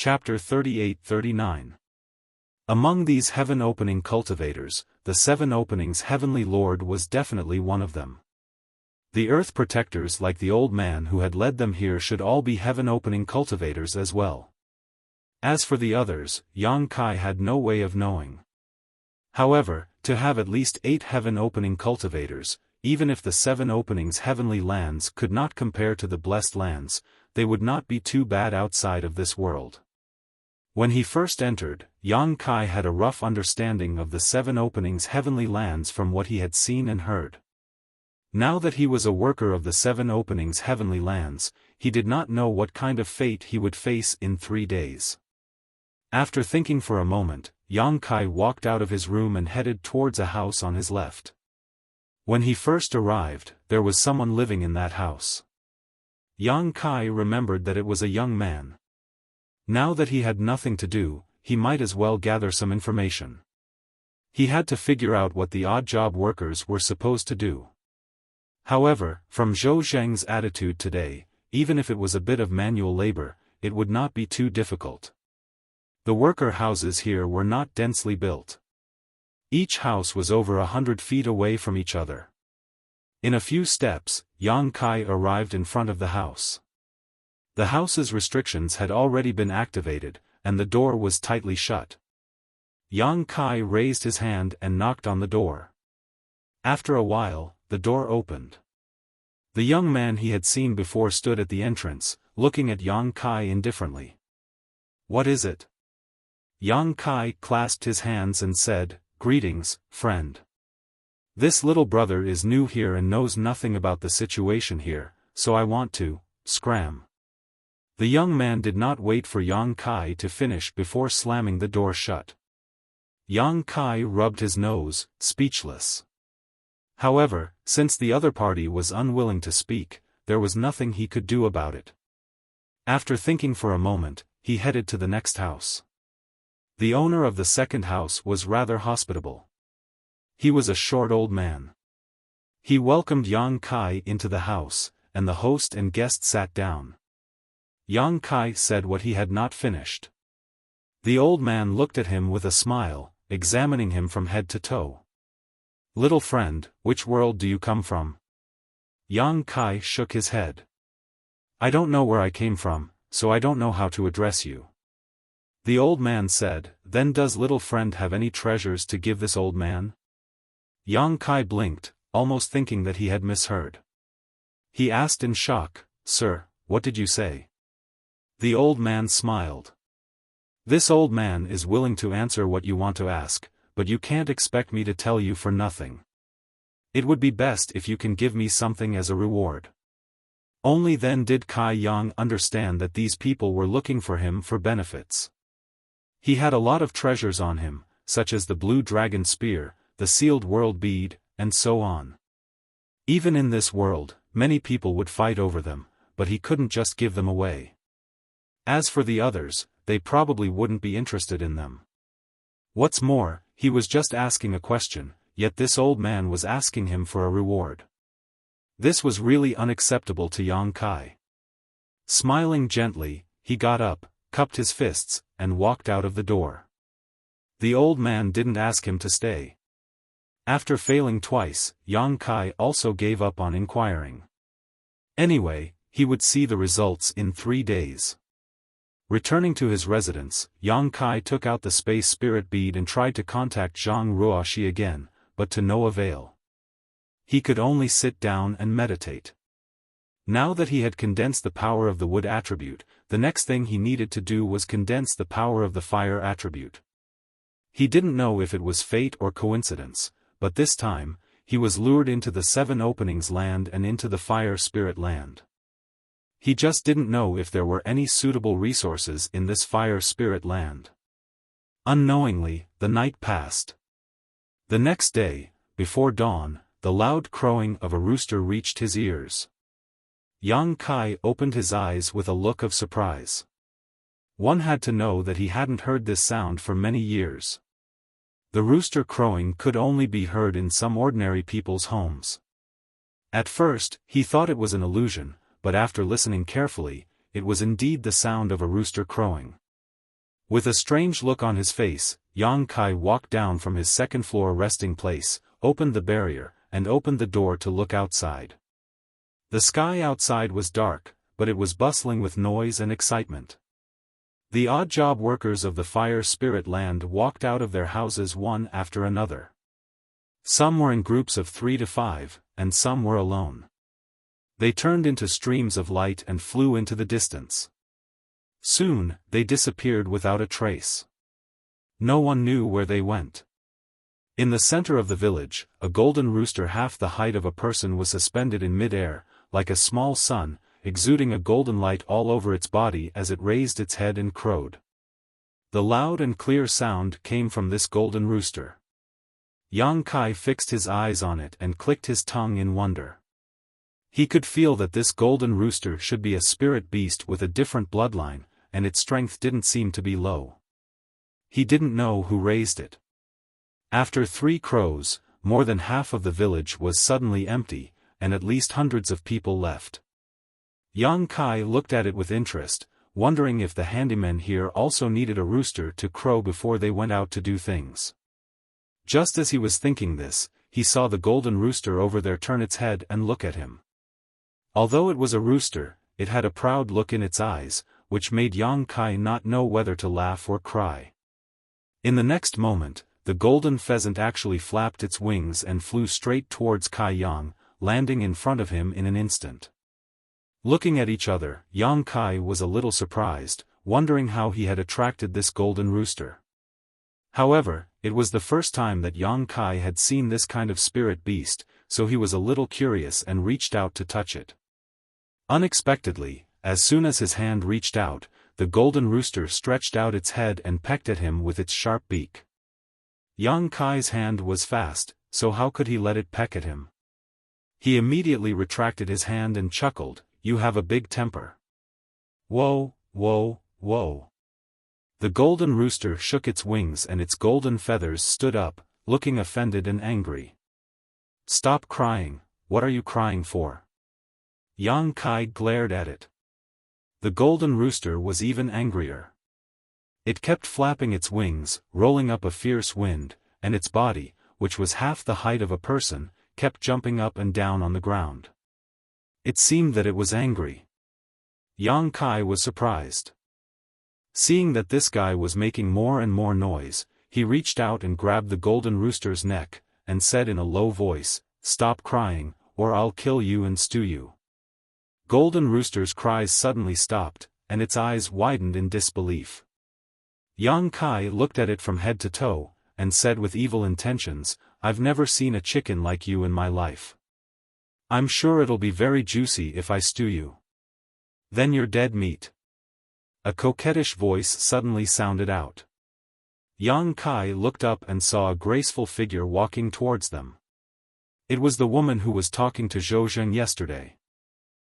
Chapter 38-39. Among these heaven-opening cultivators, the Seven Openings Heavenly Lord was definitely one of them. The Earth Protectors like the old man who had led them here should all be heaven-opening cultivators as well. As for the others, Yang Kai had no way of knowing. However, to have at least 8 heaven-opening cultivators, even if the 7 openings heavenly lands could not compare to the blessed lands, they would not be too bad outside of this world. When he first entered, Yang Kai had a rough understanding of the 7 openings heavenly lands from what he had seen and heard. Now that he was a worker of the 7 openings heavenly lands, he did not know what kind of fate he would face in 3 days. After thinking for a moment, Yang Kai walked out of his room and headed towards a house on his left. When he first arrived, there was someone living in that house. Yang Kai remembered that it was a young man. Now that he had nothing to do, he might as well gather some information. He had to figure out what the odd-job workers were supposed to do. However, from Zhou Zheng's attitude today, even if it was a bit of manual labor, it would not be too difficult. The worker houses here were not densely built. Each house was over 100 feet away from each other. In a few steps, Yang Kai arrived in front of the house. The house's restrictions had already been activated, and the door was tightly shut. Yang Kai raised his hand and knocked on the door. After a while, the door opened. The young man he had seen before stood at the entrance, looking at Yang Kai indifferently. "What is it?" Yang Kai clasped his hands and said, "Greetings, friend. This little brother is new here and knows nothing about the situation here, so I want to scram." The young man did not wait for Yang Kai to finish before slamming the door shut. Yang Kai rubbed his nose, speechless. However, since the other party was unwilling to speak, there was nothing he could do about it. After thinking for a moment, he headed to the next house. The owner of the second house was rather hospitable. He was a short old man. He welcomed Yang Kai into the house, and the host and guest sat down. Yang Kai said what he had not finished. The old man looked at him with a smile, examining him from head to toe. "Little friend, which world do you come from?" Yang Kai shook his head. "I don't know where I came from, so I don't know how to address you." The old man said, "Then does little friend have any treasures to give this old man?" Yang Kai blinked, almost thinking that he had misheard. He asked in shock, "Sir, what did you say?" The old man smiled. "This old man is willing to answer what you want to ask, but you can't expect me to tell you for nothing. It would be best if you can give me something as a reward." Only then did Kai Yang understand that these people were looking for him for benefits. He had a lot of treasures on him, such as the blue dragon spear, the sealed world bead, and so on. Even in this world, many people would fight over them, but he couldn't just give them away. As for the others, they probably wouldn't be interested in them. What's more, he was just asking a question, yet this old man was asking him for a reward. This was really unacceptable to Yang Kai. Smiling gently, he got up, cupped his fists, and walked out of the door. The old man didn't ask him to stay. After failing twice, Yang Kai also gave up on inquiring. Anyway, he would see the results in 3 days. Returning to his residence, Yang Kai took out the space spirit bead and tried to contact Zhang Ruoxi again, but to no avail. He could only sit down and meditate. Now that he had condensed the power of the wood attribute, the next thing he needed to do was condense the power of the fire attribute. He didn't know if it was fate or coincidence, but this time, he was lured into the 7 openings land and into the fire spirit land. He just didn't know if there were any suitable resources in this fire spirit land. Unknowingly, the night passed. The next day, before dawn, the loud crowing of a rooster reached his ears. Yang Kai opened his eyes with a look of surprise. One had to know that he hadn't heard this sound for many years. The rooster crowing could only be heard in some ordinary people's homes. At first, he thought it was an illusion, but after listening carefully, it was indeed the sound of a rooster crowing. With a strange look on his face, Yang Kai walked down from his second-floor resting place, opened the barrier, and opened the door to look outside. The sky outside was dark, but it was bustling with noise and excitement. The odd-job workers of the fire spirit land walked out of their houses one after another. Some were in groups of 3 to 5, and some were alone. They turned into streams of light and flew into the distance. Soon, they disappeared without a trace. No one knew where they went. In the center of the village, a golden rooster half the height of a person was suspended in mid-air, like a small sun, exuding a golden light all over its body as it raised its head and crowed. The loud and clear sound came from this golden rooster. Yang Kai fixed his eyes on it and clicked his tongue in wonder. He could feel that this golden rooster should be a spirit beast with a different bloodline, and its strength didn't seem to be low. He didn't know who raised it. After 3 crows, more than half of the village was suddenly empty, and at least hundreds of people left. Yang Kai looked at it with interest, wondering if the handymen here also needed a rooster to crow before they went out to do things. Just as he was thinking this, he saw the golden rooster over there turn its head and look at him. Although it was a rooster, it had a proud look in its eyes, which made Yang Kai not know whether to laugh or cry. In the next moment, the golden pheasant actually flapped its wings and flew straight towards Kai Yang, landing in front of him in an instant. Looking at each other, Yang Kai was a little surprised, wondering how he had attracted this golden rooster. However, it was the first time that Yang Kai had seen this kind of spirit beast, so he was a little curious and reached out to touch it. Unexpectedly, as soon as his hand reached out, the golden rooster stretched out its head and pecked at him with its sharp beak. Yang Kai's hand was fast, so how could he let it peck at him? He immediately retracted his hand and chuckled, "You have a big temper." Whoa, whoa, whoa. The golden rooster shook its wings and its golden feathers stood up, looking offended and angry. "Stop crying, what are you crying for?" Yang Kai glared at it. The golden rooster was even angrier. It kept flapping its wings, rolling up a fierce wind, and its body, which was half the height of a person, kept jumping up and down on the ground. It seemed that it was angry. Yang Kai was surprised. Seeing that this guy was making more and more noise, he reached out and grabbed the golden rooster's neck, and said in a low voice, "Stop crying, or I'll kill you and stew you." Golden rooster's cries suddenly stopped, and its eyes widened in disbelief. Yang Kai looked at it from head to toe, and said with evil intentions, "I've never seen a chicken like you in my life. I'm sure it'll be very juicy if I stew you. Then you're dead meat." A coquettish voice suddenly sounded out. Yang Kai looked up and saw a graceful figure walking towards them. It was the woman who was talking to Zhou Zheng yesterday.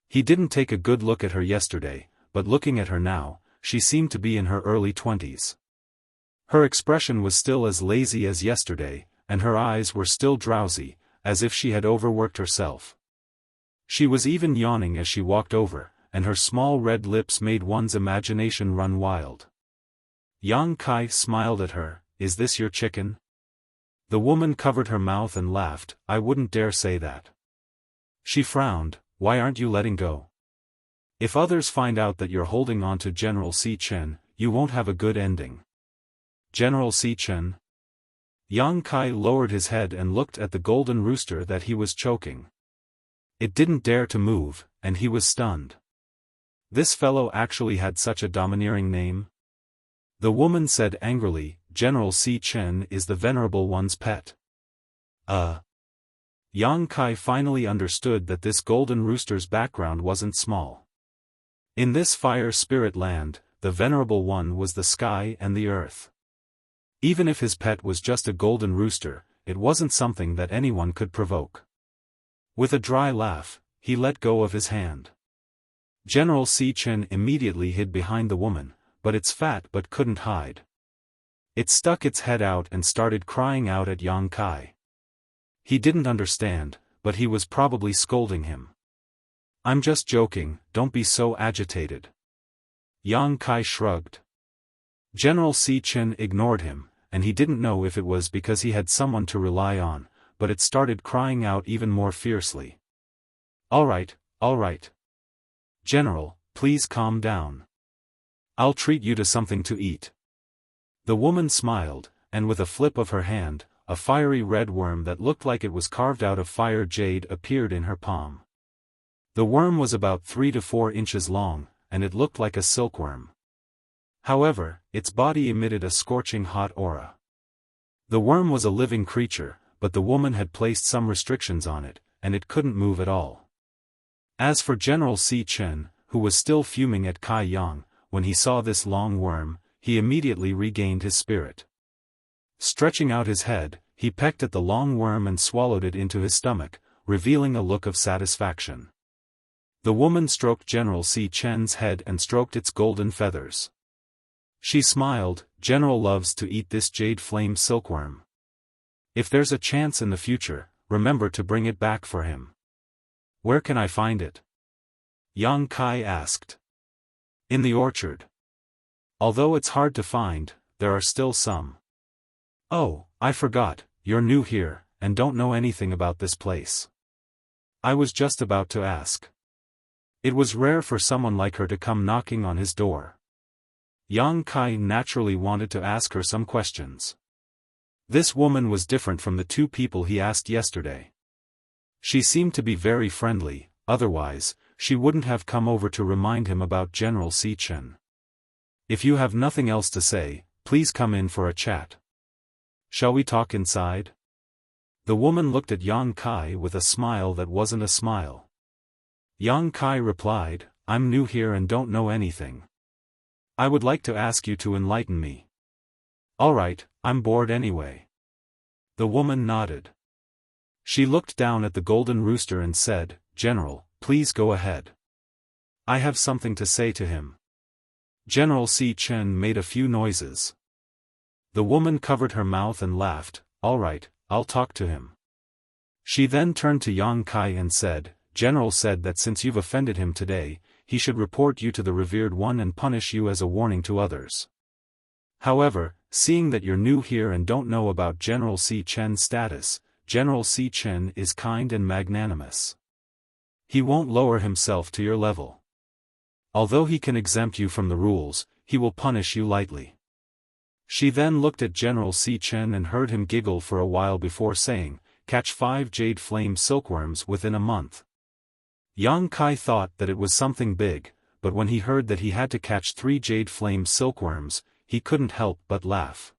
He didn't take a good look at her yesterday, but looking at her now, she seemed to be in her early 20s. Her expression was still as lazy as yesterday, and her eyes were still drowsy, as if she had overworked herself. She was even yawning as she walked over, and her small red lips made one's imagination run wild. Yang Kai smiled at her, "Is this your chicken?" The woman covered her mouth and laughed, "I wouldn't dare say that." She frowned, "Why aren't you letting go? If others find out that you're holding on to General Si Chen, you won't have a good ending." General Si Chen? Yang Kai lowered his head and looked at the golden rooster that he was choking. It didn't dare to move, and he was stunned. This fellow actually had such a domineering name? The woman said angrily, "General Si Chen is the Venerable One's pet." Yang Kai finally understood that this golden rooster's background wasn't small. In this fire spirit land, the Venerable One was the sky and the earth. Even if his pet was just a golden rooster, it wasn't something that anyone could provoke. With a dry laugh, he let go of his hand. General Si Chen immediately hid behind the woman, but it's fat but couldn't hide. It stuck its head out and started crying out at Yang Kai. He didn't understand, but he was probably scolding him. "I'm just joking, don't be so agitated." Yang Kai shrugged. General Si Chen ignored him, and he didn't know if it was because he had someone to rely on, but it started crying out even more fiercely. All right. General, please calm down. I'll treat you to something to eat. The woman smiled, and with a flip of her hand, a fiery red worm that looked like it was carved out of fire jade appeared in her palm. The worm was about 3 to 4 inches long, and it looked like a silkworm. However, its body emitted a scorching hot aura. The worm was a living creature, but the woman had placed some restrictions on it, and it couldn't move at all. As for General Si Chen, who was still fuming at Kai Yang, when he saw this long worm, he immediately regained his spirit. Stretching out his head, he pecked at the long worm and swallowed it into his stomach, revealing a look of satisfaction. The woman stroked General Si Chen's head and stroked its golden feathers. She smiled. General loves to eat this jade flame silkworm. If there's a chance in the future, remember to bring it back for him. Where can I find it? Yang Kai asked. In the orchard. Although it's hard to find, there are still some. Oh, I forgot, you're new here, and don't know anything about this place. I was just about to ask. It was rare for someone like her to come knocking on his door. Yang Kai naturally wanted to ask her some questions. This woman was different from the 2 people he asked yesterday. She seemed to be very friendly, otherwise, she wouldn't have come over to remind him about General Si Chen. If you have nothing else to say, please come in for a chat. Shall we talk inside? The woman looked at Yang Kai with a smile that wasn't a smile. Yang Kai replied, I'm new here and don't know anything. I would like to ask you to enlighten me. Alright, I'm bored anyway. The woman nodded. She looked down at the golden rooster and said, General, please go ahead. I have something to say to him. General Si Chen made a few noises. The woman covered her mouth and laughed, Alright, I'll talk to him. She then turned to Yang Kai and said, General said that since you've offended him today, he should report you to the revered one and punish you as a warning to others. However, seeing that you're new here and don't know about General Si Chen's status, General Si Chen is kind and magnanimous. He won't lower himself to your level. Although he can exempt you from the rules, he will punish you lightly. She then looked at General Si Chen and heard him giggle for a while before saying, catch 5 jade flame silkworms within a month. Yang Kai thought that it was something big, but when he heard that he had to catch 3 jade flame silkworms, he couldn't help but laugh.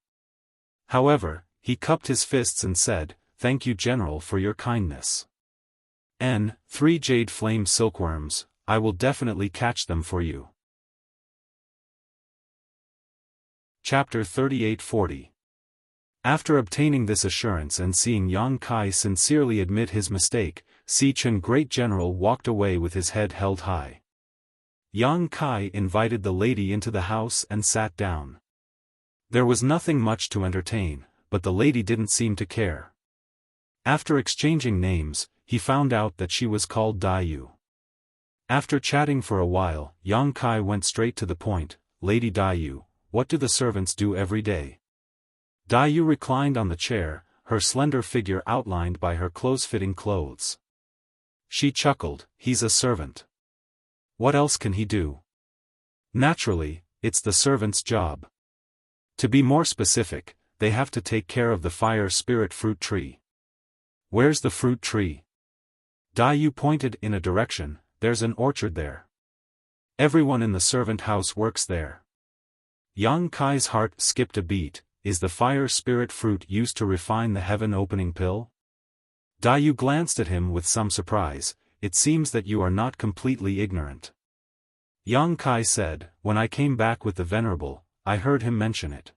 However, he cupped his fists and said, Thank you General for your kindness. 3 jade flame silkworms, I will definitely catch them for you. Chapter 38-40. After obtaining this assurance and seeing Yang Kai sincerely admit his mistake, Si Chen Great General walked away with his head held high. Yang Kai invited the lady into the house and sat down. There was nothing much to entertain, but the lady didn't seem to care. After exchanging names, he found out that she was called Daiyu. After chatting for a while, Yang Kai went straight to the point, Lady Daiyu, what do the servants do every day? Daiyu reclined on the chair, her slender figure outlined by her close-fitting clothes. She chuckled, he's a servant. What else can he do? Naturally, it's the servant's job. To be more specific, they have to take care of the fire spirit fruit tree. Where's the fruit tree? Daiyu pointed in a direction, there's an orchard there. Everyone in the servant house works there. Yang Kai's heart skipped a beat, is the fire spirit fruit used to refine the heaven-opening pill? Daiyu glanced at him with some surprise, it seems that you are not completely ignorant. Yang Kai said, when I came back with the Venerable, I heard him mention it.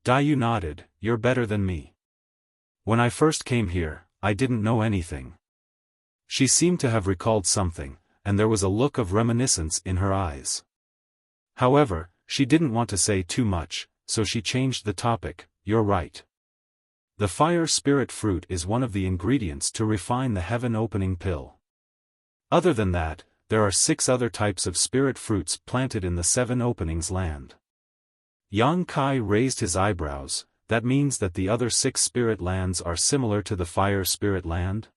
Daiyu nodded, you're better than me. When I first came here, I didn't know anything. She seemed to have recalled something, and there was a look of reminiscence in her eyes. However, she didn't want to say too much, so she changed the topic, you're right. The fire spirit fruit is one of the ingredients to refine the heaven-opening pill. Other than that, there are 6 other types of spirit fruits planted in the 7 openings land. Yang Kai raised his eyebrows. That means that the other 6 spirit lands are similar to the fire spirit land?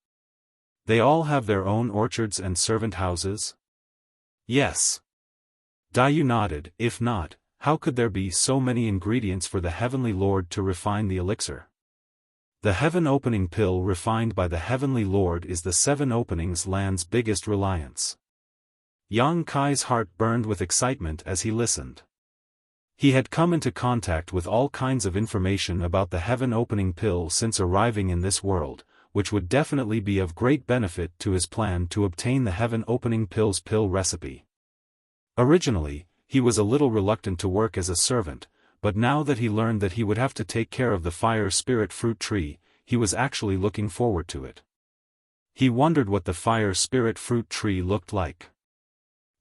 They all have their own orchards and servant houses? Yes. Daiyu nodded. If not, how could there be so many ingredients for the Heavenly Lord to refine the elixir? The heaven opening pill refined by the Heavenly Lord is the 7 openings land's biggest reliance. Yang Kai's heart burned with excitement as he listened. He had come into contact with all kinds of information about the heaven opening pill since arriving in this world, which would definitely be of great benefit to his plan to obtain the heaven opening pill's pill recipe. Originally, he was a little reluctant to work as a servant, but now that he learned that he would have to take care of the fire spirit fruit tree, he was actually looking forward to it. He wondered what the fire spirit fruit tree looked like.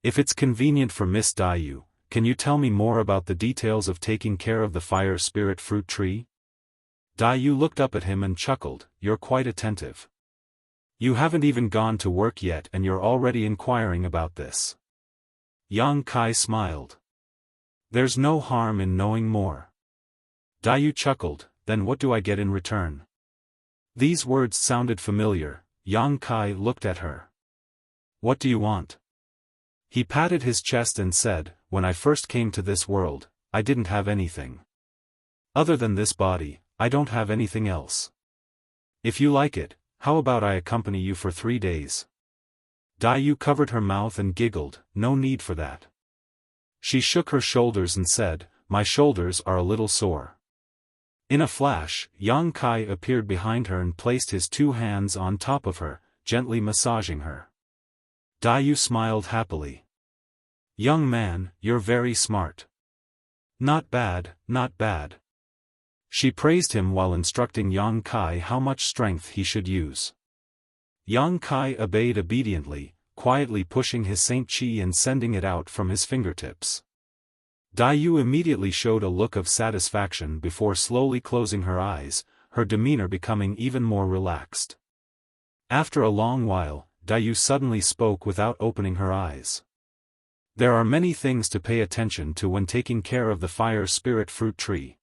If it's convenient for Miss Daiyu, can you tell me more about the details of taking care of the fire spirit fruit tree? Daiyu looked up at him and chuckled. You're quite attentive. You haven't even gone to work yet and you're already inquiring about this. Yang Kai smiled. There's no harm in knowing more. Daiyu chuckled. Then what do I get in return? These words sounded familiar. Yang Kai looked at her. What do you want? He patted his chest and said, when I first came to this world, I didn't have anything. Other than this body, I don't have anything else. If you like it, how about I accompany you for 3 days? Daiyu covered her mouth and giggled. No need for that. She shook her shoulders and said, my shoulders are a little sore. In a flash, Yang Kai appeared behind her and placed his 2 hands on top of her, gently massaging her. Daiyu smiled happily. Young man, you're very smart. Not bad, not bad. She praised him while instructing Yang Kai how much strength he should use. Yang Kai obeyed obediently, quietly pushing his Saint Chi and sending it out from his fingertips. Daiyu immediately showed a look of satisfaction before slowly closing her eyes, her demeanor becoming even more relaxed. After a long while, Daiyu suddenly spoke without opening her eyes. There are many things to pay attention to when taking care of the fire spirit fruit tree.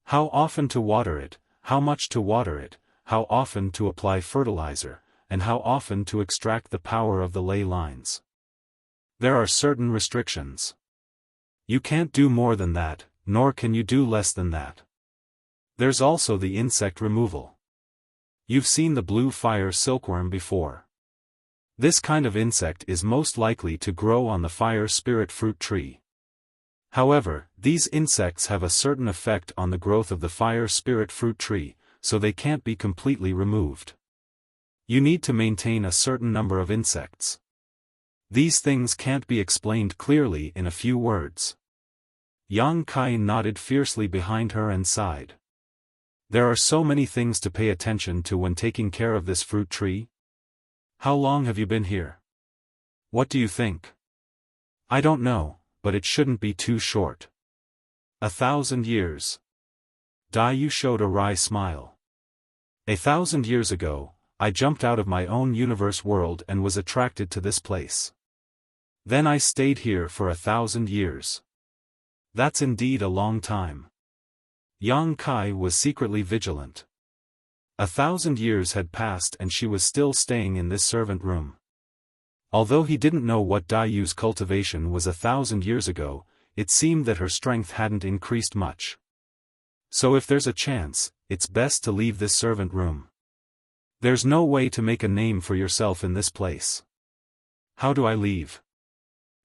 How often to water it, how much to water it, how often to apply fertilizer, and how often to extract the power of the ley lines. There are certain restrictions. You can't do more than that, nor can you do less than that. There's also the insect removal. You've seen the blue fire silkworm before. This kind of insect is most likely to grow on the fire spirit fruit tree. However, these insects have a certain effect on the growth of the fire spirit fruit tree, so they can't be completely removed. You need to maintain a certain number of insects. These things can't be explained clearly in a few words. Yang Kai nodded fiercely behind her and sighed. There are so many things to pay attention to when taking care of this fruit tree. How long have you been here? What do you think? I don't know, but it shouldn't be too short. 1,000 years. Daiyu showed a wry smile. 1,000 years ago, I jumped out of my own universe world and was attracted to this place. Then I stayed here for 1,000 years. That's indeed a long time. Yang Kai was secretly vigilant. 1,000 years had passed and she was still staying in this servant room. Although he didn't know what Daiyu's cultivation was 1,000 years ago, it seemed that her strength hadn't increased much. So if there's a chance, it's best to leave this servant room. There's no way to make a name for yourself in this place. How do I leave?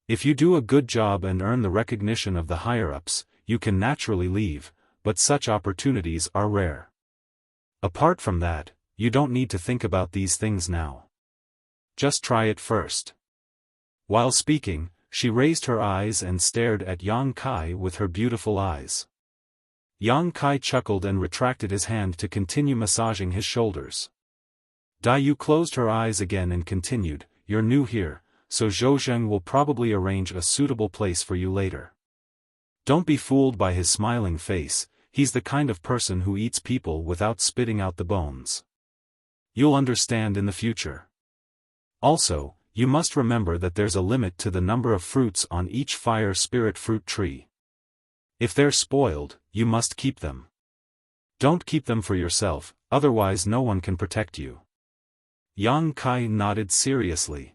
If you do a good job and earn the recognition of the higher-ups, you can naturally leave, but such opportunities are rare. Apart from that, you don't need to think about these things now. Just try it first. While speaking, she raised her eyes and stared at Yang Kai with her beautiful eyes. Yang Kai chuckled and retracted his hand to continue massaging his shoulders. Daiyu closed her eyes again and continued, "You're new here, so Zhou will probably arrange a suitable place for you later. Don't be fooled by his smiling face, he's the kind of person who eats people without spitting out the bones. You'll understand in the future. Also, you must remember that there's a limit to the number of fruits on each fire spirit fruit tree. If they're spoiled, you must keep them. Don't keep them for yourself, otherwise no one can protect you. Yang Kai nodded seriously.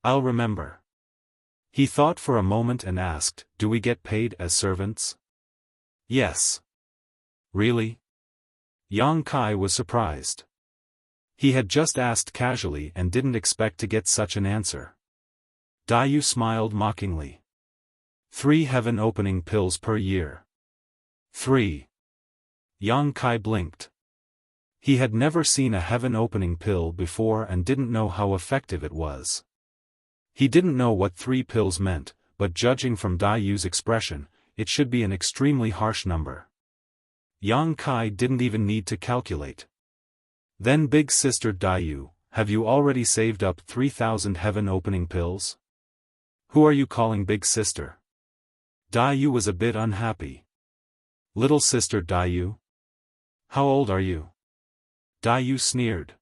I'll remember. He thought for a moment and asked, do we get paid as servants? Yes. Really? Yang Kai was surprised. He had just asked casually and didn't expect to get such an answer. Daiyu smiled mockingly. 3 heaven opening pills per year. 3. Yang Kai blinked. He had never seen a heaven opening pill before and didn't know how effective it was. He didn't know what 3 pills meant, but judging from Daiyu's expression, it should be an extremely harsh number. Yang Kai didn't even need to calculate. Then big sister Daiyu, have you already saved up 3,000 heaven opening pills? Who are you calling big sister? Daiyu was a bit unhappy. Little sister Daiyu? How old are you? Daiyu sneered.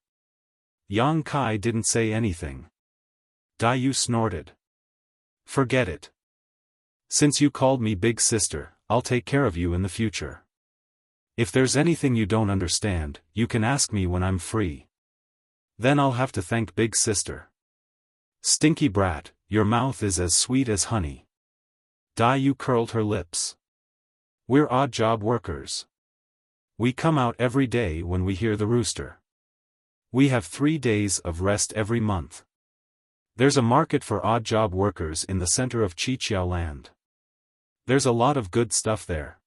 Yang Kai didn't say anything. Daiyu snorted. Forget it. Since you called me big sister, I'll take care of you in the future. If there's anything you don't understand, you can ask me when I'm free. Then I'll have to thank big sister. Stinky brat, your mouth is as sweet as honey. Daiyu curled her lips. We're odd job workers. We come out every day when we hear the rooster. We have 3 days of rest every month. There's a market for odd job workers in the center of Qiqiao land. There's a lot of good stuff there.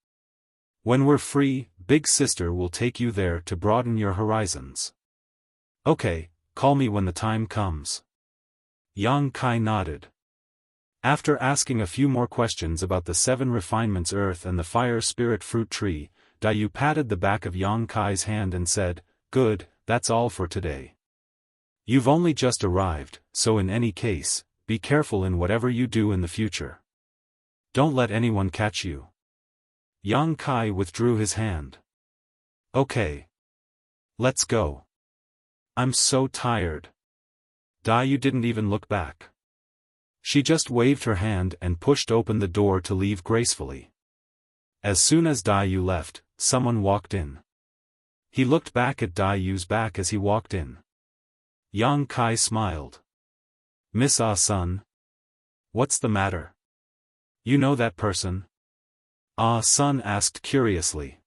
When we're free, big sister will take you there to broaden your horizons. Okay, call me when the time comes. Yang Kai nodded. After asking a few more questions about the 7 refinements earth and the fire spirit fruit tree, Daiyu patted the back of Yang Kai's hand and said, good, that's all for today. You've only just arrived, so in any case, be careful in whatever you do in the future. Don't let anyone catch you. Yang Kai withdrew his hand. Okay. Let's go. I'm so tired. Daiyu didn't even look back. She just waved her hand and pushed open the door to leave gracefully. As soon as Daiyu left, someone walked in. He looked back at Daiyu's back as he walked in. Yang Kai smiled. Miss Ah-sun? What's the matter? You know that person? Ah-sun asked curiously.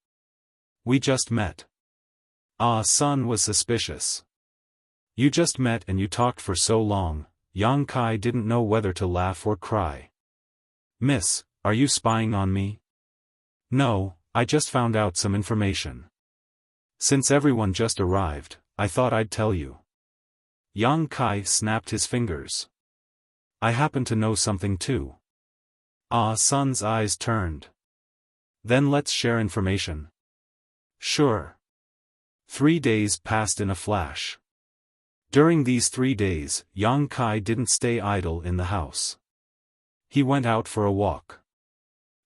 We just met. Ah-sun was suspicious. You just met and you talked for so long. Yang Kai didn't know whether to laugh or cry. Miss, are you spying on me? No, I just found out some information. Since everyone just arrived, I thought I'd tell you. Yang Kai snapped his fingers. I happen to know something too. Ah-sun's eyes turned. Then let's share information. Sure. 3 days passed in a flash. During these 3 days, Yang Kai didn't stay idle in the house. He went out for a walk.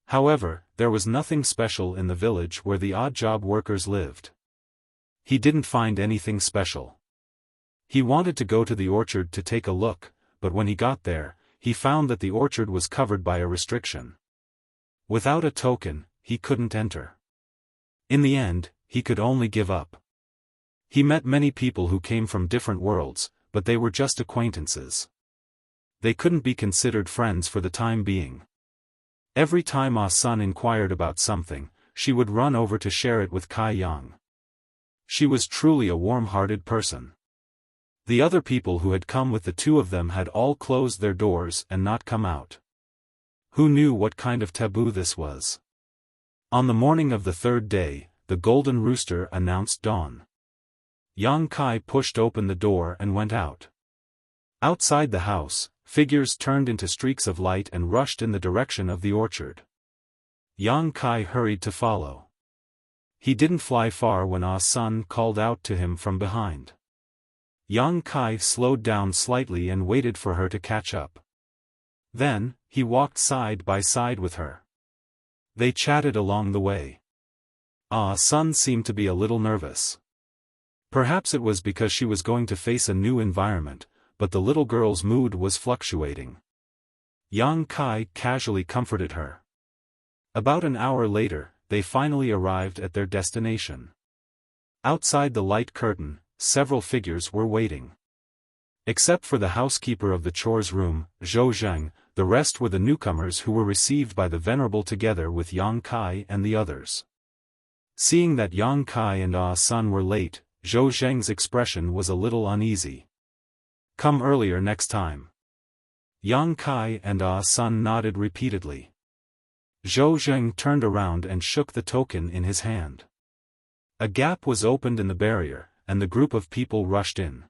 However, there was nothing special in the village where the odd job workers lived. He didn't find anything special. He wanted to go to the orchard to take a look, but when he got there, he found that the orchard was covered by a restriction. Without a token, he couldn't enter. In the end, he could only give up. He met many people who came from different worlds, but they were just acquaintances. They couldn't be considered friends for the time being. Every time Ah-sun inquired about something, she would run over to share it with Kai Yang. She was truly a warm-hearted person. The other people who had come with the 2 of them had all closed their doors and not come out. Who knew what kind of taboo this was? On the morning of the 3rd day, the golden rooster announced dawn. Yang Kai pushed open the door and went out. Outside the house, figures turned into streaks of light and rushed in the direction of the orchard. Yang Kai hurried to follow. He didn't fly far when Ah-sun called out to him from behind. Yang Kai slowed down slightly and waited for her to catch up. Then, he walked side by side with her. They chatted along the way. Ah-sun seemed to be a little nervous. Perhaps it was because she was going to face a new environment, but the little girl's mood was fluctuating. Yang Kai casually comforted her. About an hour later, they finally arrived at their destination. Outside the light curtain, several figures were waiting. Except for the housekeeper of the chores room, Zhou Zheng, the rest were the newcomers who were received by the Venerable together with Yang Kai and the others. Seeing that Yang Kai and Ah Sun were late, Zhou Zheng's expression was a little uneasy. "Come earlier next time." Yang Kai and Ah Sun nodded repeatedly. Zhou Zheng turned around and shook the token in his hand. A gap was opened in the barrier, and the group of people rushed in.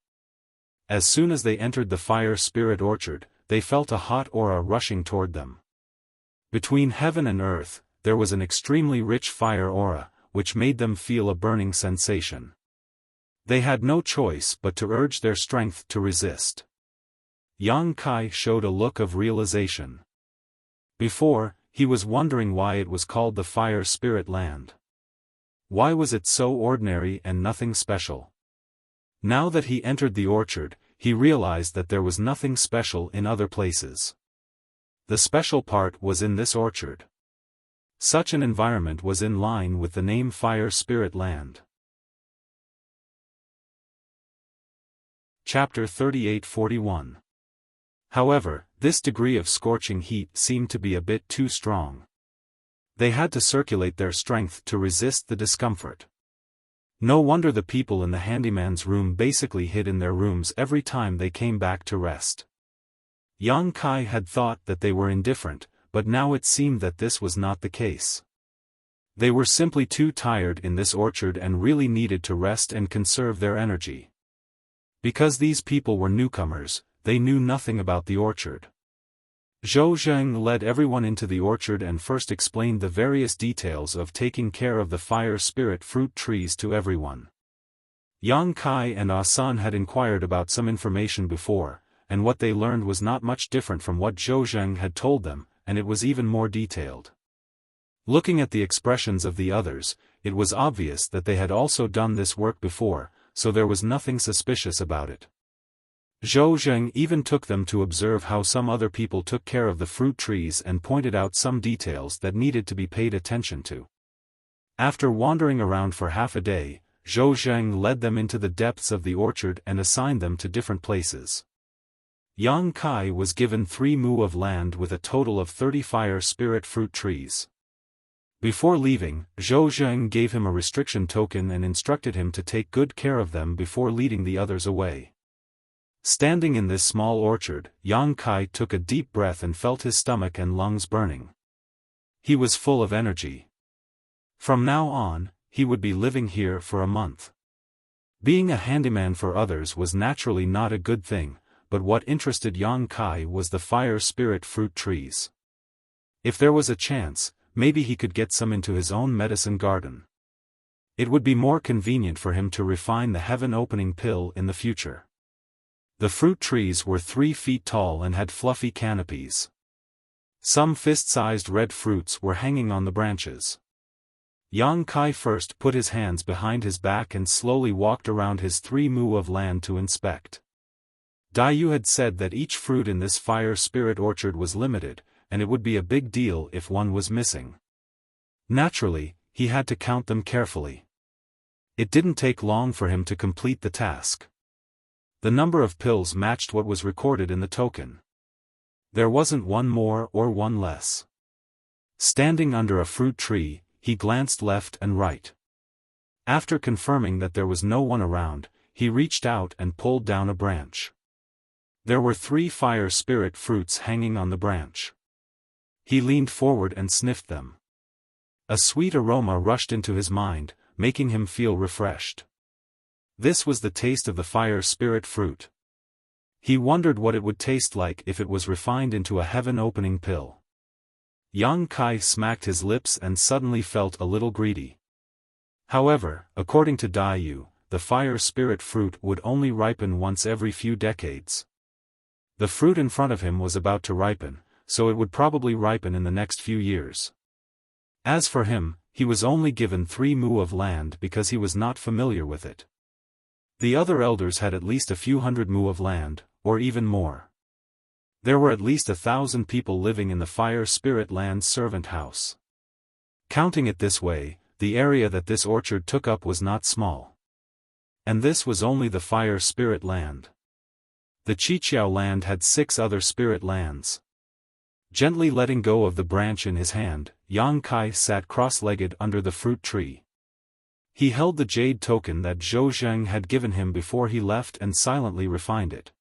As soon as they entered the fire spirit orchard, they felt a hot aura rushing toward them. Between heaven and earth, there was an extremely rich fire aura, which made them feel a burning sensation. They had no choice but to urge their strength to resist. Yang Kai showed a look of realization. Before, he was wondering why it was called the Fire Spirit Land. Why was it so ordinary and nothing special? Now that he entered the orchard, he realized that there was nothing special in other places. The special part was in this orchard. Such an environment was in line with the name Fire Spirit Land. Chapter 38-41. However, this degree of scorching heat seemed to be a bit too strong. They had to circulate their strength to resist the discomfort. No wonder the people in the handyman's room basically hid in their rooms every time they came back to rest. Yang Kai had thought that they were indifferent, but now it seemed that this was not the case. They were simply too tired in this orchard and really needed to rest and conserve their energy. Because these people were newcomers, they knew nothing about the orchard. Zhou Zheng led everyone into the orchard and first explained the various details of taking care of the fire spirit fruit trees to everyone. Yang Kai and Ah Sun had inquired about some information before, and what they learned was not much different from what Zhou Zheng had told them, and it was even more detailed. Looking at the expressions of the others, it was obvious that they had also done this work before, so there was nothing suspicious about it. Zhou Zheng even took them to observe how some other people took care of the fruit trees and pointed out some details that needed to be paid attention to. After wandering around for half a day, Zhou Zheng led them into the depths of the orchard and assigned them to different places. Yang Kai was given 3 mu of land with a total of 30 fire spirit fruit trees. Before leaving, Zhou Zheng gave him a restriction token and instructed him to take good care of them before leading the others away. Standing in this small orchard, Yang Kai took a deep breath and felt his stomach and lungs burning. He was full of energy. From now on, he would be living here for a month. Being a handyman for others was naturally not a good thing, but what interested Yang Kai was the fire spirit fruit trees. If there was a chance, maybe he could get some into his own medicine garden. It would be more convenient for him to refine the heaven-opening pill in the future. The fruit trees were 3 feet tall and had fluffy canopies. Some fist-sized red fruits were hanging on the branches. Yang Kai first put his hands behind his back and slowly walked around his 3 mu of land to inspect. Daiyu had said that each fruit in this fire spirit orchard was limited, and it would be a big deal if one was missing. Naturally, he had to count them carefully. It didn't take long for him to complete the task. The number of pills matched what was recorded in the token. There wasn't one more or one less. Standing under a fruit tree, he glanced left and right. After confirming that there was no one around, he reached out and pulled down a branch. There were 3 fire spirit fruits hanging on the branch. He leaned forward and sniffed them. A sweet aroma rushed into his mind, making him feel refreshed. This was the taste of the fire spirit fruit. He wondered what it would taste like if it was refined into a heaven-opening pill. Yang Kai smacked his lips and suddenly felt a little greedy. However, according to Daiyu, the fire spirit fruit would only ripen once every few decades. The fruit in front of him was about to ripen, so it would probably ripen in the next few years. As for him, he was only given 3 mu of land because he was not familiar with it. The other elders had at least a few hundred mu of land, or even more. There were at least 1,000 people living in the fire spirit land servant house. Counting it this way, the area that this orchard took up was not small. And this was only the fire spirit land. The Qiqiao land had 6 other spirit lands. Gently letting go of the branch in his hand, Yang Kai sat cross-legged under the fruit tree. He held the jade token that Zhou Zheng had given him before he left and silently refined it.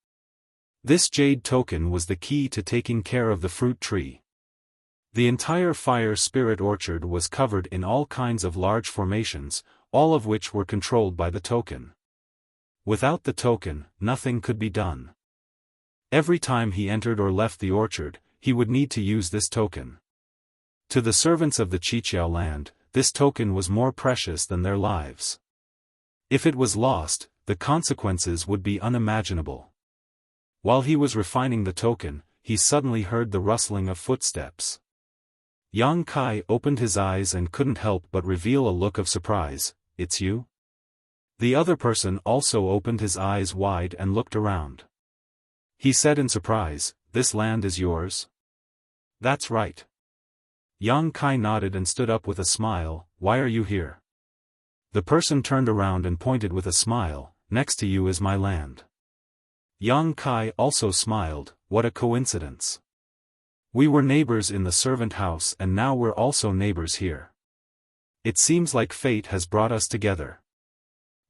This jade token was the key to taking care of the fruit tree. The entire fire spirit orchard was covered in all kinds of large formations, all of which were controlled by the token. Without the token, nothing could be done. Every time he entered or left the orchard, he would need to use this token. To the servants of the Qiqiao land, this token was more precious than their lives. If it was lost, the consequences would be unimaginable. While he was refining the token, he suddenly heard the rustling of footsteps. Yang Kai opened his eyes and couldn't help but reveal a look of surprise. "It's you?" The other person also opened his eyes wide and looked around. He said in surprise, "This land is yours?" "That's right." Yang Kai nodded and stood up with a smile. "Why are you here?" The person turned around and pointed with a smile. "Next to you is my land." Yang Kai also smiled. "What a coincidence. We were neighbors in the servant house and now we're also neighbors here. It seems like fate has brought us together."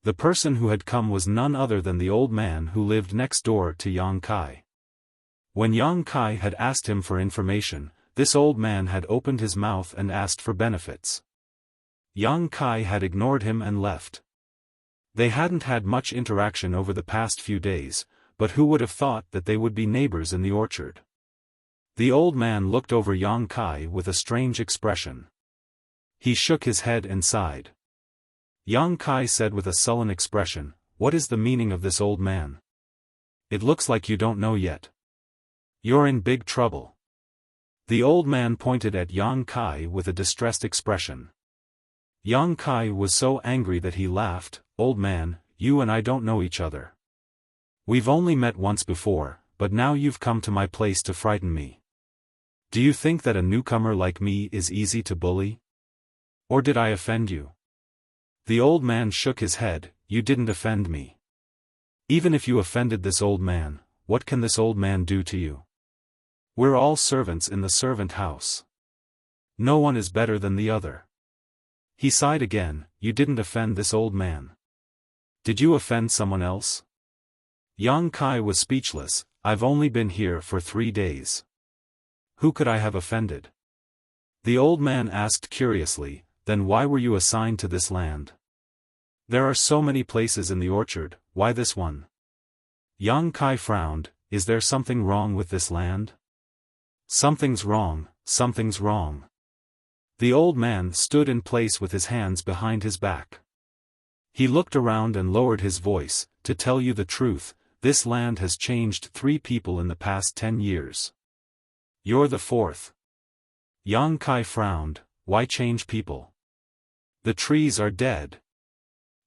The person who had come was none other than the old man who lived next door to Yang Kai. When Yang Kai had asked him for information, this old man had opened his mouth and asked for benefits. Yang Kai had ignored him and left. They hadn't had much interaction over the past few days, but who would have thought that they would be neighbors in the orchard? The old man looked over Yang Kai with a strange expression. He shook his head and sighed. Yang Kai said with a sullen expression, "What is the meaning of this old man? It looks like you don't know yet. You're in big trouble." The old man pointed at Yang Kai with a distressed expression. Yang Kai was so angry that he laughed. "Old man, you and I don't know each other. We've only met once before, but now you've come to my place to frighten me. Do you think that a newcomer like me is easy to bully? Or did I offend you?" The old man shook his head. "You didn't offend me. Even if you offended this old man, what can this old man do to you? We're all servants in the servant house. No one is better than the other." He sighed again. "You didn't offend this old man. Did you offend someone else?" Yang Kai was speechless. "I've only been here for 3 days. Who could I have offended?" The old man asked curiously, "Then why were you assigned to this land? There are so many places in the orchard, why this one?" Yang Kai frowned. "Is there something wrong with this land?" "Something's wrong, something's wrong." The old man stood in place with his hands behind his back. He looked around and lowered his voice. "To tell you the truth, this land has changed 3 people in the past 10 years. You're the 4th. Yang Kai frowned. "Why change people? The trees are dead."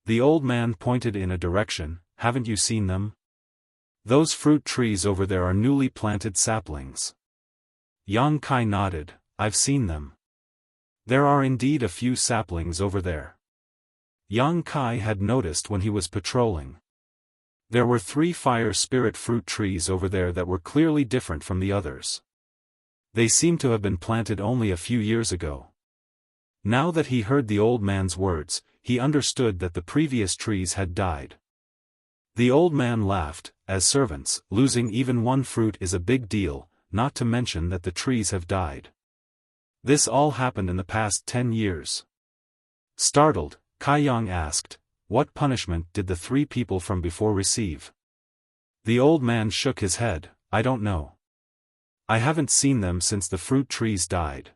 The old man pointed in a direction. "Haven't you seen them? Those fruit trees over there are newly planted saplings." Yang Kai nodded. "I've seen them. There are indeed a few saplings over there." Yang Kai had noticed when he was patrolling. There were 3 fire spirit fruit trees over there that were clearly different from the others. They seemed to have been planted only a few years ago. Now that he heard the old man's words, he understood that the previous trees had died. The old man laughed. "As servants, losing even one fruit is a big deal, not to mention that the trees have died. This all happened in the past 10 years. Startled, Kai Yang asked, "What punishment did the 3 people from before receive?" The old man shook his head. "I don't know. I haven't seen them since the fruit trees died."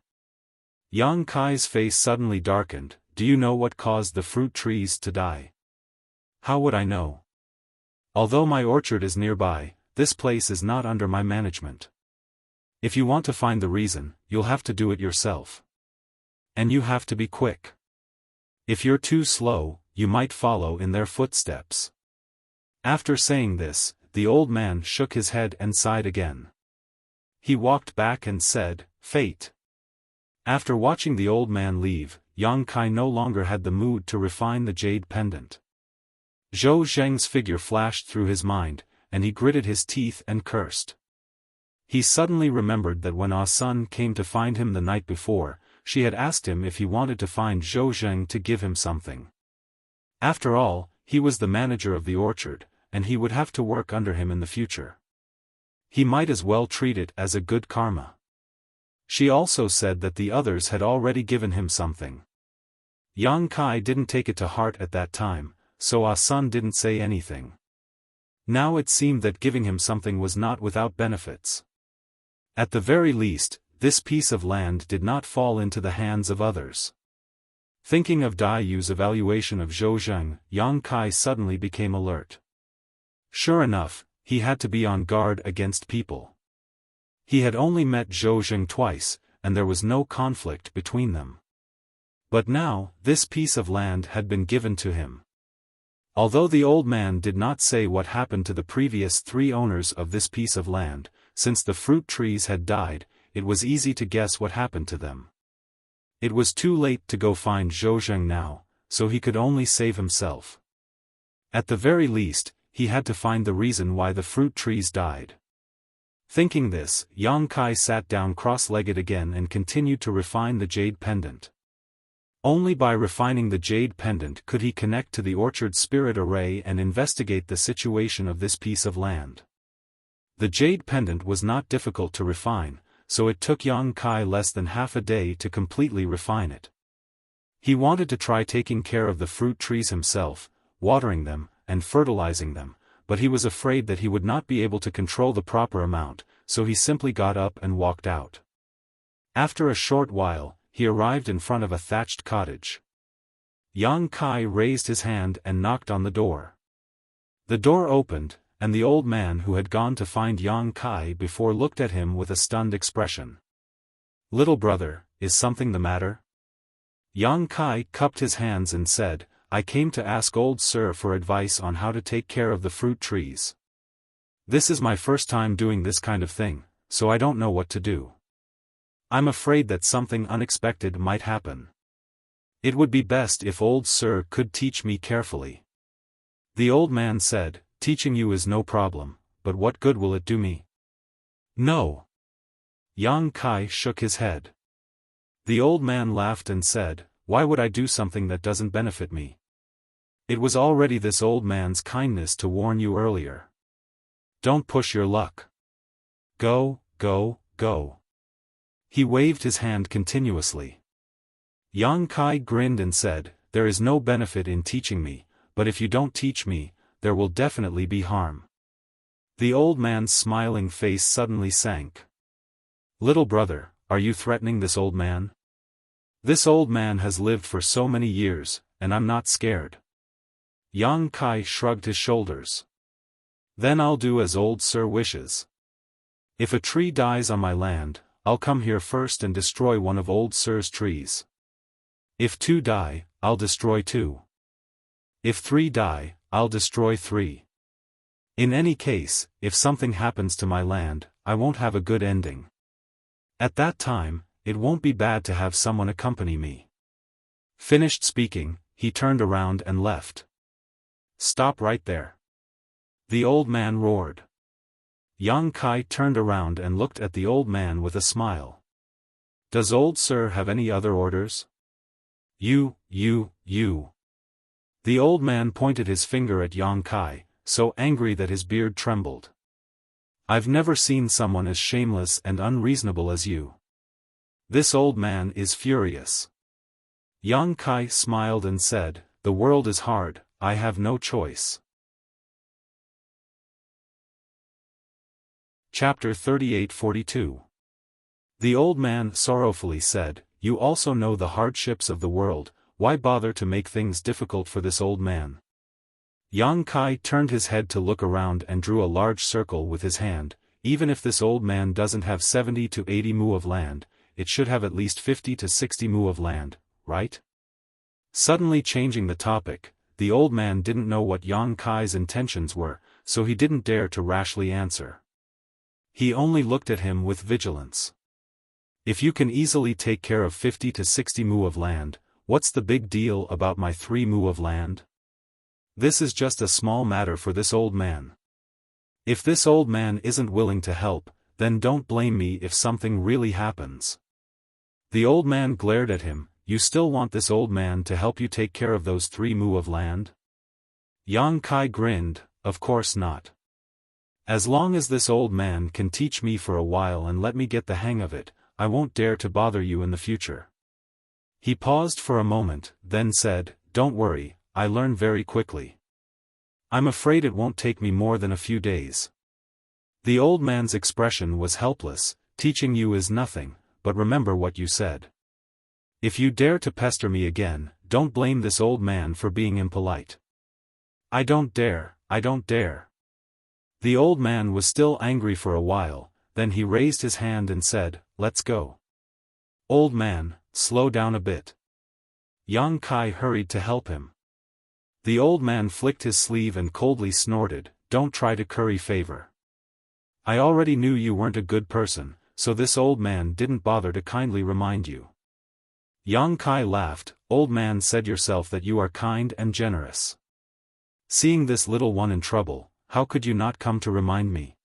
Yang Kai's face suddenly darkened. "Do you know what caused the fruit trees to die?" "How would I know? Although my orchard is nearby, this place is not under my management. If you want to find the reason, you'll have to do it yourself. And you have to be quick. If you're too slow, you might follow in their footsteps." After saying this, the old man shook his head and sighed again. He walked back and said, "Fate. After watching the old man leave, Yang Kai no longer had the mood to refine the jade pendant. Zhou Zheng's figure flashed through his mind, and he gritted his teeth and cursed. He suddenly remembered that when Ah Sun came to find him the night before, she had asked him if he wanted to find Zhou Zheng to give him something. After all, he was the manager of the orchard, and he would have to work under him in the future. He might as well treat it as a good karma. She also said that the others had already given him something. Yang Kai didn't take it to heart at that time, so Ah Sun didn't say anything. Now it seemed that giving him something was not without benefits. At the very least, this piece of land did not fall into the hands of others. Thinking of Dai Yu's evaluation of Zhou Zheng, Yang Kai suddenly became alert. Sure enough, he had to be on guard against people. He had only met Zhou Zheng twice, and there was no conflict between them. But now, this piece of land had been given to him. Although the old man did not say what happened to the previous 3 owners of this piece of land, since the fruit trees had died, it was easy to guess what happened to them. It was too late to go find Zhou Zheng now, so he could only save himself. At the very least, he had to find the reason why the fruit trees died. Thinking this, Yang Kai sat down cross-legged again and continued to refine the jade pendant. Only by refining the jade pendant could he connect to the orchard spirit array and investigate the situation of this piece of land. The jade pendant was not difficult to refine, so it took Yang Kai less than half a day to completely refine it. He wanted to try taking care of the fruit trees himself, watering them, and fertilizing them, but he was afraid that he would not be able to control the proper amount, so he simply got up and walked out. After a short while, he arrived in front of a thatched cottage. Yang Kai raised his hand and knocked on the door. The door opened, and the old man who had gone to find Yang Kai before looked at him with a stunned expression. "Little brother, is something the matter?" Yang Kai cupped his hands and said, "I came to ask old sir for advice on how to take care of the fruit trees. This is my first time doing this kind of thing, so I don't know what to do. I'm afraid that something unexpected might happen. It would be best if old sir could teach me carefully." The old man said, "Teaching you is no problem, but what good will it do me?" "No." Yang Kai shook his head. The old man laughed and said, "Why would I do something that doesn't benefit me? It was already this old man's kindness to warn you earlier. Don't push your luck. Go, go, go." He waved his hand continuously. Yang Kai grinned and said, "There is no benefit in teaching me, but if you don't teach me, there will definitely be harm." The old man's smiling face suddenly sank. "Little brother, are you threatening this old man? This old man has lived for so many years, and I'm not scared." Yang Kai shrugged his shoulders. "Then I'll do as old sir wishes. If a tree dies on my land, I'll come here first and destroy one of old sir's trees. If 2 die, I'll destroy 2. If 3 die, I'll destroy 3. In any case, if something happens to my land, I won't have a good ending. At that time, it won't be bad to have someone accompany me." Finished speaking, he turned around and left. "Stop right there!" the old man roared. Yang Kai turned around and looked at the old man with a smile. "Does old sir have any other orders?" You. The old man pointed his finger at Yang Kai, so angry that his beard trembled. "I've never seen someone as shameless and unreasonable as you. This old man is furious." Yang Kai smiled and said, "The world is hard, I have no choice." Chapter 38-42. The old man sorrowfully said, "You also know the hardships of the world, why bother to make things difficult for this old man?" Yang Kai turned his head to look around and drew a large circle with his hand. "Even if this old man doesn't have 70 to 80 mu of land, it should have at least 50 to 60 mu of land, right?" Suddenly changing the topic, the old man didn't know what Yang Kai's intentions were, so he didn't dare to rashly answer. He only looked at him with vigilance. If you can easily take care of 50 to 60 mu of land, what's the big deal about my 3 mu of land? This is just a small matter for this old man. If this old man isn't willing to help, then don't blame me if something really happens. The old man glared at him. You still want this old man to help you take care of those 3 mu of land? Yang Kai grinned, of course not. As long as this old man can teach me for a while and let me get the hang of it, I won't dare to bother you in the future. He paused for a moment, then said, don't worry, I learn very quickly. I'm afraid it won't take me more than a few days. The old man's expression was helpless. Teaching you is nothing, but remember what you said. If you dare to pester me again, don't blame this old man for being impolite. I don't dare, I don't dare. The old man was still angry for a while, then he raised his hand and said, let's go. Old man, slow down a bit. Yang Kai hurried to help him. The old man flicked his sleeve and coldly snorted, don't try to curry favor. I already knew you weren't a good person, so this old man didn't bother to kindly remind you. Yang Kai laughed, old man, said yourself that you are kind and generous. Seeing this little one in trouble, how could you not come to remind me?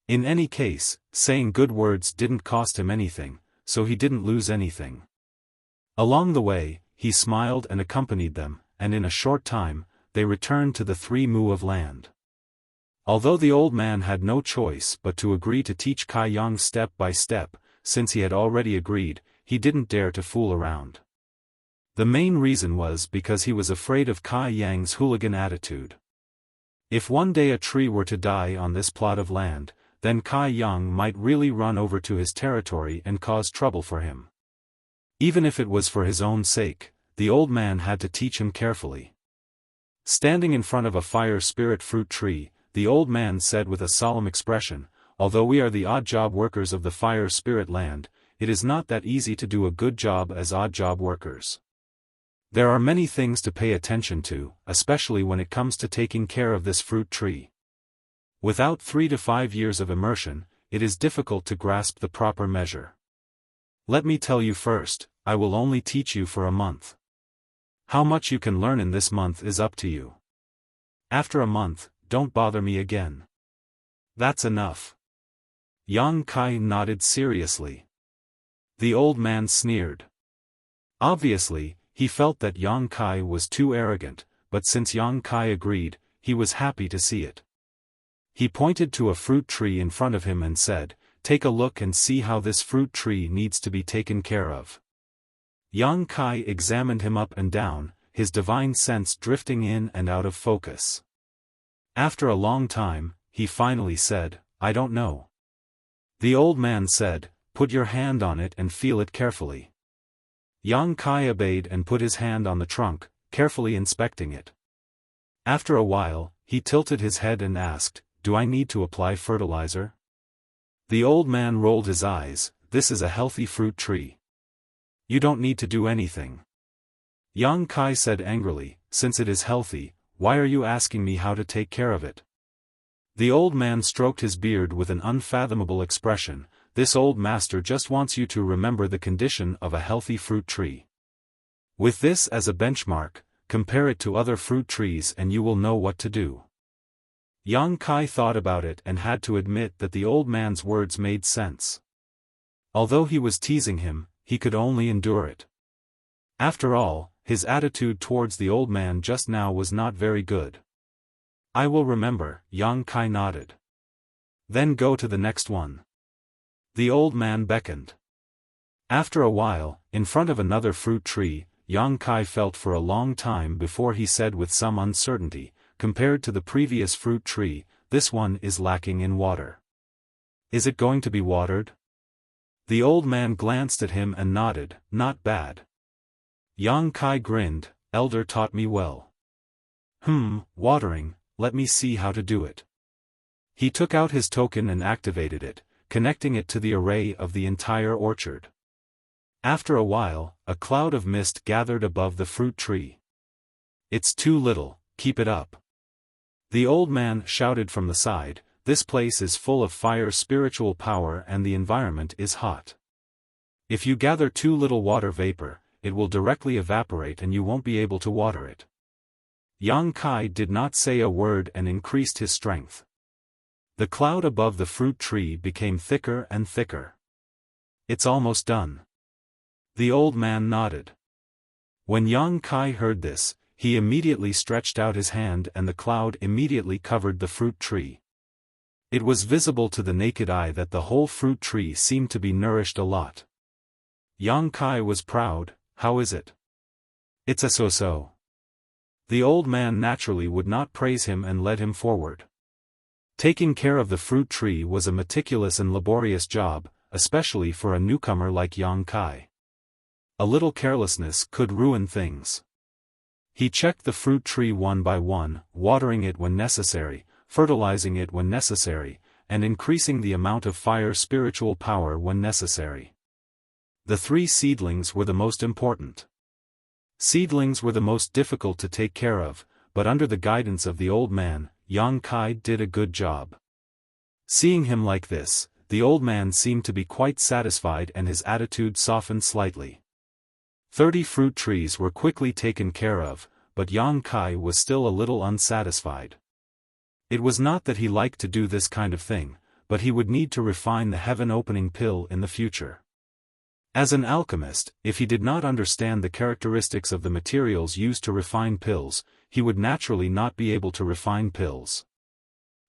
In any case, saying good words didn't cost him anything, so he didn't lose anything. Along the way, he smiled and accompanied them, and in a short time, they returned to the 3 mu of land. Although the old man had no choice but to agree to teach Kai Yang step by step, since he had already agreed, he didn't dare to fool around. The main reason was because he was afraid of Kai Yang's hooligan attitude. If one day a tree were to die on this plot of land, then Kai Yang might really run over to his territory and cause trouble for him. Even if it was for his own sake, the old man had to teach him carefully. Standing in front of a fire spirit fruit tree, the old man said with a solemn expression, although we are the odd job workers of the fire spirit land, it is not that easy to do a good job as odd job workers. There are many things to pay attention to, especially when it comes to taking care of this fruit tree. Without 3 to 5 years of immersion, it is difficult to grasp the proper measure. Let me tell you first, I will only teach you for a month. How much you can learn in this month is up to you. After a month, don't bother me again. That's enough. Yang Kai nodded seriously. The old man sneered. Obviously, he felt that Yang Kai was too arrogant, but since Yang Kai agreed, he was happy to see it. He pointed to a fruit tree in front of him and said, take a look and see how this fruit tree needs to be taken care of. Yang Kai examined him up and down, his divine sense drifting in and out of focus. After a long time, he finally said, I don't know. The old man said, put your hand on it and feel it carefully. Yang Kai obeyed and put his hand on the trunk, carefully inspecting it. After a while, he tilted his head and asked, do I need to apply fertilizer? The old man rolled his eyes, this is a healthy fruit tree. You don't need to do anything. Yang Kai said angrily, since it is healthy, why are you asking me how to take care of it? The old man stroked his beard with an unfathomable expression, this old master just wants you to remember the condition of a healthy fruit tree. With this as a benchmark, compare it to other fruit trees and you will know what to do. Yang Kai thought about it and had to admit that the old man's words made sense. Although he was teasing him, he could only endure it. After all, his attitude towards the old man just now was not very good. I will remember, Yang Kai nodded. Then go to the next one. The old man beckoned. After a while, in front of another fruit tree, Yang Kai felt for a long time before he said with some uncertainty, compared to the previous fruit tree, this one is lacking in water. Is it going to be watered? The old man glanced at him and nodded, not bad. Yang Kai grinned, elder taught me well. Watering, let me see how to do it. He took out his token and activated it, connecting it to the array of the entire orchard. After a while, a cloud of mist gathered above the fruit tree. It's too little, keep it up. The old man shouted from the side, this place is full of fire spiritual power and the environment is hot. If you gather too little water vapor, it will directly evaporate and you won't be able to water it. Yang Kai did not say a word and increased his strength. The cloud above the fruit tree became thicker and thicker. It's almost done. The old man nodded. When Yang Kai heard this, he immediately stretched out his hand and the cloud immediately covered the fruit tree. It was visible to the naked eye that the whole fruit tree seemed to be nourished a lot. Yang Kai was proud. How is it? It's a so-so. The old man naturally would not praise him and led him forward. Taking care of the fruit tree was a meticulous and laborious job, especially for a newcomer like Yang Kai. A little carelessness could ruin things. He checked the fruit tree one by one, watering it when necessary, fertilizing it when necessary, and increasing the amount of fire spiritual power when necessary. The 3 seedlings were the most important. Seedlings were the most difficult to take care of, but under the guidance of the old man, Yang Kai did a good job. Seeing him like this, the old man seemed to be quite satisfied and his attitude softened slightly. 30 fruit trees were quickly taken care of, but Yang Kai was still a little unsatisfied. It was not that he liked to do this kind of thing, but he would need to refine the heaven-opening pill in the future. As an alchemist, if he did not understand the characteristics of the materials used to refine pills, he would naturally not be able to refine pills.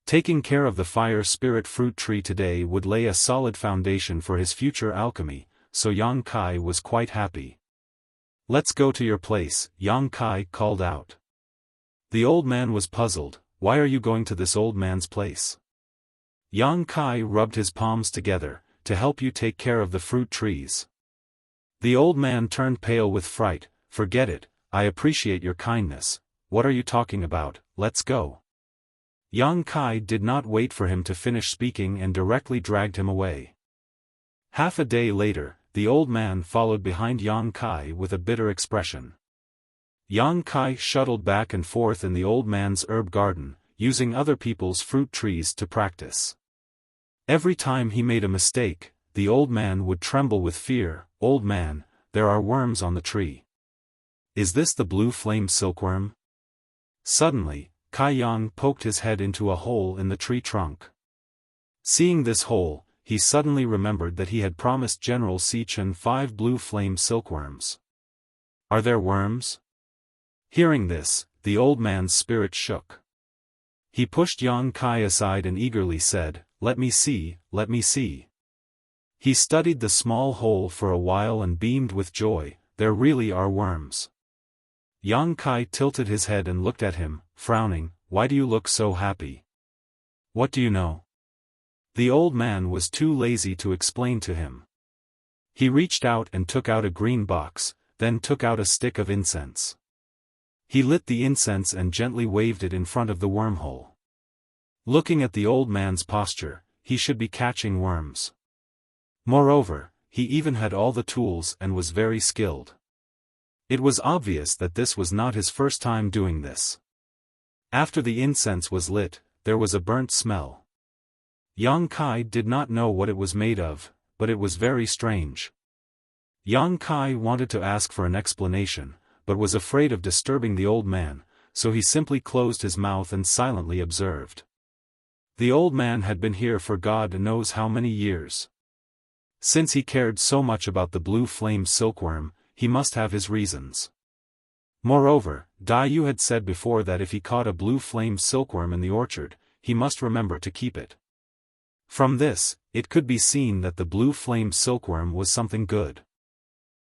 Taking care of the fire spirit fruit tree today would lay a solid foundation for his future alchemy, so Yang Kai was quite happy. "Let's go to your place," Yang Kai called out. The old man was puzzled. Why are you going to this old man's place? Yang Kai rubbed his palms together, to help you take care of the fruit trees. The old man turned pale with fright. Forget it, I appreciate your kindness. What are you talking about? Let's go. Yang Kai did not wait for him to finish speaking and directly dragged him away. Half a day later, the old man followed behind Yang Kai with a bitter expression. Yang Kai shuttled back and forth in the old man's herb garden, using other people's fruit trees to practice. Every time he made a mistake, the old man would tremble with fear. "Old man, there are worms on the tree. Is this the blue flame silkworm?" Suddenly, Kai Yang poked his head into a hole in the tree trunk. Seeing this hole, he suddenly remembered that he had promised General Xichen 5 blue flame silkworms. "Are there worms?" Hearing this, the old man's spirit shook. He pushed Yang Kai aside and eagerly said, let me see, let me see." He studied the small hole for a while and beamed with joy. "There really are worms." Yang Kai tilted his head and looked at him, frowning. "Why do you look so happy? What do you know?" The old man was too lazy to explain to him. He reached out and took out a green box, then took out a stick of incense. He lit the incense and gently waved it in front of the wormhole. Looking at the old man's posture, he should be catching worms. Moreover, he even had all the tools and was very skilled. It was obvious that this was not his first time doing this. After the incense was lit, there was a burnt smell. Yang Kai did not know what it was made of, but it was very strange. Yang Kai wanted to ask for an explanation, but was afraid of disturbing the old man, so he simply closed his mouth and silently observed. The old man had been here for God knows how many years. Since he cared so much about the blue flame silkworm, he must have his reasons. Moreover, Dai Yu had said before that if he caught a blue flame silkworm in the orchard, he must remember to keep it. From this, it could be seen that the blue flame silkworm was something good.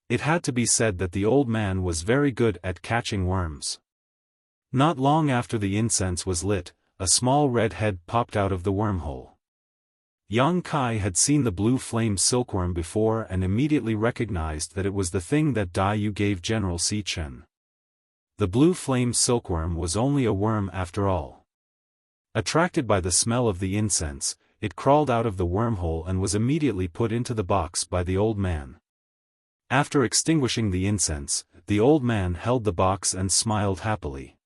It had to be said that the old man was very good at catching worms. Not long after the incense was lit, a small red head popped out of the wormhole. Yang Kai had seen the blue flame silkworm before and immediately recognized that it was the thing that Dai Yu gave General Xichen. The blue flame silkworm was only a worm after all. Attracted by the smell of the incense, it crawled out of the wormhole and was immediately put into the box by the old man. After extinguishing the incense, the old man held the box and smiled happily.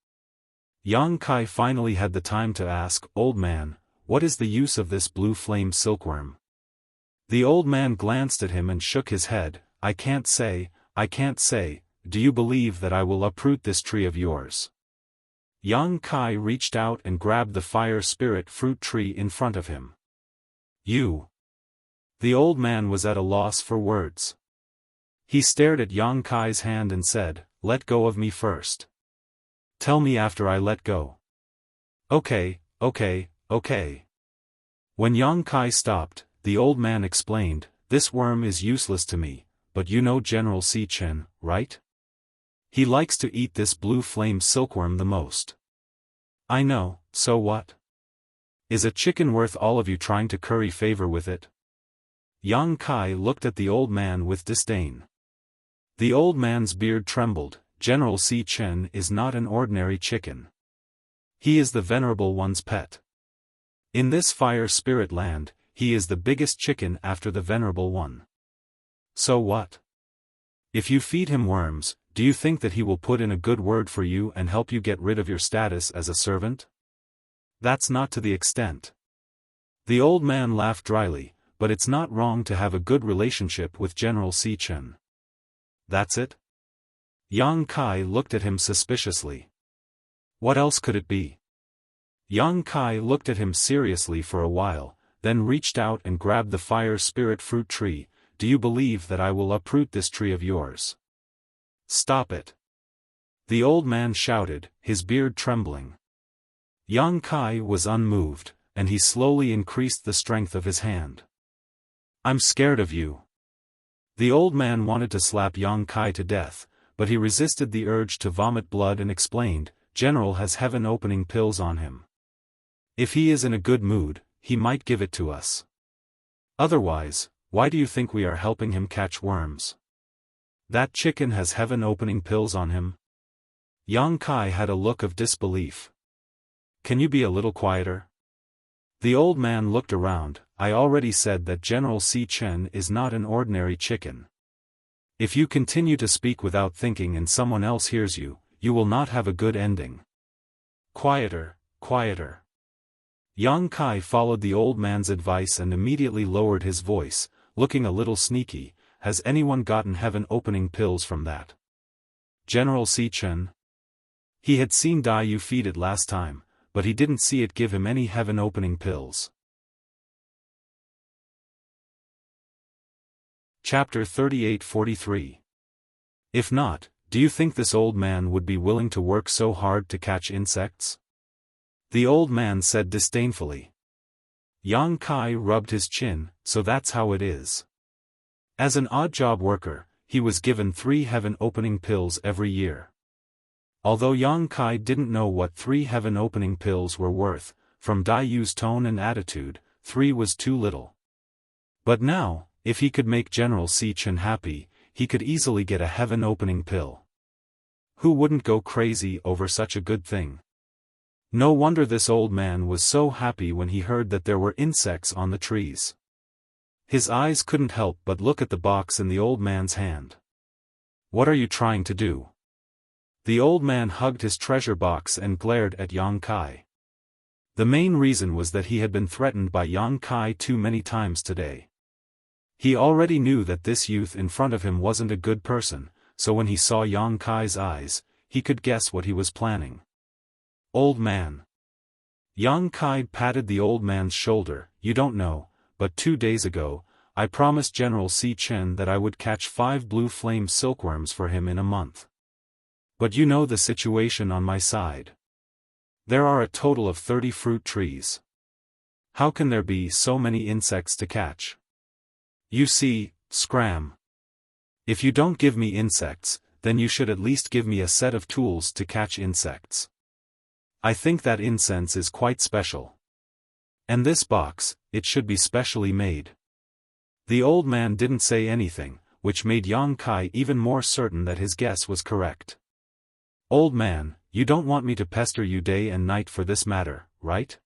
Yang Kai finally had the time to ask, "Old man, what is the use of this blue flame silkworm?" The old man glanced at him and shook his head. I can't say, do you believe that I will uproot this tree of yours? Yang Kai reached out and grabbed the fire spirit fruit tree in front of him. You. The old man was at a loss for words. He stared at Yang Kai's hand and said, let go of me first. Tell me after I let go. Okay. When Yang Kai stopped, the old man explained, this worm is useless to me, but you know General Xichen, right? He likes to eat this blue flame silkworm the most. I know, so what? Is a chicken worth all of you trying to curry favor with it? Yang Kai looked at the old man with disdain. The old man's beard trembled. General Xichen is not an ordinary chicken. He is the Venerable One's pet. In this fire spirit land, he is the biggest chicken after the Venerable One. So what? If you feed him worms, do you think that he will put in a good word for you and help you get rid of your status as a servant? That's not to the extent. The old man laughed dryly, but it's not wrong to have a good relationship with General Xichen. That's it? Yang Kai looked at him suspiciously. What else could it be? Yang Kai looked at him seriously for a while, then reached out and grabbed the fire spirit fruit tree. Do you believe that I will uproot this tree of yours? Stop it. The old man shouted, his beard trembling. Yang Kai was unmoved, and he slowly increased the strength of his hand. I'm scared of you. The old man wanted to slap Yang Kai to death, but he resisted the urge to vomit blood and explained, General has heaven-opening pills on him. If he is in a good mood, he might give it to us. Otherwise, why do you think we are helping him catch worms? That chicken has heaven-opening pills on him? Yang Kai had a look of disbelief. Can you be a little quieter? The old man looked around. I already said that General Xichen is not an ordinary chicken. If you continue to speak without thinking and someone else hears you, you will not have a good ending. Quieter. Yang Kai followed the old man's advice and immediately lowered his voice, looking a little sneaky. Has anyone gotten heaven-opening pills from that? General Xichen? He had seen Dai Yu feed it last time, but he didn't see it give him any heaven-opening pills. Chapter 38-43. If not, do you think this old man would be willing to work so hard to catch insects? The old man said disdainfully. Yang Kai rubbed his chin, so that's how it is. As an odd-job worker, he was given 3 heaven-opening pills every year. Although Yang Kai didn't know what 3 heaven-opening pills were worth, from Dai Yu's tone and attitude, 3 was too little. But now, if he could make General Xichen happy, he could easily get a heaven-opening pill. Who wouldn't go crazy over such a good thing? No wonder this old man was so happy when he heard that there were insects on the trees. His eyes couldn't help but look at the box in the old man's hand. What are you trying to do? The old man hugged his treasure box and glared at Yang Kai. The main reason was that he had been threatened by Yang Kai too many times today. He already knew that this youth in front of him wasn't a good person, so when he saw Yang Kai's eyes, he could guess what he was planning. Old man. Yang Kai patted the old man's shoulder. You don't know, but 2 days ago, I promised General Xichen that I would catch 5 blue flame silkworms for him in a month. But you know the situation on my side. There are a total of 30 fruit trees. How can there be so many insects to catch? You see, scram. If you don't give me insects, then you should at least give me a set of tools to catch insects. I think that incense is quite special. And this box, it should be specially made. The old man didn't say anything, which made Yang Kai even more certain that his guess was correct. Old man, you don't want me to pester you day and night for this matter, right?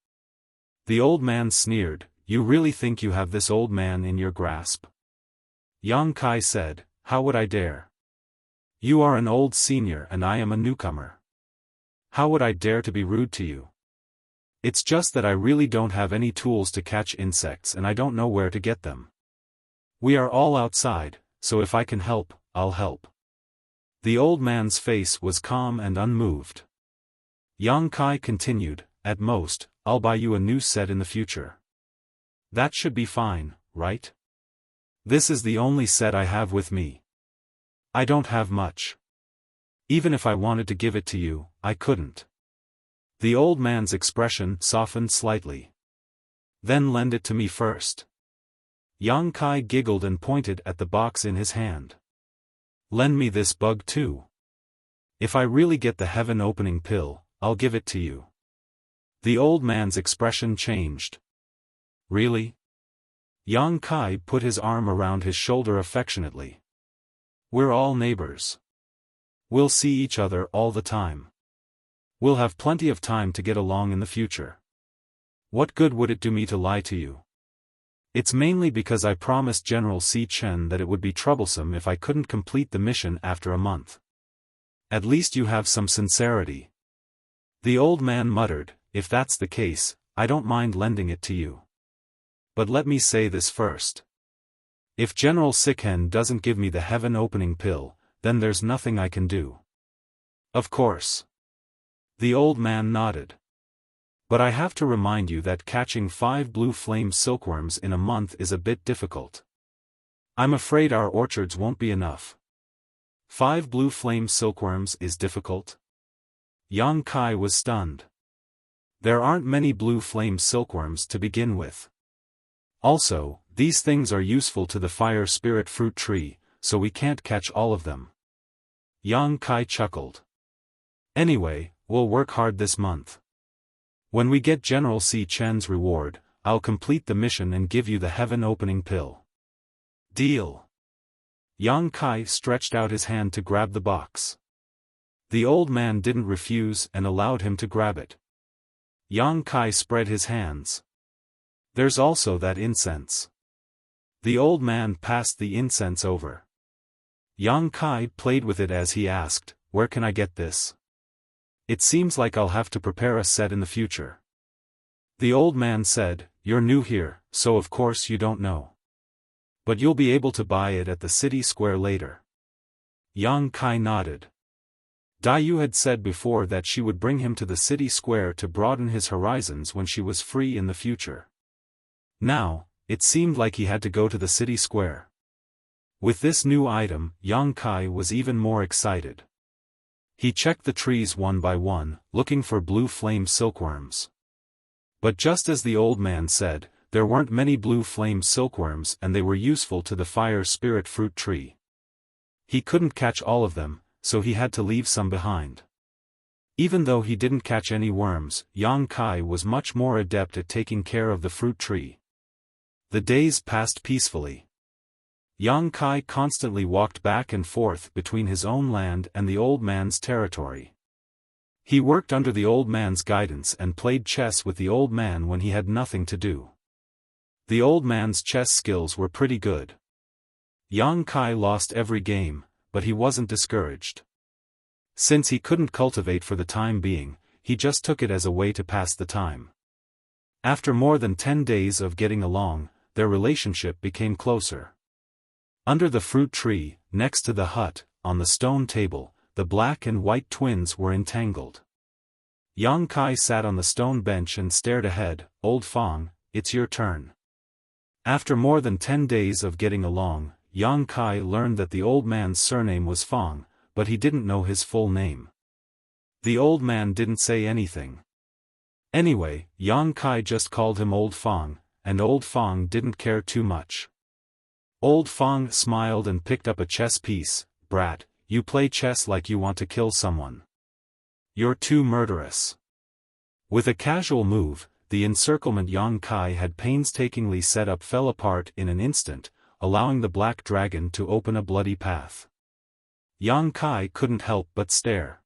The old man sneered. You really think you have this old man in your grasp? Yang Kai said, how would I dare? You are an old senior and I am a newcomer. How would I dare to be rude to you? It's just that I really don't have any tools to catch insects and I don't know where to get them. We are all outside, so if I can help, I'll help. The old man's face was calm and unmoved. Yang Kai continued, at most, I'll buy you a new set in the future. That should be fine, right? This is the only set I have with me. I don't have much. Even if I wanted to give it to you, I couldn't. The old man's expression softened slightly. Then lend it to me first. Yang Kai giggled and pointed at the box in his hand. Lend me this bug too. If I really get the heaven-opening pill, I'll give it to you. The old man's expression changed. Really? Yang Kai put his arm around his shoulder affectionately. We're all neighbors. We'll see each other all the time. We'll have plenty of time to get along in the future. What good would it do me to lie to you? It's mainly because I promised General Si Chen that it would be troublesome if I couldn't complete the mission after a month. At least you have some sincerity. The old man muttered, if that's the case, I don't mind lending it to you. But let me say this first. If General Sikhen doesn't give me the heaven-opening pill, then there's nothing I can do. Of course. The old man nodded. But I have to remind you that catching 5 blue flame silkworms in a month is a bit difficult. I'm afraid our orchards won't be enough. 5 blue flame silkworms is difficult? Yang Kai was stunned. There aren't many blue flame silkworms to begin with. Also, these things are useful to the fire spirit fruit tree, so we can't catch all of them. Yang Kai chuckled. Anyway, we'll work hard this month. When we get General Si Chen's reward, I'll complete the mission and give you the heaven-opening pill. Deal. Yang Kai stretched out his hand to grab the box. The old man didn't refuse and allowed him to grab it. Yang Kai spread his hands. There's also that incense. The old man passed the incense over. Yang Kai played with it as he asked, where can I get this? It seems like I'll have to prepare a set in the future. The old man said, you're new here, so of course you don't know. But you'll be able to buy it at the city square later. Yang Kai nodded. Daiyu had said before that she would bring him to the city square to broaden his horizons when she was free in the future. Now, it seemed like he had to go to the city square. With this new item, Yang Kai was even more excited. He checked the trees one by one, looking for blue flame silkworms. But just as the old man said, there weren't many blue flame silkworms and they were useful to the fire spirit fruit tree. He couldn't catch all of them, so he had to leave some behind. Even though he didn't catch any worms, Yang Kai was much more adept at taking care of the fruit tree. The days passed peacefully. Yang Kai constantly walked back and forth between his own land and the old man's territory. He worked under the old man's guidance and played chess with the old man when he had nothing to do. The old man's chess skills were pretty good. Yang Kai lost every game, but he wasn't discouraged. Since he couldn't cultivate for the time being, he just took it as a way to pass the time. After more than 10 days of getting along, their relationship became closer. Under the fruit tree, next to the hut, on the stone table, the black and white twins were entangled. Yang Kai sat on the stone bench and stared ahead. Old Fong, it's your turn. After more than 10 days of getting along, Yang Kai learned that the old man's surname was Fong, but he didn't know his full name. The old man didn't say anything. Anyway, Yang Kai just called him Old Fong, and Old Fong didn't care too much. Old Fong smiled and picked up a chess piece. Brat, you play chess like you want to kill someone. You're too murderous. With a casual move, the encirclement Yang Kai had painstakingly set up fell apart in an instant, allowing the black dragon to open a bloody path. Yang Kai couldn't help but stare.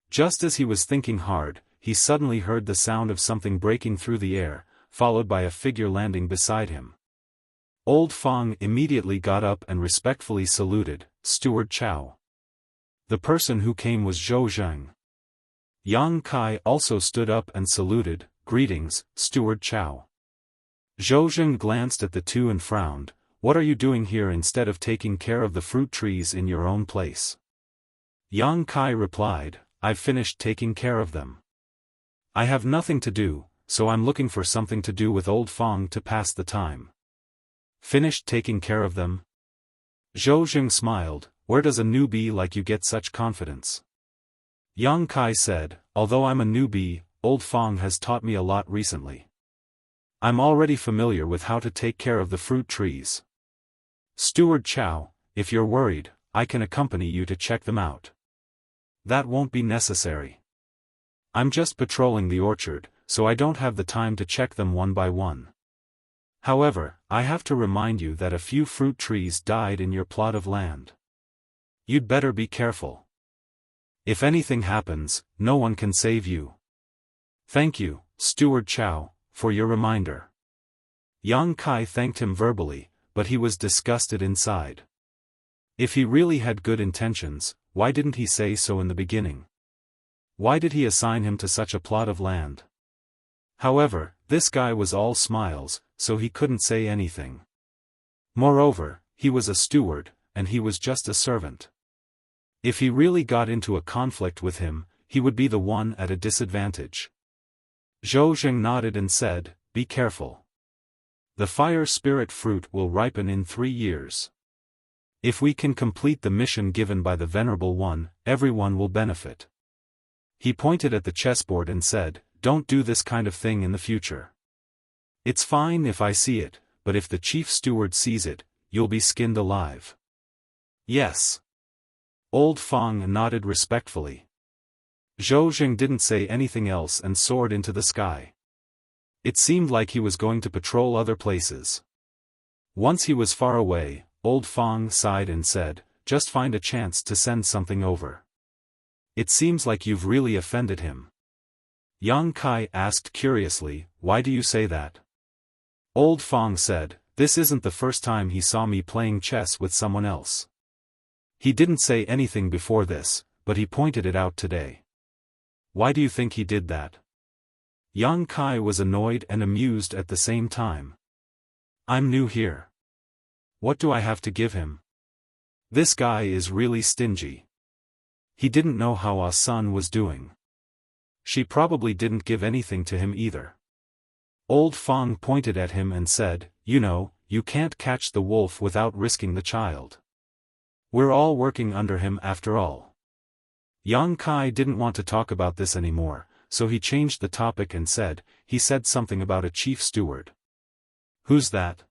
Just as he was thinking hard, he suddenly heard the sound of something breaking through the air, followed by a figure landing beside him. Old Fong immediately got up and respectfully saluted, Steward Chow. The person who came was Zhou Zheng. Yang Kai also stood up and saluted, Greetings, Steward Chow. Zhou Zheng glanced at the two and frowned, What are you doing here instead of taking care of the fruit trees in your own place? Yang Kai replied, I've finished taking care of them. I have nothing to do, so I'm looking for something to do with old Fang to pass the time. Finished taking care of them? Zhou Jing smiled, where does a newbie like you get such confidence? Yang Kai said, although I'm a newbie, old Fang has taught me a lot recently. I'm already familiar with how to take care of the fruit trees. Steward Chow, if you're worried, I can accompany you to check them out. That won't be necessary. I'm just patrolling the orchard, so I don't have the time to check them one by one. However, I have to remind you that a few fruit trees died in your plot of land. You'd better be careful. If anything happens, no one can save you. Thank you, Steward Chow, for your reminder. Yang Kai thanked him verbally, but he was disgusted inside. If he really had good intentions, why didn't he say so in the beginning? Why did he assign him to such a plot of land? However, this guy was all smiles, so he couldn't say anything. Moreover, he was a steward, and he was just a servant. If he really got into a conflict with him, he would be the one at a disadvantage. Zhou Jing nodded and said, be careful. The fire spirit fruit will ripen in 3 years. If we can complete the mission given by the Venerable One, everyone will benefit. He pointed at the chessboard and said, don't do this kind of thing in the future. It's fine if I see it, but if the chief steward sees it, you'll be skinned alive. Yes. Old Fang nodded respectfully. Zhou Jing didn't say anything else and soared into the sky. It seemed like he was going to patrol other places. Once he was far away, Old Fang sighed and said, just find a chance to send something over. It seems like you've really offended him. Yang Kai asked curiously, why do you say that? Old Fang said, this isn't the first time he saw me playing chess with someone else. He didn't say anything before this, but he pointed it out today. Why do you think he did that? Yang Kai was annoyed and amused at the same time. I'm new here. What do I have to give him? This guy is really stingy. He didn't know how Ah Sun was doing. She probably didn't give anything to him either. Old Fang pointed at him and said, you know, you can't catch the wolf without risking the child. We're all working under him after all. Yang Kai didn't want to talk about this anymore, so he changed the topic and said, he said something about a chief steward. Who's that?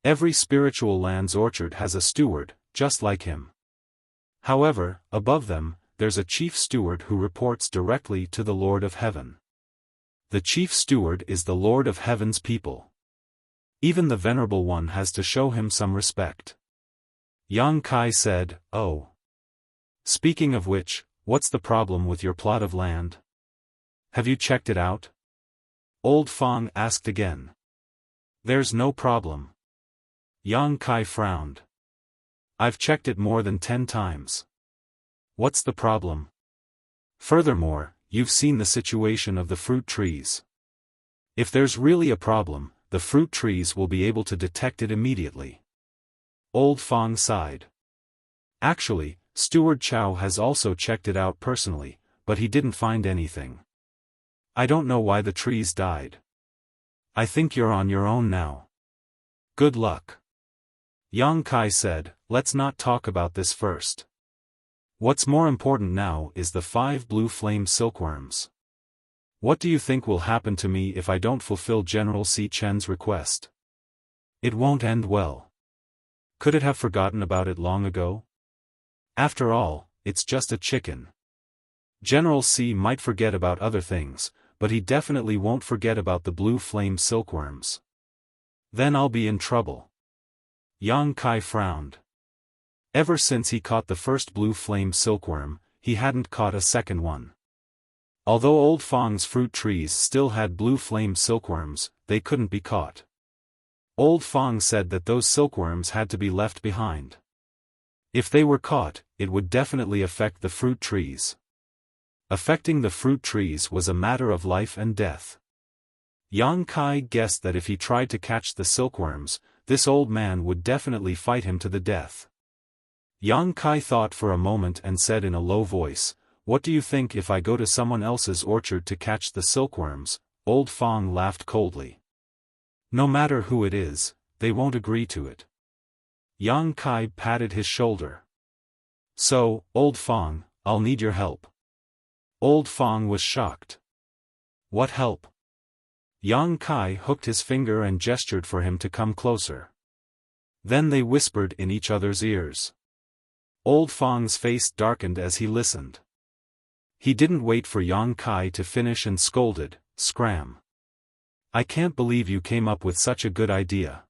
Every spiritual land's orchard has a steward, just like him. However, above them, there's a chief steward who reports directly to the Lord of Heaven. The chief steward is the Lord of Heaven's people. Even the Venerable One has to show him some respect. Yang Kai said, oh. Speaking of which, what's the problem with your plot of land? Have you checked it out? Old Fang asked again. There's no problem. Yang Kai frowned. I've checked it more than 10 times. What's the problem? Furthermore, you've seen the situation of the fruit trees. If there's really a problem, the fruit trees will be able to detect it immediately. Old Fang sighed. Actually, Steward Chow has also checked it out personally, but he didn't find anything. I don't know why the trees died. I think you're on your own now. Good luck. Yang Kai said, let's not talk about this first. What's more important now is the 5 blue flame silkworms. What do you think will happen to me if I don't fulfill General Si Chen's request? It won't end well. Could it have forgotten about it long ago? After all, it's just a chicken. General Si might forget about other things, but he definitely won't forget about the blue flame silkworms. Then I'll be in trouble. Yang Kai frowned. Ever since he caught the first blue flame silkworm, he hadn't caught a second one. Although Old Fang's fruit trees still had blue flame silkworms, they couldn't be caught. Old Fang said that those silkworms had to be left behind. If they were caught, it would definitely affect the fruit trees. Affecting the fruit trees was a matter of life and death. Yang Kai guessed that if he tried to catch the silkworms, this old man would definitely fight him to the death. Yang Kai thought for a moment and said in a low voice, "What do you think if I go to someone else's orchard to catch the silkworms?" Old Fang laughed coldly. "No matter who it is, they won't agree to it." Yang Kai patted his shoulder. "So, Old Fang, I'll need your help." Old Fang was shocked. "What help?" Yang Kai hooked his finger and gestured for him to come closer. Then they whispered in each other's ears. Old Fang's face darkened as he listened. He didn't wait for Yang Kai to finish and scolded, "Scram! I can't believe you came up with such a good idea.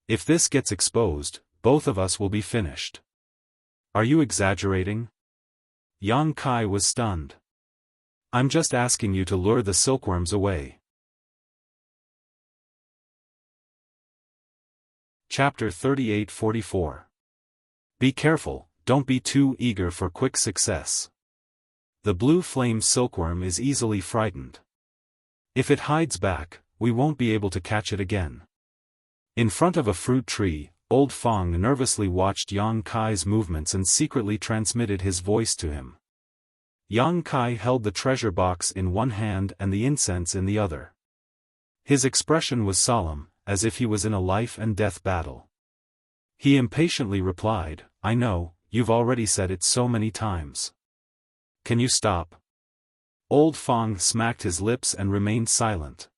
If this gets exposed, both of us will be finished. Are you exaggerating?" Yang Kai was stunned. "I'm just asking you to lure the silkworms away." Chapter 38-44. Be careful, don't be too eager for quick success. The blue flame silkworm is easily frightened. If it hides back, we won't be able to catch it again. In front of a fruit tree, Old Fang nervously watched Yang Kai's movements and secretly transmitted his voice to him. Yang Kai held the treasure box in one hand and the incense in the other. His expression was solemn, as if he was in a life-and-death battle. He impatiently replied, "I know, you've already said it so many times. Can you stop?" Old Fang smacked his lips and remained silent.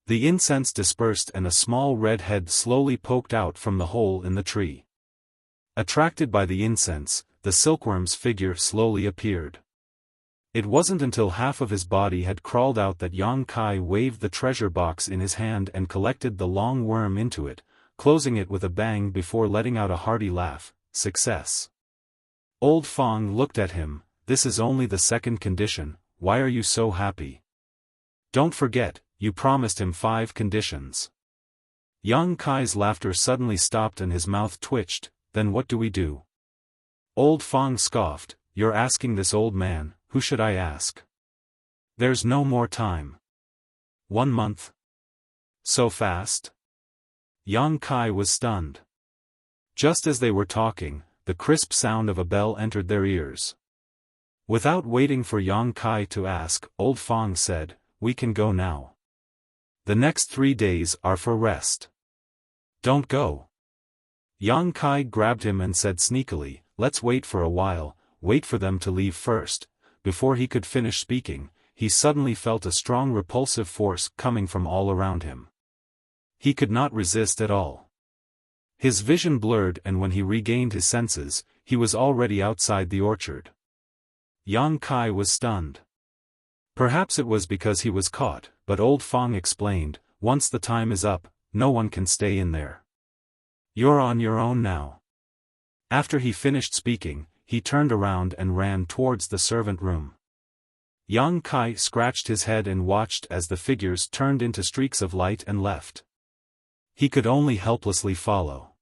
The incense dispersed and a small red head slowly poked out from the hole in the tree. Attracted by the incense, the silkworm's figure slowly appeared. It wasn't until half of his body had crawled out that Yang Kai waved the treasure box in his hand and collected the long worm into it, closing it with a bang before letting out a hearty laugh. "Success." Old Fang looked at him. "This is only the second condition, why are you so happy? Don't forget, you promised him 5 conditions." Yang Kai's laughter suddenly stopped and his mouth twitched. "Then what do we do?" Old Fang scoffed, "You're asking this old man, who should I ask? There's no more time. 1 month? So fast?" Yang Kai was stunned. Just as they were talking, the crisp sound of a bell entered their ears. Without waiting for Yang Kai to ask, Old Fang said, "We can go now. The next 3 days are for rest. Don't go." Yang Kai grabbed him and said sneakily, "Let's wait for a while, wait for them to leave first." Before he could finish speaking, he suddenly felt a strong repulsive force coming from all around him. He could not resist at all. His vision blurred and when he regained his senses, he was already outside the orchard. Yang Kai was stunned. Perhaps it was because he was caught, but Old Fang explained, "Once the time is up, no one can stay in there. You're on your own now." After he finished speaking, he turned around and ran towards the servant room. Yang Kai scratched his head and watched as the figures turned into streaks of light and left. He could only helplessly follow.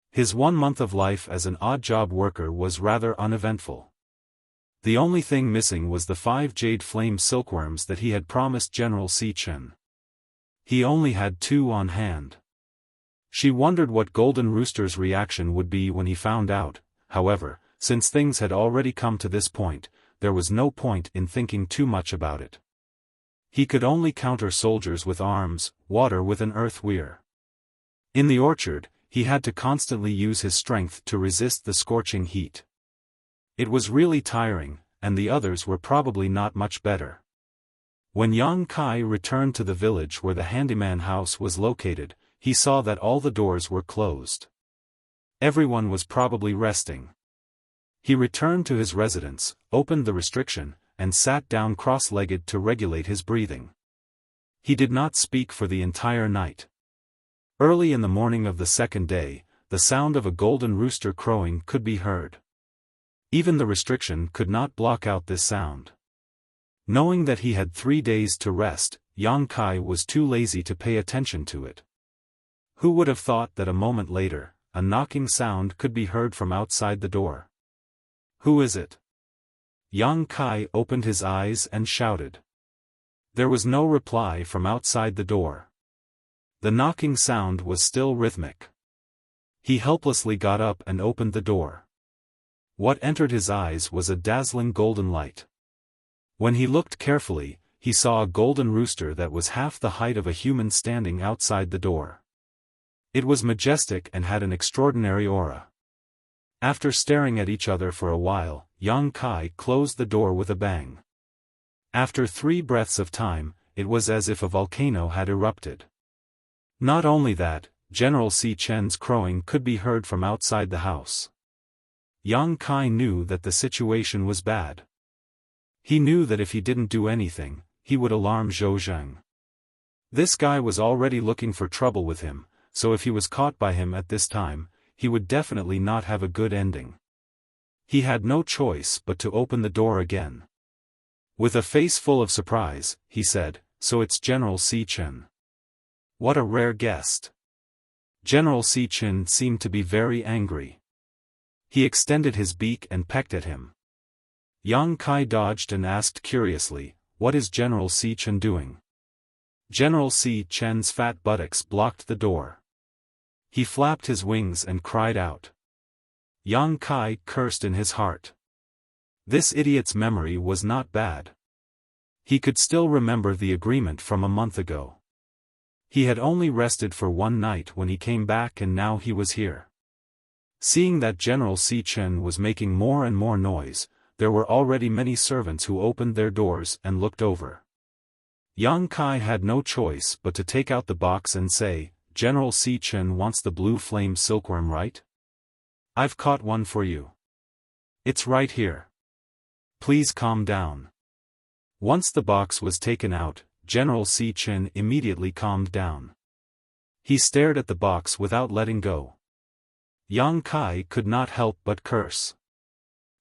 His 1 month of life as an odd-job worker was rather uneventful. The only thing missing was the 5 jade flame silkworms that he had promised General Si Chen. He only had 2 on hand. She wondered what Golden Rooster's reaction would be when he found out. However, since things had already come to this point, there was no point in thinking too much about it. He could only counter soldiers with arms, water with an earth weir. In the orchard, he had to constantly use his strength to resist the scorching heat. It was really tiring, and the others were probably not much better. When Yang Kai returned to the village where the handyman house was located, he saw that all the doors were closed. Everyone was probably resting. He returned to his residence, opened the restriction, and sat down cross-legged to regulate his breathing. He did not speak for the entire night. Early in the morning of the second day, the sound of a golden rooster crowing could be heard. Even the restriction could not block out this sound. Knowing that he had 3 days to rest, Yang Kai was too lazy to pay attention to it. Who would have thought that a moment later, a knocking sound could be heard from outside the door? "Who is it?" Yang Kai opened his eyes and shouted. There was no reply from outside the door. The knocking sound was still rhythmic. He helplessly got up and opened the door. What entered his eyes was a dazzling golden light. When he looked carefully, he saw a golden rooster that was half the height of a human standing outside the door. It was majestic and had an extraordinary aura. After staring at each other for a while, Yang Kai closed the door with a bang. After 3 breaths of time, it was as if a volcano had erupted. Not only that, General Si Chen's crowing could be heard from outside the house. Yang Kai knew that the situation was bad. He knew that if he didn't do anything, he would alarm Zhou Zheng. This guy was already looking for trouble with him, so if he was caught by him at this time, he would definitely not have a good ending. He had no choice but to open the door again. With a face full of surprise, he said, "So it's General Si Chen. What a rare guest." General Si Chen seemed to be very angry. He extended his beak and pecked at him. Yang Kai dodged and asked curiously, "What is General Si Chen doing?" General Si Chen's fat buttocks blocked the door. He flapped his wings and cried out. Yang Kai cursed in his heart. This idiot's memory was not bad. He could still remember the agreement from a month ago. He had only rested for 1 night when he came back and now he was here. Seeing that General Si Chen was making more and more noise, there were already many servants who opened their doors and looked over. Yang Kai had no choice but to take out the box and say, "General Si Chen wants the blue flame silkworm, right? I've caught one for you. It's right here. Please calm down." Once the box was taken out, General Si Chen immediately calmed down. He stared at the box without letting go. Yang Kai could not help but curse.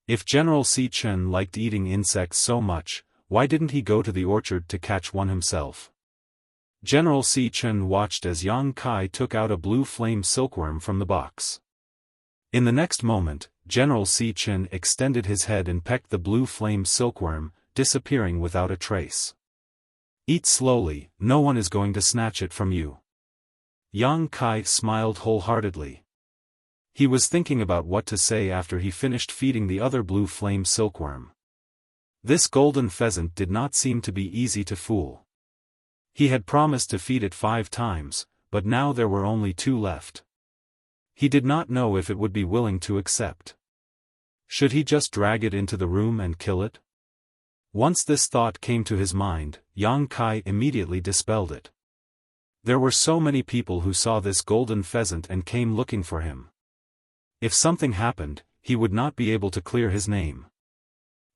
If General Si Chen liked eating insects so much, why didn't he go to the orchard to catch one himself? General Si Chen watched as Yang Kai took out a blue flame silkworm from the box. In the next moment, General Si Chen extended his head and pecked the blue flame silkworm, disappearing without a trace. "Eat slowly, no one is going to snatch it from you." Yang Kai smiled wholeheartedly. He was thinking about what to say after he finished feeding the other blue flame silkworm. This golden pheasant did not seem to be easy to fool. He had promised to feed it 5 times, but now there were only 2 left. He did not know if it would be willing to accept. Should he just drag it into the room and kill it? Once this thought came to his mind, Yang Kai immediately dispelled it. There were so many people who saw this golden pheasant and came looking for him. If something happened, he would not be able to clear his name.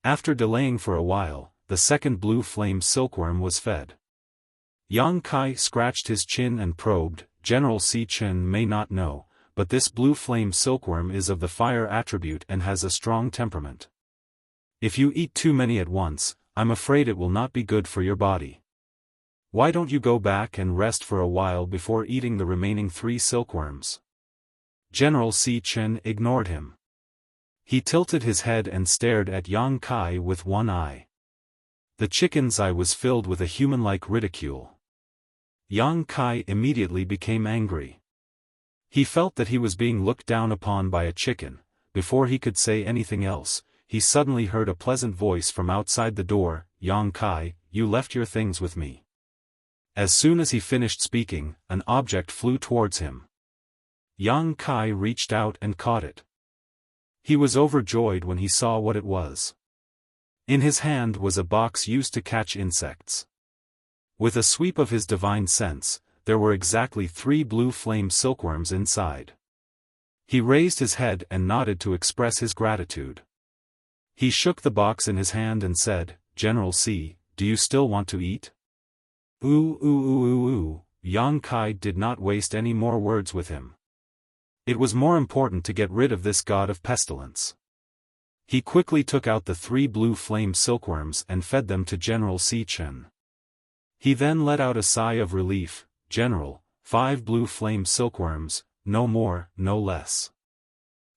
After delaying for a while, the second blue flame silkworm was fed. Yang Kai scratched his chin and probed, "General Si Chen may not know, but this blue flame silkworm is of the fire attribute and has a strong temperament. If you eat too many at once, I'm afraid it will not be good for your body. Why don't you go back and rest for a while before eating the remaining 3 silkworms?" General Si Chen ignored him. He tilted his head and stared at Yang Kai with one eye. The chicken's eye was filled with a human-like ridicule. Yang Kai immediately became angry. He felt that he was being looked down upon by a chicken. Before he could say anything else, he suddenly heard a pleasant voice from outside the door, "Yang Kai, you left your things with me." As soon as he finished speaking, an object flew towards him. Yang Kai reached out and caught it. He was overjoyed when he saw what it was. In his hand was a box used to catch insects. With a sweep of his divine sense, there were exactly 3 blue flame silkworms inside. He raised his head and nodded to express his gratitude. He shook the box in his hand and said, "General Si, do you still want to eat?" Ooh ooh ooh ooh ooh. Yang Kai did not waste any more words with him. It was more important to get rid of this god of pestilence. He quickly took out the 3 blue flame silkworms and fed them to General Si Chen. He then let out a sigh of relief, "General, 5 blue flame silkworms, no more, no less.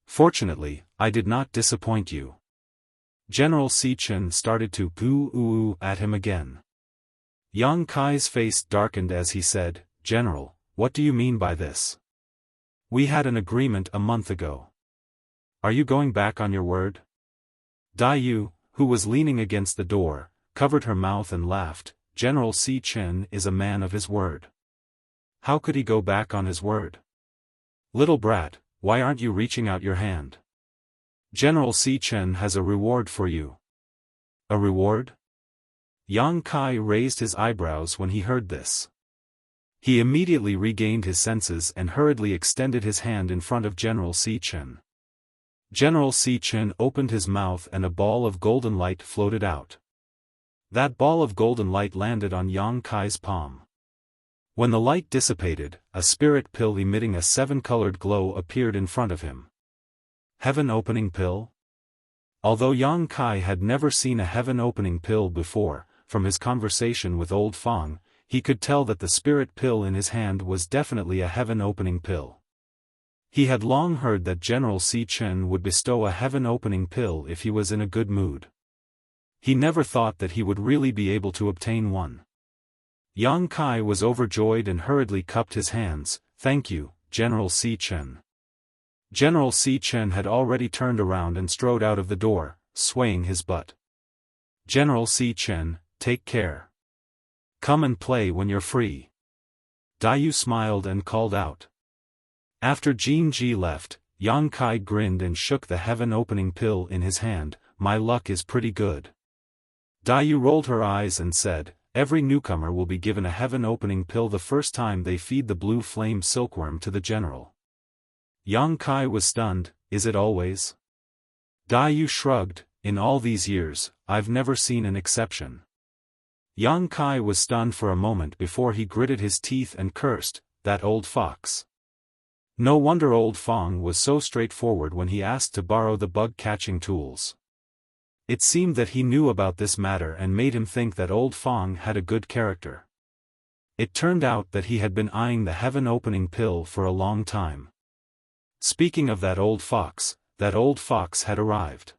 Fortunately, I did not disappoint you." General Si Chen started to ooh ooh ooh at him again. Yang Kai's face darkened as he said, "General, what do you mean by this? We had an agreement a month ago. Are you going back on your word? Dai, who was leaning against the door, covered her mouth and laughed. General Si Chen is a man of his word. How could he go back on his word? Little brat, why aren't you reaching out your hand? General Si Chen has a reward for you. A reward? Yang Kai raised his eyebrows when he heard this. He immediately regained his senses and hurriedly extended his hand in front of General Si Chen. General Si Chen opened his mouth and a ball of golden light floated out. That ball of golden light landed on Yang Kai's palm. When the light dissipated, a spirit pill emitting a 7-colored glow appeared in front of him. Heaven-opening pill? Although Yang Kai had never seen a heaven-opening pill before, from his conversation with Old Fang, he could tell that the spirit pill in his hand was definitely a heaven-opening pill. He had long heard that General Si Chen would bestow a heaven-opening pill if he was in a good mood. He never thought that he would really be able to obtain one. Yang Kai was overjoyed and hurriedly cupped his hands. Thank you, General Si Chen. General Si Chen had already turned around and strode out of the door, swaying his butt. General Si Chen, take care. Come and play when you're free. Dai smiled and called out. After Jin Ji left, Yang Kai grinned and shook the heaven-opening pill in his hand. My luck is pretty good. Dai rolled her eyes and said, every newcomer will be given a heaven-opening pill the first time they feed the blue flame silkworm to the general. Yang Kai was stunned. Is it always? Dai shrugged. In all these years, I've never seen an exception. Yang Kai was stunned for a moment before he gritted his teeth and cursed, that old fox. No wonder Old Fang was so straightforward when he asked to borrow the bug-catching tools. It seemed that he knew about this matter and made him think that Old Fang had a good character. It turned out that he had been eyeing the heaven-opening pill for a long time. Speaking of that old fox had arrived.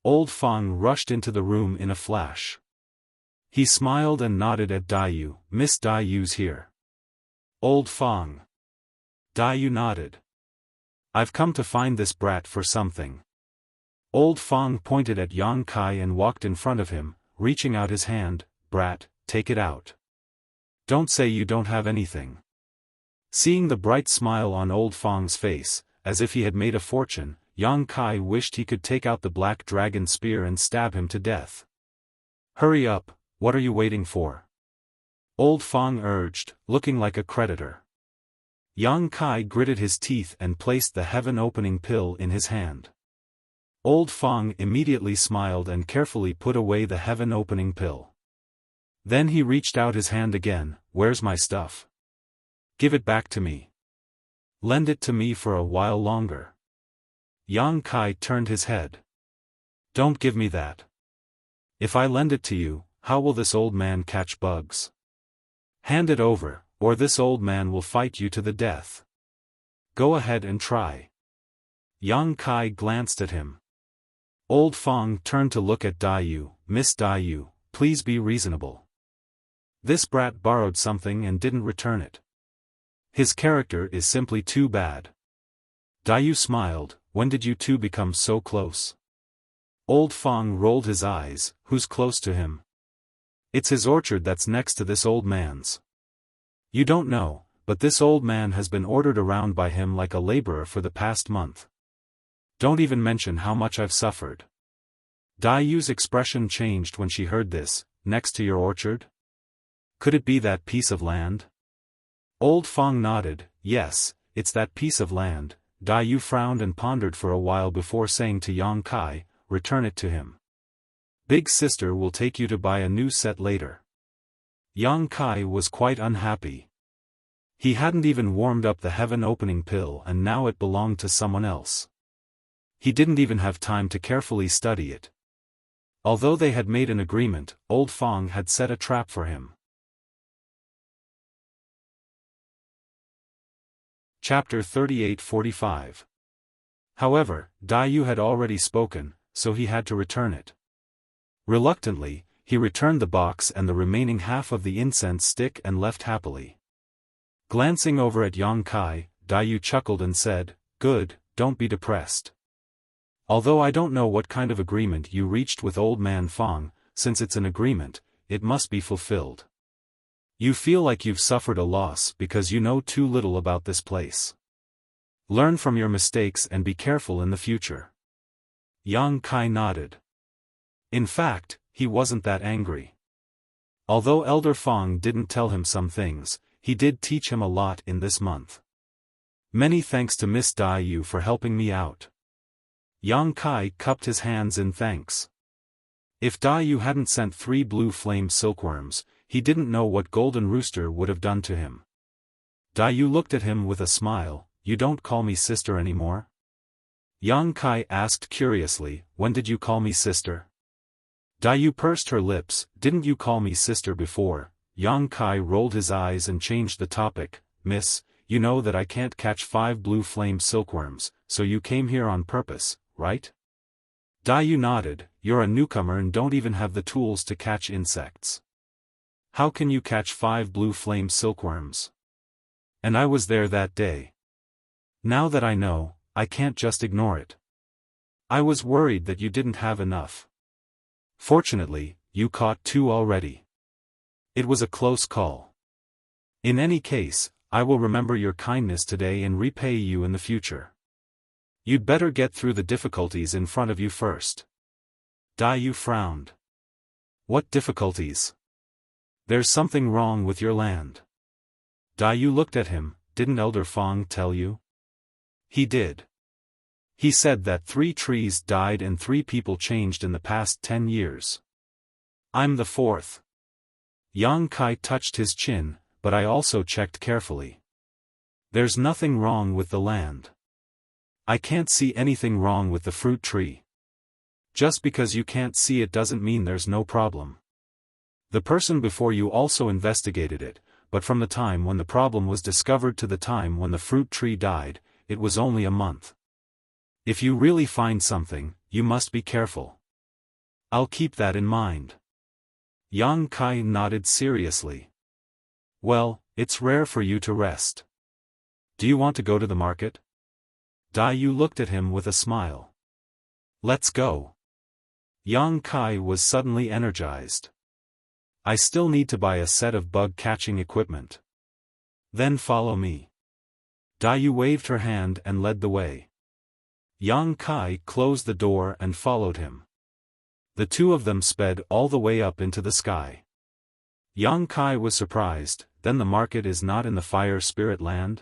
Old Fang rushed into the room in a flash. He smiled and nodded at Dai. Miss Dai's here. Old Fang. Dai nodded. I've come to find this brat for something. Old Fang pointed at Yang Kai and walked in front of him, reaching out his hand. Brat, take it out. Don't say you don't have anything. Seeing the bright smile on Old Fang's face, as if he had made a fortune, Yang Kai wished he could take out the black dragon spear and stab him to death. Hurry up, what are you waiting for? Old Fang urged, looking like a creditor. Yang Kai gritted his teeth and placed the heaven-opening pill in his hand. Old Fang immediately smiled and carefully put away the heaven-opening pill. Then he reached out his hand again. Where's my stuff? Give it back to me. Lend it to me for a while longer. Yang Kai turned his head. Don't give me that. If I lend it to you, how will this old man catch bugs? Hand it over, or this old man will fight you to the death. Go ahead and try. Yang Kai glanced at him. Old Fang turned to look at Dai. Miss Dai, please be reasonable. This brat borrowed something and didn't return it. His character is simply too bad. Dai smiled. When did you two become so close? Old Fang rolled his eyes. Who's close to him? It's his orchard that's next to this old man's. You don't know, but this old man has been ordered around by him like a laborer for the past month. Don't even mention how much I've suffered. Dai's expression changed when she heard this. Next to your orchard? Could it be that piece of land? Old Fang nodded. Yes, it's that piece of land. Dai frowned and pondered for a while before saying to Yang Kai, return it to him. Big sister will take you to buy a new set later. Yang Kai was quite unhappy. He hadn't even warmed up the heaven-opening pill and now it belonged to someone else. He didn't even have time to carefully study it. Although they had made an agreement, Old Fang had set a trap for him. Chapter 38-45. However, Dai had already spoken, so he had to return it. Reluctantly, he returned the box and the remaining half of the incense stick and left happily. Glancing over at Yang Kai, Dai chuckled and said, "Good, don't be depressed. Although I don't know what kind of agreement you reached with old man Fong, since it's an agreement, it must be fulfilled. You feel like you've suffered a loss because you know too little about this place. Learn from your mistakes and be careful in the future." Yang Kai nodded. In fact, he wasn't that angry. Although Elder Fong didn't tell him some things, he did teach him a lot in this month. Many thanks to Miss Dai Yu for helping me out. Yang Kai cupped his hands in thanks. If Dai Yu hadn't sent 3 blue flame silkworms, he didn't know what Golden Rooster would have done to him. Dai Yu looked at him with a smile. "You don't call me sister anymore?" Yang Kai asked curiously, "When did you call me sister?" Dai Yu pursed her lips. "Didn't you call me sister before?" Yang Kai rolled his eyes and changed the topic. "Miss, you know that I can't catch 5 blue flame silkworms, so you came here on purpose, right?" Dai Yu nodded. "You're a newcomer and don't even have the tools to catch insects. How can you catch 5 blue flame silkworms? And I was there that day. Now that I know, I can't just ignore it. I was worried that you didn't have enough. Fortunately, you caught 2 already. It was a close call. In any case, I will remember your kindness today and repay you in the future. You'd better get through the difficulties in front of you first." Dai Yu frowned. "What difficulties? There's something wrong with your land." Dai Yu looked at him. "Didn't Elder Fong tell you?" "He did. He said that 3 trees died and 3 people changed in the past 10 years. I'm the 4th. Yang Kai touched his chin, "But I also checked carefully. There's nothing wrong with the land. I can't see anything wrong with the fruit tree. Just because you can't see it doesn't mean there's no problem. The person before you also investigated it, but from the time when the problem was discovered to the time when the fruit tree died, it was only a month. If you really find something, you must be careful." "I'll keep that in mind." Yang Kai nodded seriously. "Well, it's rare for you to rest. Do you want to go to the market?" Dai Yu looked at him with a smile. "Let's go." Yang Kai was suddenly energized. "I still need to buy a set of bug-catching equipment. Then follow me." Dai Yu waved her hand and led the way. Yang Kai closed the door and followed him. The 2 of them sped all the way up into the sky. Yang Kai was surprised. "Then the market is not in the Fire Spirit Land?"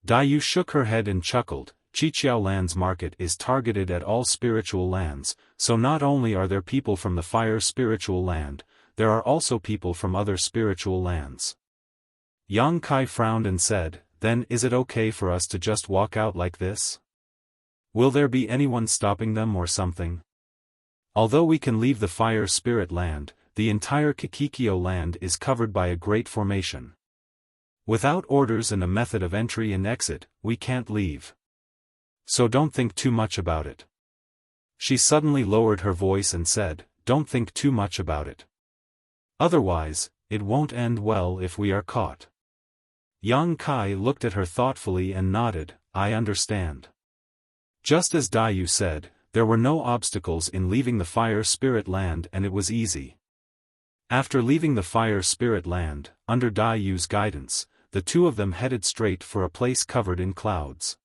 Dai Yu shook her head and chuckled. "Qiqiao Land's market is targeted at all spiritual lands, so not only are there people from the Fire Spiritual Land, there are also people from other spiritual lands." Yang Kai frowned and said, "Then is it okay for us to just walk out like this? Will there be anyone stopping them or something? Although we can leave the Fire Spirit Land, the entire Qiqiao Land is covered by a great formation. Without orders and a method of entry and exit, we can't leave. So don't think too much about it." She suddenly lowered her voice and said, "Don't think too much about it. Otherwise, it won't end well if we are caught." Yang Kai looked at her thoughtfully and nodded. "I understand." Just as Dai Yu said, there were no obstacles in leaving the Fire Spirit Land and it was easy. After leaving the Fire Spirit Land, under Dai Yu's guidance, the 2 of them headed straight for a place covered in clouds.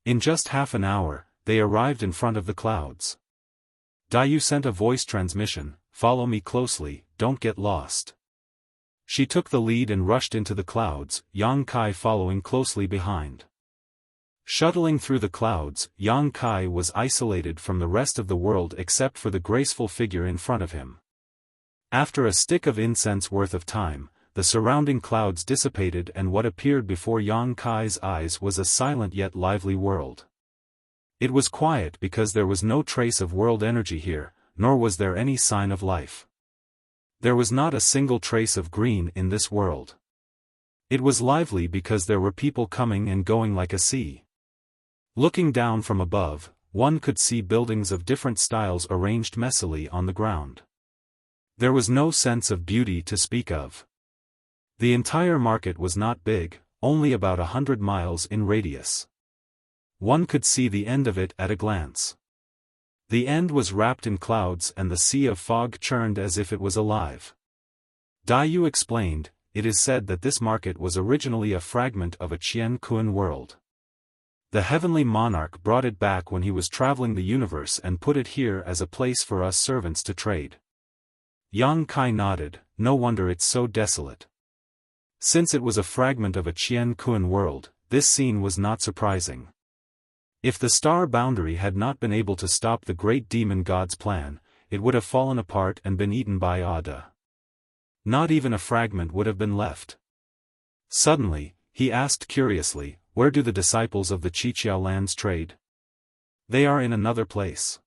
In just half an hour, they arrived in front of the clouds. Dai Yu sent a voice transmission, "Follow me closely, don't get lost." She took the lead and rushed into the clouds, Yang Kai following closely behind. Shuttling through the clouds, Yang Kai was isolated from the rest of the world except for the graceful figure in front of him. After a stick of incense worth of time, the surrounding clouds dissipated and what appeared before Yang Kai's eyes was a silent yet lively world. It was quiet because there was no trace of world energy here, nor was there any sign of life. There was not a single trace of green in this world. It was lively because there were people coming and going like a sea. Looking down from above, one could see buildings of different styles arranged messily on the ground. There was no sense of beauty to speak of. The entire market was not big, only about 100 miles in radius. One could see the end of it at a glance. The end was wrapped in clouds and the sea of fog churned as if it was alive. Daiyu explained, it is said that this market was originally a fragment of a Qian Kun world. The heavenly monarch brought it back when he was traveling the universe and put it here as a place for us servants to trade. Yang Kai nodded, no wonder it's so desolate. Since it was a fragment of a Qian Kun world, this scene was not surprising. If the star boundary had not been able to stop the great demon god's plan, it would have fallen apart and been eaten by Ada. Not even a fragment would have been left. Suddenly, he asked curiously, where do the disciples of the Qiqiao lands trade? They are in another place.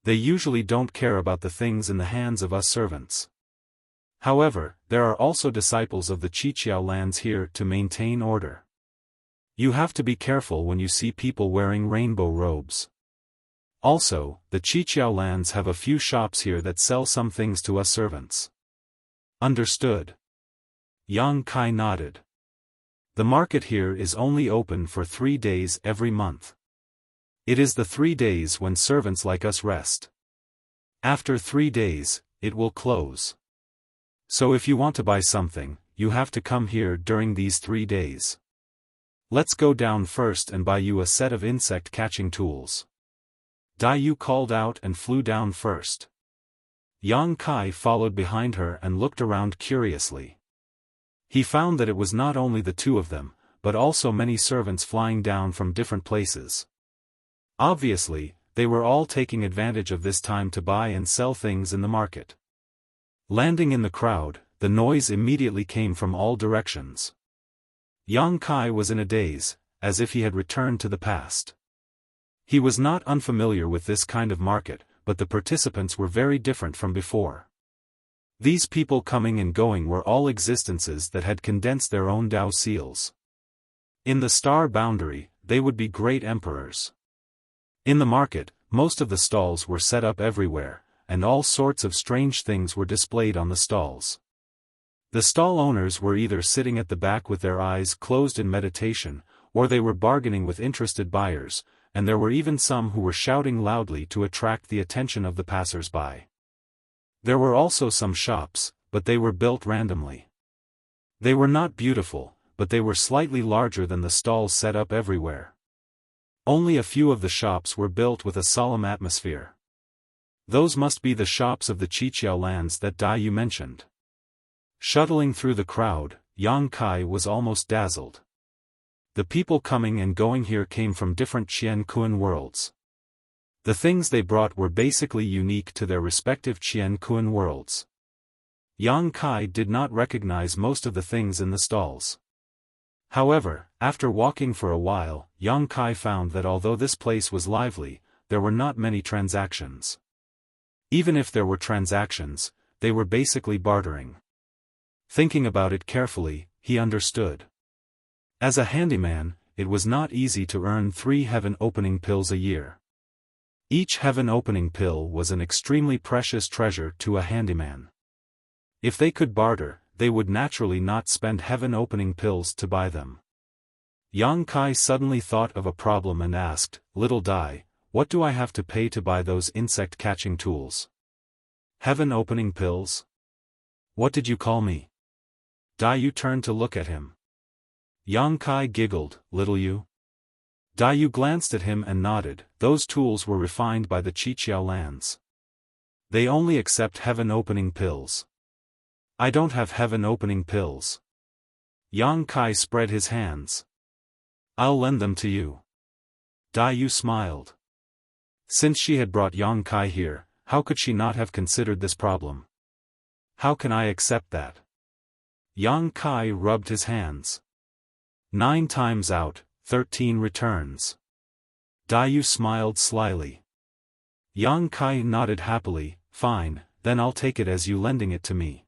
They usually don't care about the things in the hands of us servants. However, there are also disciples of the Qiqiao lands here to maintain order. You have to be careful when you see people wearing rainbow robes. Also, the Qiqiao lands have a few shops here that sell some things to us servants. Understood. Yang Kai nodded. The market here is only open for 3 days every month. It is the 3 days when servants like us rest. After 3 days, it will close. So if you want to buy something, you have to come here during these 3 days. Let's go down first and buy you a set of insect-catching tools. Daiyu called out and flew down first. Yang Kai followed behind her and looked around curiously. He found that it was not only the two of them, but also many servants flying down from different places. Obviously, they were all taking advantage of this time to buy and sell things in the market. Landing in the crowd, the noise immediately came from all directions. Yang Kai was in a daze, as if he had returned to the past. He was not unfamiliar with this kind of market, but the participants were very different from before. These people coming and going were all existences that had condensed their own Tao seals. In the star boundary, they would be great emperors. In the market, most of the stalls were set up everywhere, and all sorts of strange things were displayed on the stalls. The stall owners were either sitting at the back with their eyes closed in meditation, or they were bargaining with interested buyers, and there were even some who were shouting loudly to attract the attention of the passers-by. There were also some shops, but they were built randomly. They were not beautiful, but they were slightly larger than the stalls set up everywhere. Only a few of the shops were built with a solemn atmosphere. Those must be the shops of the Qiqiao lands that Daiyu mentioned. Shuttling through the crowd, Yang Kai was almost dazzled. The people coming and going here came from different Qian Kun worlds. The things they brought were basically unique to their respective Qian Kun worlds. Yang Kai did not recognize most of the things in the stalls. However, after walking for a while, Yang Kai found that although this place was lively, there were not many transactions. Even if there were transactions, they were basically bartering. Thinking about it carefully, he understood. As a handyman, it was not easy to earn 3 heaven-opening pills a year. Each heaven-opening pill was an extremely precious treasure to a handyman. If they could barter, they would naturally not spend heaven-opening pills to buy them. Yang Kai suddenly thought of a problem and asked, "Little Dai, what do I have to pay to buy those insect-catching tools?" "Heaven-opening pills? What did you call me?" Daiyu turned to look at him. Yang Kai giggled, "Little you?" Daiyu glanced at him and nodded. Those tools were refined by the Qiqiao lands. They only accept heaven-opening pills. I don't have heaven-opening pills. Yang Kai spread his hands. I'll lend them to you. Daiyu smiled. Since she had brought Yang Kai here, how could she not have considered this problem? How can I accept that? Yang Kai rubbed his hands. 9 times out, 13 returns. Daiyu smiled slyly. Yang Kai nodded happily. Fine, then I'll take it as you lending it to me.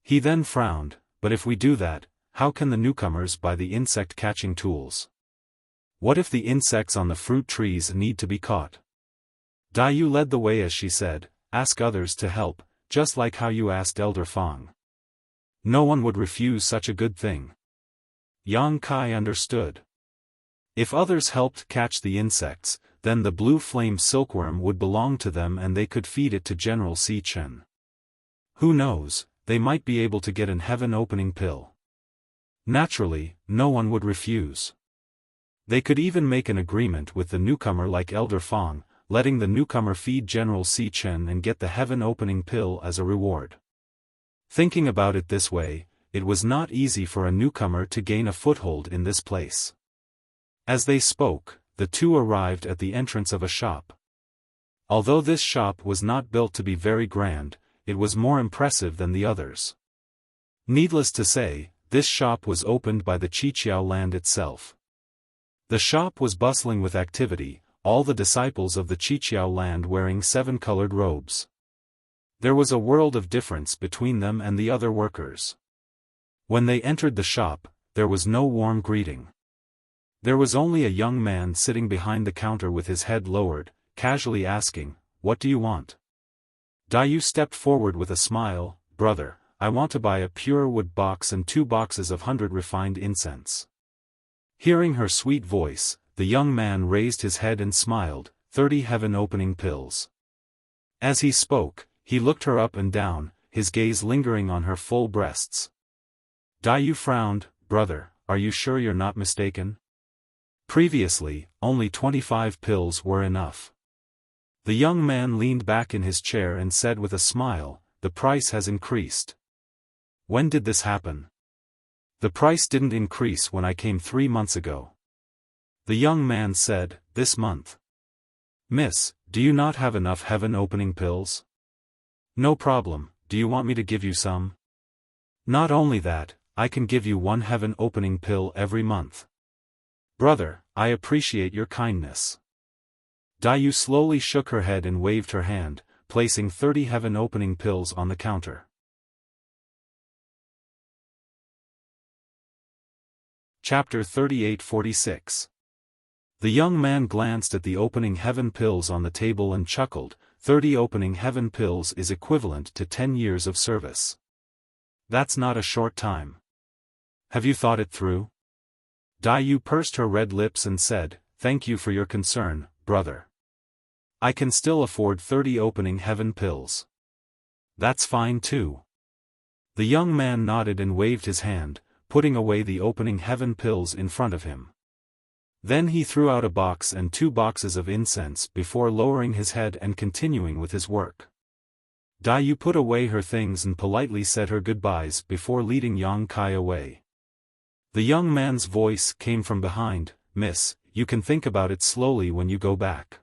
He then frowned, but if we do that, how can the newcomers buy the insect-catching tools? What if the insects on the fruit trees need to be caught? Daiyu led the way as she said, ask others to help, just like how you asked Elder Fang. No one would refuse such a good thing. Yang Kai understood. If others helped catch the insects, then the blue flame silkworm would belong to them and they could feed it to General Si Chen. Who knows, they might be able to get an heaven-opening pill. Naturally, no one would refuse. They could even make an agreement with the newcomer like Elder Fong, letting the newcomer feed General Si Chen and get the heaven-opening pill as a reward. Thinking about it this way, it was not easy for a newcomer to gain a foothold in this place. As they spoke, the two arrived at the entrance of a shop. Although this shop was not built to be very grand, it was more impressive than the others. Needless to say, this shop was opened by the Qiqiao land itself. The shop was bustling with activity, all the disciples of the Qiqiao land wearing 7 colored robes. There was a world of difference between them and the other workers. When they entered the shop, there was no warm greeting. There was only a young man sitting behind the counter with his head lowered, casually asking, "What do you want?" Dayu stepped forward with a smile, "Brother, I want to buy a pure wood box and 2 boxes of 100 refined incense." Hearing her sweet voice, the young man raised his head and smiled, 30 heaven-opening pills. As he spoke, he looked her up and down, his gaze lingering on her full breasts. Dayu frowned, "Brother, are you sure you're not mistaken? Previously, only 25 pills were enough." The young man leaned back in his chair and said with a smile, "The price has increased." "When did this happen?" "The price didn't increase when I came 3 months ago." The young man said, "This month." "Miss, do you not have enough heaven-opening pills?" "No problem, do you want me to give you some?" "Not only that, I can give you 1 heaven-opening pill every month." "Brother, I appreciate your kindness." Dayu slowly shook her head and waved her hand, placing 30 heaven-opening pills on the counter. Chapter 38-46. The young man glanced at the opening heaven pills on the table and chuckled, 30 opening heaven pills is equivalent to 10 years of service. That's not a short time. Have you thought it through? Dayu pursed her red lips and said, "Thank you for your concern, brother. I can still afford 30 opening heaven pills." "That's fine too." The young man nodded and waved his hand, putting away the opening heaven pills in front of him. Then he threw out a box and 2 boxes of incense before lowering his head and continuing with his work. Dayu put away her things and politely said her goodbyes before leading Yang Kai away. The young man's voice came from behind, "Miss, you can think about it slowly when you go back.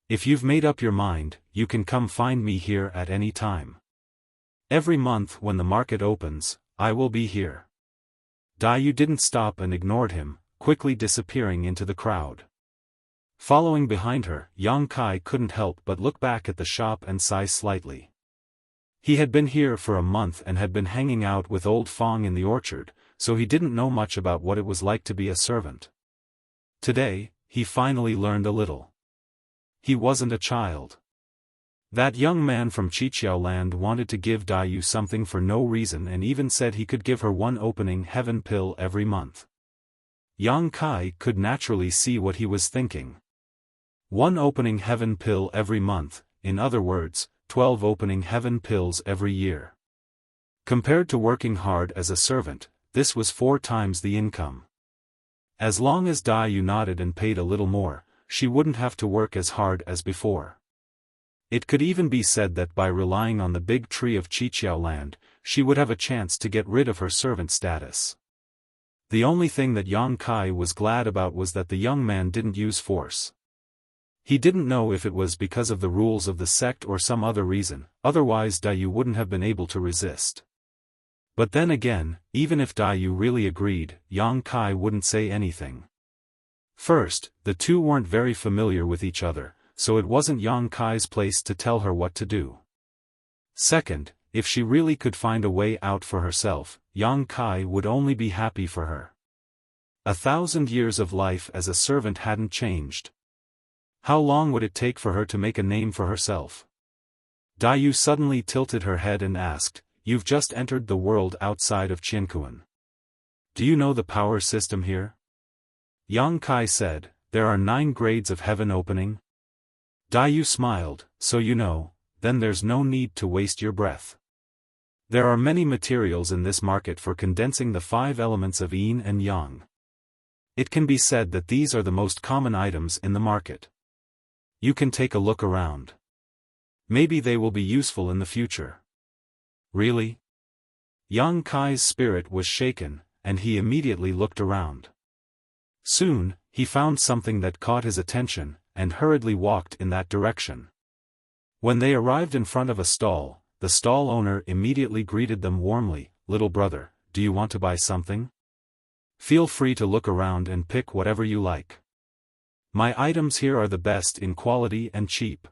If you've made up your mind, you can come find me here at any time. Every month when the market opens, I will be here." Dayu didn't stop and ignored him, quickly disappearing into the crowd. Following behind her, Yang Kai couldn't help but look back at the shop and sigh slightly. He had been here for a month and had been hanging out with old Fong in the orchard, so he didn't know much about what it was like to be a servant. Today, he finally learned a little. He wasn't a child. That young man from Qiqiao land wanted to give Dayu something for no reason and even said he could give her 1 opening heaven pill every month. Yang Kai could naturally see what he was thinking. 1 opening heaven pill every month, in other words, 12 opening heaven pills every year. Compared to working hard as a servant, this was 4 times the income. As long as Dayu nodded and paid a little more, she wouldn't have to work as hard as before. It could even be said that by relying on the big tree of Qiqiao land, she would have a chance to get rid of her servant status. The only thing that Yang Kai was glad about was that the young man didn't use force. He didn't know if it was because of the rules of the sect or some other reason, otherwise Dayu wouldn't have been able to resist. But then again, even if Dayu really agreed, Yang Kai wouldn't say anything. First, the two weren't very familiar with each other, so it wasn't Yang Kai's place to tell her what to do. Second, if she really could find a way out for herself, Yang Kai would only be happy for her. 1,000 years of life as a servant hadn't changed. How long would it take for her to make a name for herself? Dayu suddenly tilted her head and asked, you've just entered the world outside of Qiankuan. Do you know the power system here? Yang Kai said, there are 9 grades of heaven opening. Daiyu smiled, so you know, then there's no need to waste your breath. There are many materials in this market for condensing the 5 elements of yin and yang. It can be said that these are the most common items in the market. You can take a look around. Maybe they will be useful in the future. Really? Yang Kai's spirit was shaken, and he immediately looked around. Soon, he found something that caught his attention, and hurriedly walked in that direction. When they arrived in front of a stall, the stall owner immediately greeted them warmly, "Little brother, do you want to buy something? Feel free to look around and pick whatever you like. My items here are the best in quality and cheap.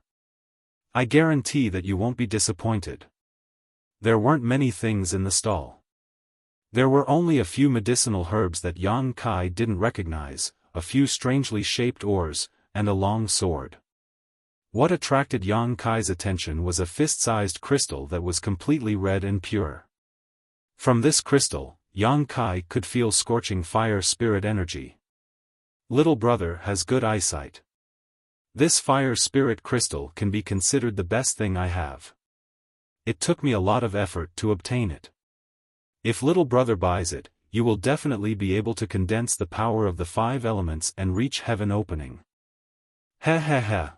I guarantee that you won't be disappointed." There weren't many things in the stall. There were only a few medicinal herbs that Yang Kai didn't recognize, a few strangely shaped oars, and a long sword. What attracted Yang Kai's attention was a fist-sized crystal that was completely red and pure. From this crystal, Yang Kai could feel scorching fire spirit energy. Little brother has good eyesight. This fire spirit crystal can be considered the best thing I have. It took me a lot of effort to obtain it. If little brother buys it, you will definitely be able to condense the power of the 5 elements and reach heaven opening.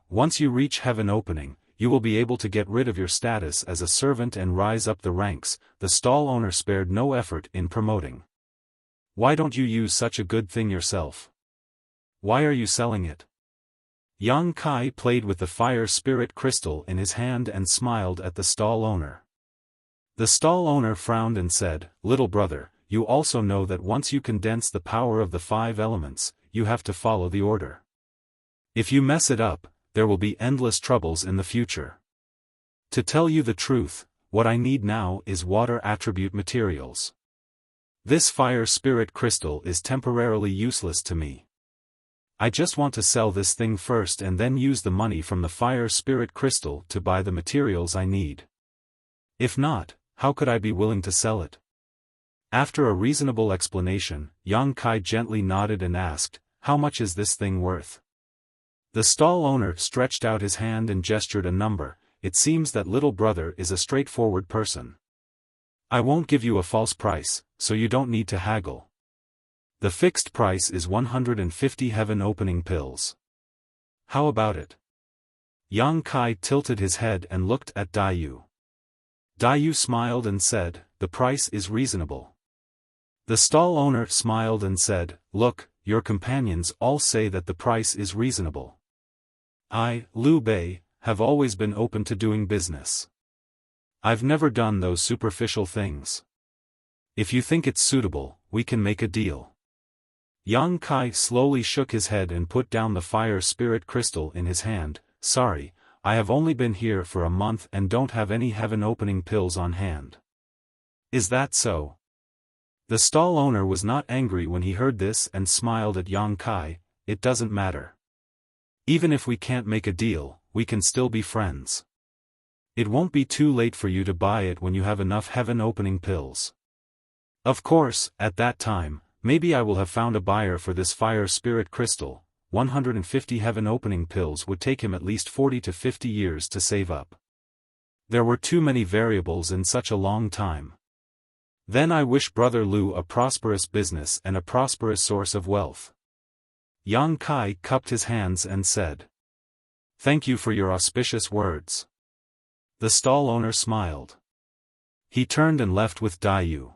Once you reach heaven opening, you will be able to get rid of your status as a servant and rise up the ranks. The stall owner spared no effort in promoting. Why don't you use such a good thing yourself? Why are you selling it? Yang Kai played with the fire spirit crystal in his hand and smiled at the stall owner. The stall owner frowned and said, "Little brother, you also know that once you condense the power of the 5 elements, you have to follow the order. If you mess it up, there will be endless troubles in the future. To tell you the truth, what I need now is water attribute materials. This fire spirit crystal is temporarily useless to me. I just want to sell this thing first and then use the money from the fire spirit crystal to buy the materials I need. If not, how could I be willing to sell it?" After a reasonable explanation, Yang Kai gently nodded and asked, "How much is this thing worth?" The stall owner stretched out his hand and gestured a number. It seems that little brother is a straightforward person. I won't give you a false price, so you don't need to haggle. The fixed price is 150 heaven opening pills. How about it? Yang Kai tilted his head and looked at Daiyu. Daiyu smiled and said, "The price is reasonable." The stall owner smiled and said, "Look, your companions all say that the price is reasonable. I, Liu Bei, have always been open to doing business. I've never done those superficial things. If you think it's suitable, we can make a deal." Yang Kai slowly shook his head and put down the fire spirit crystal in his hand. "Sorry, I have only been here for a month and don't have any heaven opening pills on hand." "Is that so?" The stall owner was not angry when he heard this and smiled at Yang Kai. "It doesn't matter. Even if we can't make a deal, we can still be friends. It won't be too late for you to buy it when you have enough heaven opening pills. Of course, at that time, maybe I will have found a buyer for this fire spirit crystal. 150 heaven opening pills would take him at least 40 to 50 years to save up. There were too many variables in such a long time. Then I wish Brother Liu a prosperous business and a prosperous source of wealth." Yang Kai cupped his hands and said, "Thank you for your auspicious words." The stall owner smiled. He turned and left with Daiyu.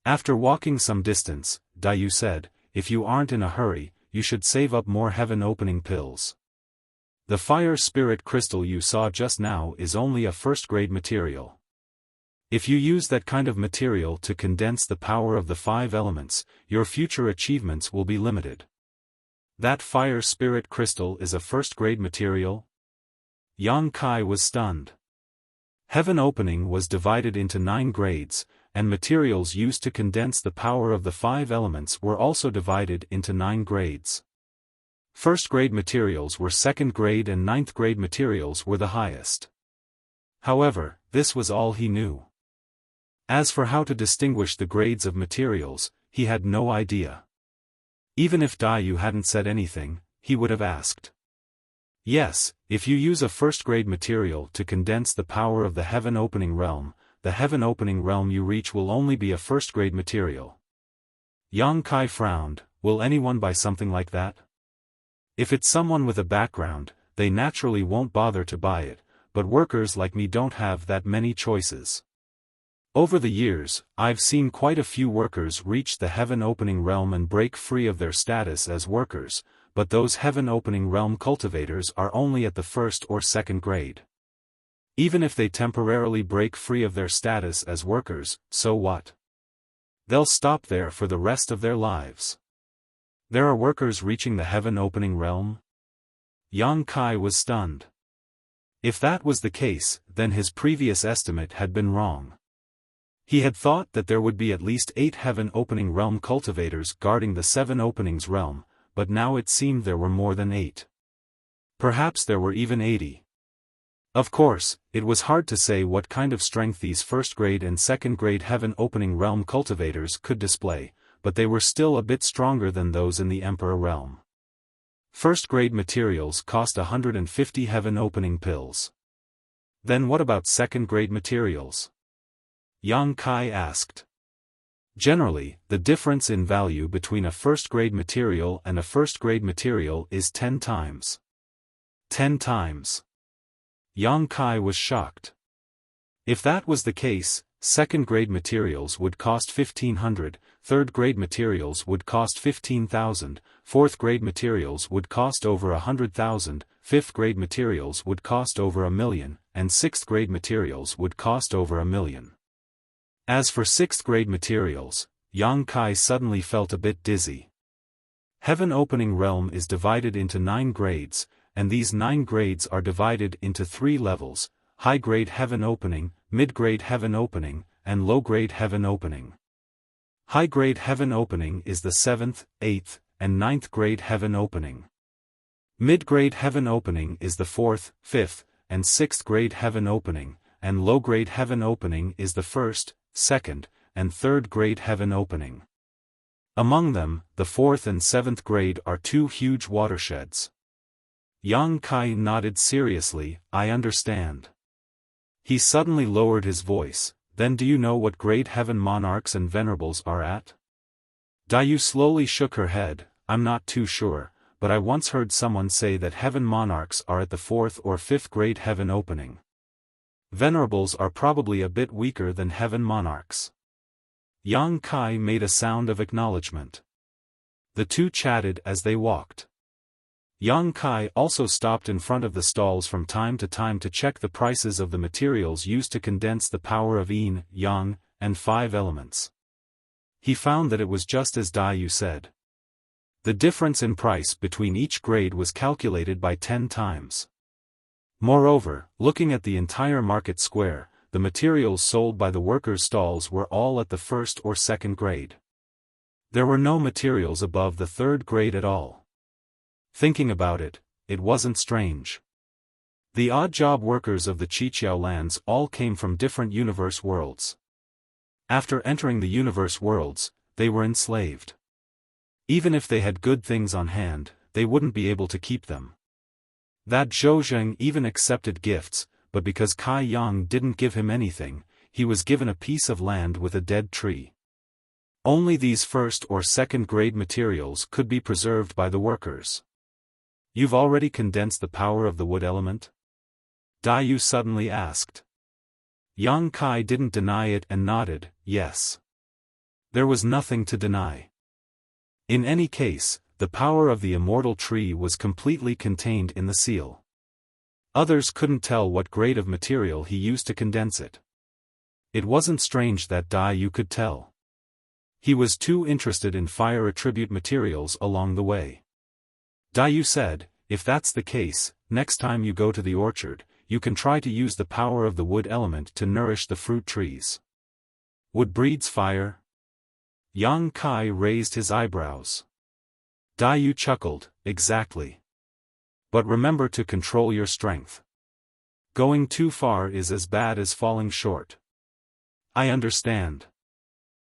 After walking some distance, Daiyu said, "If you aren't in a hurry, you should save up more heaven opening pills. The fire spirit crystal you saw just now is only a first-grade material. If you use that kind of material to condense the power of the 5 elements, your future achievements will be limited." "That fire spirit crystal is a first-grade material?" Yang Kai was stunned. Heaven opening was divided into 9 grades, and materials used to condense the power of the 5 elements were also divided into 9 grades. First-grade materials were second-grade and ninth-grade materials were the highest. However, this was all he knew. As for how to distinguish the grades of materials, he had no idea. Even if Daiyu hadn't said anything, he would have asked. Yes, if you use a first-grade material to condense the power of the heaven-opening realm, the heaven-opening realm you reach will only be a first-grade material. Yang Kai frowned. Will anyone buy something like that? If it's someone with a background, they naturally won't bother to buy it, but workers like me don't have that many choices. Over the years, I've seen quite a few workers reach the heaven-opening realm and break free of their status as workers, but those heaven-opening realm cultivators are only at the first or second grade. Even if they temporarily break free of their status as workers, so what? They'll stop there for the rest of their lives. There are workers reaching the heaven-opening realm? Yang Kai was stunned. If that was the case, then his previous estimate had been wrong. He had thought that there would be at least 8 heaven-opening realm cultivators guarding the 7 openings realm, but now it seemed there were more than 8. Perhaps there were even 80. Of course, it was hard to say what kind of strength these first-grade and second-grade heaven-opening realm cultivators could display, but they were still a bit stronger than those in the Emperor realm. First-grade materials cost 150 heaven-opening pills. Then what about second-grade materials? Yang Kai asked. Generally, the difference in value between a first-grade material and a first-grade material is 10 times. 10 times. Yang Kai was shocked. If that was the case, second-grade materials would cost 1,500, third-grade materials would cost 15,000, fourth-grade materials would cost over 100,000, fifth-grade materials would cost over 1,000,000, and sixth-grade materials would cost over 1,000,000. As for sixth-grade materials, Yang Kai suddenly felt a bit dizzy. Heaven-opening realm is divided into 9 grades, and these 9 grades are divided into 3 levels: high-grade heaven-opening, mid-grade heaven-opening, and low-grade heaven-opening. High-grade heaven-opening is the 7th, 8th, and 9th grade heaven-opening. Mid-grade heaven-opening is the 4th, 5th, and 6th grade heaven-opening, and low-grade heaven-opening is the 1st, 2nd, and 3rd grade heaven-opening. Among them, the 4th and 7th grade are 2 huge watersheds. Yang Kai nodded seriously. I understand. He suddenly lowered his voice. Then do you know what grade heaven monarchs and venerables are at? Daiyu slowly shook her head. I'm not too sure, but I once heard someone say that heaven monarchs are at the 4th or 5th grade heaven opening. Venerables are probably a bit weaker than heaven monarchs. Yang Kai made a sound of acknowledgement. The two chatted as they walked. Yang Kai also stopped in front of the stalls from time to time to check the prices of the materials used to condense the power of yin, yang, and 5 elements. He found that it was just as Daiyu said. The difference in price between each grade was calculated by 10 times. Moreover, looking at the entire market square, the materials sold by the workers' stalls were all at the 1st or 2nd grade. There were no materials above the 3rd grade at all. Thinking about it, it wasn't strange. The odd-job workers of the Qiqiao lands all came from different universe worlds. After entering the universe worlds, they were enslaved. Even if they had good things on hand, they wouldn't be able to keep them. That Zhou Zheng even accepted gifts, but because Kai Yang didn't give him anything, he was given a piece of land with a dead tree. Only these 1st or 2nd grade materials could be preserved by the workers. You've already condensed the power of the wood element? Daiyu suddenly asked. Yang Kai didn't deny it and nodded, yes. There was nothing to deny. In any case, the power of the immortal tree was completely contained in the seal. Others couldn't tell what grade of material he used to condense it. It wasn't strange that Daiyu could tell. He was too interested in fire attribute materials along the way. Daiyu said, if that's the case, next time you go to the orchard, you can try to use the power of the wood element to nourish the fruit trees. Wood breeds fire? Yang Kai raised his eyebrows. Daiyu chuckled, exactly. But remember to control your strength. Going too far is as bad as falling short. I understand.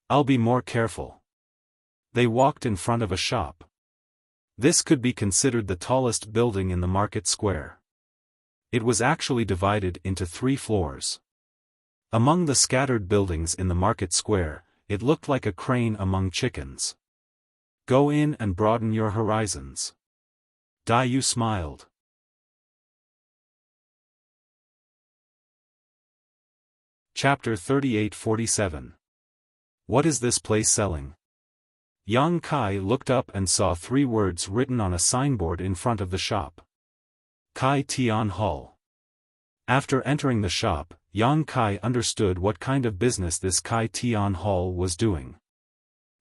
I'll be more careful. They walked in front of a shop. This could be considered the tallest building in the market square. It was actually divided into 3 floors. Among the scattered buildings in the market square, it looked like a crane among chickens. Go in and broaden your horizons. Dayu smiled. Chapter 38-47. What is this place selling? Yang Kai looked up and saw 3 words written on a signboard in front of the shop. Kai Tian Hall. After entering the shop, Yang Kai understood what kind of business this Kai Tian Hall was doing.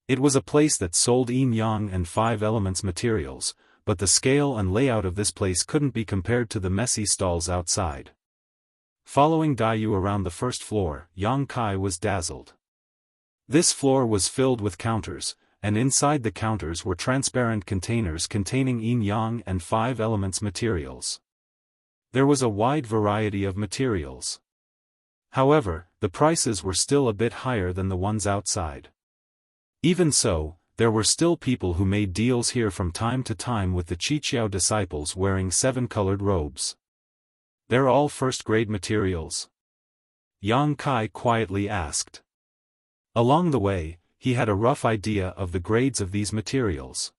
It was a place that sold yin-yang and 5 elements materials, but the scale and layout of this place couldn't be compared to the messy stalls outside. Following Dayu around the first floor, Yang Kai was dazzled. This floor was filled with counters, and inside the counters were transparent containers containing yin-yang and 5 elements materials. There was a wide variety of materials. However, the prices were still a bit higher than the ones outside. Even so, there were still people who made deals here from time to time with the Qiqiao disciples wearing 7-colored robes. They're all first-grade materials? Yang Kai quietly asked. Along the way, he had a rough idea of the grades of these materials.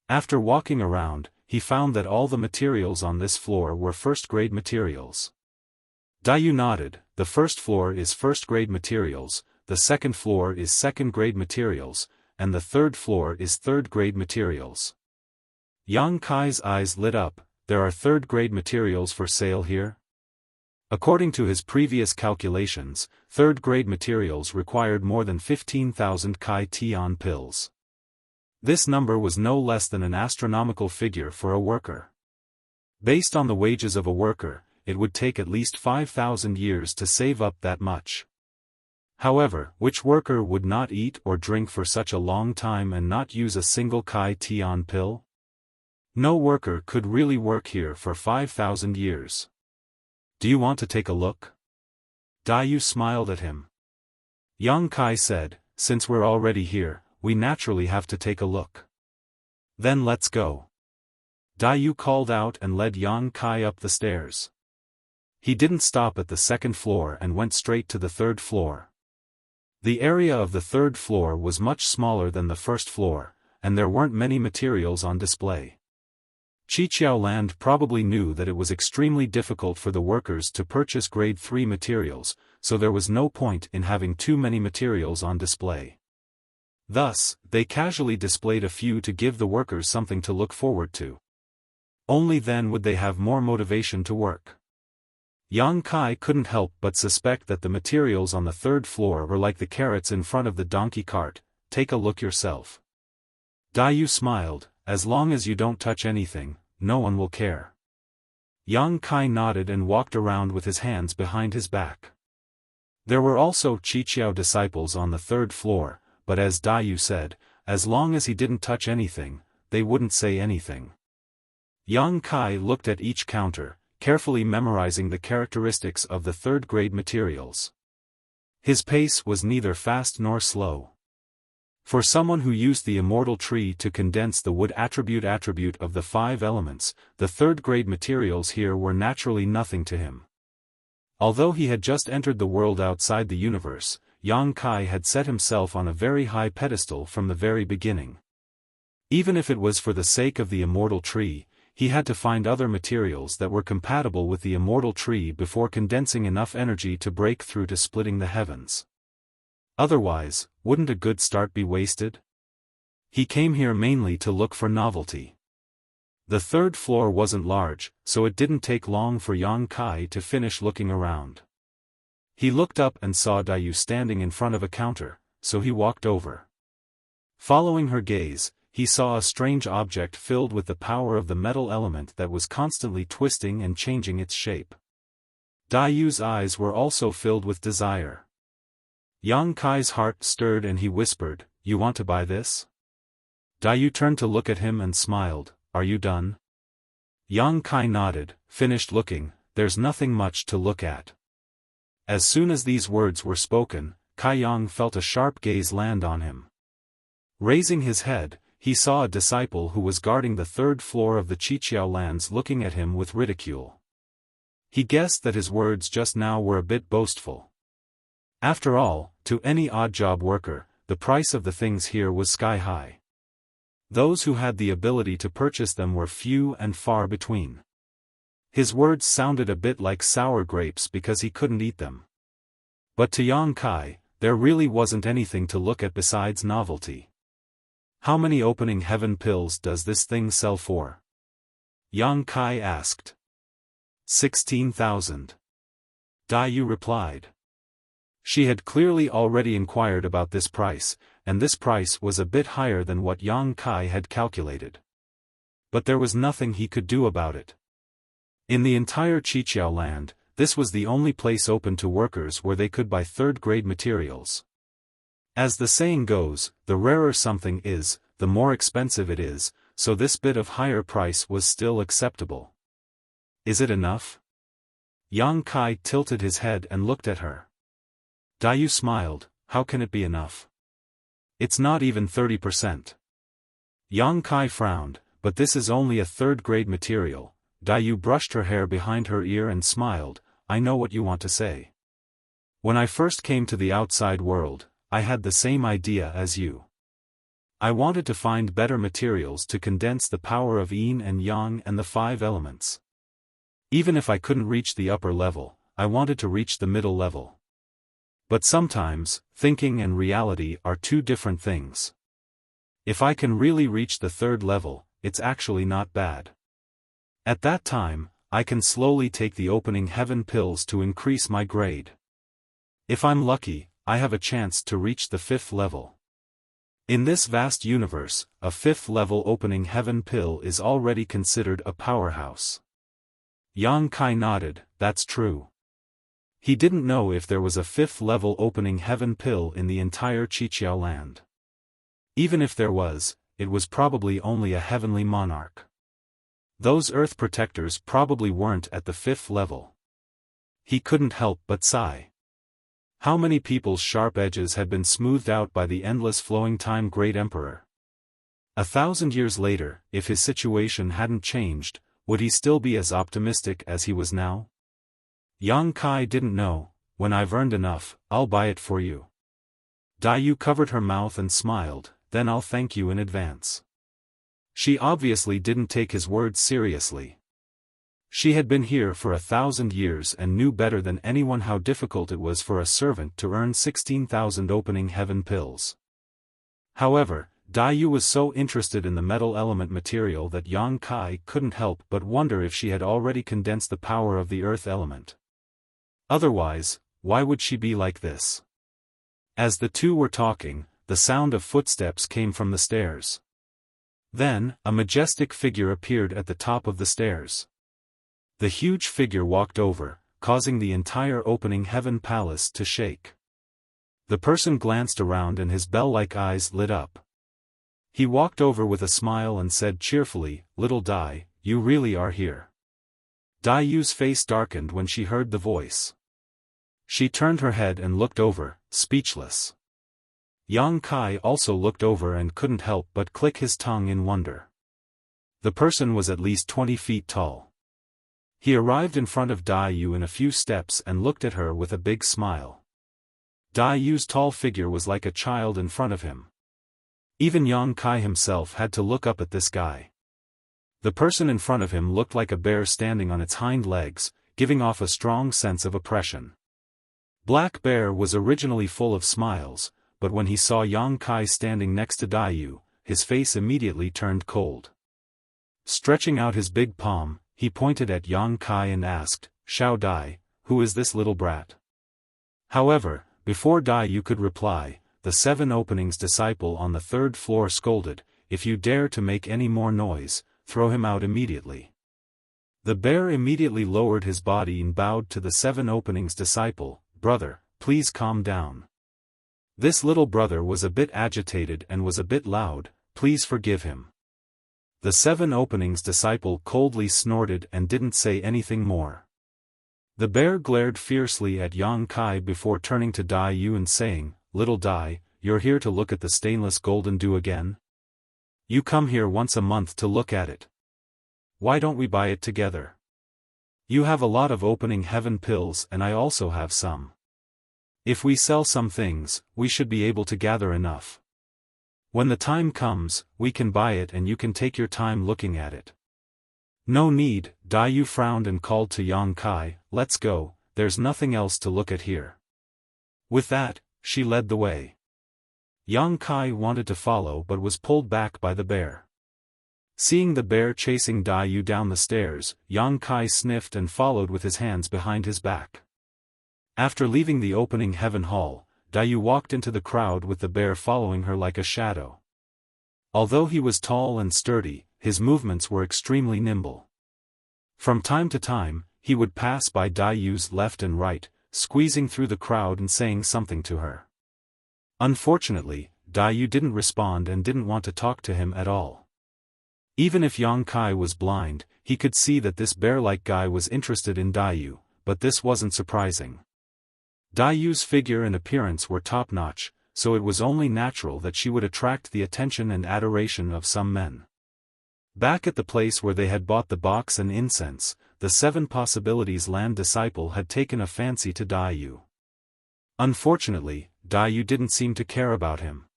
After walking around, he found that all the materials on this floor were first-grade materials. Dayu nodded. The first floor is first-grade materials, the second floor is second-grade materials, and the third floor is third-grade materials. Yang Kai's eyes lit up. There are third-grade materials for sale here? According to his previous calculations, third-grade materials required more than 15,000 Kai Tian pills. This number was no less than an astronomical figure for a worker. Based on the wages of a worker, it would take at least 5,000 years to save up that much. However, which worker would not eat or drink for such a long time and not use a single Kai Tian pill? No worker could really work here for 5,000 years. Do you want to take a look? Dayu smiled at him. Yang Kai said, since we're already here, we naturally have to take a look. Then let's go. Dayu called out and led Yang Kai up the stairs. He didn't stop at the second floor and went straight to the third floor. The area of the third floor was much smaller than the first floor, and there weren't many materials on display. Qiqiao Land probably knew that it was extremely difficult for the workers to purchase grade 3 materials, so there was no point in having too many materials on display. Thus, they casually displayed a few to give the workers something to look forward to. Only then would they have more motivation to work. Yang Kai couldn't help but suspect that the materials on the third floor were like the carrots in front of the donkey cart. Take a look yourself. Dayu smiled. As long as you don't touch anything, no one will care. Yang Kai nodded and walked around with his hands behind his back. There were also Qiqiao disciples on the third floor, but as Dayu said, as long as he didn't touch anything, they wouldn't say anything. Yang Kai looked at each counter, carefully memorizing the characteristics of the third-grade materials. His pace was neither fast nor slow. For someone who used the immortal tree to condense the wood attribute of the 5 elements, the third-grade materials here were naturally nothing to him. Although he had just entered the world outside the universe, Yang Kai had set himself on a very high pedestal from the very beginning. Even if it was for the sake of the immortal tree, he had to find other materials that were compatible with the immortal tree before condensing enough energy to break through to splitting the heavens. Otherwise, wouldn't a good start be wasted? He came here mainly to look for novelty. The third floor wasn't large, so it didn't take long for Yang Kai to finish looking around. He looked up and saw Dayu standing in front of a counter, so he walked over. Following her gaze, he saw a strange object filled with the power of the metal element that was constantly twisting and changing its shape. Dayu's eyes were also filled with desire. Yang Kai's heart stirred and he whispered, "You want to buy this?" Dayu turned to look at him and smiled, "Are you done?" Yang Kai nodded, finished looking. There's nothing much to look at. As soon as these words were spoken, Kaiyang felt a sharp gaze land on him. Raising his head, he saw a disciple who was guarding the third floor of the Qiqiao lands looking at him with ridicule. He guessed that his words just now were a bit boastful. After all, to any odd-job worker, the price of the things here was sky-high. Those who had the ability to purchase them were few and far between. His words sounded a bit like sour grapes because he couldn't eat them. But to Yang Kai, there really wasn't anything to look at besides novelty. How many opening heaven pills does this thing sell for? Yang Kai asked. 16,000. Daiyu replied. She had clearly already inquired about this price, and this price was a bit higher than what Yang Kai had calculated. But there was nothing he could do about it. In the entire Qiqiao land, this was the only place open to workers where they could buy third-grade materials. As the saying goes, the rarer something is, the more expensive it is, so this bit of higher price was still acceptable. Is it enough? Yang Kai tilted his head and looked at her. Daiyu smiled, how can it be enough? It's not even 30%. Yang Kai frowned, but this is only a third-grade material. Daiyu brushed her hair behind her ear and smiled, I know what you want to say. When I first came to the outside world, I had the same idea as you. I wanted to find better materials to condense the power of yin and yang and the 5 elements. Even if I couldn't reach the upper level, I wanted to reach the middle level. But sometimes, thinking and reality are two different things. If I can really reach the third level, it's actually not bad. At that time, I can slowly take the opening heaven pills to increase my grade. If I'm lucky, I have a chance to reach the 5th level. In this vast universe, a 5th level opening heaven pill is already considered a powerhouse. Yang Kai nodded, that's true. He didn't know if there was a 5th level opening heaven pill in the entire Qiqiao land. Even if there was, it was probably only a heavenly monarch. Those earth protectors probably weren't at the 5th level. He couldn't help but sigh. How many people's sharp edges had been smoothed out by the endless flowing time great emperor? 1,000 years later, if his situation hadn't changed, would he still be as optimistic as he was now? Yang Kai didn't know, when I've earned enough, I'll buy it for you. Daiyu covered her mouth and smiled, then I'll thank you in advance. She obviously didn't take his words seriously. She had been here for 1,000 years and knew better than anyone how difficult it was for a servant to earn 16,000 opening heaven pills. However, Daiyu was so interested in the metal element material that Yang Kai couldn't help but wonder if she had already condensed the power of the earth element. Otherwise, why would she be like this? As the two were talking, the sound of footsteps came from the stairs. Then, a majestic figure appeared at the top of the stairs. The huge figure walked over, causing the entire opening heaven palace to shake. The person glanced around and his bell-like eyes lit up. He walked over with a smile and said cheerfully, "Little Dai, you really are here." Daiyu's face darkened when she heard the voice. She turned her head and looked over, speechless. Yang Kai also looked over and couldn't help but click his tongue in wonder. The person was at least 20 feet tall. He arrived in front of Daiyu in a few steps and looked at her with a big smile. Daiyu's tall figure was like a child in front of him. Even Yang Kai himself had to look up at this guy. The person in front of him looked like a bear standing on its hind legs, giving off a strong sense of oppression. Black Bear was originally full of smiles, but when he saw Yang Kai standing next to Daiyu, his face immediately turned cold. Stretching out his big palm, he pointed at Yang Kai and asked, "Xiao Dai, who is this little brat?" However, before Daiyu could reply, the 7 openings disciple on the 3rd floor scolded, "If you dare to make any more noise, throw him out immediately." The bear immediately lowered his body and bowed to the 7 openings disciple, "Brother, please calm down. This little brother was a bit agitated and was a bit loud, please forgive him." The 7 openings disciple coldly snorted and didn't say anything more. The bear glared fiercely at Yang Kai before turning to Dai Yu and saying, "Little Dai, you're here to look at the stainless golden dew again? You come here once a month to look at it. Why don't we buy it together? You have a lot of opening heaven pills and I also have some. If we sell some things, we should be able to gather enough. When the time comes, we can buy it and you can take your time looking at it." "No need," Dai Yu frowned and called to Yang Kai, "Let's go, there's nothing else to look at here." With that, she led the way. Yang Kai wanted to follow but was pulled back by the bear. Seeing the bear chasing Dai Yu down the stairs, Yang Kai sniffed and followed with his hands behind his back. After leaving the opening heaven hall, Dai Yu walked into the crowd with the bear following her like a shadow. Although he was tall and sturdy, his movements were extremely nimble. From time to time, he would pass by Dai Yu's left and right, squeezing through the crowd and saying something to her. Unfortunately, Dai Yu didn't respond and didn't want to talk to him at all. Even if Yang Kai was blind, he could see that this bear-like guy was interested in Dai Yu, but this wasn't surprising. Dai Yu's figure and appearance were top-notch, so it was only natural that she would attract the attention and adoration of some men. Back at the place where they had bought the box and incense, the 7 Possibilities Land disciple had taken a fancy to Dai Yu. Unfortunately, Dai Yu didn't seem to care about him.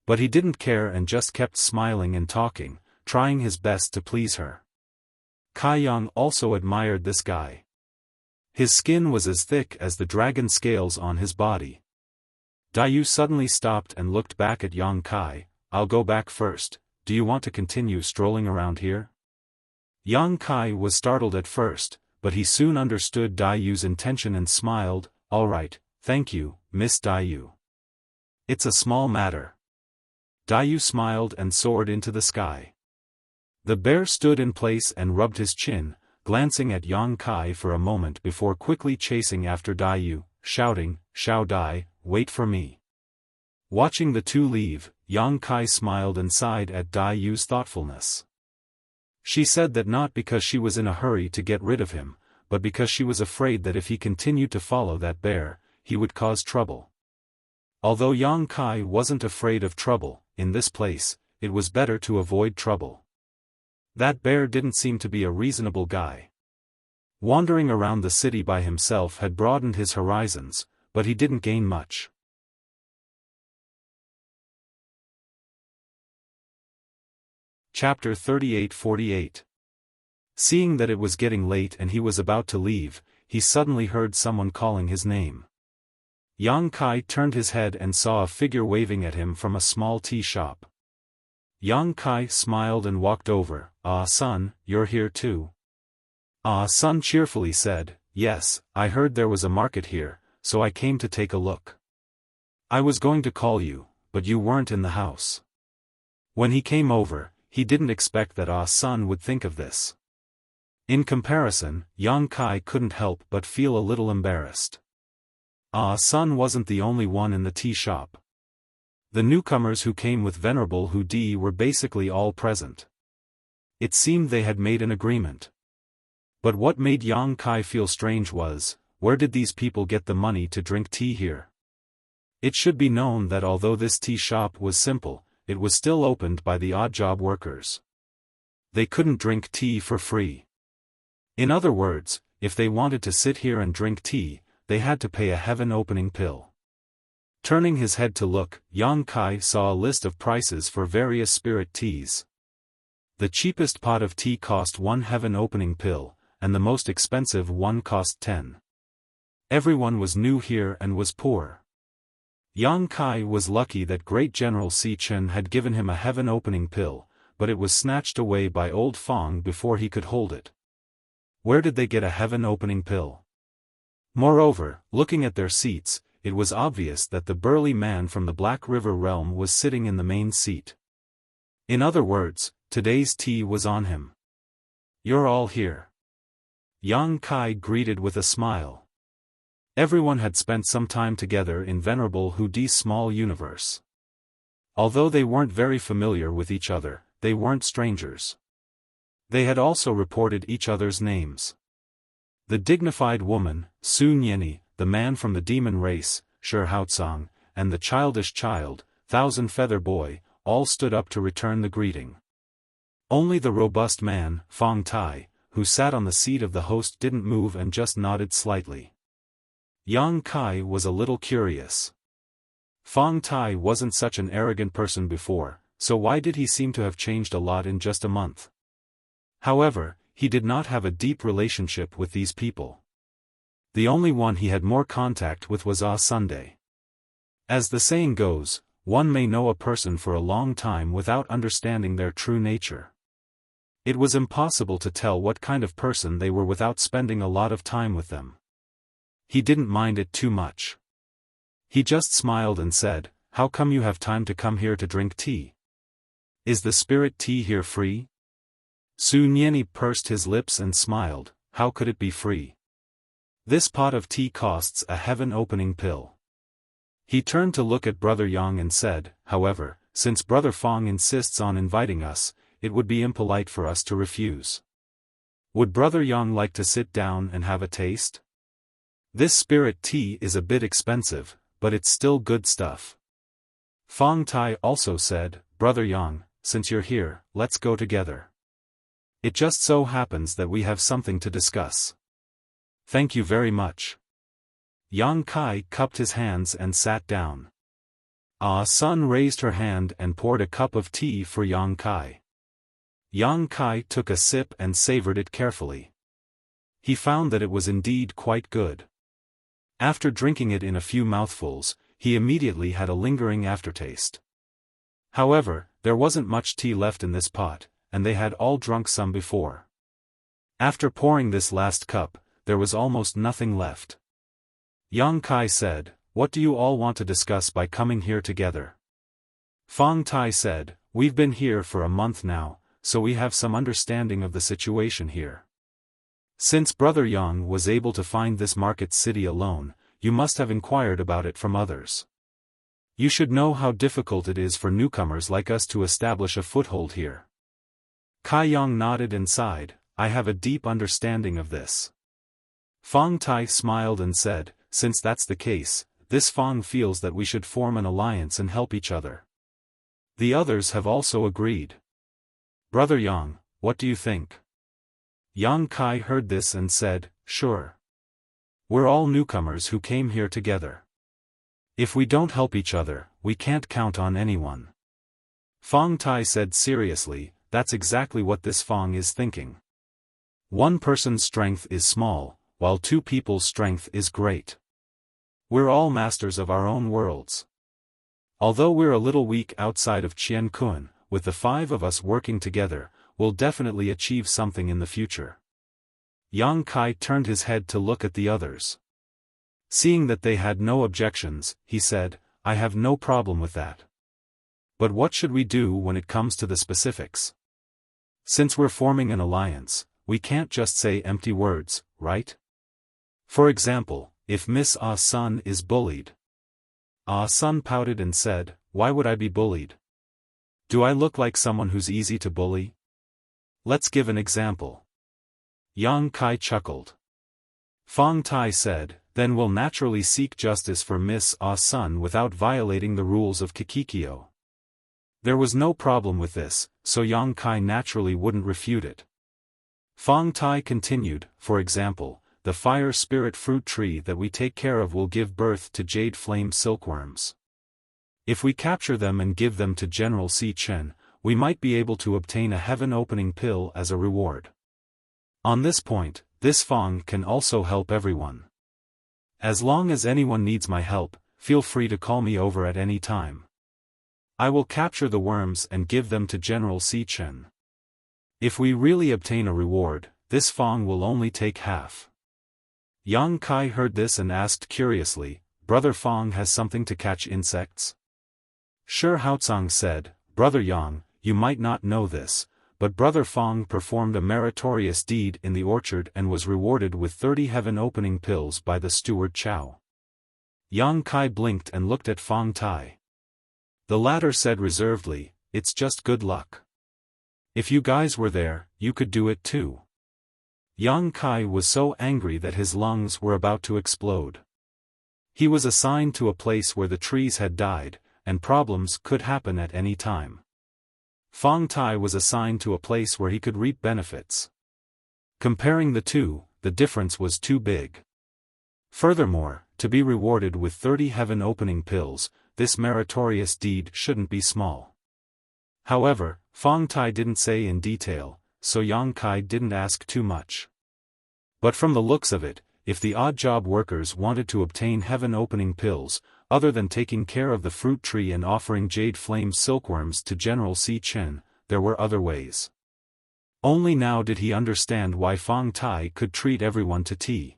But he didn't care and just kept smiling and talking, trying his best to please her. Kai Yang also admired this guy. His skin was as thick as the dragon scales on his body. Dai Yu suddenly stopped and looked back at Yang Kai. "I'll go back first. Do you want to continue strolling around here?" Yang Kai was startled at first, but he soon understood Dai Yu's intention and smiled. "All right, thank you, Miss Dai Yu. It's a small matter." Dai Yu smiled and soared into the sky. The bear stood in place and rubbed his chin, glancing at Yang Kai for a moment before quickly chasing after Dai Yu, shouting, "Xiao Dai, wait for me." Watching the two leave, Yang Kai smiled and sighed at Dai Yu's thoughtfulness. She said that not because she was in a hurry to get rid of him, but because she was afraid that if he continued to follow that bear, he would cause trouble. Although Yang Kai wasn't afraid of trouble, in this place, it was better to avoid trouble. That bear didn't seem to be a reasonable guy. Wandering around the city by himself had broadened his horizons, but he didn't gain much. Chapter 38-48. Seeing that it was getting late and he was about to leave, he suddenly heard someone calling his name. Yang Kai turned his head and saw a figure waving at him from a small tea shop. Yang Kai smiled and walked over. "Ah son, you're here too?" Ah Sun cheerfully said, "Yes, I heard there was a market here, so I came to take a look. I was going to call you, but you weren't in the house." When he came over, he didn't expect that Ah Sun would think of this. In comparison, Yang Kai couldn't help but feel a little embarrassed. Ah Sun wasn't the only one in the tea shop. The newcomers who came with Venerable Hu Di were basically all present. It seemed they had made an agreement. But what made Yang Kai feel strange was, where did these people get the money to drink tea here? It should be known that although this tea shop was simple, it was still opened by the odd-job workers. They couldn't drink tea for free. In other words, if they wanted to sit here and drink tea, they had to pay a heaven-opening pill. Turning his head to look, Yang Kai saw a list of prices for various spirit teas. The cheapest pot of tea cost 1 heaven-opening pill, and the most expensive one cost 10. Everyone was new here and was poor. Yang Kai was lucky that Great General Si Chen had given him a heaven-opening pill, but it was snatched away by Old Fong before he could hold it. Where did they get a heaven-opening pill? Moreover, looking at their seats, it was obvious that the burly man from the Black River realm was sitting in the main seat. In other words, today's tea was on him. "You're all here." Yang Kai greeted with a smile. Everyone had spent some time together in Venerable Hu Di's small universe. Although they weren't very familiar with each other, they weren't strangers. They had also reported each other's names. The dignified woman, Su Nianyi, the man from the demon race, Haotsang, and the childish child, Thousand Feather Boy, all stood up to return the greeting. Only the robust man, Fong Tai, who sat on the seat of the host didn't move and just nodded slightly. Yang Kai was a little curious. Fong Tai wasn't such an arrogant person before, so why did he seem to have changed a lot in just a month? However, he did not have a deep relationship with these people. The only one he had more contact with was Sunday. As the saying goes, one may know a person for a long time without understanding their true nature. It was impossible to tell what kind of person they were without spending a lot of time with them. He didn't mind it too much. He just smiled and said, "How come you have time to come here to drink tea? Is the spirit tea here free?" Su Nianyi pursed his lips and smiled, "How could it be free? This pot of tea costs a heaven-opening pill." He turned to look at Brother Yang and said, "However, since Brother Fong insists on inviting us, it would be impolite for us to refuse. Would Brother Yang like to sit down and have a taste? This spirit tea is a bit expensive, but it's still good stuff." Fong Tai also said, "Brother Yang, since you're here, let's go together. It just so happens that we have something to discuss." "Thank you very much." Yang Kai cupped his hands and sat down. Sun raised her hand and poured a cup of tea for Yang Kai. Yang Kai took a sip and savored it carefully. He found that it was indeed quite good. After drinking it in a few mouthfuls, he immediately had a lingering aftertaste. However, there wasn't much tea left in this pot, and they had all drunk some before. After pouring this last cup, there was almost nothing left. Yang Kai said, "What do you all want to discuss by coming here together?" Fong Tai said, "We've been here for a month now, so we have some understanding of the situation here. Since Brother Yang was able to find this market city alone, you must have inquired about it from others. You should know how difficult it is for newcomers like us to establish a foothold here." Kai Yang nodded and sighed, "I have a deep understanding of this." Fong Tai smiled and said, "Since that's the case, this Fong feels that we should form an alliance and help each other." The others have also agreed. "Brother Yang, what do you think?" Yang Kai heard this and said, "Sure. We're all newcomers who came here together. If we don't help each other, we can't count on anyone." Fong Tai said seriously, "That's exactly what this Fong is thinking. One person's strength is small, while two people's strength is great. We're all masters of our own worlds. Although we're a little weak outside of Qian Kun, with the 5 of us working together, we'll definitely achieve something in the future." Yang Kai turned his head to look at the others. Seeing that they had no objections, he said, "I have no problem with that. But what should we do when it comes to the specifics? Since we're forming an alliance, we can't just say empty words, right? For example, if Miss Sun is bullied." Sun pouted and said, "Why would I be bullied? Do I look like someone who's easy to bully? Let's give an example." Yang Kai chuckled. Fong Tai said, "Then we'll naturally seek justice for Miss Sun without violating the rules of Kikikyo." There was no problem with this, so Yang Kai naturally wouldn't refute it. Fong Tai continued, "For example, the fire spirit fruit tree that we take care of will give birth to jade flame silkworms. If we capture them and give them to General Si Chen, we might be able to obtain a heaven-opening pill as a reward. On this point, this Fong can also help everyone. As long as anyone needs my help, feel free to call me over at any time. I will capture the worms and give them to General Si Chen. If we really obtain a reward, this Fong will only take half." Yang Kai heard this and asked curiously, "Brother Fong has something to catch insects?" Haotsang said, "Brother Yang, you might not know this, but Brother Fong performed a meritorious deed in the orchard and was rewarded with 30 heaven-opening pills by the steward Chow." Yang Kai blinked and looked at Fong Tai. The latter said reservedly, "It's just good luck. If you guys were there, you could do it too." Yang Kai was so angry that his lungs were about to explode. He was assigned to a place where the trees had died, and problems could happen at any time. Fang Tai was assigned to a place where he could reap benefits. Comparing the two, the difference was too big. Furthermore, to be rewarded with 30 heaven-opening pills, this meritorious deed shouldn't be small. However, Fang Tai didn't say in detail, so Yang Kai didn't ask too much. But from the looks of it, if the odd-job workers wanted to obtain heaven-opening pills, other than taking care of the fruit tree and offering jade flame silkworms to General Si Chen, there were other ways. Only now did he understand why Fang Tai could treat everyone to tea.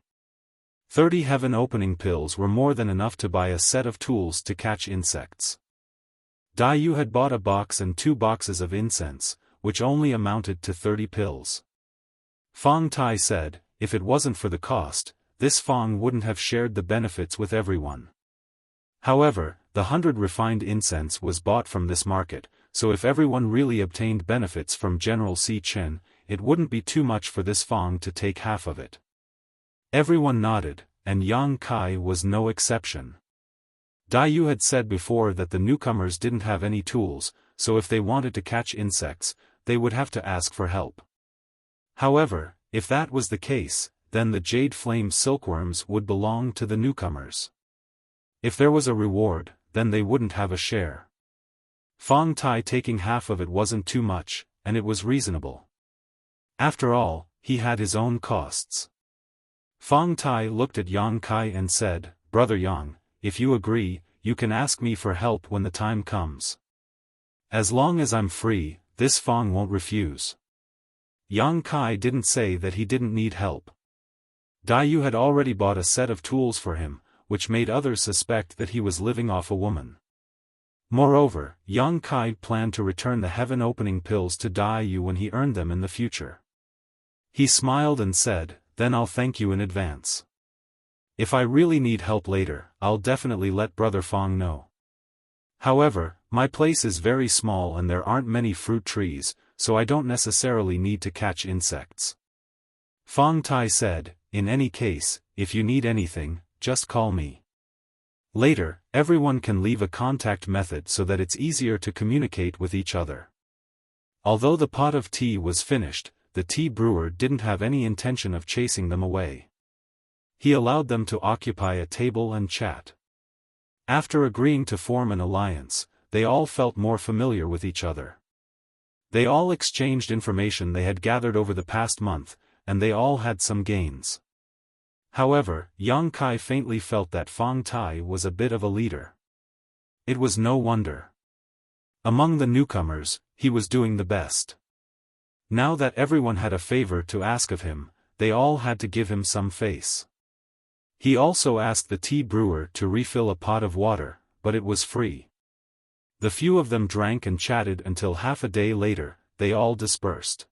30 heaven-opening pills were more than enough to buy a set of tools to catch insects. Dai Yu had bought a box and 2 boxes of incense, which only amounted to 30 pills. Fang Tai said, if it wasn't for the cost, this Fang wouldn't have shared the benefits with everyone. However, the 100 refined incense was bought from this market, so if everyone really obtained benefits from General Si Chen, it wouldn't be too much for this Fang to take half of it. Everyone nodded, and Yang Kai was no exception. Dai Yu had said before that the newcomers didn't have any tools, so if they wanted to catch insects, they would have to ask for help. However, if that was the case, then the jade flame silkworms would belong to the newcomers. If there was a reward, then they wouldn't have a share. Fang Tai taking half of it wasn't too much, and it was reasonable. After all, he had his own costs. Fang Tai looked at Yang Kai and said, Brother Yang, if you agree, you can ask me for help when the time comes. As long as I'm free, this Fang won't refuse. Yang Kai didn't say that he didn't need help. Dai Yu had already bought a set of tools for him, which made others suspect that he was living off a woman. Moreover, Yang Kai planned to return the heaven-opening pills to Dai Yu when he earned them in the future. He smiled and said, then I'll thank you in advance. If I really need help later, I'll definitely let Brother Fang know. However, my place is very small and there aren't many fruit trees, so I don't necessarily need to catch insects. Fang Tai said, in any case, if you need anything, just call me. Later, everyone can leave a contact method so that it's easier to communicate with each other. Although the pot of tea was finished, the tea brewer didn't have any intention of chasing them away. He allowed them to occupy a table and chat. After agreeing to form an alliance, they all felt more familiar with each other. They all exchanged information they had gathered over the past month, and they all had some gains. However, Yang Kai faintly felt that Fang Tai was a bit of a leader. It was no wonder. Among the newcomers, he was doing the best. Now that everyone had a favor to ask of him, they all had to give him some face. He also asked the tea brewer to refill a pot of water, but it was free. The few of them drank and chatted until half a day later, they all dispersed.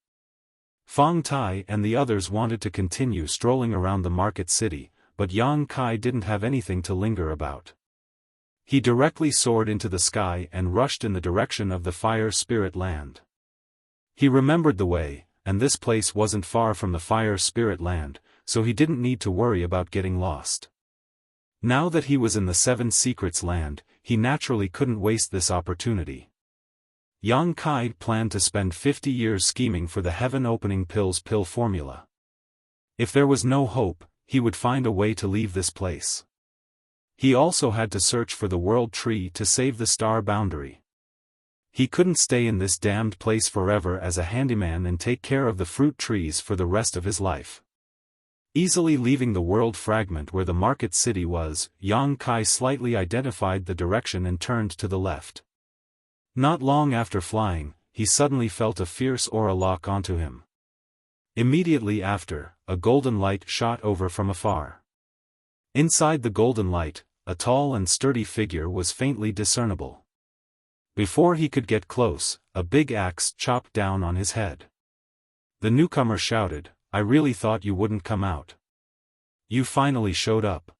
Fang Tai and the others wanted to continue strolling around the market city, but Yang Kai didn't have anything to linger about. He directly soared into the sky and rushed in the direction of the fire spirit land. He remembered the way, and this place wasn't far from the fire spirit land, so he didn't need to worry about getting lost. Now that he was in the Seven Secrets land, he naturally couldn't waste this opportunity. Yang Kai planned to spend 50 years scheming for the heaven-opening pills pill formula. If there was no hope, he would find a way to leave this place. He also had to search for the world tree to save the star boundary. He couldn't stay in this damned place forever as a handyman and take care of the fruit trees for the rest of his life. Easily leaving the world fragment where the market city was, Yang Kai slightly identified the direction and turned to the left. Not long after flying, he suddenly felt a fierce aura lock onto him. Immediately after, a golden light shot over from afar. Inside the golden light, a tall and sturdy figure was faintly discernible. Before he could get close, a big axe chopped down on his head. The newcomer shouted, "I really thought you wouldn't come out. You finally showed up."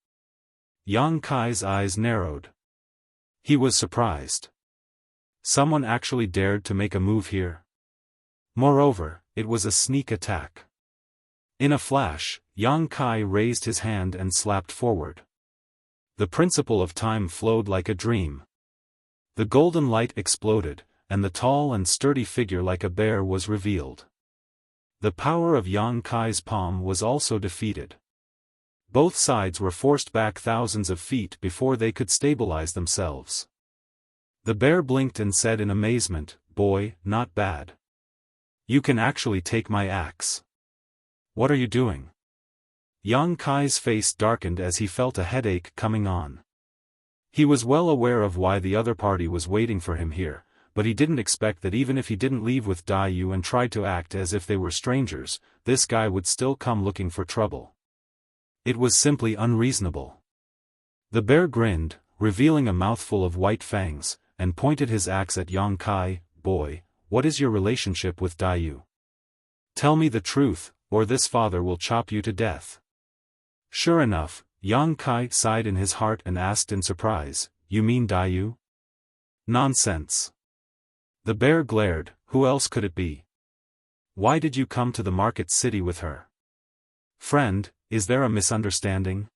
Yang Kai's eyes narrowed. He was surprised. Someone actually dared to make a move here. Moreover, it was a sneak attack. In a flash, Yang Kai raised his hand and slapped forward. The principle of time flowed like a dream. The golden light exploded, and the tall and sturdy figure like a bear was revealed. The power of Yang Kai's palm was also defeated. Both sides were forced back thousands of feet before they could stabilize themselves. The bear blinked and said in amazement, "Boy, not bad. You can actually take my axe. What are you doing?" Yang Kai's face darkened as he felt a headache coming on. He was well aware of why the other party was waiting for him here, but he didn't expect that even if he didn't leave with Dai Yu and tried to act as if they were strangers, this guy would still come looking for trouble. It was simply unreasonable. The bear grinned, revealing a mouthful of white fangs, and pointed his axe at Yang Kai. "Boy, what is your relationship with Dai Yu? Tell me the truth, or this father will chop you to death." Sure enough, Yang Kai sighed in his heart and asked in surprise, "You mean Dai Yu?" "Nonsense." The bear glared, "Who else could it be? Why did you come to the market city with her?" "Friend, is there a misunderstanding?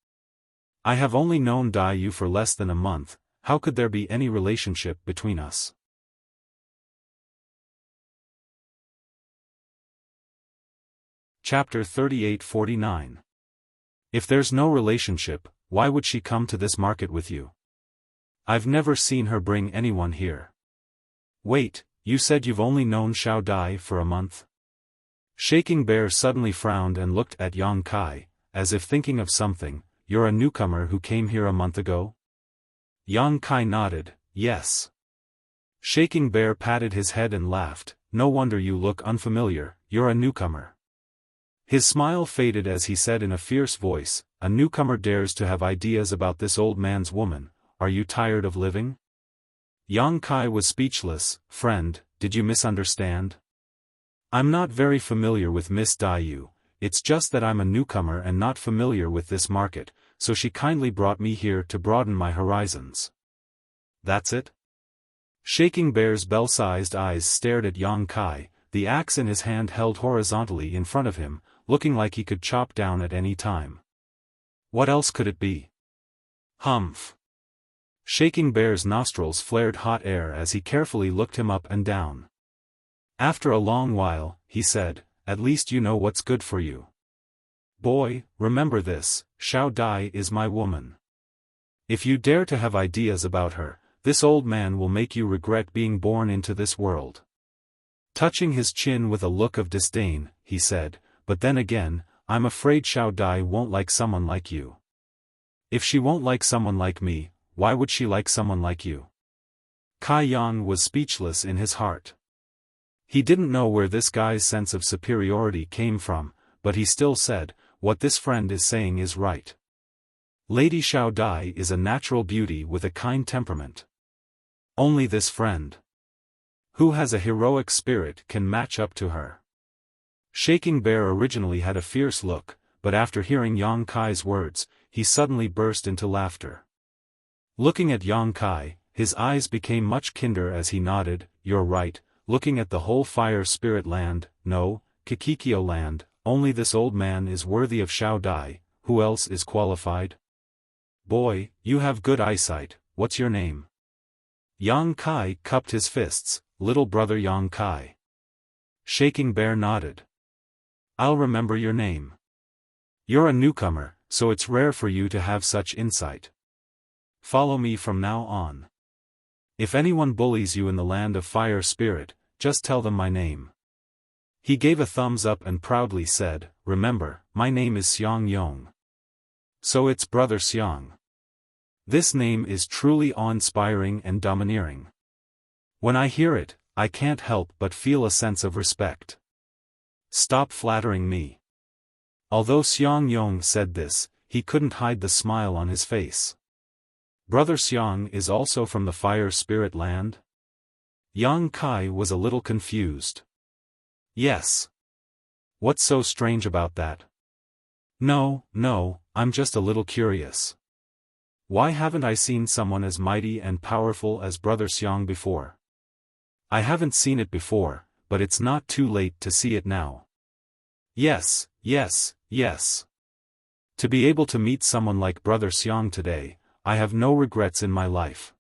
I have only known Dai Yu for less than a month, how could there be any relationship between us?" Chapter 38-49. If there's no relationship, why would she come to this market with you? I've never seen her bring anyone here. Wait, you said you've only known Xiao Dai for a month? Shaking Bear suddenly frowned and looked at Yang Kai, as if thinking of something. "You're a newcomer who came here a month ago?" Yang Kai nodded, "Yes." Shaking Bear patted his head and laughed, "No wonder you look unfamiliar, you're a newcomer." His smile faded as he said in a fierce voice, "A newcomer dares to have ideas about this old man's woman. Are you tired of living?" Yang Kai was speechless. "Friend, did you misunderstand? I'm not very familiar with Miss Dai Yu, it's just that I'm a newcomer and not familiar with this market, so she kindly brought me here to broaden my horizons." "That's it?" Shaking Bear's bell-sized eyes stared at Yang Kai, the axe in his hand held horizontally in front of him, looking like he could chop down at any time. "What else could it be?" "Humph." Shaking Bear's nostrils flared hot air as he carefully looked him up and down. After a long while, he said, "At least you know what's good for you. Boy, remember this, Xiao Dai is my woman. If you dare to have ideas about her, this old man will make you regret being born into this world." Touching his chin with a look of disdain, he said, "But then again, I'm afraid Xiao Dai won't like someone like you." "If she won't like someone like me, why would she like someone like you?" Kai Yang was speechless in his heart. He didn't know where this guy's sense of superiority came from, but he still said, "What this friend is saying is right. Lady Xiao Dai is a natural beauty with a kind temperament. Only this friend, who has a heroic spirit, can match up to her." Shaking Bear originally had a fierce look, but after hearing Yang Kai's words, he suddenly burst into laughter. Looking at Yang Kai, his eyes became much kinder as he nodded, "You're right, looking at the whole fire spirit land, no, Kikikyo land, only this old man is worthy of Xiao Dai. Who else is qualified?" "Boy, you have good eyesight, what's your name?" Yang Kai cupped his fists, "Little brother Yang Kai." Shaking Bear nodded. "I'll remember your name. You're a newcomer, so it's rare for you to have such insight. Follow me from now on. If anyone bullies you in the land of fire spirit, just tell them my name." He gave a thumbs up and proudly said, "Remember, my name is Xiang Yong." "So it's Brother Xiang." This name is truly awe-inspiring and domineering. When I hear it, I can't help but feel a sense of respect. Stop flattering me. Although Xiang Yong said this, he couldn't hide the smile on his face. Brother Xiang is also from the fire spirit land? Yang Kai was a little confused. Yes. What's so strange about that? No, I'm just a little curious. Why haven't I seen someone as mighty and powerful as Brother Xiang before? I haven't seen it before, but it's not too late to see it now. Yes, Yes, yes. To be able to meet someone like Brother Xiang today, I have no regrets in my life.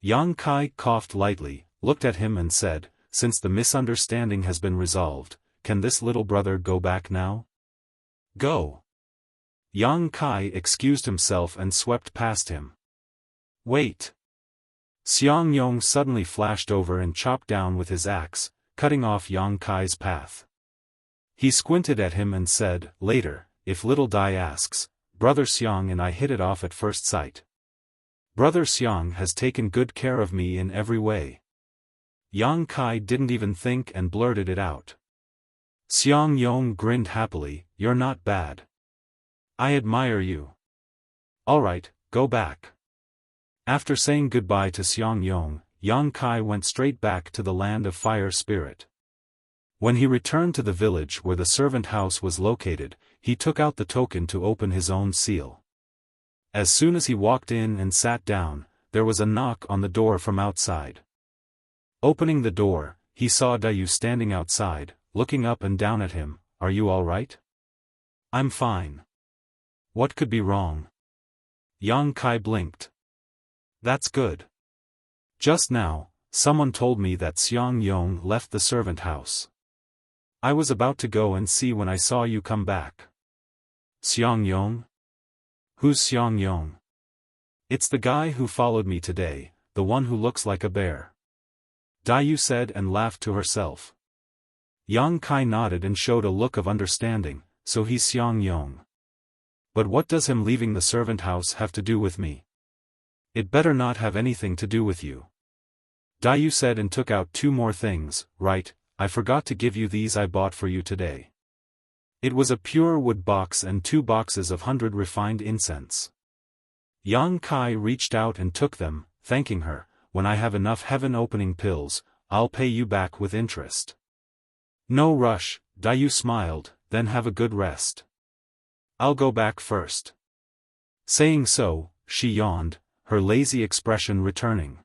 Yang Kai coughed lightly, looked at him and said, since the misunderstanding has been resolved, can this little brother go back now? Go. Yang Kai excused himself and swept past him. Wait. Xiang Yong suddenly flashed over and chopped down with his axe, cutting off Yang Kai's path. He squinted at him and said, later, if little Dai asks, Brother Xiang and I hit it off at first sight. Brother Xiang has taken good care of me in every way. Yang Kai didn't even think and blurted it out. Xiang Yong grinned happily, you're not bad. I admire you. Alright, go back. After saying goodbye to Xiang Yong, Yang Kai went straight back to the land of fire spirit. When he returned to the village where the servant house was located, he took out the token to open his own seal. As soon as he walked in and sat down, there was a knock on the door from outside. Opening the door, he saw Dayu standing outside, looking up and down at him. Are you all right? I'm fine. What could be wrong? Yang Kai blinked. That's good. Just now, someone told me that Xiang Yong left the servant house. I was about to go and see when I saw you come back. Xiang Yong? Who's Xiang Yong? It's the guy who followed me today, the one who looks like a bear. Dayu said and laughed to herself. Yang Kai nodded and showed a look of understanding, so he's Xiang Yong. But what does him leaving the servant house have to do with me? It better not have anything to do with you. Dayu said and took out 2 more things. Right, I forgot to give you these I bought for you today. It was a pure wood box and 2 boxes of 100 refined incense. Yang Kai reached out and took them, thanking her. When I have enough heaven-opening pills, I'll pay you back with interest. No rush, Dayu smiled, then have a good rest. I'll go back first. Saying so, she yawned, her lazy expression returning.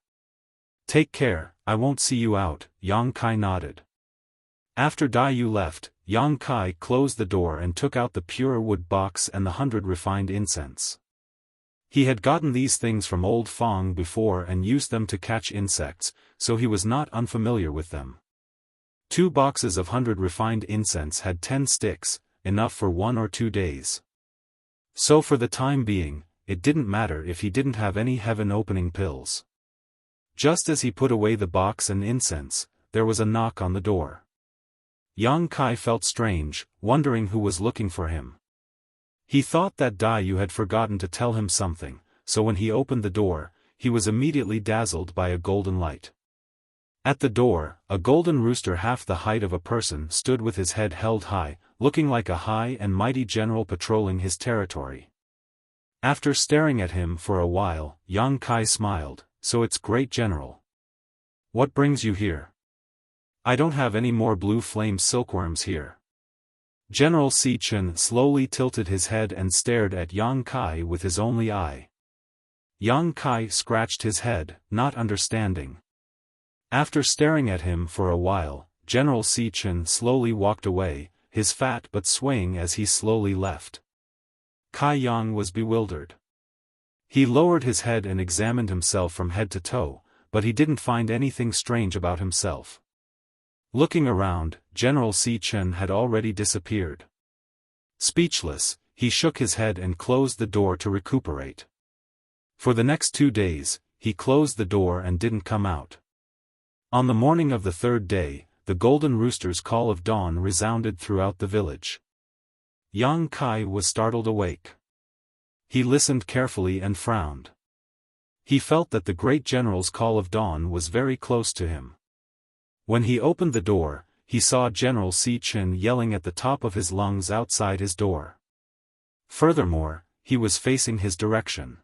Take care, I won't see you out, Yang Kai nodded. After Dayu left, Yang Kai closed the door and took out the pure wood box and the 100 refined incense. He had gotten these things from Old Fong before and used them to catch insects, so he was not unfamiliar with them. 2 boxes of 100 refined incense had 10 sticks, enough for 1 or 2 days. So for the time being, it didn't matter if he didn't have any heaven-opening pills. Just as he put away the box and incense, there was a knock on the door. Yang Kai felt strange, wondering who was looking for him. He thought that Dayu had forgotten to tell him something, so when he opened the door, he was immediately dazzled by a golden light. At the door, a golden rooster half the height of a person stood with his head held high, looking like a high and mighty general patrolling his territory. After staring at him for a while, Yang Kai smiled, so it's Great General. What brings you here? I don't have any more blue flame silkworms here. General Si Chun slowly tilted his head and stared at Yang Kai with his only eye. Yang Kai scratched his head, not understanding. After staring at him for a while, General Si Chun slowly walked away, his fat butt swaying as he slowly left. Kai Yang was bewildered. He lowered his head and examined himself from head to toe, but he didn't find anything strange about himself. Looking around, General Si Chun had already disappeared. Speechless, he shook his head and closed the door to recuperate. For the next 2 days, he closed the door and didn't come out. On the morning of the 3rd day, the golden rooster's call of dawn resounded throughout the village. Yang Kai was startled awake. He listened carefully and frowned. He felt that the great general's call of dawn was very close to him. When he opened the door, he saw General Si Chun yelling at the top of his lungs outside his door. Furthermore, he was facing his direction.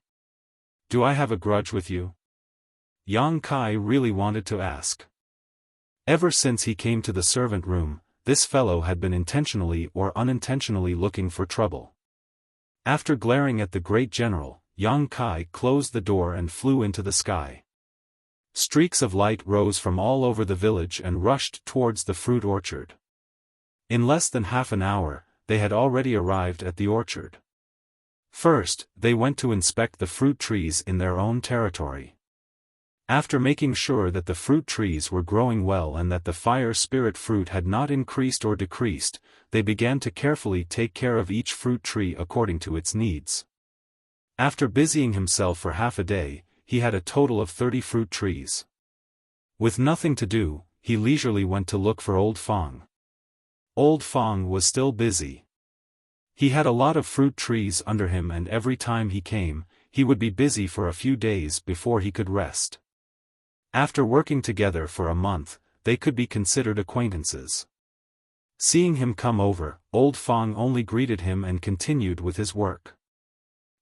Do I have a grudge with you? Yang Kai really wanted to ask. Ever since he came to the servant room, this fellow had been intentionally or unintentionally looking for trouble. After glaring at the great general, Yang Kai closed the door and flew into the sky. Streaks of light rose from all over the village and rushed towards the fruit orchard. In less than half an hour, they had already arrived at the orchard. First, they went to inspect the fruit trees in their own territory. After making sure that the fruit trees were growing well and that the fire spirit fruit had not increased or decreased, they began to carefully take care of each fruit tree according to its needs. After busying himself for half a day, he had a total of 30 fruit trees. With nothing to do, he leisurely went to look for Old Fong. Old Fong was still busy. He had a lot of fruit trees under him, and every time he came, he would be busy for a few days before he could rest. After working together for a month, they could be considered acquaintances. Seeing him come over, Old Fong only greeted him and continued with his work.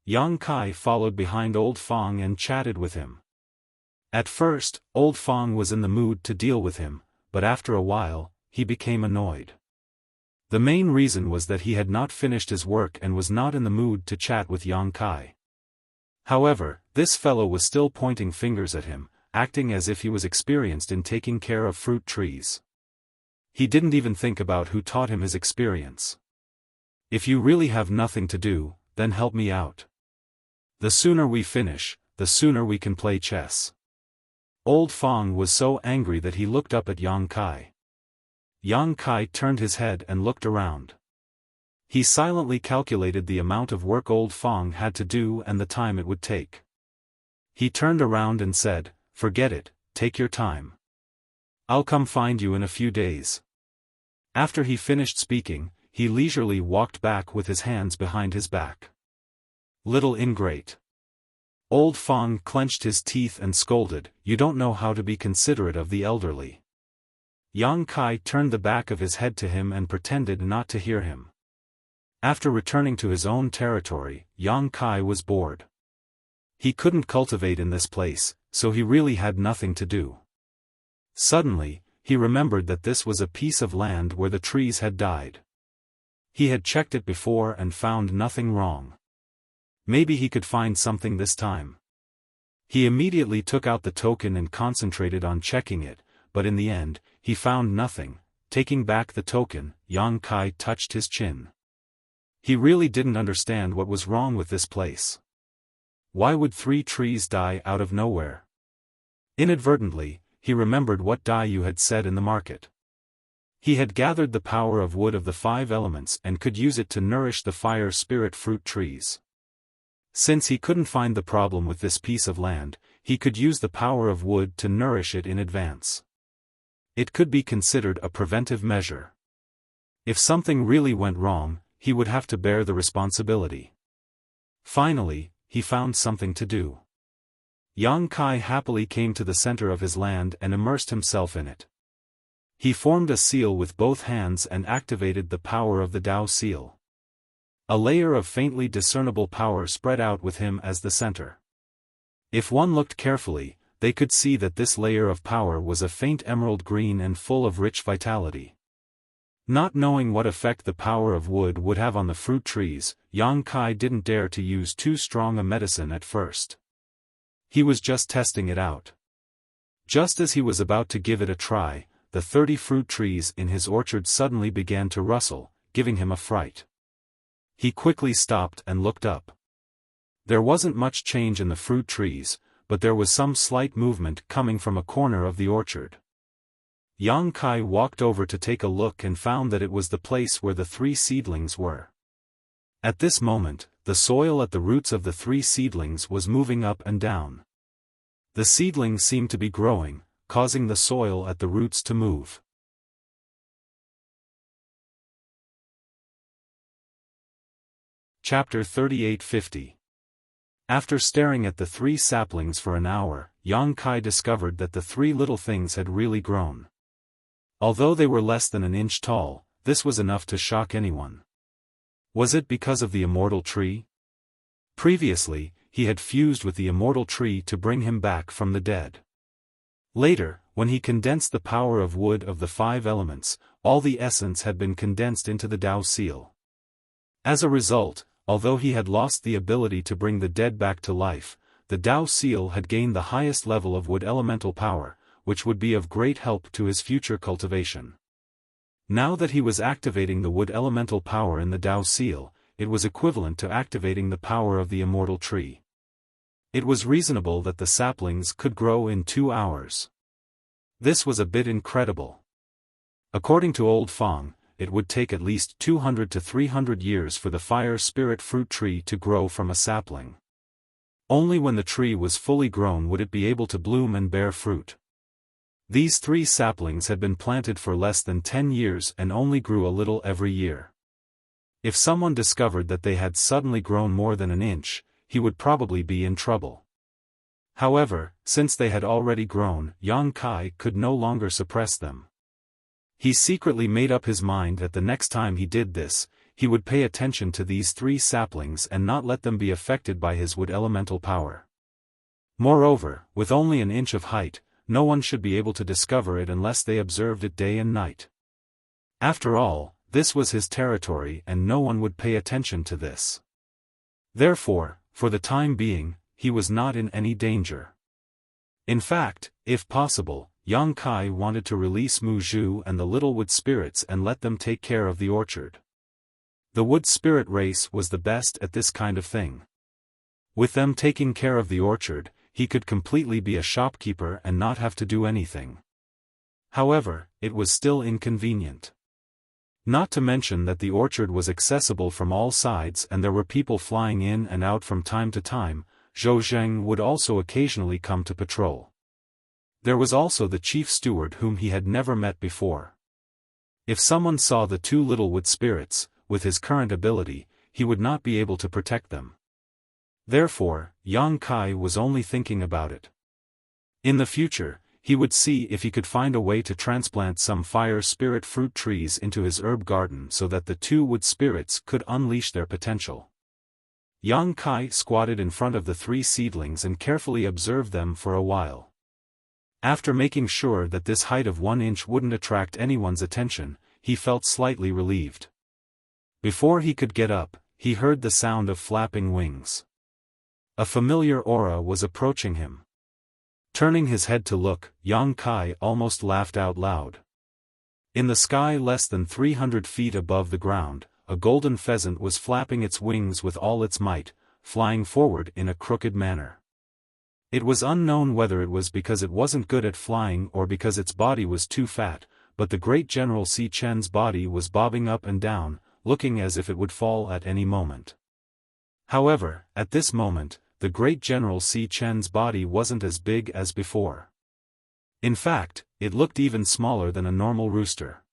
Yang Kai followed behind Old Fong and chatted with him. At first, Old Fong was in the mood to deal with him, but after a while, he became annoyed. The main reason was that he had not finished his work and was not in the mood to chat with Yang Kai. However, this fellow was still pointing fingers at him, acting as if he was experienced in taking care of fruit trees. He didn't even think about who taught him his experience. If you really have nothing to do, then help me out. The sooner we finish, the sooner we can play chess. Old Fong was so angry that he looked up at Yang Kai. Yang Kai turned his head and looked around. He silently calculated the amount of work Old Fong had to do and the time it would take. He turned around and said, "Forget it, take your time. I'll come find you in a few days." After he finished speaking, he leisurely walked back with his hands behind his back. Little ingrate. Old Fong clenched his teeth and scolded, "You don't know how to be considerate of the elderly." Yang Kai turned the back of his head to him and pretended not to hear him. After returning to his own territory, Yang Kai was bored. He couldn't cultivate in this place, so he really had nothing to do. Suddenly, he remembered that this was a piece of land where the trees had died. He had checked it before and found nothing wrong. Maybe he could find something this time. He immediately took out the token and concentrated on checking it, but in the end, he found nothing. Taking back the token, Yang Kai touched his chin. He really didn't understand what was wrong with this place. Why would 3 trees die out of nowhere? Inadvertently, he remembered what Dai Yu had said in the market. He had gathered the power of wood of the 5 elements and could use it to nourish the fire spirit fruit trees. Since he couldn't find the problem with this piece of land, he could use the power of wood to nourish it in advance. It could be considered a preventive measure. If something really went wrong, he would have to bear the responsibility. Finally, he found something to do. Yang Kai happily came to the center of his land and immersed himself in it. He formed a seal with both hands and activated the power of the Tao seal. A layer of faintly discernible power spread out with him as the center. If one looked carefully, they could see that this layer of power was a faint emerald green and full of rich vitality. Not knowing what effect the power of wood would have on the fruit trees, Yang Kai didn't dare to use too strong a medicine at first. He was just testing it out. Just as he was about to give it a try, the 30 fruit trees in his orchard suddenly began to rustle, giving him a fright. He quickly stopped and looked up. There wasn't much change in the fruit trees, but there was some slight movement coming from a corner of the orchard. Yang Kai walked over to take a look and found that it was the place where the 3 seedlings were. At this moment, the soil at the roots of the 3 seedlings was moving up and down. The seedlings seemed to be growing, causing the soil at the roots to move. Chapter 3850. After staring at the 3 saplings for an hour, Yang Kai discovered that the 3 little things had really grown. Although they were less than an inch tall, this was enough to shock anyone. Was it because of the immortal tree? Previously, he had fused with the immortal tree to bring him back from the dead. Later, when he condensed the power of wood of the 5 elements, all the essence had been condensed into the Tao seal. As a result, although he had lost the ability to bring the dead back to life, the Tao seal had gained the highest level of wood elemental power, which would be of great help to his future cultivation. Now that he was activating the wood elemental power in the Dao Seal, it was equivalent to activating the power of the immortal tree. It was reasonable that the saplings could grow in 2 hours. This was a bit incredible. According to Old Fong, it would take at least 200 to 300 years for the fire spirit fruit tree to grow from a sapling. Only when the tree was fully grown would it be able to bloom and bear fruit. These 3 saplings had been planted for less than 10 years and only grew a little every year. If someone discovered that they had suddenly grown more than an inch, he would probably be in trouble. However, since they had already grown, Yang Kai could no longer suppress them. He secretly made up his mind that the next time he did this, he would pay attention to these 3 saplings and not let them be affected by his wood elemental power. Moreover, with only an inch of height, no one should be able to discover it unless they observed it day and night. After all, this was his territory and no one would pay attention to this. Therefore, for the time being, he was not in any danger. In fact, if possible, Yang Kai wanted to release Mu Zhu and the little wood spirits and let them take care of the orchard. The wood spirit race was the best at this kind of thing. With them taking care of the orchard, he could completely be a shopkeeper and not have to do anything. However, it was still inconvenient. Not to mention that the orchard was accessible from all sides and there were people flying in and out from time to time. Zhou Zheng would also occasionally come to patrol. There was also the chief steward whom he had never met before. If someone saw the 2 little wood spirits, with his current ability, he would not be able to protect them. Therefore, Yang Kai was only thinking about it. In the future, he would see if he could find a way to transplant some fire spirit fruit trees into his herb garden so that the 2 wood spirits could unleash their potential. Yang Kai squatted in front of the 3 seedlings and carefully observed them for a while. After making sure that this height of 1 inch wouldn't attract anyone's attention, he felt slightly relieved. Before he could get up, he heard the sound of flapping wings. A familiar aura was approaching him. Turning his head to look, Yang Kai almost laughed out loud. In the sky less than 300 feet above the ground, a golden pheasant was flapping its wings with all its might, flying forward in a crooked manner. It was unknown whether it was because it wasn't good at flying or because its body was too fat, but the great General Si Chen's body was bobbing up and down, looking as if it would fall at any moment. However, at this moment, the great General Si Chen's body wasn't as big as before. In fact, it looked even smaller than a normal rooster.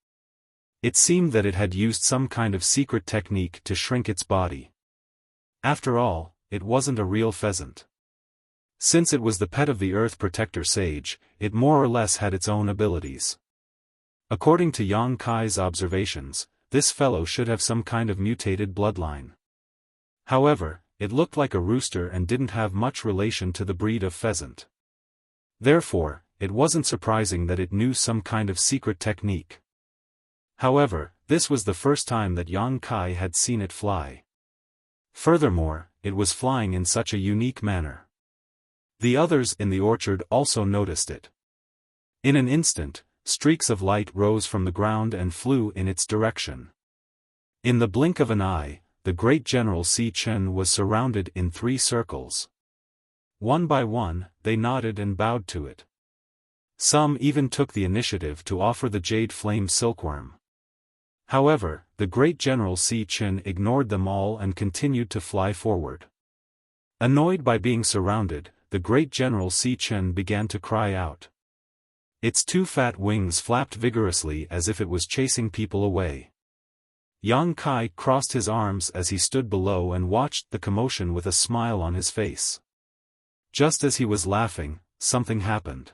It seemed that it had used some kind of secret technique to shrink its body. After all, it wasn't a real pheasant. Since it was the pet of the Earth Protector Sage, it more or less had its own abilities. According to Yang Kai's observations, this fellow should have some kind of mutated bloodline. However, it looked like a rooster and didn't have much relation to the breed of pheasant. Therefore, it wasn't surprising that it knew some kind of secret technique. However, this was the first time that Yang Kai had seen it fly. Furthermore, it was flying in such a unique manner. The others in the orchard also noticed it. In an instant, streaks of light rose from the ground and flew in its direction. In the blink of an eye, the great General Si Chen was surrounded in 3 circles. One by one, they nodded and bowed to it. Some even took the initiative to offer the jade flame silkworm. However, the great General Si Chen ignored them all and continued to fly forward. Annoyed by being surrounded, the great General Si Chen began to cry out. Its 2 fat wings flapped vigorously as if it was chasing people away. Yang Kai crossed his arms as he stood below and watched the commotion with a smile on his face. Just as he was laughing, something happened.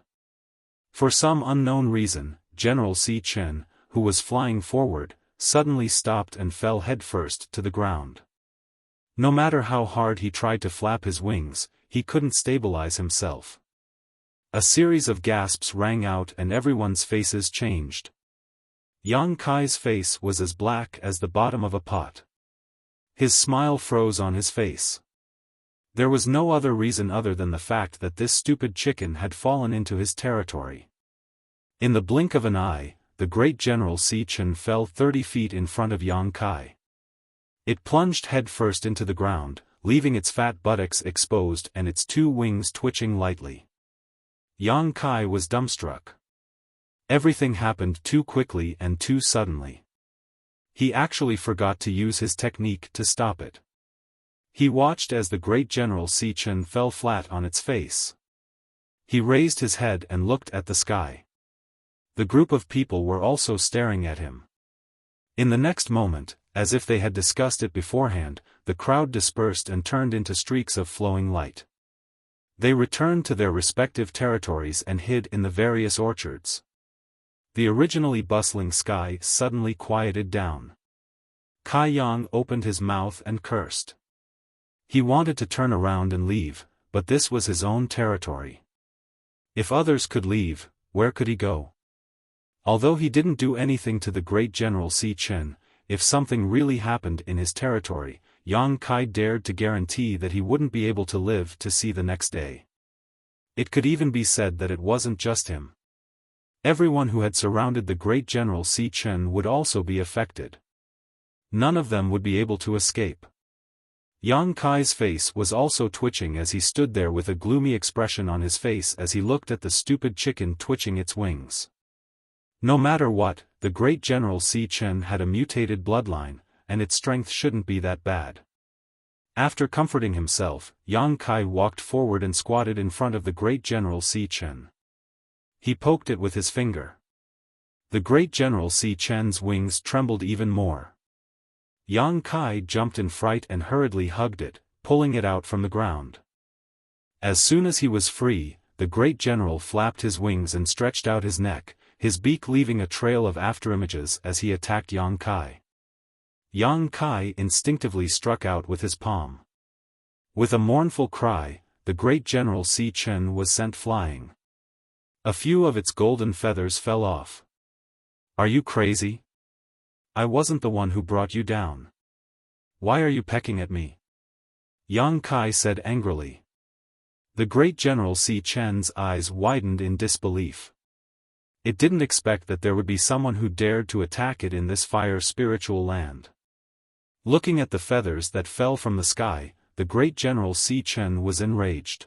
For some unknown reason, General Si Chen, who was flying forward, suddenly stopped and fell headfirst to the ground. No matter how hard he tried to flap his wings, he couldn't stabilize himself. A series of gasps rang out and everyone's faces changed. Yang Kai's face was as black as the bottom of a pot. His smile froze on his face. There was no other reason other than the fact that this stupid chicken had fallen into his territory. In the blink of an eye, the great general Si Chen fell 30 feet in front of Yang Kai. It plunged headfirst into the ground, leaving its fat buttocks exposed and its 2 wings twitching lightly. Yang Kai was dumbstruck. Everything happened too quickly and too suddenly. He actually forgot to use his technique to stop it. He watched as the great general Si Chen fell flat on its face. He raised his head and looked at the sky. The group of people were also staring at him. In the next moment, as if they had discussed it beforehand, the crowd dispersed and turned into streaks of flowing light. They returned to their respective territories and hid in the various orchards. The originally bustling sky suddenly quieted down. Kai Yang opened his mouth and cursed. He wanted to turn around and leave, but this was his own territory. If others could leave, where could he go? Although he didn't do anything to the great general Si Chen, if something really happened in his territory, Yang Kai dared to guarantee that he wouldn't be able to live to see the next day. It could even be said that it wasn't just him. Everyone who had surrounded the great general Si Chen would also be affected. None of them would be able to escape. Yang Kai's face was also twitching as he stood there with a gloomy expression on his face as he looked at the stupid chicken twitching its wings. No matter what, the great general Si Chen had a mutated bloodline, and its strength shouldn't be that bad. After comforting himself, Yang Kai walked forward and squatted in front of the great general Si Chen. He poked it with his finger. The great general Si Chen's wings trembled even more. Yang Kai jumped in fright and hurriedly hugged it, pulling it out from the ground. As soon as he was free, the great general flapped his wings and stretched out his neck, his beak leaving a trail of afterimages as he attacked Yang Kai. Yang Kai instinctively struck out with his palm. With a mournful cry, the great general Si Chen was sent flying. A few of its golden feathers fell off. "Are you crazy? I wasn't the one who brought you down. Why are you pecking at me?" Yang Kai said angrily. The great general Si Chen's eyes widened in disbelief. It didn't expect that there would be someone who dared to attack it in this fire spiritual land. Looking at the feathers that fell from the sky, the great general Si Chen was enraged.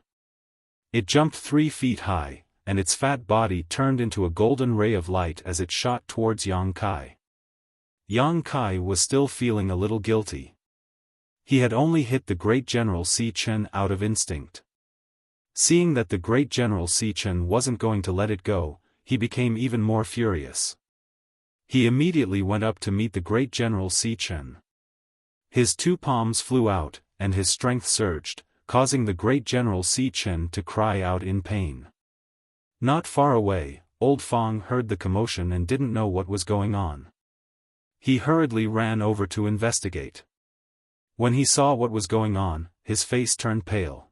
It jumped 3 feet high, and its fat body turned into a golden ray of light as it shot towards Yang Kai. Yang Kai was still feeling a little guilty. He had only hit the great general Si Chen out of instinct. Seeing that the great general Si Chen wasn't going to let it go, he became even more furious. He immediately went up to meet the great general Si Chen. His 2 palms flew out, and his strength surged, causing the great general Si Chen to cry out in pain. Not far away, Old Fong heard the commotion and didn't know what was going on. He hurriedly ran over to investigate. When he saw what was going on, his face turned pale.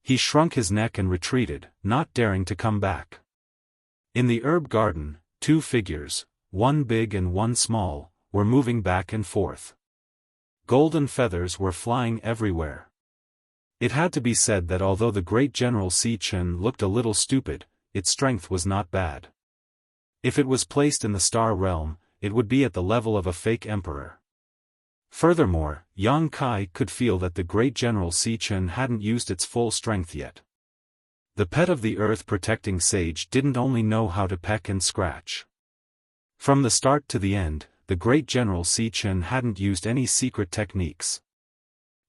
He shrunk his neck and retreated, not daring to come back. In the herb garden, 2 figures, one big and one small, were moving back and forth. Golden feathers were flying everywhere. It had to be said that although the great general Si Chen looked a little stupid, its strength was not bad. If it was placed in the star realm, it would be at the level of a fake emperor. Furthermore, Yang Kai could feel that the great general Si Chen hadn't used its full strength yet. The pet of the earth-protecting sage didn't only know how to peck and scratch. From the start to the end, the great general Si Chen hadn't used any secret techniques.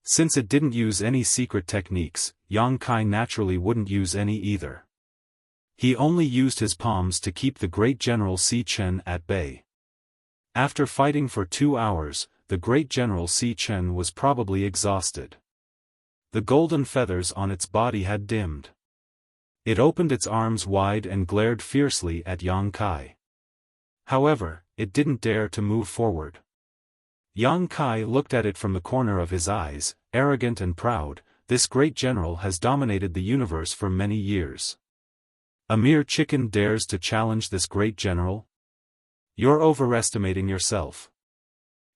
Since it didn't use any secret techniques, Yang Kai naturally wouldn't use any either. He only used his palms to keep the great general Si Chen at bay. After fighting for 2 hours, the great general Si Chen was probably exhausted. The golden feathers on its body had dimmed. It opened its arms wide and glared fiercely at Yang Kai. However, it didn't dare to move forward. Yang Kai looked at it from the corner of his eyes, arrogant and proud. This great general has dominated the universe for many years. A mere chicken dares to challenge this great general? You're overestimating yourself.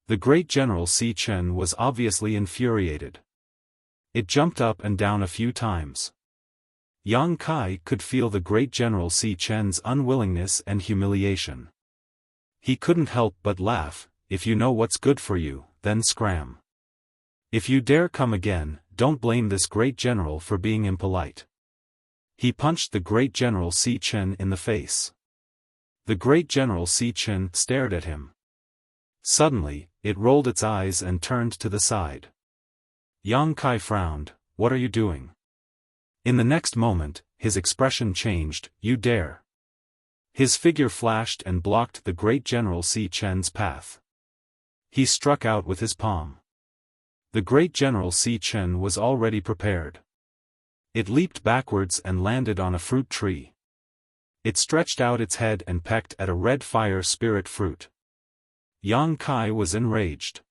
The great general Si Chen was obviously infuriated. It jumped up and down a few times. Yang Kai could feel the great general Si Chen's unwillingness and humiliation. He couldn't help but laugh. If you know what's good for you, then scram. If you dare come again, don't blame this great general for being impolite. He punched the great General Si Chen in the face. The great General Si Chen stared at him. Suddenly, it rolled its eyes and turned to the side. Yang Kai frowned. What are you doing? In the next moment, his expression changed. You dare. His figure flashed and blocked the great General Si Chen's path. He struck out with his palm. The great General Si Chen was already prepared. It leaped backwards and landed on a fruit tree. It stretched out its head and pecked at a red fire spirit fruit. Yang Kai was enraged.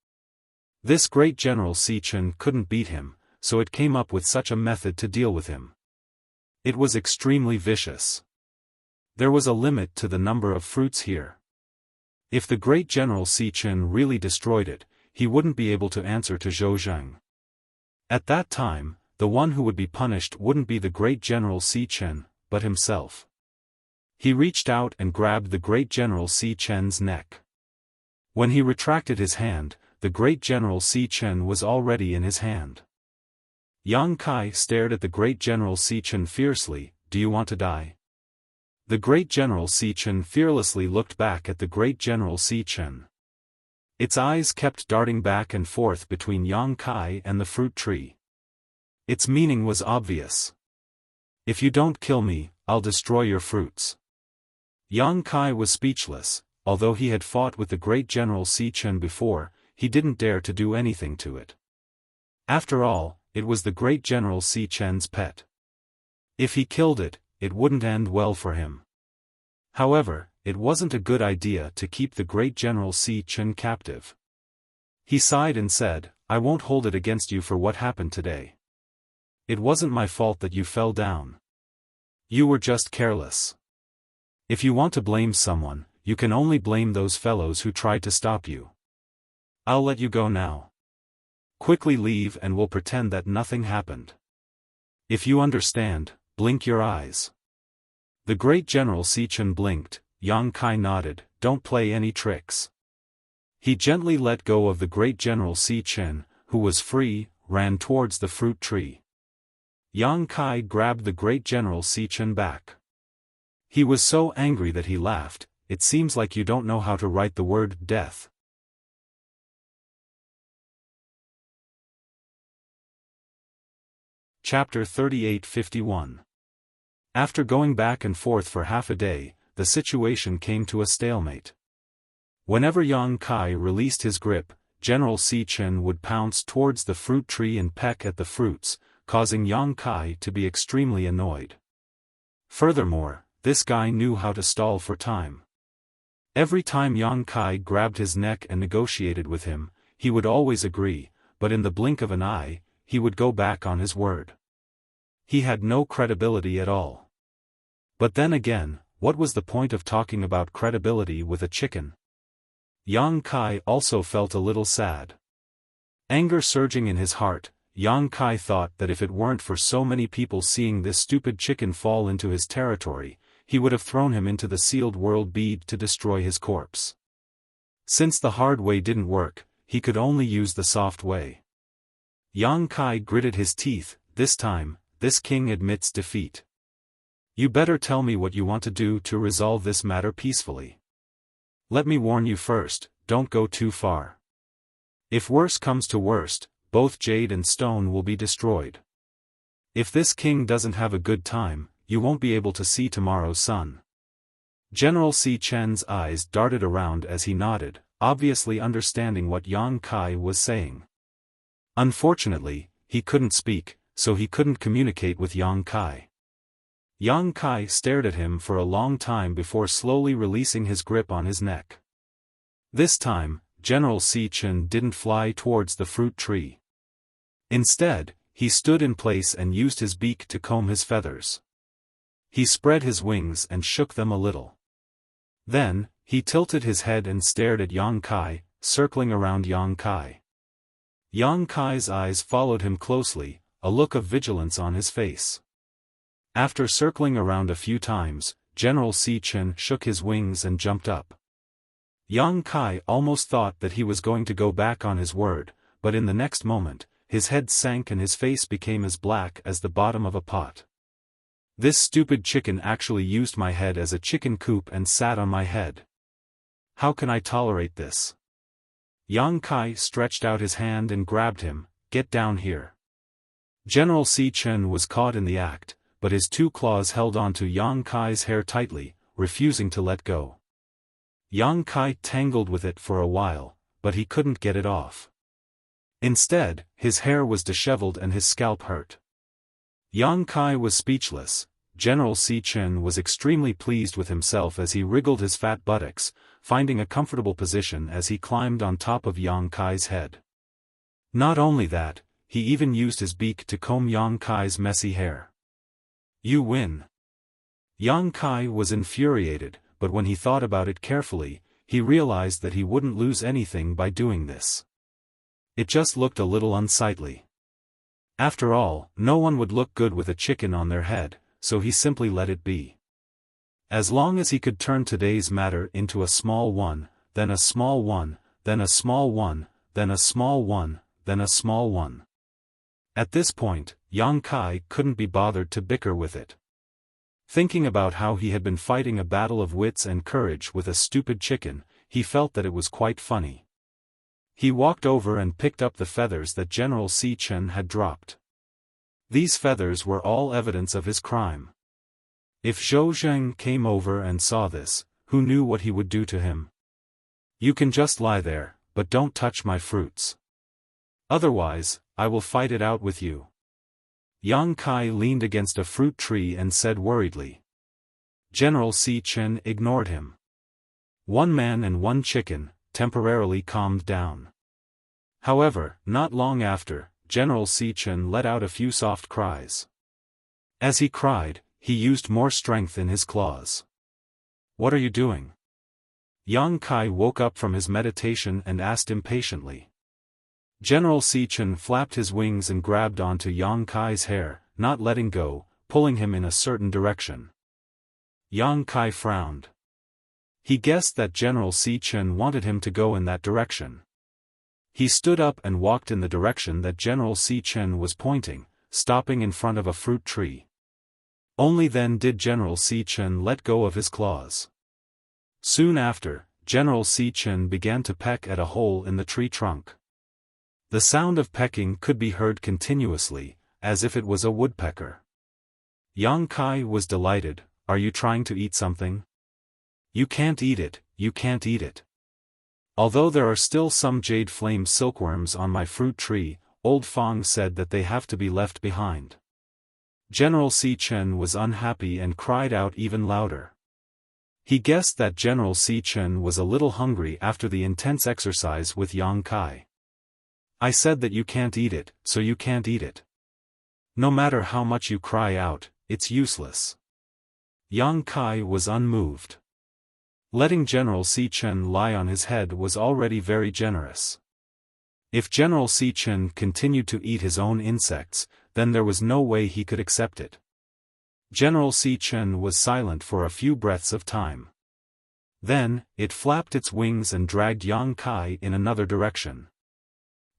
This great General Si Chen couldn't beat him, so it came up with such a method to deal with him. It was extremely vicious. There was a limit to the number of fruits here. If the great General Si Chen really destroyed it, he wouldn't be able to answer to Zhou Zheng. At that time, the one who would be punished wouldn't be the great General Si Chen, but himself. He reached out and grabbed the great General Si Chen's neck. When he retracted his hand, the great General Si Chen was already in his hand. Yang Kai stared at the great General Si Chen fiercely. Do you want to die? The great General Si Chen fearlessly looked back at the great General Si Chen. Its eyes kept darting back and forth between Yang Kai and the fruit tree. Its meaning was obvious. If you don't kill me, I'll destroy your fruits. Yang Kai was speechless. Although he had fought with the great General Si Chen before, he didn't dare to do anything to it. After all, it was the great General Si Chen's pet. If he killed it, it wouldn't end well for him. However, it wasn't a good idea to keep the great General Si Chen captive. He sighed and said, I won't hold it against you for what happened today. It wasn't my fault that you fell down. You were just careless. If you want to blame someone, you can only blame those fellows who tried to stop you. I'll let you go now. Quickly leave and we'll pretend that nothing happened. If you understand, blink your eyes. The great General Si Chen blinked. Yang Kai nodded. Don't play any tricks. He gently let go of the great General Si Chen, who was free, ran towards the fruit tree. Yang Kai grabbed the great General Si Chen back. He was so angry that he laughed. It seems like you don't know how to write the word death. Chapter 38:51. After going back and forth for half a day, the situation came to a stalemate. Whenever Yang Kai released his grip, General Si Chen would pounce towards the fruit tree and peck at the fruits, causing Yang Kai to be extremely annoyed. Furthermore, this guy knew how to stall for time. Every time Yang Kai grabbed his neck and negotiated with him, he would always agree, but in the blink of an eye, he would go back on his word. He had no credibility at all. But then again, what was the point of talking about credibility with a chicken? Yang Kai also felt a little sad. Anger surging in his heart, Yang Kai thought that if it weren't for so many people seeing this stupid chicken fall into his territory, he would have thrown him into the sealed world bead to destroy his corpse. Since the hard way didn't work, he could only use the soft way. Yang Kai gritted his teeth. This time, this king admits defeat. You better tell me what you want to do to resolve this matter peacefully. Let me warn you first, don't go too far. If worse comes to worst, both jade and stone will be destroyed. If this king doesn't have a good time, you won't be able to see tomorrow's sun. General Si Chen's eyes darted around as he nodded, obviously understanding what Yang Kai was saying. Unfortunately, he couldn't speak, so he couldn't communicate with Yang Kai. Yang Kai stared at him for a long time before slowly releasing his grip on his neck. This time, General Si Chen didn't fly towards the fruit tree. Instead, he stood in place and used his beak to comb his feathers. He spread his wings and shook them a little. Then, he tilted his head and stared at Yang Kai, circling around Yang Kai. Yang Kai's eyes followed him closely, a look of vigilance on his face. After circling around a few times, General Si Chen shook his wings and jumped up. Yang Kai almost thought that he was going to go back on his word, but in the next moment, his head sank and his face became as black as the bottom of a pot. This stupid chicken actually used my head as a chicken coop and sat on my head. How can I tolerate this? Yang Kai stretched out his hand and grabbed him. Get down here. General Si Chen was caught in the act, but his two claws held onto Yang Kai's hair tightly, refusing to let go. Yang Kai tangled with it for a while, but he couldn't get it off. Instead, his hair was disheveled and his scalp hurt. Yang Kai was speechless. General Si Chen was extremely pleased with himself as he wriggled his fat buttocks, finding a comfortable position as he climbed on top of Yang Kai's head. Not only that, he even used his beak to comb Yang Kai's messy hair. You win. Yang Kai was infuriated, but when he thought about it carefully, he realized that he wouldn't lose anything by doing this. It just looked a little unsightly. After all, no one would look good with a chicken on their head, so he simply let it be. As long as he could turn today's matter into a small one, then a small one, then a small one, then a small one, then a small one. At this point, Yang Kai couldn't be bothered to bicker with it. Thinking about how he had been fighting a battle of wits and courage with a stupid chicken, he felt that it was quite funny. He walked over and picked up the feathers that General Si Chen had dropped. These feathers were all evidence of his crime. If Zhou Zheng came over and saw this, who knew what he would do to him? You can just lie there, but don't touch my fruits. Otherwise, I will fight it out with you. Yang Kai leaned against a fruit tree and said worriedly. General Si Chen ignored him. One man and one chicken temporarily calmed down. However, not long after, General Si Chen let out a few soft cries. As he cried, he used more strength in his claws. What are you doing? Yang Kai woke up from his meditation and asked impatiently. General Si Chen flapped his wings and grabbed onto Yang Kai's hair, not letting go, pulling him in a certain direction. Yang Kai frowned. He guessed that General Si Chen wanted him to go in that direction. He stood up and walked in the direction that General Si Chen was pointing, stopping in front of a fruit tree. Only then did General Si Chen let go of his claws. Soon after, General Si Chen began to peck at a hole in the tree trunk. The sound of pecking could be heard continuously, as if it was a woodpecker. Yang Kai was delighted. Are you trying to eat something? You can't eat it, you can't eat it. Although there are still some jade flame silkworms on my fruit tree, Old Fong said that they have to be left behind. General Si Chen was unhappy and cried out even louder. He guessed that General Si Chen was a little hungry after the intense exercise with Yang Kai. I said that you can't eat it, so you can't eat it. No matter how much you cry out, it's useless. Yang Kai was unmoved. Letting General Si Chen lie on his head was already very generous. If General Si Chen continued to eat his own insects, then there was no way he could accept it. General Si Chen was silent for a few breaths of time. Then, it flapped its wings and dragged Yang Kai in another direction.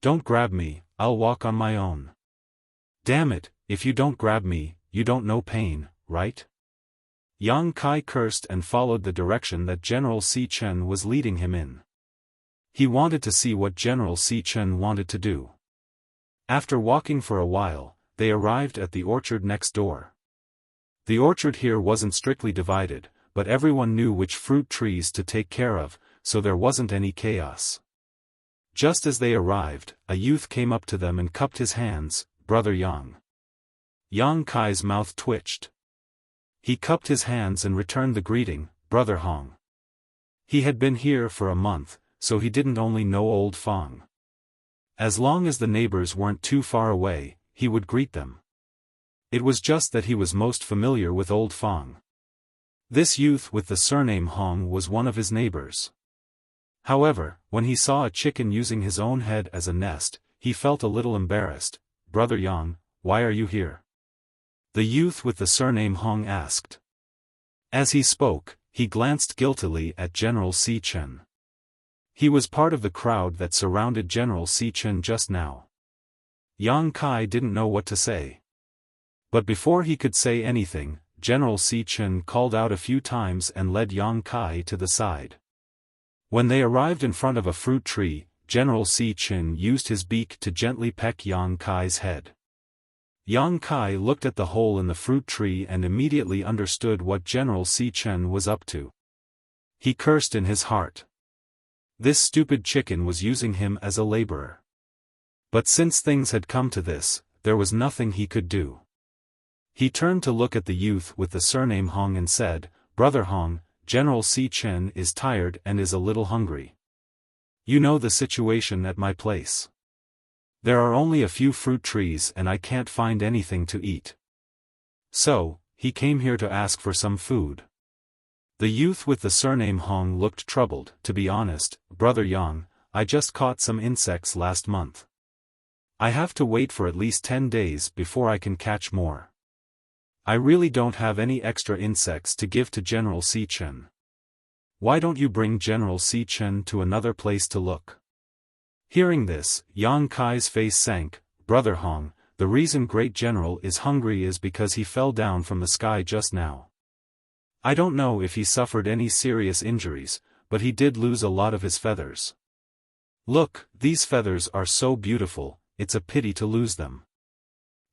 Don't grab me, I'll walk on my own. Damn it, if you don't grab me, you don't know pain, right? Yang Kai cursed and followed the direction that General Si Chen was leading him in. He wanted to see what General Si Chen wanted to do. After walking for a while, they arrived at the orchard next door. The orchard here wasn't strictly divided, but everyone knew which fruit trees to take care of, so there wasn't any chaos. Just as they arrived, a youth came up to them and cupped his hands. Brother Yang. Yang Kai's mouth twitched. He cupped his hands and returned the greeting, Brother Hong. He had been here for a month, so he didn't only know Old Fong. As long as the neighbors weren't too far away, he would greet them. It was just that he was most familiar with Old Fong. This youth with the surname Hong was one of his neighbors. However, when he saw a chicken using his own head as a nest, he felt a little embarrassed. Brother Yang, why are you here? The youth with the surname Hong asked. As he spoke, he glanced guiltily at General Si Chen. He was part of the crowd that surrounded General Si Chen just now. Yang Kai didn't know what to say. But before he could say anything, General Si Chen called out a few times and led Yang Kai to the side. When they arrived in front of a fruit tree, General Si Chen used his beak to gently peck Yang Kai's head. Yang Kai looked at the hole in the fruit tree and immediately understood what General Si Chen was up to. He cursed in his heart. This stupid chicken was using him as a laborer. But since things had come to this, there was nothing he could do. He turned to look at the youth with the surname Hong and said, "Brother Hong, General Si Chen is tired and is a little hungry. You know the situation at my place. There are only a few fruit trees and I can't find anything to eat. So, he came here to ask for some food." The youth with the surname Hong looked troubled. "To be honest, Brother Yang, I just caught some insects last month. I have to wait for at least 10 days before I can catch more. I really don't have any extra insects to give to General Si Chen. Why don't you bring General Si Chen to another place to look?" Hearing this, Yang Kai's face sank. "Brother Hong, the reason Great General is hungry is because he fell down from the sky just now. I don't know if he suffered any serious injuries, but he did lose a lot of his feathers. Look, these feathers are so beautiful, it's a pity to lose them.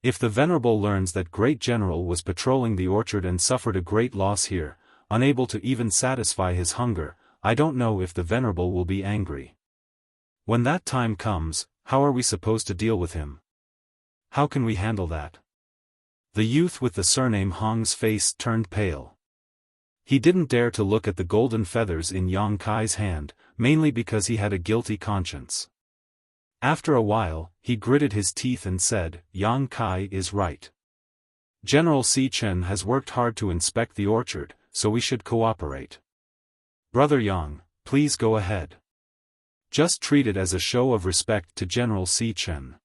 If the Venerable learns that Great General was patrolling the orchard and suffered a great loss here, unable to even satisfy his hunger, I don't know if the Venerable will be angry. When that time comes, how are we supposed to deal with him? How can we handle that?" The youth with the surname Hong's face turned pale. He didn't dare to look at the golden feathers in Yang Kai's hand, mainly because he had a guilty conscience. After a while, he gritted his teeth and said, "Yang Kai is right. General Si Chen has worked hard to inspect the orchard, so we should cooperate. Brother Yang, please go ahead. Just treat it as a show of respect to General Si Chen."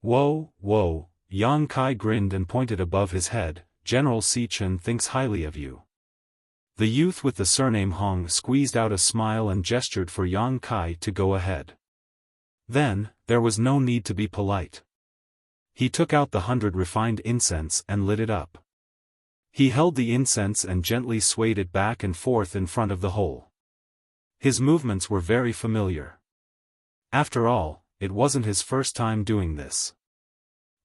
"Whoa, whoa," Yang Kai grinned and pointed above his head, "General Si Chen thinks highly of you." The youth with the surname Hong squeezed out a smile and gestured for Yang Kai to go ahead. Then, there was no need to be polite. He took out the 100 refined incense and lit it up. He held the incense and gently swayed it back and forth in front of the hole. His movements were very familiar. After all, it wasn't his first time doing this.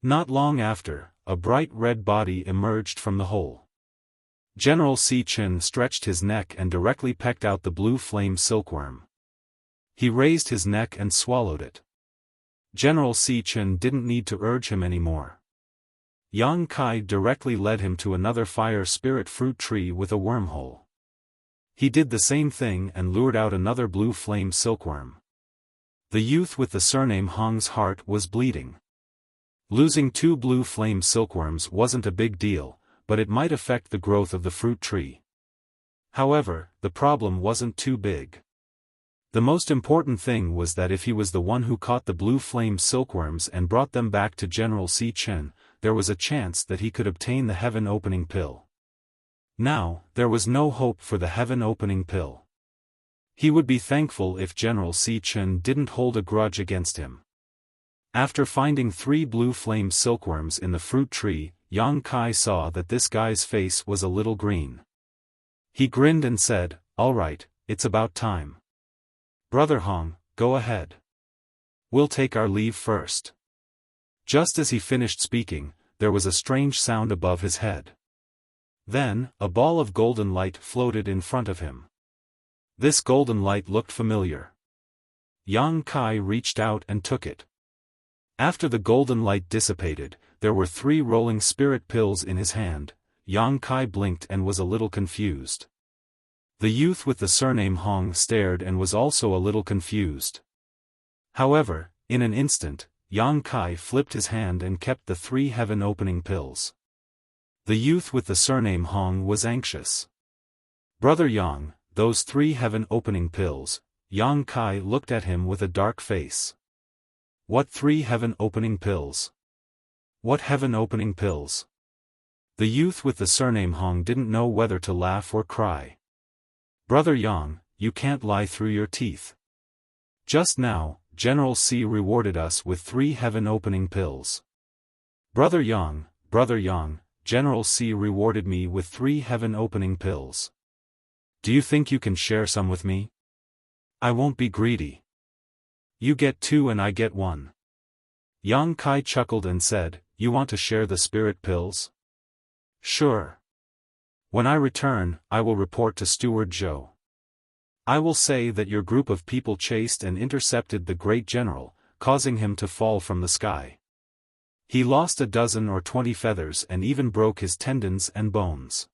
Not long after, a bright red body emerged from the hole. General Si Chen stretched his neck and directly pecked out the blue flame silkworm. He raised his neck and swallowed it. General Si Chen didn't need to urge him anymore. Yang Kai directly led him to another fire spirit fruit tree with a wormhole. He did the same thing and lured out another blue flame silkworm. The youth with the surname Hong's heart was bleeding. Losing 2 blue flame silkworms wasn't a big deal, but it might affect the growth of the fruit tree. However, the problem wasn't too big. The most important thing was that if he was the one who caught the blue flame silkworms and brought them back to General Si Chen, there was a chance that he could obtain the heaven-opening pill. Now, there was no hope for the heaven-opening pill. He would be thankful if General Si Chen didn't hold a grudge against him. After finding 3 blue flame silkworms in the fruit tree, Yang Kai saw that this guy's face was a little green. He grinned and said, "All right, it's about time. Brother Hong, go ahead. We'll take our leave first." Just as he finished speaking, there was a strange sound above his head. Then, a ball of golden light floated in front of him. This golden light looked familiar. Yang Kai reached out and took it. After the golden light dissipated, there were 3 rolling spirit pills in his hand. Yang Kai blinked and was a little confused. The youth with the surname Hong stared and was also a little confused. However, in an instant, Yang Kai flipped his hand and kept the 3 heaven-opening pills. The youth with the surname Hong was anxious. "Brother Yang, those 3 heaven-opening pills." Yang Kai looked at him with a dark face. "What 3 heaven-opening pills? What heaven-opening pills?" The youth with the surname Hong didn't know whether to laugh or cry. "Brother Yang, you can't lie through your teeth. Just now, General C rewarded us with 3 heaven-opening pills. Brother Yang, General C rewarded me with 3 heaven-opening pills. Do you think you can share some with me? I won't be greedy. You get 2 and I get 1. Yang Kai chuckled and said, You want to share the spirit pills? Sure. When I return, I will report to Steward Zhou. I will say that your group of people chased and intercepted the great general, causing him to fall from the sky. He lost a dozen or 20 feathers and even broke his tendons and bones.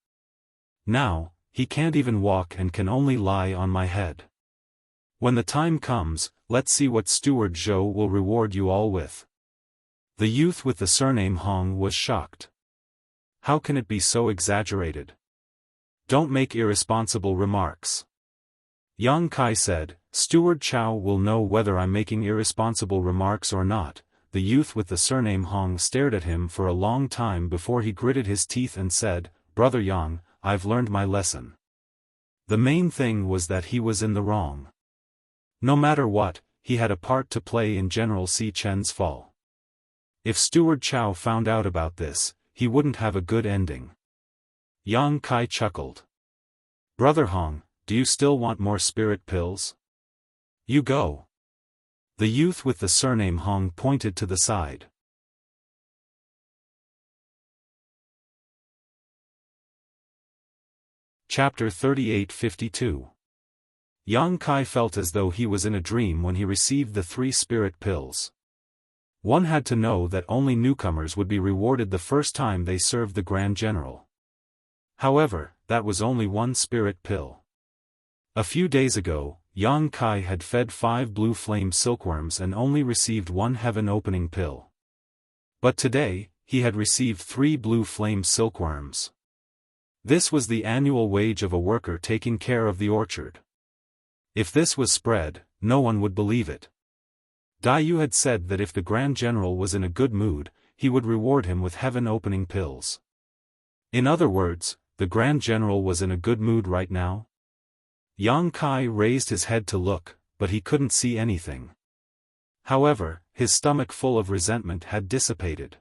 Now, he can't even walk and can only lie on my head. When the time comes, let's see what Steward Zhou will reward you all with. The youth with the surname Hong was shocked. How can it be so exaggerated? Don't make irresponsible remarks. Yang Kai said, Steward Chow will know whether I'm making irresponsible remarks or not. The youth with the surname Hong stared at him for a long time before he gritted his teeth and said, Brother Yang, I've learned my lesson. The main thing was that he was in the wrong. No matter what, he had a part to play in General C Chen's fall. If Steward Chow found out about this, he wouldn't have a good ending. Yang Kai chuckled. Brother Hong, do you still want more spirit pills? You go. The youth with the surname Hong pointed to the side. Chapter 38-52. Yang Kai felt as though he was in a dream when he received the 3 spirit pills. One had to know that only newcomers would be rewarded the first time they served the Grand General. However, that was only 1 spirit pill. A few days ago, Yang Kai had fed 5 blue flame silkworms and only received 1 heaven-opening pill. But today, he had received 3 blue flame silkworms. This was the annual wage of a worker taking care of the orchard. If this was spread, no one would believe it. Dai Yu had said that if the Grand General was in a good mood, he would reward him with heaven-opening pills. In other words, the Grand General was in a good mood right now? Yang Kai raised his head to look, but he couldn't see anything. However, his stomach full of resentment had dissipated.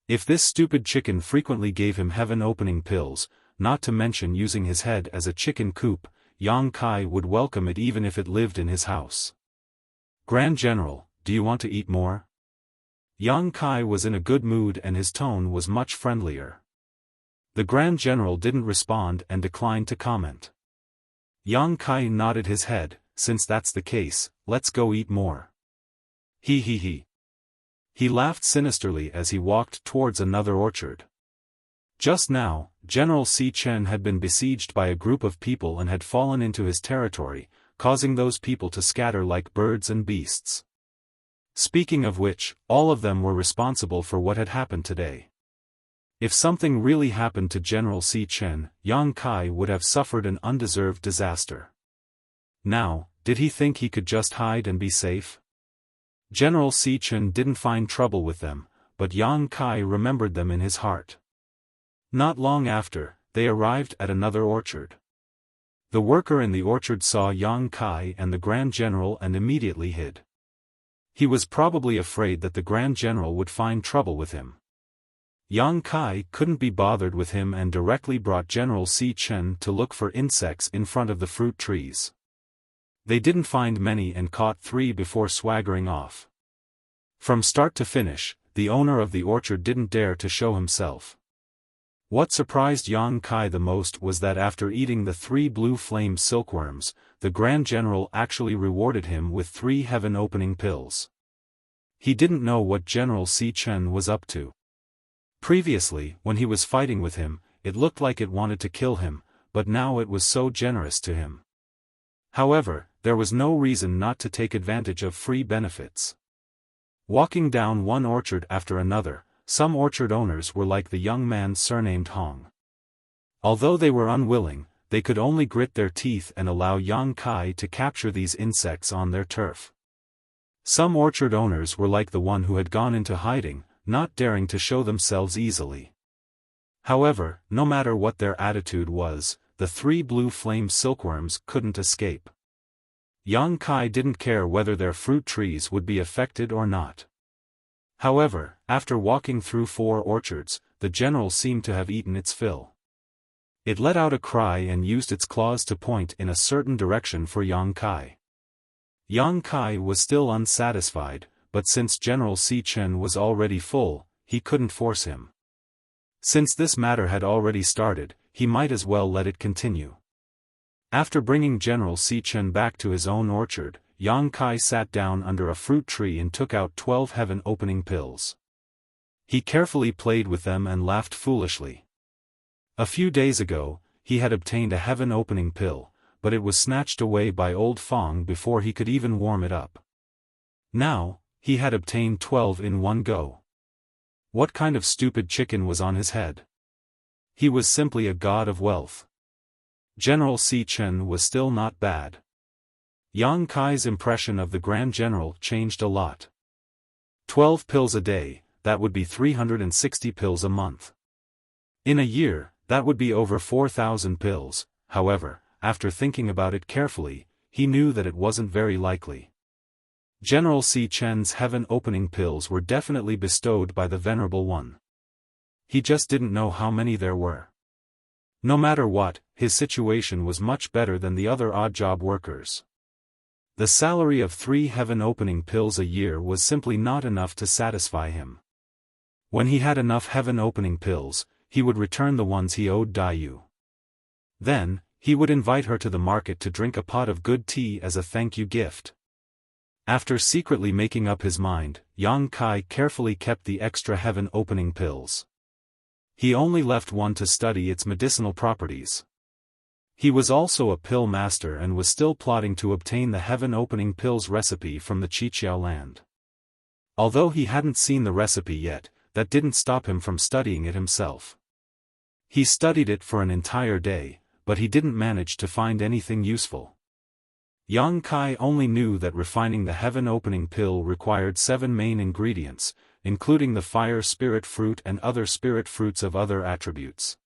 If this stupid chicken frequently gave him heaven-opening pills, not to mention using his head as a chicken coop, Yang Kai would welcome it even if it lived in his house. Grand General, do you want to eat more? Yang Kai was in a good mood and his tone was much friendlier. The Grand General didn't respond and declined to comment. Yang Kai nodded his head, since that's the case, let's go eat more. He. He laughed sinisterly as he walked towards another orchard. Just now, General C Chen had been besieged by a group of people and had fallen into his territory, causing those people to scatter like birds and beasts. Speaking of which, all of them were responsible for what had happened today. If something really happened to General C Chen, Yang Kai would have suffered an undeserved disaster. Now, did he think he could just hide and be safe? General C Chen didn't find trouble with them, but Yang Kai remembered them in his heart. Not long after, they arrived at another orchard. The worker in the orchard saw Yang Kai and the Grand General and immediately hid. He was probably afraid that the Grand General would find trouble with him. Yang Kai couldn't be bothered with him and directly brought General C Chen to look for insects in front of the fruit trees. They didn't find many and caught 3 before swaggering off. From start to finish, the owner of the orchard didn't dare to show himself. What surprised Yang Kai the most was that after eating the 3 blue flame silkworms, the Grand General actually rewarded him with 3 heaven-opening pills. He didn't know what General C Chen was up to. Previously, when he was fighting with him, it looked like it wanted to kill him, but now it was so generous to him. However, there was no reason not to take advantage of free benefits. Walking down one orchard after another, some orchard owners were like the young man surnamed Hong. Although they were unwilling, they could only grit their teeth and allow Yang Kai to capture these insects on their turf. Some orchard owners were like the one who had gone into hiding, not daring to show themselves easily. However, no matter what their attitude was, the 3 blue flame silkworms couldn't escape. Yang Kai didn't care whether their fruit trees would be affected or not. However, after walking through 4 orchards, the general seemed to have eaten its fill. It let out a cry and used its claws to point in a certain direction for Yang Kai. Yang Kai was still unsatisfied, but since General Si Chen was already full, he couldn't force him. Since this matter had already started, he might as well let it continue. After bringing General Si Chen back to his own orchard, Yang Kai sat down under a fruit tree and took out 12 heaven-opening pills. He carefully played with them and laughed foolishly. A few days ago, he had obtained a heaven-opening pill, but it was snatched away by old Fong before he could even warm it up. Now, he had obtained 12 in one go. What kind of stupid chicken was on his head? He was simply a god of wealth. General Si Chen was still not bad. Yang Kai's impression of the Grand General changed a lot. 12 pills a day, that would be 360 pills a month. In a year, that would be over 4,000 pills. However, after thinking about it carefully, he knew that it wasn't very likely. General Si Chen's heaven-opening pills were definitely bestowed by the Venerable One. He just didn't know how many there were. No matter what, his situation was much better than the other odd-job workers. The salary of 3 heaven-opening pills a year was simply not enough to satisfy him. When he had enough heaven-opening pills, he would return the ones he owed Daiyu. Then, he would invite her to the market to drink a pot of good tea as a thank-you gift. After secretly making up his mind, Yang Kai carefully kept the extra heaven-opening pills. He only left one to study its medicinal properties. He was also a pill master and was still plotting to obtain the heaven-opening pills recipe from the Qiqiao land. Although he hadn't seen the recipe yet, that didn't stop him from studying it himself. He studied it for an entire day, but he didn't manage to find anything useful. Yang Kai only knew that refining the heaven-opening pill required 7 main ingredients, including the fire spirit fruit and other spirit fruits of other attributes.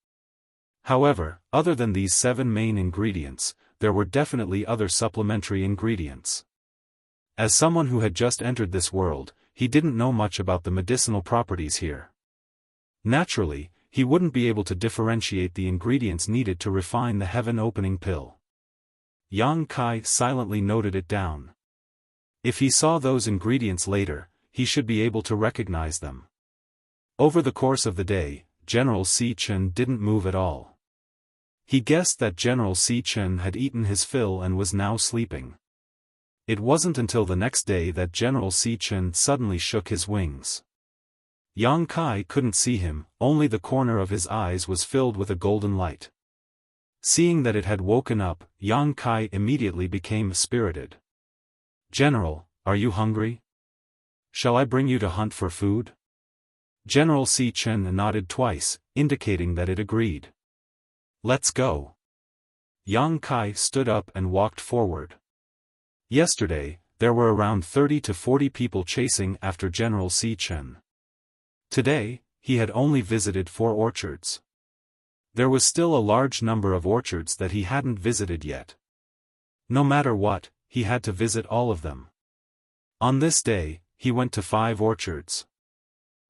However, other than these 7 main ingredients, there were definitely other supplementary ingredients. As someone who had just entered this world, he didn't know much about the medicinal properties here. Naturally, he wouldn't be able to differentiate the ingredients needed to refine the heaven-opening pill. Yang Kai silently noted it down. If he saw those ingredients later, he should be able to recognize them. Over the course of the day, General Si Chen didn't move at all. He guessed that General Si Chen had eaten his fill and was now sleeping. It wasn't until the next day that General Si Chen suddenly shook his wings. Yang Kai couldn't see him, only the corner of his eyes was filled with a golden light. Seeing that it had woken up, Yang Kai immediately became spirited. "General, are you hungry? Shall I bring you to hunt for food?" General Si Chen nodded twice, indicating that it agreed. "Let's go." Yang Kai stood up and walked forward. Yesterday, there were around 30 to 40 people chasing after General Si Chen. Today, he had only visited 4 orchards. There was still a large number of orchards that he hadn't visited yet. No matter what, he had to visit all of them. On this day, he went to 5 orchards.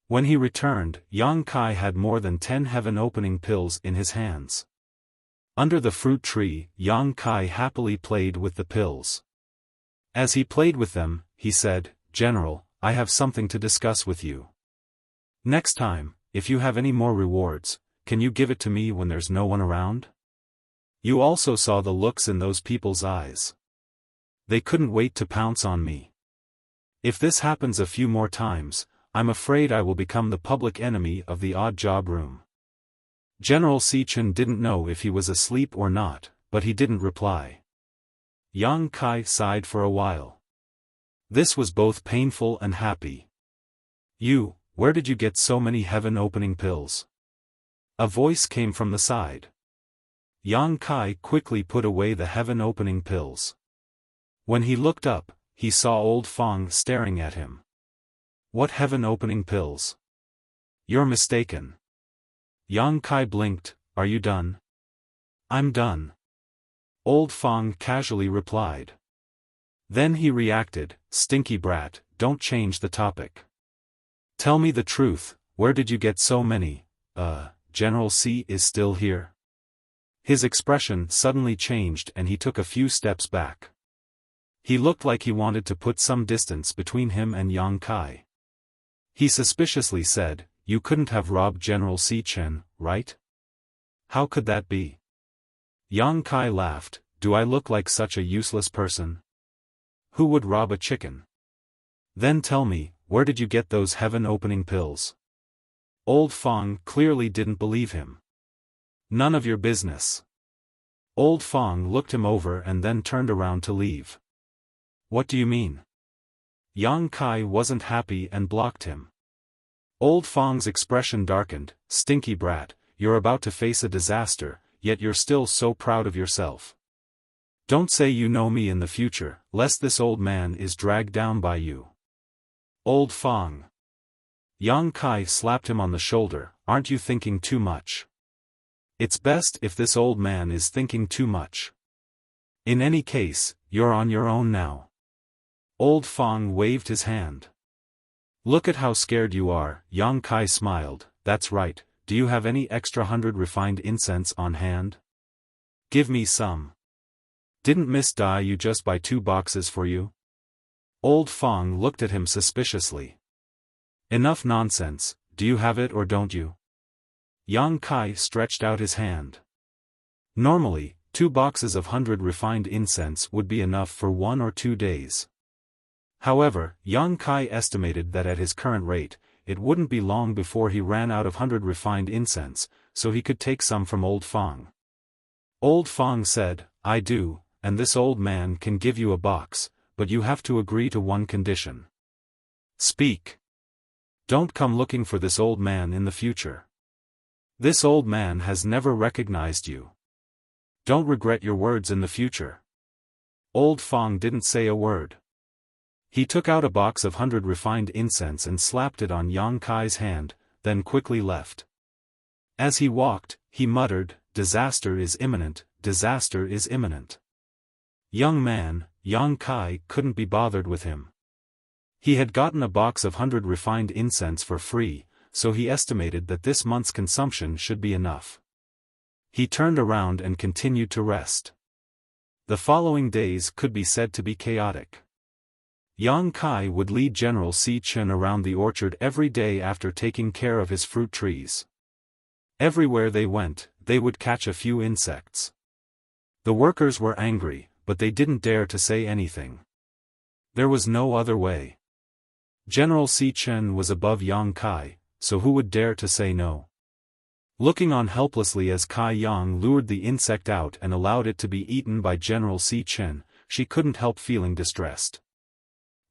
When he returned, Yang Kai had more than 10 heaven-opening pills in his hands. Under the fruit tree, Yang Kai happily played with the pills. As he played with them, he said, "General, I have something to discuss with you. Next time, if you have any more rewards, can you give it to me when there's no one around?" You also saw the looks in those people's eyes. They couldn't wait to pounce on me. If this happens a few more times, I'm afraid I will become the public enemy of the odd job room. General Si Chen didn't know if he was asleep or not, but he didn't reply. Yang Kai sighed for a while. This was both painful and happy. Where did you get so many heaven-opening pills?" A voice came from the side. Yang Kai quickly put away the heaven-opening pills. When he looked up, he saw old Fong staring at him. "What heaven-opening pills?" "You're mistaken." Yang Kai blinked. "Are you done?" "I'm done." Old Fong casually replied. Then he reacted, "Stinky brat, don't change the topic. Tell me the truth, where did you get so many, General C is still here?" His expression suddenly changed and he took a few steps back. He looked like he wanted to put some distance between him and Yang Kai. He suspiciously said, "You couldn't have robbed General C Chen, right? How could that be?" Yang Kai laughed, "Do I look like such a useless person? Who would rob a chicken? Then tell me, where did you get those heaven-opening pills?" Old Fong clearly didn't believe him. "None of your business." Old Fong looked him over and then turned around to leave. "What do you mean?" Yang Kai wasn't happy and blocked him. Old Fong's expression darkened, "Stinky brat, you're about to face a disaster, yet you're still so proud of yourself. Don't say you know me in the future, lest this old man is dragged down by you." Old Fong. Yang Kai slapped him on the shoulder, "Aren't you thinking too much? It's best if this old man is thinking too much. In any case, you're on your own now." Old Fong waved his hand. "Look at how scared you are," Yang Kai smiled, "That's right, do you have any extra 100 refined incense on hand? Give me some. Didn't Miss Dai you just buy 2 boxes for you?" Old Fong looked at him suspiciously. "Enough nonsense, do you have it or don't you?" Yang Kai stretched out his hand. Normally, 2 boxes of 100 refined incense would be enough for 1 or 2 days. However, Yang Kai estimated that at his current rate, it wouldn't be long before he ran out of 100 refined incense, so he could take some from Old Fong. Old Fong said, "I do, and this old man can give you a box, but you have to agree to one condition." "Speak. Don't come looking for this old man in the future. This old man has never recognized you. Don't regret your words in the future." Old Fong didn't say a word. He took out a box of 100 refined incense and slapped it on Yang Kai's hand, then quickly left. As he walked, he muttered, "Disaster is imminent, disaster is imminent." Young man, Yang Kai couldn't be bothered with him. He had gotten a box of 100 refined incense for free, so he estimated that this month's consumption should be enough. He turned around and continued to rest. The following days could be said to be chaotic. Yang Kai would lead General Si Chen around the orchard every day after taking care of his fruit trees. Everywhere they went, they would catch a few insects. The workers were angry, but they didn't dare to say anything. There was no other way. General Si Chen was above Yang Kai, so who would dare to say no? Looking on helplessly as Kai Yang lured the insect out and allowed it to be eaten by General Si Chen, she couldn't help feeling distressed.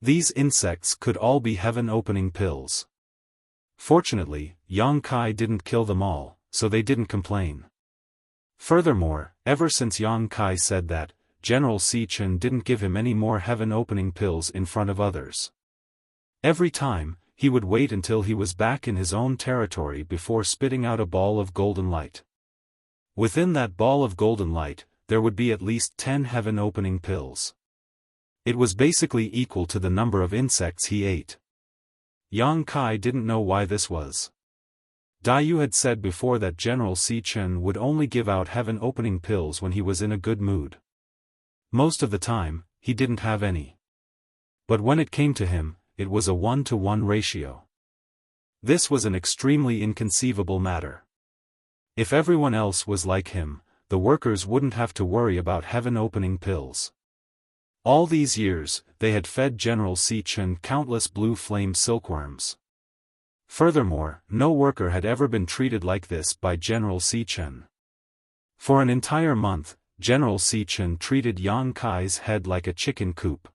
These insects could all be heaven-opening pills. Fortunately, Yang Kai didn't kill them all, so they didn't complain. Furthermore, ever since Yang Kai said that, General Si Chen didn't give him any more heaven-opening pills in front of others. Every time, he would wait until he was back in his own territory before spitting out a ball of golden light. Within that ball of golden light, there would be at least 10 heaven-opening pills. It was basically equal to the number of insects he ate. Yang Kai didn't know why this was. Daiyu had said before that General Si Chen would only give out heaven-opening pills when he was in a good mood. Most of the time, he didn't have any. But when it came to him, it was a 1-to-1 ratio. This was an extremely inconceivable matter. If everyone else was like him, the workers wouldn't have to worry about heaven-opening pills. All these years, they had fed General Si Chen countless blue flame silkworms. Furthermore, no worker had ever been treated like this by General Si Chen. For an entire month, General Si Chen treated Yang Kai's head like a chicken coop.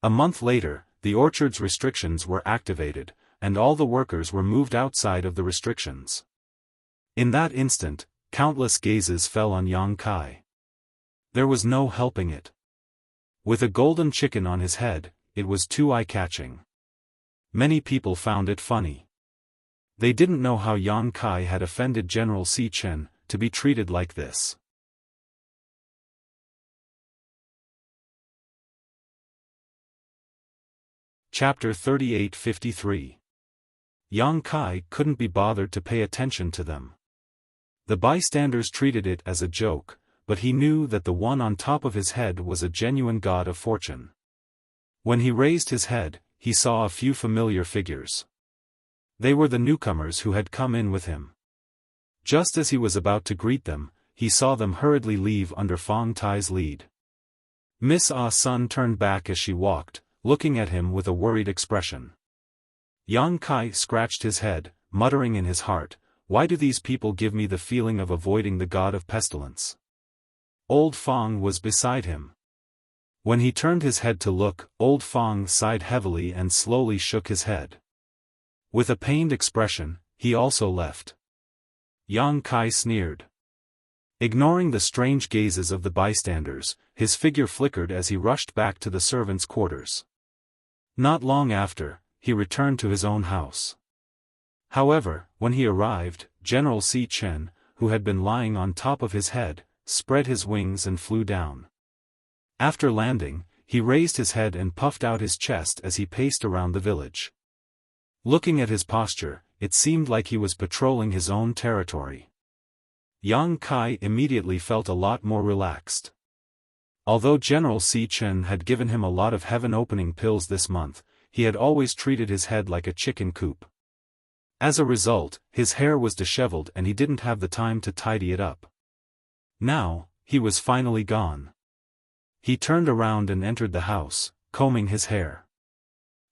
A month later, the orchard's restrictions were activated, and all the workers were moved outside of the restrictions. In that instant, countless gazes fell on Yang Kai. There was no helping it. With a golden chicken on his head, it was too eye-catching. Many people found it funny. They didn't know how Yang Kai had offended General Si Chen to be treated like this. Chapter 38-53. Yang Kai couldn't be bothered to pay attention to them. The bystanders treated it as a joke, but he knew that the one on top of his head was a genuine god of fortune. When he raised his head, he saw a few familiar figures. They were the newcomers who had come in with him. Just as he was about to greet them, he saw them hurriedly leave under Fong Tai's lead. Miss Ah Sun turned back as she walked, looking at him with a worried expression. Yang Kai scratched his head, muttering in his heart, "Why do these people give me the feeling of avoiding the god of pestilence?" Old Fong was beside him. When he turned his head to look, Old Fong sighed heavily and slowly shook his head. With a pained expression, he also left. Yang Kai sneered. Ignoring the strange gazes of the bystanders, his figure flickered as he rushed back to the servants' quarters. Not long after, he returned to his own house. However, when he arrived, General Si Chen, who had been lying on top of his head, spread his wings and flew down. After landing, he raised his head and puffed out his chest as he paced around the village. Looking at his posture, it seemed like he was patrolling his own territory. Yang Kai immediately felt a lot more relaxed. Although General Si Chen had given him a lot of heaven-opening pills this month, he had always treated his head like a chicken coop. As a result, his hair was disheveled and he didn't have the time to tidy it up. Now, he was finally gone. He turned around and entered the house, combing his hair.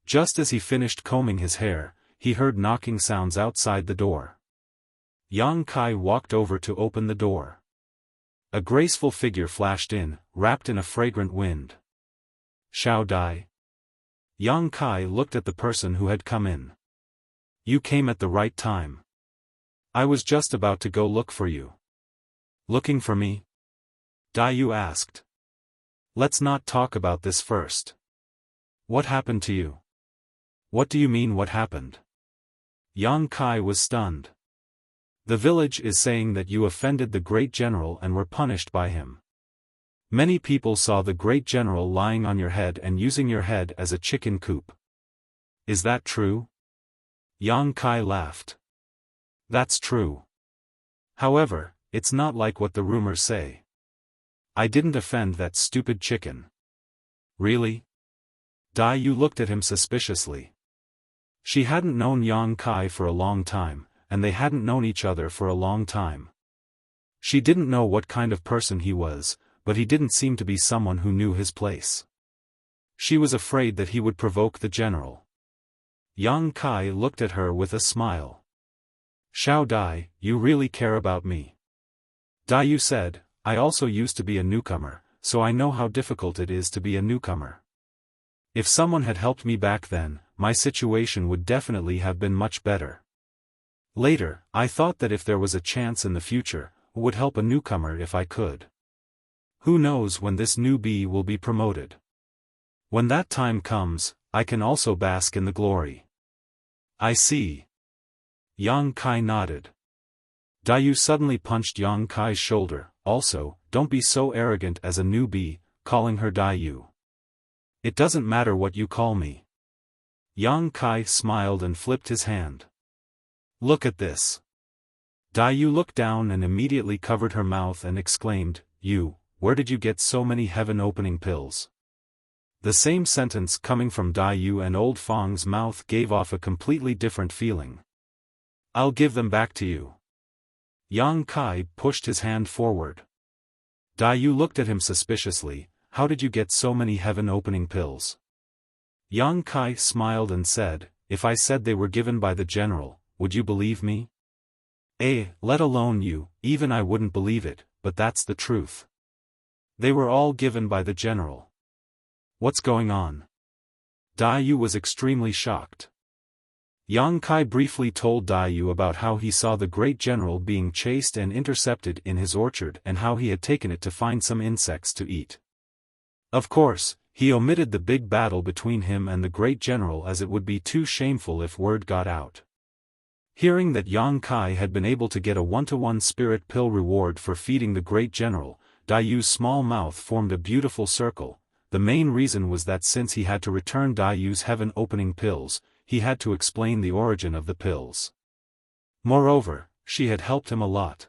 Just as he finished combing his hair, he heard knocking sounds outside the door. Yang Kai walked over to open the door. A graceful figure flashed in, wrapped in a fragrant wind. "Xiao Dai." Yang Kai looked at the person who had come in. "You came at the right time. I was just about to go look for you." "Looking for me?" Dai Yu asked. "Let's not talk about this first. What happened to you?" "What do you mean what happened?" Yang Kai was stunned. "The village is saying that you offended the great general and were punished by him. Many people saw the great general lying on your head and using your head as a chicken coop. Is that true?" Yang Kai laughed. "That's true. However, it's not like what the rumors say. I didn't offend that stupid chicken." "Really?" Dai Yu looked at him suspiciously. She hadn't known Yang Kai for a long time, and they hadn't known each other for a long time. She didn't know what kind of person he was, but he didn't seem to be someone who knew his place. She was afraid that he would provoke the general. Yang Kai looked at her with a smile. "Xiao Dai, you really care about me." Dai Yu said, "I also used to be a newcomer, so I know how difficult it is to be a newcomer. If someone had helped me back then, my situation would definitely have been much better. Later, I thought that if there was a chance in the future, I would help a newcomer if I could. Who knows when this newbie will be promoted? When that time comes, I can also bask in the glory." "I see." Yang Kai nodded. Dai Yu suddenly punched Yang Kai's shoulder. "Also, don't be so arrogant as a newbie," calling her Dai Yu. "It doesn't matter what you call me." Yang Kai smiled and flipped his hand. "Look at this." Dai Yu looked down and immediately covered her mouth and exclaimed, "You, where did you get so many heaven-opening pills?" The same sentence coming from Dai Yu and Old Fong's mouth gave off a completely different feeling. "I'll give them back to you." Yang Kai pushed his hand forward. Dai Yu looked at him suspiciously. "How did you get so many heaven-opening pills?" Yang Kai smiled and said, "If I said they were given by the general, would you believe me?" Let alone you, even I wouldn't believe it, but that's the truth. They were all given by the general." "What's going on?" Dai Yu was extremely shocked. Yang Kai briefly told Dai Yu about how he saw the great general being chased and intercepted in his orchard and how he had taken it to find some insects to eat. Of course, he omitted the big battle between him and the great general as it would be too shameful if word got out. Hearing that Yang Kai had been able to get a 1-to-1 spirit pill reward for feeding the great general, Dai Yu's small mouth formed a beautiful circle. the main reason was that since he had to return Daiyu's heaven-opening pills, he had to explain the origin of the pills. Moreover, she had helped him a lot.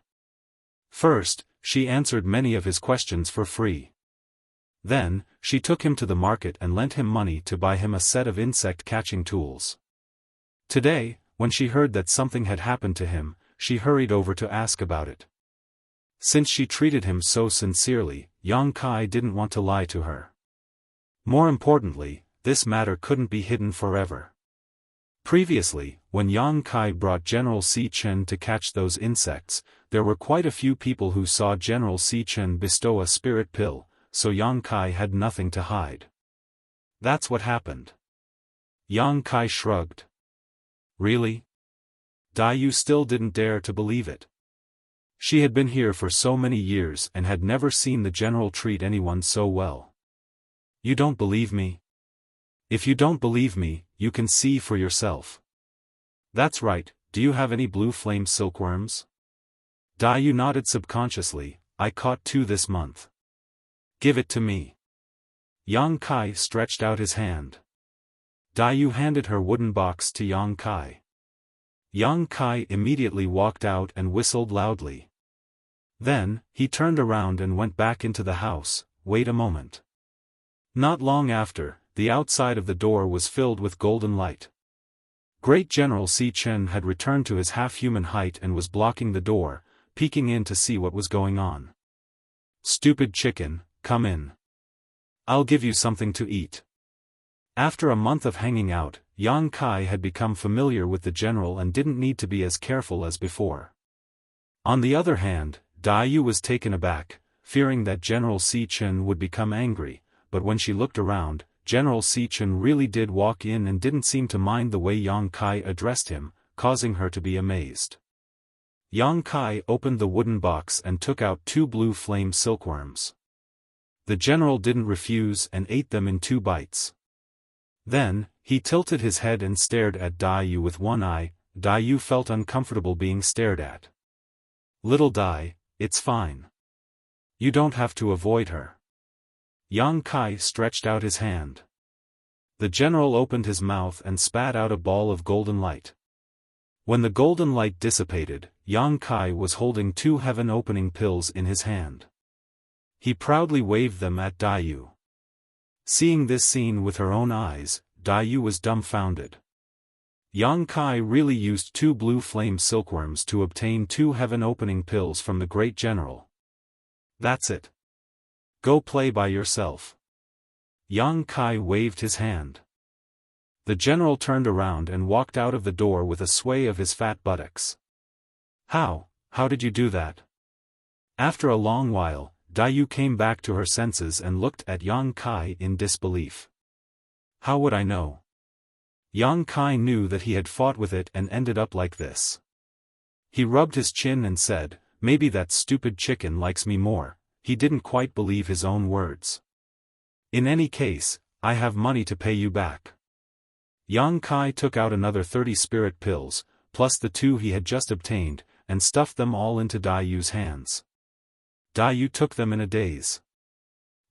First, she answered many of his questions for free. Then, she took him to the market and lent him money to buy him a set of insect-catching tools. Today, when she heard that something had happened to him, she hurried over to ask about it. Since she treated him so sincerely, Yang Kai didn't want to lie to her. More importantly, this matter couldn't be hidden forever. Previously, when Yang Kai brought General Si Chen to catch those insects, there were quite a few people who saw General Si Chen bestow a spirit pill, so Yang Kai had nothing to hide. That's what happened. Yang Kai shrugged. Really? Daiyu still didn't dare to believe it. She had been here for so many years and had never seen the general treat anyone so well. You don't believe me? If you don't believe me, you can see for yourself. That's right, do you have any blue flame silkworms? Daiyu nodded subconsciously. I caught 2 this month. Give it to me. Yang Kai stretched out his hand. Daiyu handed her wooden box to Yang Kai. Yang Kai immediately walked out and whistled loudly. Then, he turned around and went back into the house. Wait a moment. Not long after, the outside of the door was filled with golden light. Great General Si Chen had returned to his half-human height and was blocking the door, peeking in to see what was going on. Stupid chicken, come in. I'll give you something to eat. After a month of hanging out, Yang Kai had become familiar with the general and didn't need to be as careful as before. On the other hand, Daiyu was taken aback, fearing that General Si Chen would become angry, but when she looked around, General Si Chen really did walk in and didn't seem to mind the way Yang Kai addressed him, causing her to be amazed. Yang Kai opened the wooden box and took out 2 blue flame silkworms. The general didn't refuse and ate them in 2 bites. Then, he tilted his head and stared at Daiyu with one eye. Daiyu felt uncomfortable being stared at. Little Dai, it's fine. You don't have to avoid her. Yang Kai stretched out his hand. The general opened his mouth and spat out a ball of golden light. When the golden light dissipated, Yang Kai was holding 2 heaven-opening pills in his hand. He proudly waved them at Daiyu. Seeing this scene with her own eyes, Daiyu was dumbfounded. Yang Kai really used 2 blue flame silkworms to obtain 2 heaven-opening pills from the great general. That's it. Go play by yourself. Yang Kai waved his hand. The general turned around and walked out of the door with a sway of his fat buttocks. How did you do that? After a long while, Daiyu came back to her senses and looked at Yang Kai in disbelief. How would I know? Yang Kai knew that he had fought with it and ended up like this. He rubbed his chin and said, maybe that stupid chicken likes me more. He didn't quite believe his own words. In any case, I have money to pay you back. Yang Kai took out another 30 spirit pills, plus the 2 he had just obtained, and stuffed them all into Daiyu's hands. Daiyu took them in a daze.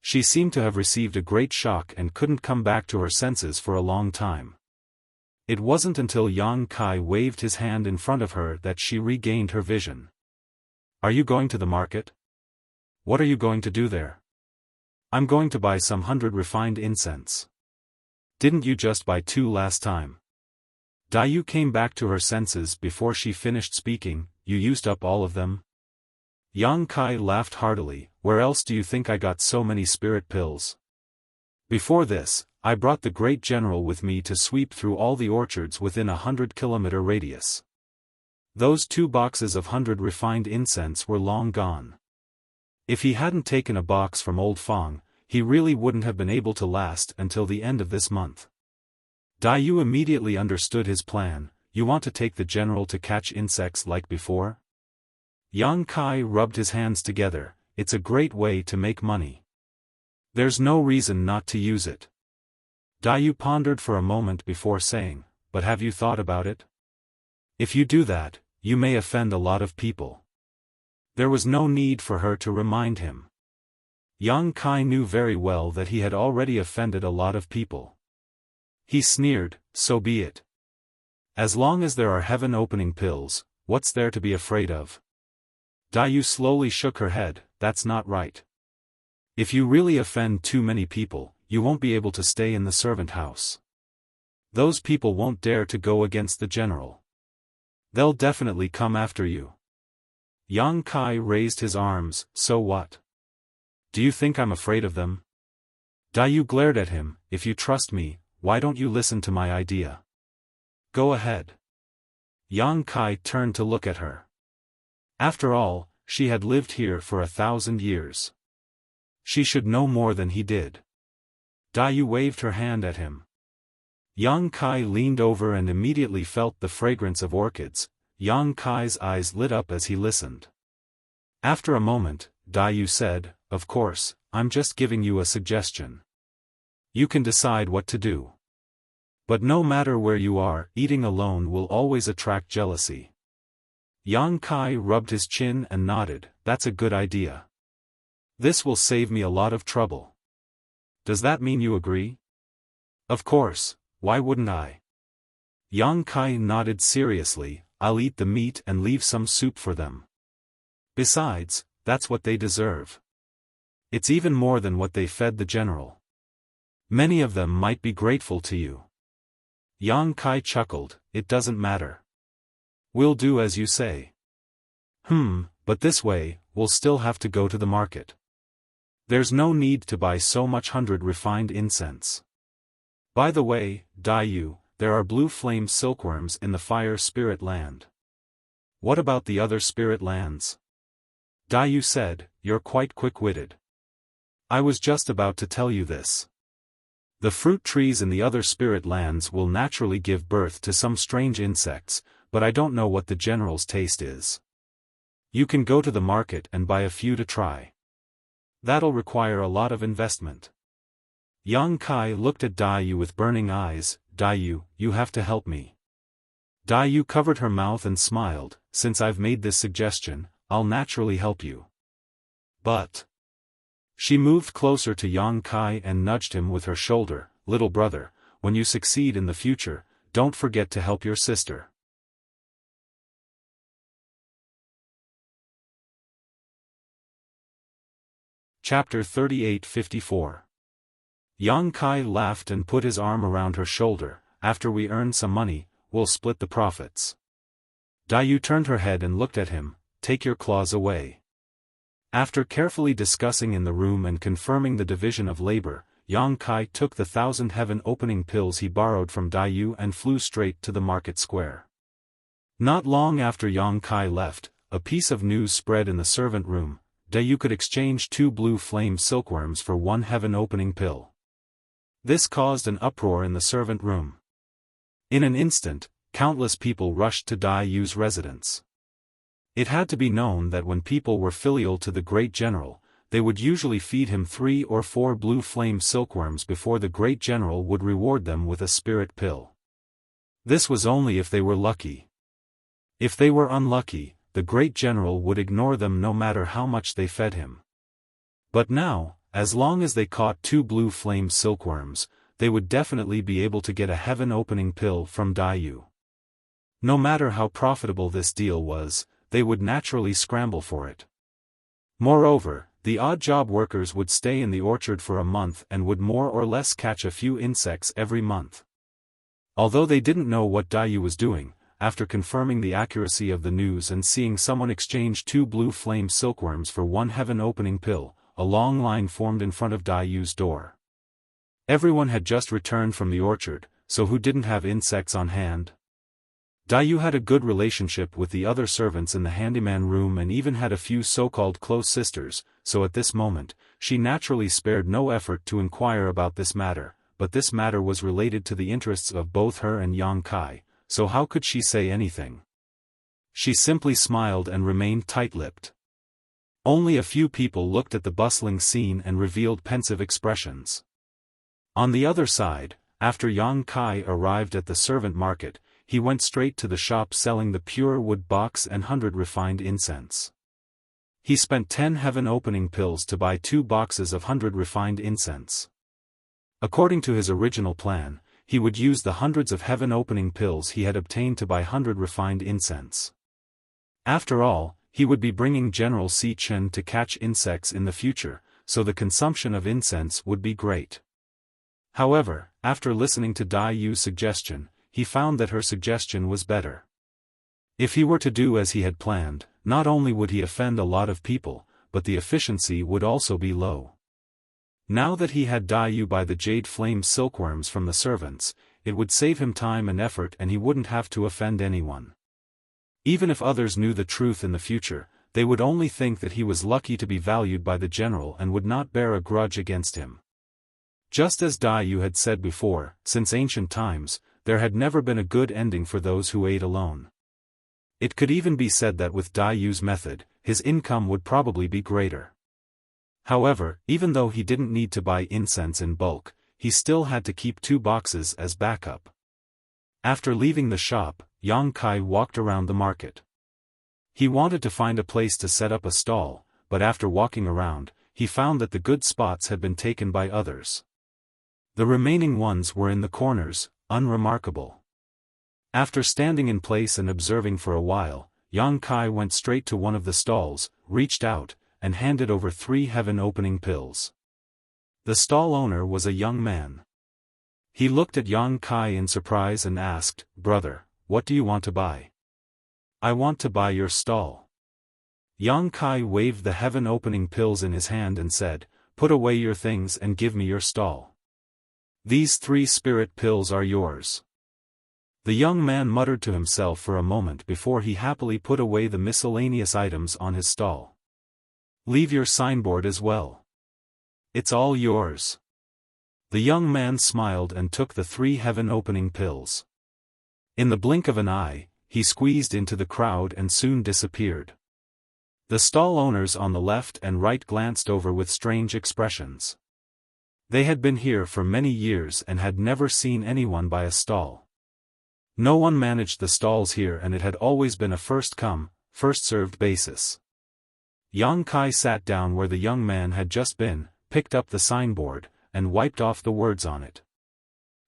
She seemed to have received a great shock and couldn't come back to her senses for a long time. It wasn't until Yang Kai waved his hand in front of her that she regained her vision. Are you going to the market? What are you going to do there? I'm going to buy some 100 refined incense. Didn't you just buy 2 last time? Daiyu came back to her senses before she finished speaking. You used up all of them? Yang Kai laughed heartily. Where else do you think I got so many spirit pills? Before this, I brought the great general with me to sweep through all the orchards within a 100-kilometer radius. Those 2 boxes of 100 refined incense were long gone. If he hadn't taken a box from Old Fong, he really wouldn't have been able to last until the end of this month. Daiyu immediately understood his plan. You want to take the general to catch insects like before? Yang Kai rubbed his hands together. It's a great way to make money. There's no reason not to use it. Daiyu pondered for a moment before saying, but have you thought about it? If you do that, you may offend a lot of people. There was no need for her to remind him. Yang Kai knew very well that he had already offended a lot of people. He sneered, so be it. As long as there are heaven-opening pills, what's there to be afraid of? Dai slowly shook her head, that's not right. If you really offend too many people, you won't be able to stay in the servant house. Those people won't dare to go against the general. They'll definitely come after you. Yang Kai raised his arms, so what? Do you think I'm afraid of them? Dai glared at him, if you trust me, why don't you listen to my idea? Go ahead. Yang Kai turned to look at her. After all, she had lived here for 1,000 years. She should know more than he did. Dai waved her hand at him. Yang Kai leaned over and immediately felt the fragrance of orchids. Yang Kai's eyes lit up as he listened. After a moment, Dai said, of course, I'm just giving you a suggestion. You can decide what to do. But no matter where you are, eating alone will always attract jealousy. Yang Kai rubbed his chin and nodded, that's a good idea. This will save me a lot of trouble. Does that mean you agree? Of course, why wouldn't I? Yang Kai nodded seriously, I'll eat the meat and leave some soup for them. Besides, that's what they deserve. It's even more than what they fed the general. Many of them might be grateful to you. Yang Kai chuckled, it doesn't matter. We'll do as you say. But this way, we'll still have to go to the market. There's no need to buy so much 100 refined incense. By the way, Dai, there are blue flame silkworms in the fire spirit land. What about the other spirit lands? Dai said, you're quite quick-witted. I was just about to tell you this. The fruit trees in the other spirit lands will naturally give birth to some strange insects, but I don't know what the general's taste is. You can go to the market and buy a few to try. That'll require a lot of investment. Yang Kai looked at Dai with burning eyes, Dai, you have to help me. Dai covered her mouth and smiled, since I've made this suggestion, I'll naturally help you. But... She moved closer to Yang Kai and nudged him with her shoulder, little brother, when you succeed in the future, don't forget to help your sister. Chapter 38-54. Yang Kai laughed and put his arm around her shoulder, after we earn some money, we'll split the profits. Dai turned her head and looked at him, take your claws away. After carefully discussing in the room and confirming the division of labor, Yang Kai took the 1,000 heaven-opening pills he borrowed from Dai and flew straight to the market square. Not long after Yang Kai left, a piece of news spread in the servant room, Dai could exchange 2 blue flame silkworms for 1 heaven-opening pill. This caused an uproar in the servant room. In an instant, countless people rushed to Dai's residence. It had to be known that when people were filial to the great general, they would usually feed him 3 or 4 blue flame silkworms before the great general would reward them with a spirit pill. This was only if they were lucky. If they were unlucky, the great general would ignore them no matter how much they fed him. But now, as long as they caught 2 blue flame silkworms, they would definitely be able to get a heaven-opening pill from Dai. No matter how profitable this deal was, they would naturally scramble for it. Moreover, the odd-job workers would stay in the orchard for a month and would more or less catch a few insects every month. Although they didn't know what Dai was doing, after confirming the accuracy of the news and seeing someone exchange 2 blue flame silkworms for 1 heaven-opening pill, a long line formed in front of Dai's door. Everyone had just returned from the orchard, so who didn't have insects on hand? Dai had a good relationship with the other servants in the handyman room and even had a few so-called close sisters, so at this moment, she naturally spared no effort to inquire about this matter, but this matter was related to the interests of both her and Yang Kai, so how could she say anything? She simply smiled and remained tight-lipped. Only a few people looked at the bustling scene and revealed pensive expressions. On the other side, after Yang Kai arrived at the servant market, he went straight to the shop selling the pure wood box and 100 refined incense. He spent 10 heaven-opening pills to buy 2 boxes of 100 refined incense. According to his original plan, he would use the hundreds of heaven-opening pills he had obtained to buy 100 refined incense. After all, he would be bringing General Si Chen to catch insects in the future, so the consumption of incense would be great. However, after listening to Dai Yu's suggestion, he found that her suggestion was better. If he were to do as he had planned, not only would he offend a lot of people, but the efficiency would also be low. Now that he had Dai Yu buy the jade flame silkworms from the servants, it would save him time and effort and he wouldn't have to offend anyone. Even if others knew the truth in the future, they would only think that he was lucky to be valued by the general and would not bear a grudge against him. Just as Dai Yu had said before, since ancient times, there had never been a good ending for those who ate alone. It could even be said that with Dai Yu's method, his income would probably be greater. However, even though he didn't need to buy incense in bulk, he still had to keep 2 boxes as backup. After leaving the shop, Yang Kai walked around the market. He wanted to find a place to set up a stall, but after walking around, he found that the good spots had been taken by others. The remaining ones were in the corners, unremarkable. After standing in place and observing for a while, Yang Kai went straight to one of the stalls, reached out, and handed over 3 heaven-opening pills. The stall owner was a young man. He looked at Yang Kai in surprise and asked, "Brother, what do you want to buy?" "I want to buy your stall." Yang Kai waved the heaven-opening pills in his hand and said, "Put away your things and give me your stall. These 3 spirit pills are yours." The young man muttered to himself for a moment before he happily put away the miscellaneous items on his stall. "Leave your signboard as well. It's all yours." The young man smiled and took the 3 heaven-opening pills. In the blink of an eye, he squeezed into the crowd and soon disappeared. The stall owners on the left and right glanced over with strange expressions. They had been here for many years and had never seen anyone buy a stall. No one managed the stalls here and it had always been a first-come, first-served basis. Yang Kai sat down where the young man had just been, picked up the signboard, and wiped off the words on it.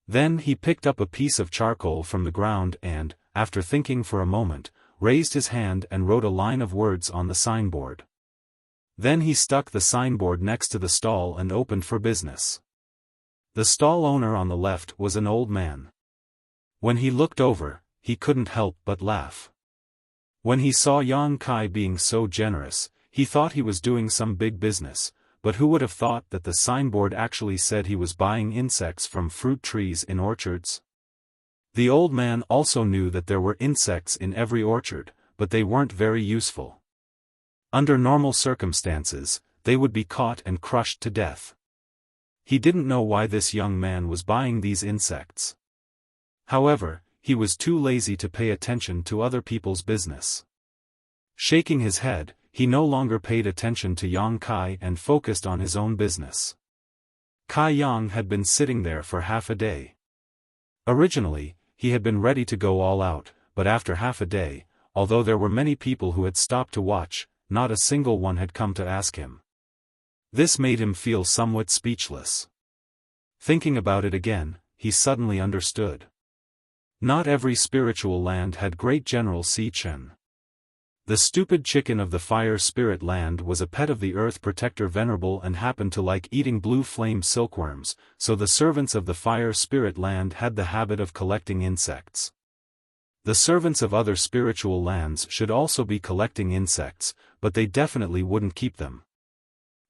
Then he picked up a piece of charcoal from the ground and, after thinking for a moment, raised his hand and wrote a line of words on the signboard. Then he stuck the signboard next to the stall and opened for business. The stall owner on the left was an old man. When he looked over, he couldn't help but laugh. When he saw Yang Kai being so generous, he thought he was doing some big business, but who would have thought that the signboard actually said he was buying insects from fruit trees in orchards? The old man also knew that there were insects in every orchard, but they weren't very useful. Under normal circumstances, they would be caught and crushed to death. He didn't know why this young man was buying these insects. However, he was too lazy to pay attention to other people's business. Shaking his head, he no longer paid attention to Yang Kai and focused on his own business. Kai Yang had been sitting there for half a day. Originally, he had been ready to go all out, but after half a day, although there were many people who had stopped to watch, not a single one had come to ask him. This made him feel somewhat speechless. Thinking about it again, he suddenly understood. Not every spiritual land had great General Si Chen. The stupid chicken of the fire spirit land was a pet of the earth protector venerable and happened to like eating blue flame silkworms, so the servants of the fire spirit land had the habit of collecting insects. The servants of other spiritual lands should also be collecting insects, but they definitely wouldn't keep them.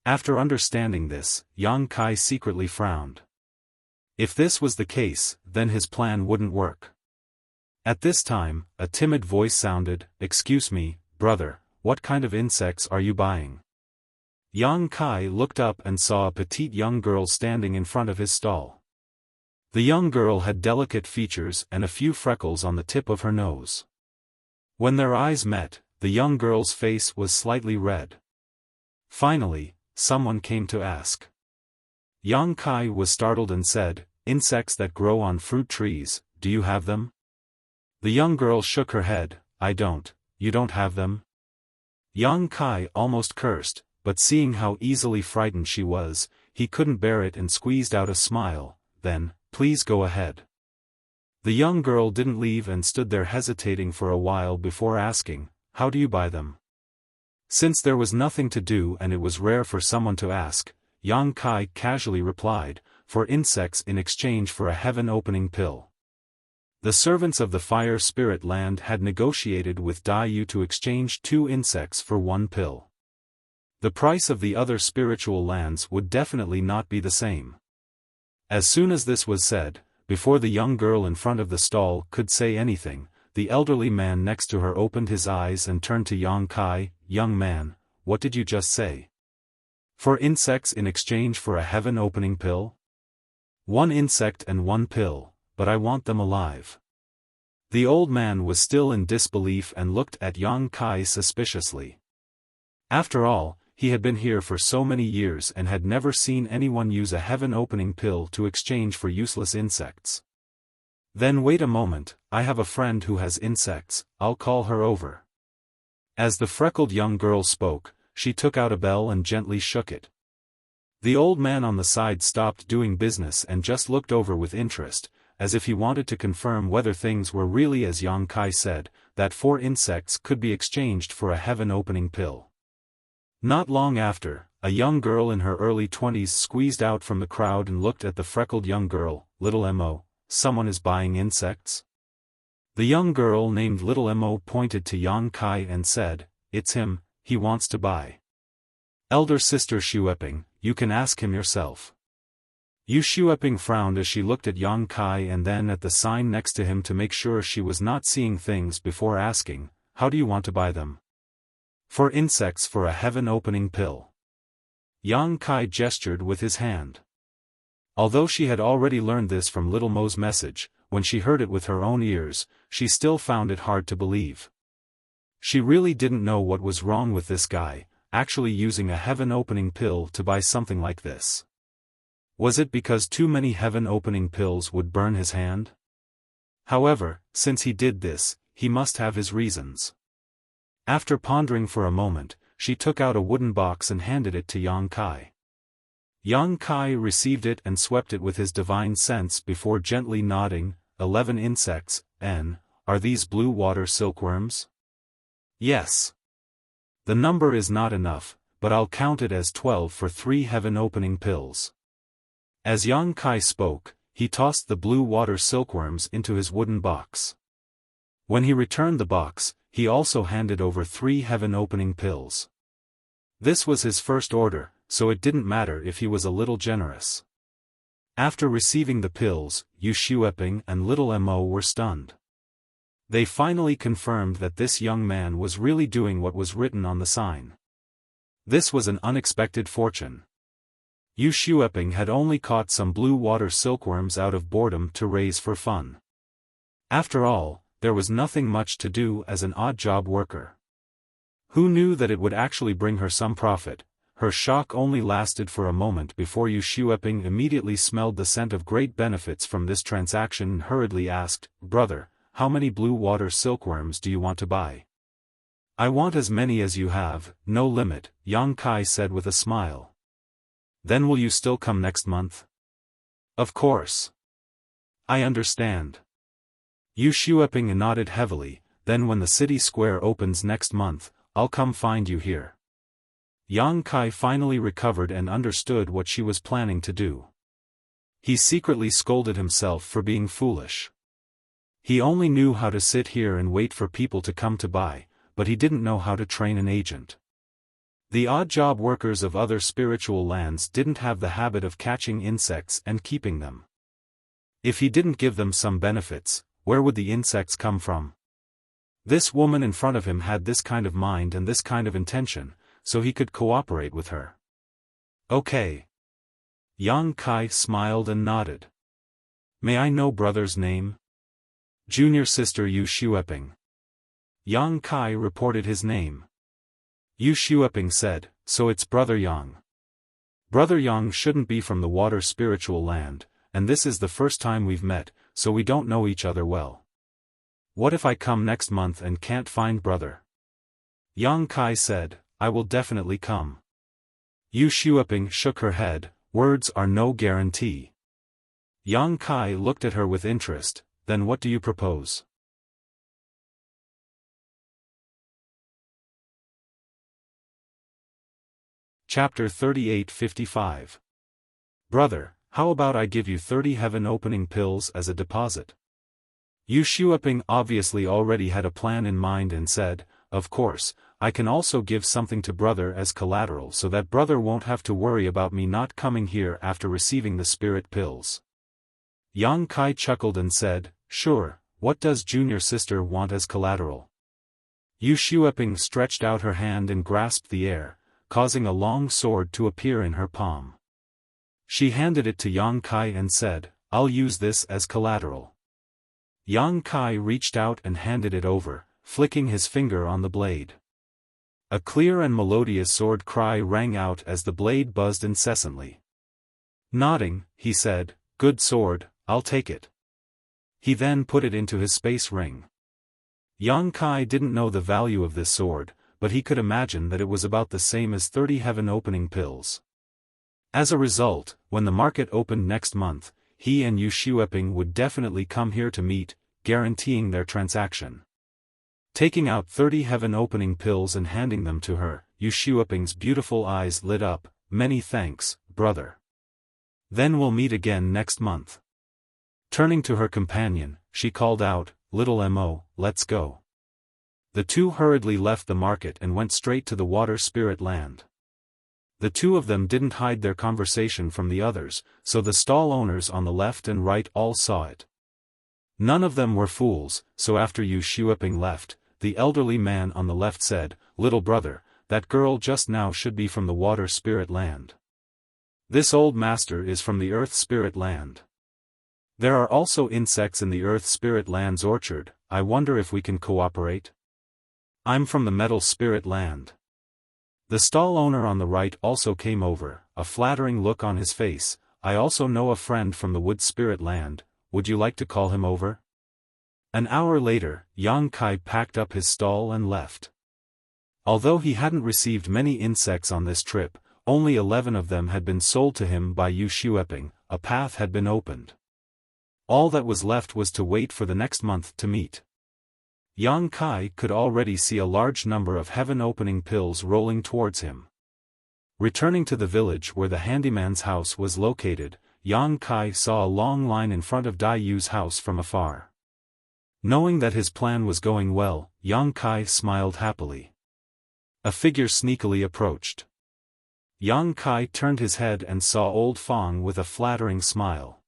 After understanding this, Yang Kai secretly frowned. If this was the case, then his plan wouldn't work. At this time, a timid voice sounded, "Excuse me, brother, what kind of insects are you buying?" Yang Kai looked up and saw a petite young girl standing in front of his stall. The young girl had delicate features and a few freckles on the tip of her nose. When their eyes met, the young girl's face was slightly red. Finally, someone came to ask. Yang Kai was startled and said, "Insects that grow on fruit trees, do you have them?" The young girl shook her head, "I don't. You don't have them?" Yang Kai almost cursed, but seeing how easily frightened she was, he couldn't bear it and squeezed out a smile. Then, please go ahead. The young girl didn't leave and stood there hesitating for a while before asking, how do you buy them? Since there was nothing to do and it was rare for someone to ask, Yang Kai casually replied, for insects in exchange for a heaven-opening pill. The servants of the fire spirit land had negotiated with Dai Yu to exchange 2 insects for 1 pill. The price of the other spiritual lands would definitely not be the same. As soon as this was said, before the young girl in front of the stall could say anything, the elderly man next to her opened his eyes and turned to Yang Kai. Young man, what did you just say? For insects in exchange for a heaven-opening pill? 1 insect and 1 pill, but I want them alive. The old man was still in disbelief and looked at Yang Kai suspiciously. After all, he had been here for so many years and had never seen anyone use a heaven-opening pill to exchange for useless insects. Then wait a moment, I have a friend who has insects, I'll call her over. As the freckled young girl spoke, she took out a bell and gently shook it. The old man on the side stopped doing business and just looked over with interest, as if he wanted to confirm whether things were really as Yang Kai said, that 4 insects could be exchanged for a heaven-opening pill. Not long after, a young girl in her early 20s squeezed out from the crowd and looked at the freckled young girl. Little Mo, someone is buying insects? The young girl named Little Mo pointed to Yang Kai and said, it's him, he wants to buy. Elder sister Xueping, you can ask him yourself. Yu Xueping frowned as she looked at Yang Kai and then at the sign next to him to make sure she was not seeing things before asking, how do you want to buy them? For insects for a heaven-opening pill. Yang Kai gestured with his hand. Although she had already learned this from Little Mo's message, when she heard it with her own ears, she still found it hard to believe. She really didn't know what was wrong with this guy, actually using a heaven-opening pill to buy something like this. Was it because too many heaven-opening pills would burn his hand? However, since he did this, he must have his reasons. After pondering for a moment, she took out a wooden box and handed it to Yang Kai. Yang Kai received it and swept it with his divine sense before gently nodding. 11 insects, are these blue water silkworms? Yes. The number is not enough, but I'll count it as 12 for 3 heaven-opening pills. As Yang Kai spoke, he tossed the blue water silkworms into his wooden box. When he returned the box, he also handed over 3 heaven-opening pills. This was his first order, so it didn't matter if he was a little generous. After receiving the pills, Yu Xueping and Little Mo were stunned. They finally confirmed that this young man was really doing what was written on the sign. This was an unexpected fortune. Yu Xueping had only caught some blue water silkworms out of boredom to raise for fun. After all, there was nothing much to do as an odd-job worker. Who knew that it would actually bring her some profit? Her shock only lasted for a moment before Yu Xueping immediately smelled the scent of great benefits from this transaction and hurriedly asked, brother, how many blue water silkworms do you want to buy? I want as many as you have, no limit, Yang Kai said with a smile. Then will you still come next month? Of course. I understand. Yu Xueping nodded heavily. Then when the city square opens next month, I'll come find you here. Yang Kai finally recovered and understood what she was planning to do. He secretly scolded himself for being foolish. He only knew how to sit here and wait for people to come to buy, but he didn't know how to train an agent. The odd-job workers of other spiritual lands didn't have the habit of catching insects and keeping them. If he didn't give them some benefits, where would the insects come from? This woman in front of him had this kind of mind and this kind of intention, so he could cooperate with her. Okay. Yang Kai smiled and nodded. May I know brother's name? Junior sister Yu Xueping. Yang Kai reported his name. Yu Xueping said, so it's Brother Yang. Brother Yang shouldn't be from the water spiritual land, and this is the first time we've met, so we don't know each other well. What if I come next month and can't find brother? Yang Kai said, I will definitely come. Yu Xueping shook her head, words are no guarantee. Yang Kai looked at her with interest, then what do you propose? Chapter 38:55. Brother, how about I give you 30 heaven-opening pills as a deposit? Yu Xueping obviously already had a plan in mind and said, of course, I can also give something to brother as collateral so that brother won't have to worry about me not coming here after receiving the spirit pills. Yang Kai chuckled and said, sure, what does junior sister want as collateral? Yu Xueping stretched out her hand and grasped the air, causing a long sword to appear in her palm. She handed it to Yang Kai and said, I'll use this as collateral. Yang Kai reached out and handed it over, flicking his finger on the blade. A clear and melodious sword cry rang out as the blade buzzed incessantly. Nodding, he said, good sword, I'll take it. He then put it into his space ring. Yang Kai didn't know the value of this sword, but he could imagine that it was about the same as 30 heaven-opening pills. As a result, when the market opened next month, he and Yu Xueping would definitely come here to meet, guaranteeing their transaction. Taking out 30 heaven-opening pills and handing them to her, Yu Xueping's beautiful eyes lit up, many thanks, brother. Then we'll meet again next month. Turning to her companion, she called out, little Mo, let's go. The two hurriedly left the market and went straight to the water spirit land. The two of them didn't hide their conversation from the others, so the stall owners on the left and right all saw it. None of them were fools, so after Yu Xueping left, the elderly man on the left said, little brother, that girl just now should be from the water spirit land. This old master is from the earth spirit land. There are also insects in the earth spirit land's orchard, I wonder if we can cooperate? I'm from the metal spirit land. The stall owner on the right also came over, a flattering look on his face, I also know a friend from the wood spirit land, would you like to call him over? An hour later, Yang Kai packed up his stall and left. Although he hadn't received many insects on this trip, only 11 of them had been sold to him by Yu Xueping, a path had been opened. All that was left was to wait for the next month to meet. Yang Kai could already see a large number of heaven-opening pills rolling towards him. Returning to the village where the handyman's house was located, Yang Kai saw a long line in front of Dai Yu's house from afar. Knowing that his plan was going well, Yang Kai smiled happily. A figure sneakily approached. Yang Kai turned his head and saw old Fong with a flattering smile.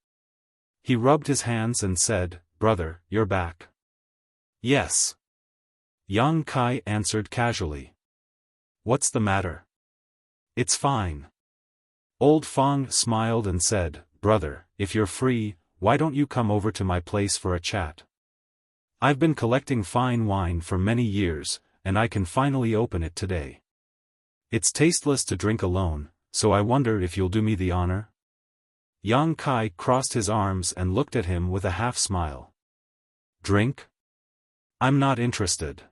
He rubbed his hands and said, brother, you're back. Yes. Yang Kai answered casually. What's the matter? It's fine. Old Fong smiled and said, brother, if you're free, why don't you come over to my place for a chat? I've been collecting fine wine for many years, and I can finally open it today. It's tasteless to drink alone, so I wonder if you'll do me the honor? Yang Kai crossed his arms and looked at him with a half-smile. Drink? I'm not interested.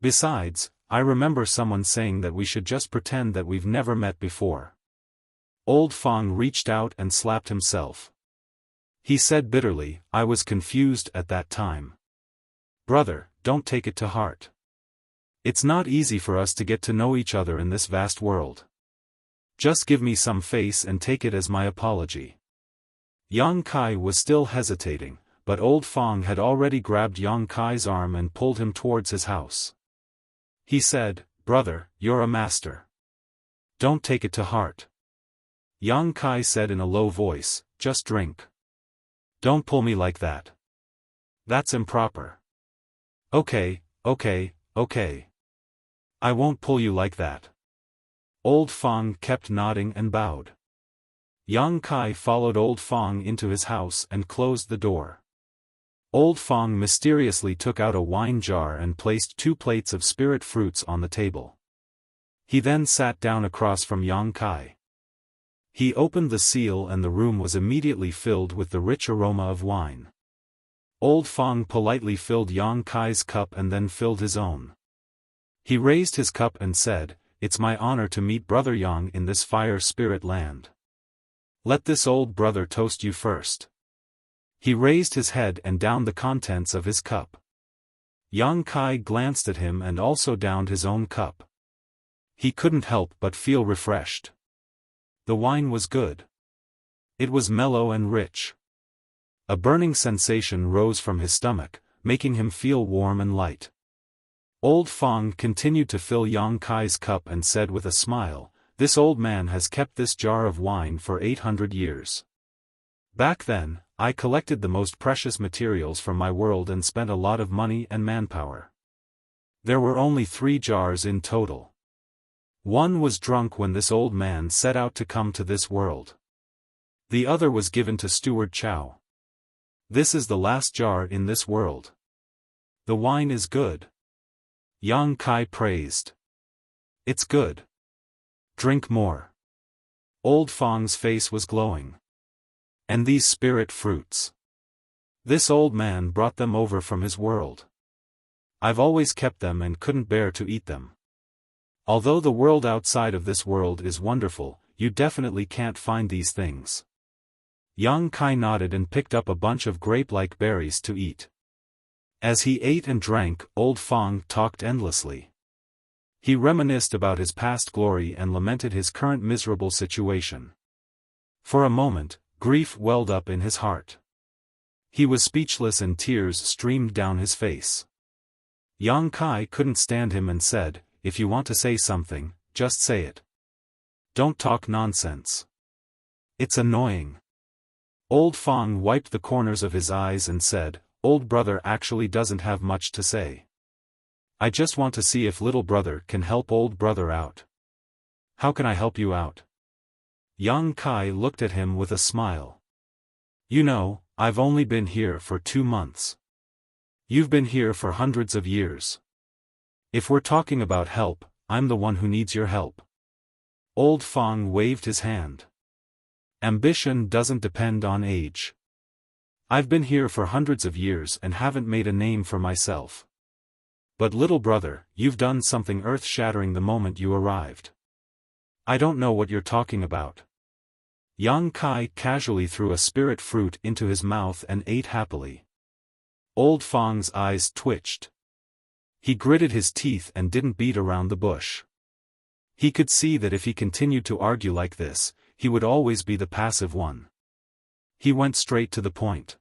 Besides, I remember someone saying that we should just pretend that we've never met before. Old Fong reached out and slapped himself. He said bitterly, I was confused at that time. Brother, don't take it to heart. It's not easy for us to get to know each other in this vast world. Just give me some face and take it as my apology. Yang Kai was still hesitating, but Old Fong had already grabbed Yang Kai's arm and pulled him towards his house. He said, brother, you're a master. Don't take it to heart. Yang Kai said in a low voice, just drink. Don't pull me like that. That's improper. Okay. I won't pull you like that. Old Fong kept nodding and bowed. Yang Kai followed Old Fong into his house and closed the door. Old Fong mysteriously took out a wine jar and placed 2 plates of spirit fruits on the table. He then sat down across from Yang Kai. He opened the seal and the room was immediately filled with the rich aroma of wine. Old Fong politely filled Yang Kai's cup and then filled his own. He raised his cup and said, "It's my honor to meet Brother Yang in this fire spirit land. Let this old brother toast you first." He raised his head and downed the contents of his cup. Yang Kai glanced at him and also downed his own cup. He couldn't help but feel refreshed. The wine was good. It was mellow and rich. A burning sensation rose from his stomach, making him feel warm and light. Old Fong continued to fill Yang Kai's cup and said with a smile, "This old man has kept this jar of wine for 800 years. Back then, I collected the most precious materials from my world and spent a lot of money and manpower. There were only 3 jars in total. One was drunk when this old man set out to come to this world. The other was given to Steward Chow. This is the last jar in this world. The wine is good." Yang Kai praised. "It's good. Drink more." Old Fong's face was glowing. "And these spirit fruits. This old man brought them over from his world. I've always kept them and couldn't bear to eat them. Although the world outside of this world is wonderful, you definitely can't find these things." Yang Kai nodded and picked up a bunch of grape-like berries to eat. As he ate and drank, Old Fong talked endlessly. He reminisced about his past glory and lamented his current miserable situation. For a moment, grief welled up in his heart. He was speechless and tears streamed down his face. Yang Kai couldn't stand him and said, "If you want to say something, just say it. Don't talk nonsense. It's annoying." Old Fong wiped the corners of his eyes and said, "Old brother actually doesn't have much to say. I just want to see if little brother can help old brother out." "How can I help you out?" Yang Kai looked at him with a smile. "You know, I've only been here for 2 months. You've been here for hundreds of years. If we're talking about help, I'm the one who needs your help." Old Fong waved his hand. "Ambition doesn't depend on age. I've been here for hundreds of years and haven't made a name for myself. But little brother, you've done something earth-shattering the moment you arrived." "I don't know what you're talking about." Yang Kai casually threw a spirit fruit into his mouth and ate happily. Old Fong's eyes twitched. He gritted his teeth and didn't beat around the bush. He could see that if he continued to argue like this, he would always be the passive one. He went straight to the point.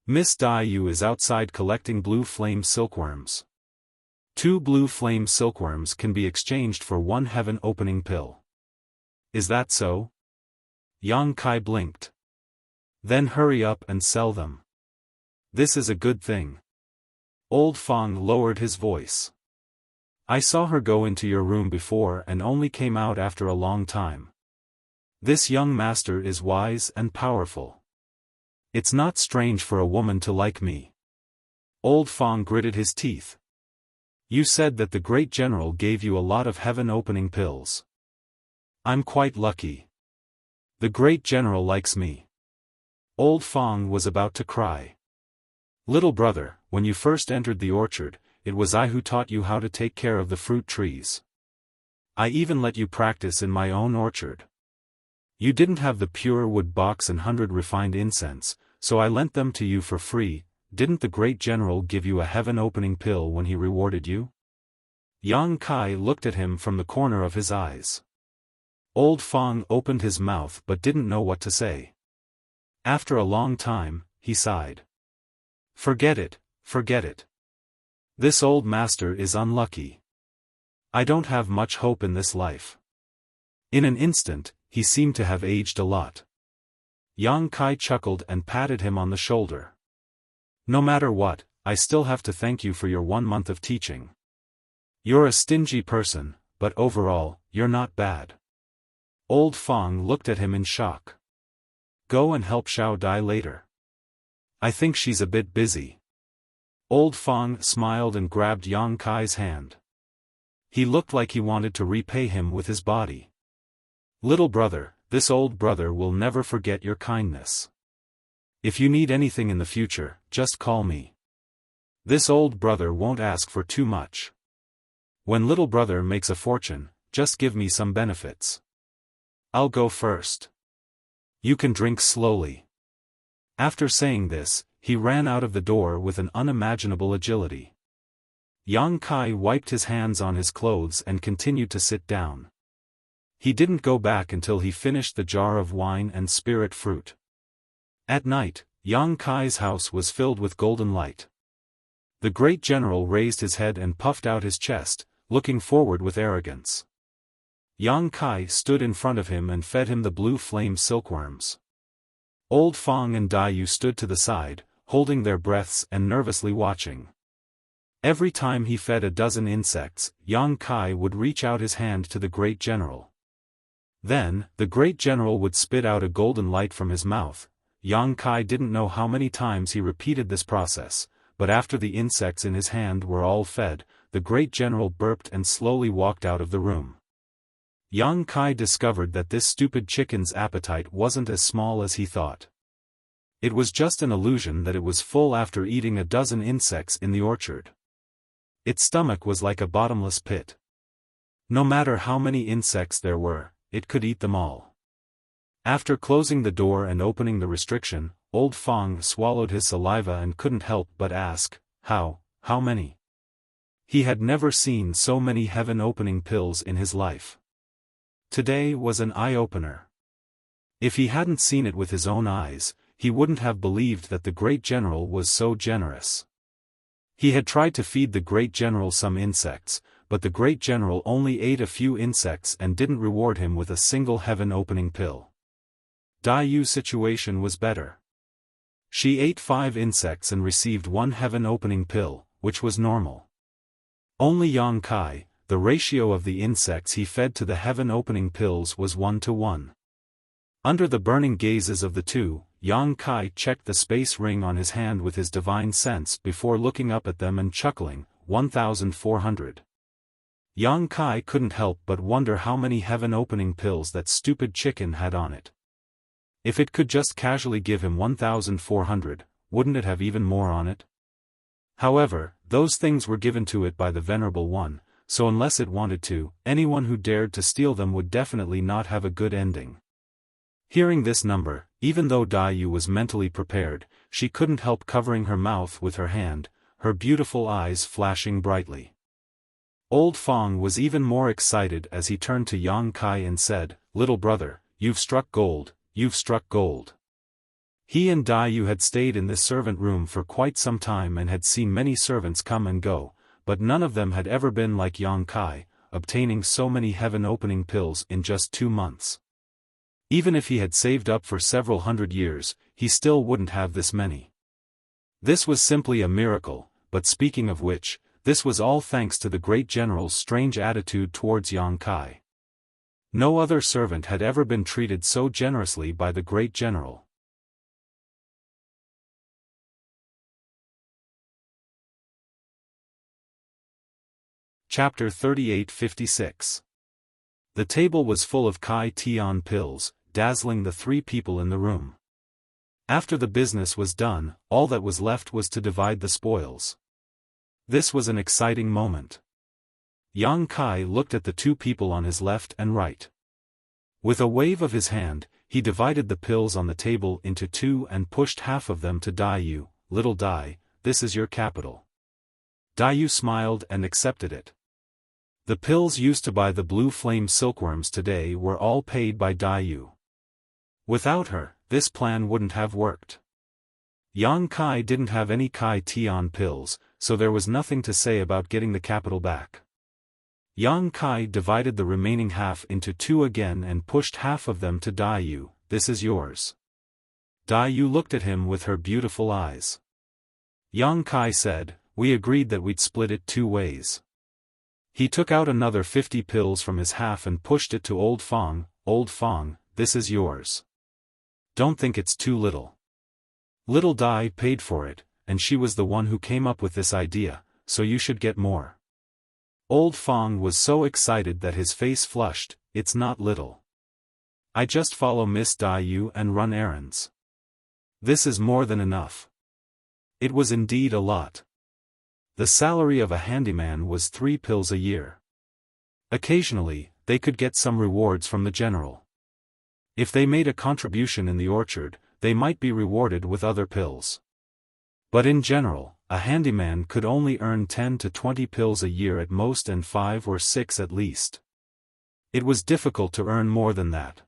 "Miss Dai Yu is outside collecting blue flame silkworms. 2 blue flame silkworms can be exchanged for 1 heaven opening pill. Is that so?" Yang Kai blinked. "Then hurry up and sell them. This is a good thing." Old Fong lowered his voice. "I saw her go into your room before and only came out after a long time. This young master is wise and powerful. It's not strange for a woman to like me." Old Fong gritted his teeth. "You said that the great general gave you a lot of heaven-opening pills. I'm quite lucky. The great general likes me." Old Fong was about to cry. "Little brother, when you first entered the orchard, it was I who taught you how to take care of the fruit trees. I even let you practice in my own orchard. You didn't have the pure wood box and 100 refined incense, so I lent them to you for free. Didn't the great general give you a heaven-opening pill when he rewarded you?" Yang Kai looked at him from the corner of his eyes. Old Fong opened his mouth but didn't know what to say. After a long time, he sighed. Forget it. This old master is unlucky. I don't have much hope in this life." In an instant, he seemed to have aged a lot. Yang Kai chuckled and patted him on the shoulder. "No matter what, I still have to thank you for your 1 month of teaching. You're a stingy person, but overall, you're not bad." Old Fong looked at him in shock. "Go and help Xiao Dai later. I think she's a bit busy." Old Fong smiled and grabbed Yang Kai's hand. He looked like he wanted to repay him with his body. "Little brother, this old brother will never forget your kindness. If you need anything in the future, just call me. This old brother won't ask for too much." When little brother makes a fortune, just give me some benefits. I'll go first. You can drink slowly. After saying this, he ran out of the door with an unimaginable agility. Yang Kai wiped his hands on his clothes and continued to sit down. He didn't go back until he finished the jar of wine and spirit fruit. At night, Yang Kai's house was filled with golden light. The great general raised his head and puffed out his chest, looking forward with arrogance. Yang Kai stood in front of him and fed him the blue flame silkworms. Old Fong and Dai Yu stood to the side, holding their breaths and nervously watching. Every time he fed a dozen insects, Yang Kai would reach out his hand to the great general. Then, the great general would spit out a golden light from his mouth. Yang Kai didn't know how many times he repeated this process, but after the insects in his hand were all fed, the great general burped and slowly walked out of the room. Yang Kai discovered that this stupid chicken's appetite wasn't as small as he thought. It was just an illusion that it was full after eating a dozen insects in the orchard. Its stomach was like a bottomless pit. No matter how many insects there were, it could eat them all. After closing the door and opening the restriction, Old Fong swallowed his saliva and couldn't help but ask, how many? He had never seen so many heaven-opening pills in his life. Today was an eye-opener. If he hadn't seen it with his own eyes, he wouldn't have believed that the great general was so generous. He had tried to feed the great general some insects, but the great general only ate a few insects and didn't reward him with a single heaven-opening pill. Dai Yu's situation was better. She ate 5 insects and received 1 heaven-opening pill, which was normal. Only Yang Kai, the ratio of the insects he fed to the heaven-opening pills was 1:1. Under the burning gazes of the two, Yang Kai checked the space ring on his hand with his divine sense before looking up at them and chuckling, 1,400. Yang Kai couldn't help but wonder how many heaven-opening pills that stupid chicken had on it. If it could just casually give him 1,400, wouldn't it have even more on it? However, those things were given to it by the Venerable One, so unless it wanted to, anyone who dared to steal them would definitely not have a good ending. Hearing this number, even though Dai Yu was mentally prepared, she couldn't help covering her mouth with her hand, her beautiful eyes flashing brightly. Old Fong was even more excited as he turned to Yang Kai and said, "Little brother, you've struck gold, you've struck gold." He and Dai Yu had stayed in this servant room for quite some time and had seen many servants come and go, but none of them had ever been like Yang Kai, obtaining so many heaven-opening pills in just 2 months. Even if he had saved up for several hundred years, he still wouldn't have this many. This was simply a miracle, but speaking of which, this was all thanks to the great general's strange attitude towards Yang Kai. No other servant had ever been treated so generously by the great general. Chapter 38-56. The table was full of Kai Tian pills, dazzling the 3 people in the room. After the business was done, all that was left was to divide the spoils. This was an exciting moment. Yang Kai looked at the 2 people on his left and right. With a wave of his hand, he divided the pills on the table into 2 and pushed half of them to Dai Yu. "Little Dai, this is your capital." Dai Yu smiled and accepted it. The pills used to buy the blue flame silkworms today were all paid by Dai Yu. Without her, this plan wouldn't have worked. Yang Kai didn't have any Kai Tian pills, so there was nothing to say about getting the capital back. Yang Kai divided the remaining half into 2 again and pushed half of them to Dai Yu. "This is yours." Dai Yu looked at him with her beautiful eyes. Yang Kai said, "We agreed that we'd split it 2 ways." He took out another 50 pills from his half and pushed it to Old Fong. "Old Fong, this is yours. Don't think it's too little. Little Dai paid for it, and she was the one who came up with this idea, so you should get more." Old Fong was so excited that his face flushed. "It's not little. I just follow Miss Dai Yu and run errands. This is more than enough." It was indeed a lot. The salary of a handyman was 3 pills a year. Occasionally, they could get some rewards from the general. If they made a contribution in the orchard, they might be rewarded with other pills. But in general, a handyman could only earn 10 to 20 pills a year at most and 5 or 6 at least. It was difficult to earn more than that.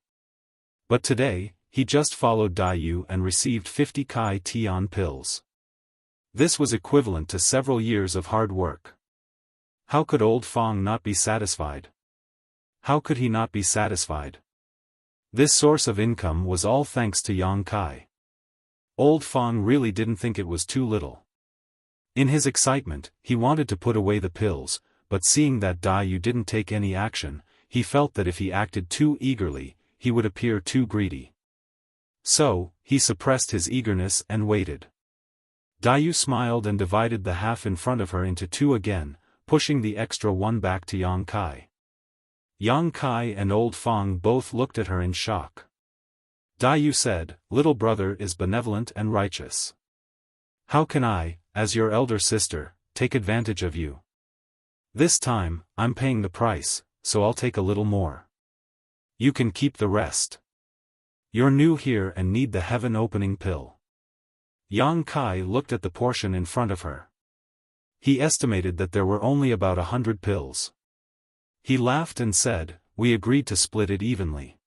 But today, he just followed Daiyu and received 50 Kai Tian pills. This was equivalent to several years of hard work. How could old Fong not be satisfied? How could he not be satisfied? This source of income was all thanks to Yang Kai. Old Fong really didn't think it was too little. In his excitement, he wanted to put away the pills, but seeing that Daiyu didn't take any action, he felt that if he acted too eagerly, he would appear too greedy. So, he suppressed his eagerness and waited. Daiyu smiled and divided the half in front of her into 2 again, pushing the extra 1 back to Yang Kai. Yang Kai and old Fong both looked at her in shock. Daiyu said, "Little brother is benevolent and righteous. How can I, as your elder sister, take advantage of you? This time, I'm paying the price, so I'll take a little more. You can keep the rest. You're new here and need the heaven-opening pill." Yang Kai looked at the portion in front of her. He estimated that there were only about 100 pills. He laughed and said, "We agreed to split it evenly.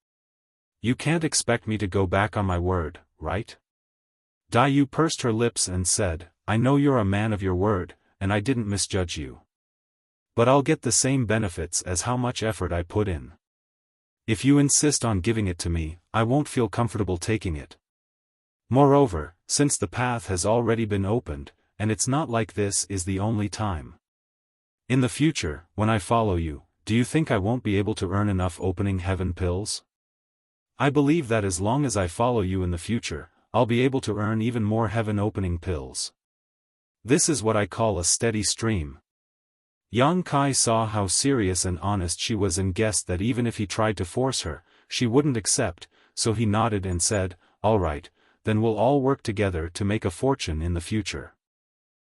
You can't expect me to go back on my word, right?" Daiyu pursed her lips and said, "I know you're a man of your word, and I didn't misjudge you. But I'll get the same benefits as how much effort I put in. If you insist on giving it to me, I won't feel comfortable taking it. Moreover, since the path has already been opened, and it's not like this is the only time. In the future, when I follow you, do you think I won't be able to earn enough opening heaven pills? I believe that as long as I follow you in the future, I'll be able to earn even more heaven-opening pills. This is what I call a steady stream." Yang Kai saw how serious and honest she was and guessed that even if he tried to force her, she wouldn't accept, so he nodded and said, "All right, then we'll all work together to make a fortune in the future."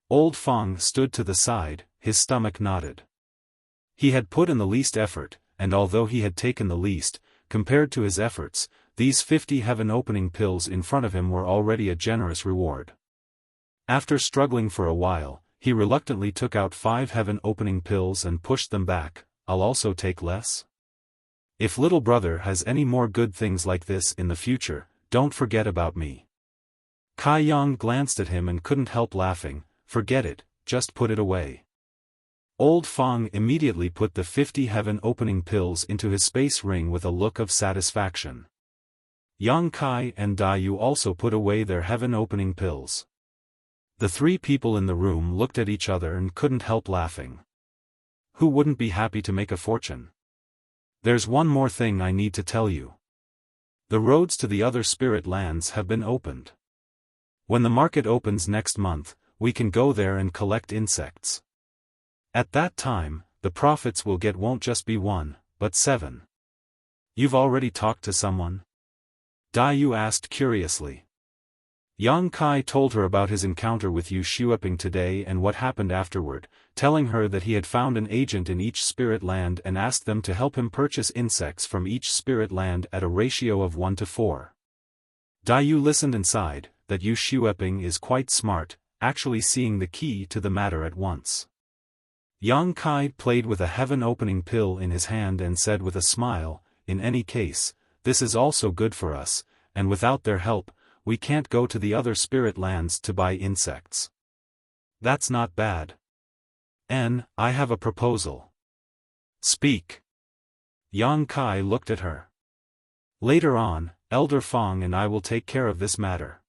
Old Fong stood to the side, his stomach knotted. He had put in the least effort, and although he had taken the least, compared to his efforts, these 50 heaven-opening pills in front of him were already a generous reward. After struggling for a while, he reluctantly took out 5 heaven-opening pills and pushed them back. "I'll also take less. If little brother has any more good things like this in the future, don't forget about me." Kai Yang glanced at him and couldn't help laughing. "Forget it, just put it away." Old Fong immediately put the 50 heaven-opening pills into his space ring with a look of satisfaction. Yang Kai and Daiyu also put away their heaven-opening pills. The 3 people in the room looked at each other and couldn't help laughing. Who wouldn't be happy to make a fortune? There's one more thing I need to tell you. The roads to the other spirit lands have been opened. When the market opens next month, we can go there and collect insects. At that time, the profits we'll get won't just be 1, but 7. You've already talked to someone? Daiyu asked curiously. Yang Kai told her about his encounter with Yu Xueping today and what happened afterward, telling her that he had found an agent in each spirit land and asked them to help him purchase insects from each spirit land at a ratio of 1 to 4. Daiyu listened and sighed, that Yu Xueping is quite smart, actually seeing the key to the matter at once. Yang Kai played with a heaven-opening pill in his hand and said with a smile, "In any case, this is also good for us, and without their help, we can't go to the other spirit lands to buy insects. That's not bad. I have a proposal." "Speak." Yang Kai looked at her. "Later on, Elder Fong and I will take care of this matter.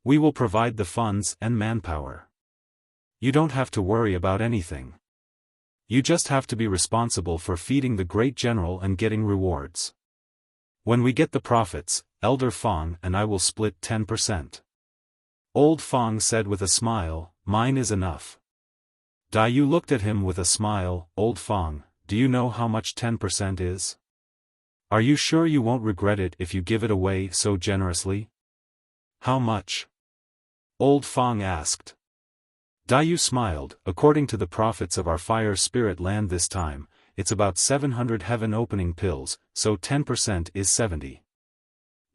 We will provide the funds and manpower. You don't have to worry about anything. You just have to be responsible for feeding the great general and getting rewards. When we get the profits, Elder Fong and I will split 10%. Old Fong said with a smile, "Mine is enough." Daiyu looked at him with a smile. "Old Fong, do you know how much 10% is? Are you sure you won't regret it if you give it away so generously?" "How much?" Old Fong asked. Dayu smiled. According to the prophets of our fire spirit land this time, it's about 700 heaven opening pills, so 10% is 70.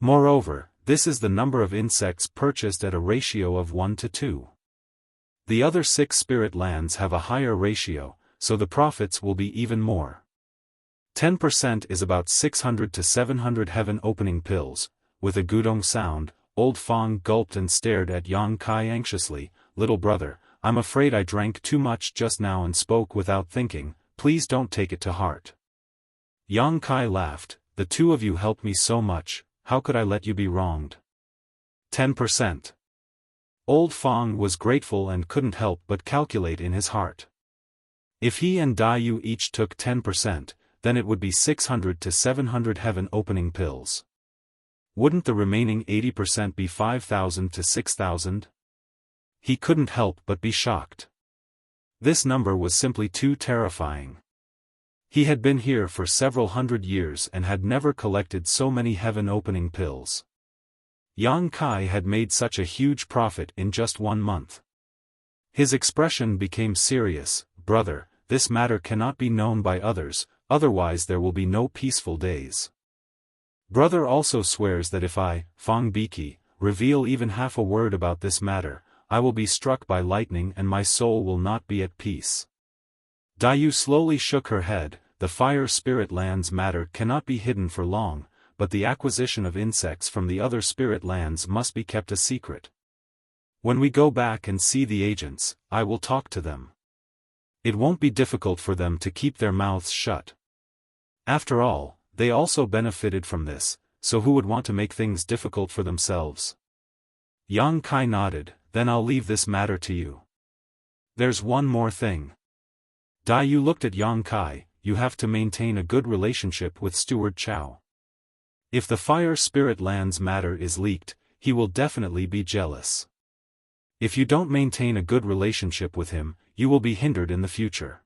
Moreover, this is the number of insects purchased at a ratio of 1 to 2. The other 6 spirit lands have a higher ratio, so the profits will be even more. 10% is about 600 to 700 heaven opening pills. With a gudong sound, Old Fang gulped and stared at Yang Kai anxiously. Little brother, I'm afraid I drank too much just now and spoke without thinking, please don't take it to heart. Yang Kai laughed, the two of you helped me so much, how could I let you be wronged? 10%. Old Fang was grateful and couldn't help but calculate in his heart. If he and Dayu each took 10%, then it would be 600 to 700 heaven opening pills. Wouldn't the remaining 80% be 5,000 to 6,000? He couldn't help but be shocked. This number was simply too terrifying. He had been here for several hundred years and had never collected so many heaven opening pills. Yang Kai had made such a huge profit in just 1 month. His expression became serious. Brother, this matter cannot be known by others, otherwise there will be no peaceful days. Brother also swears that if I, Fang Biki, reveal even half a word about this matter, I will be struck by lightning and my soul will not be at peace. Dayu slowly shook her head. The fire spirit lands matter cannot be hidden for long, but the acquisition of insects from the other spirit lands must be kept a secret. When we go back and see the agents, I will talk to them. It won't be difficult for them to keep their mouths shut. After all, they also benefited from this, so who would want to make things difficult for themselves? Yang Kai nodded, then I'll leave this matter to you. There's one more thing. Dayu looked at Yang Kai, you have to maintain a good relationship with Steward Chow. If the fire spirit lands matter is leaked, he will definitely be jealous. If you don't maintain a good relationship with him, you will be hindered in the future.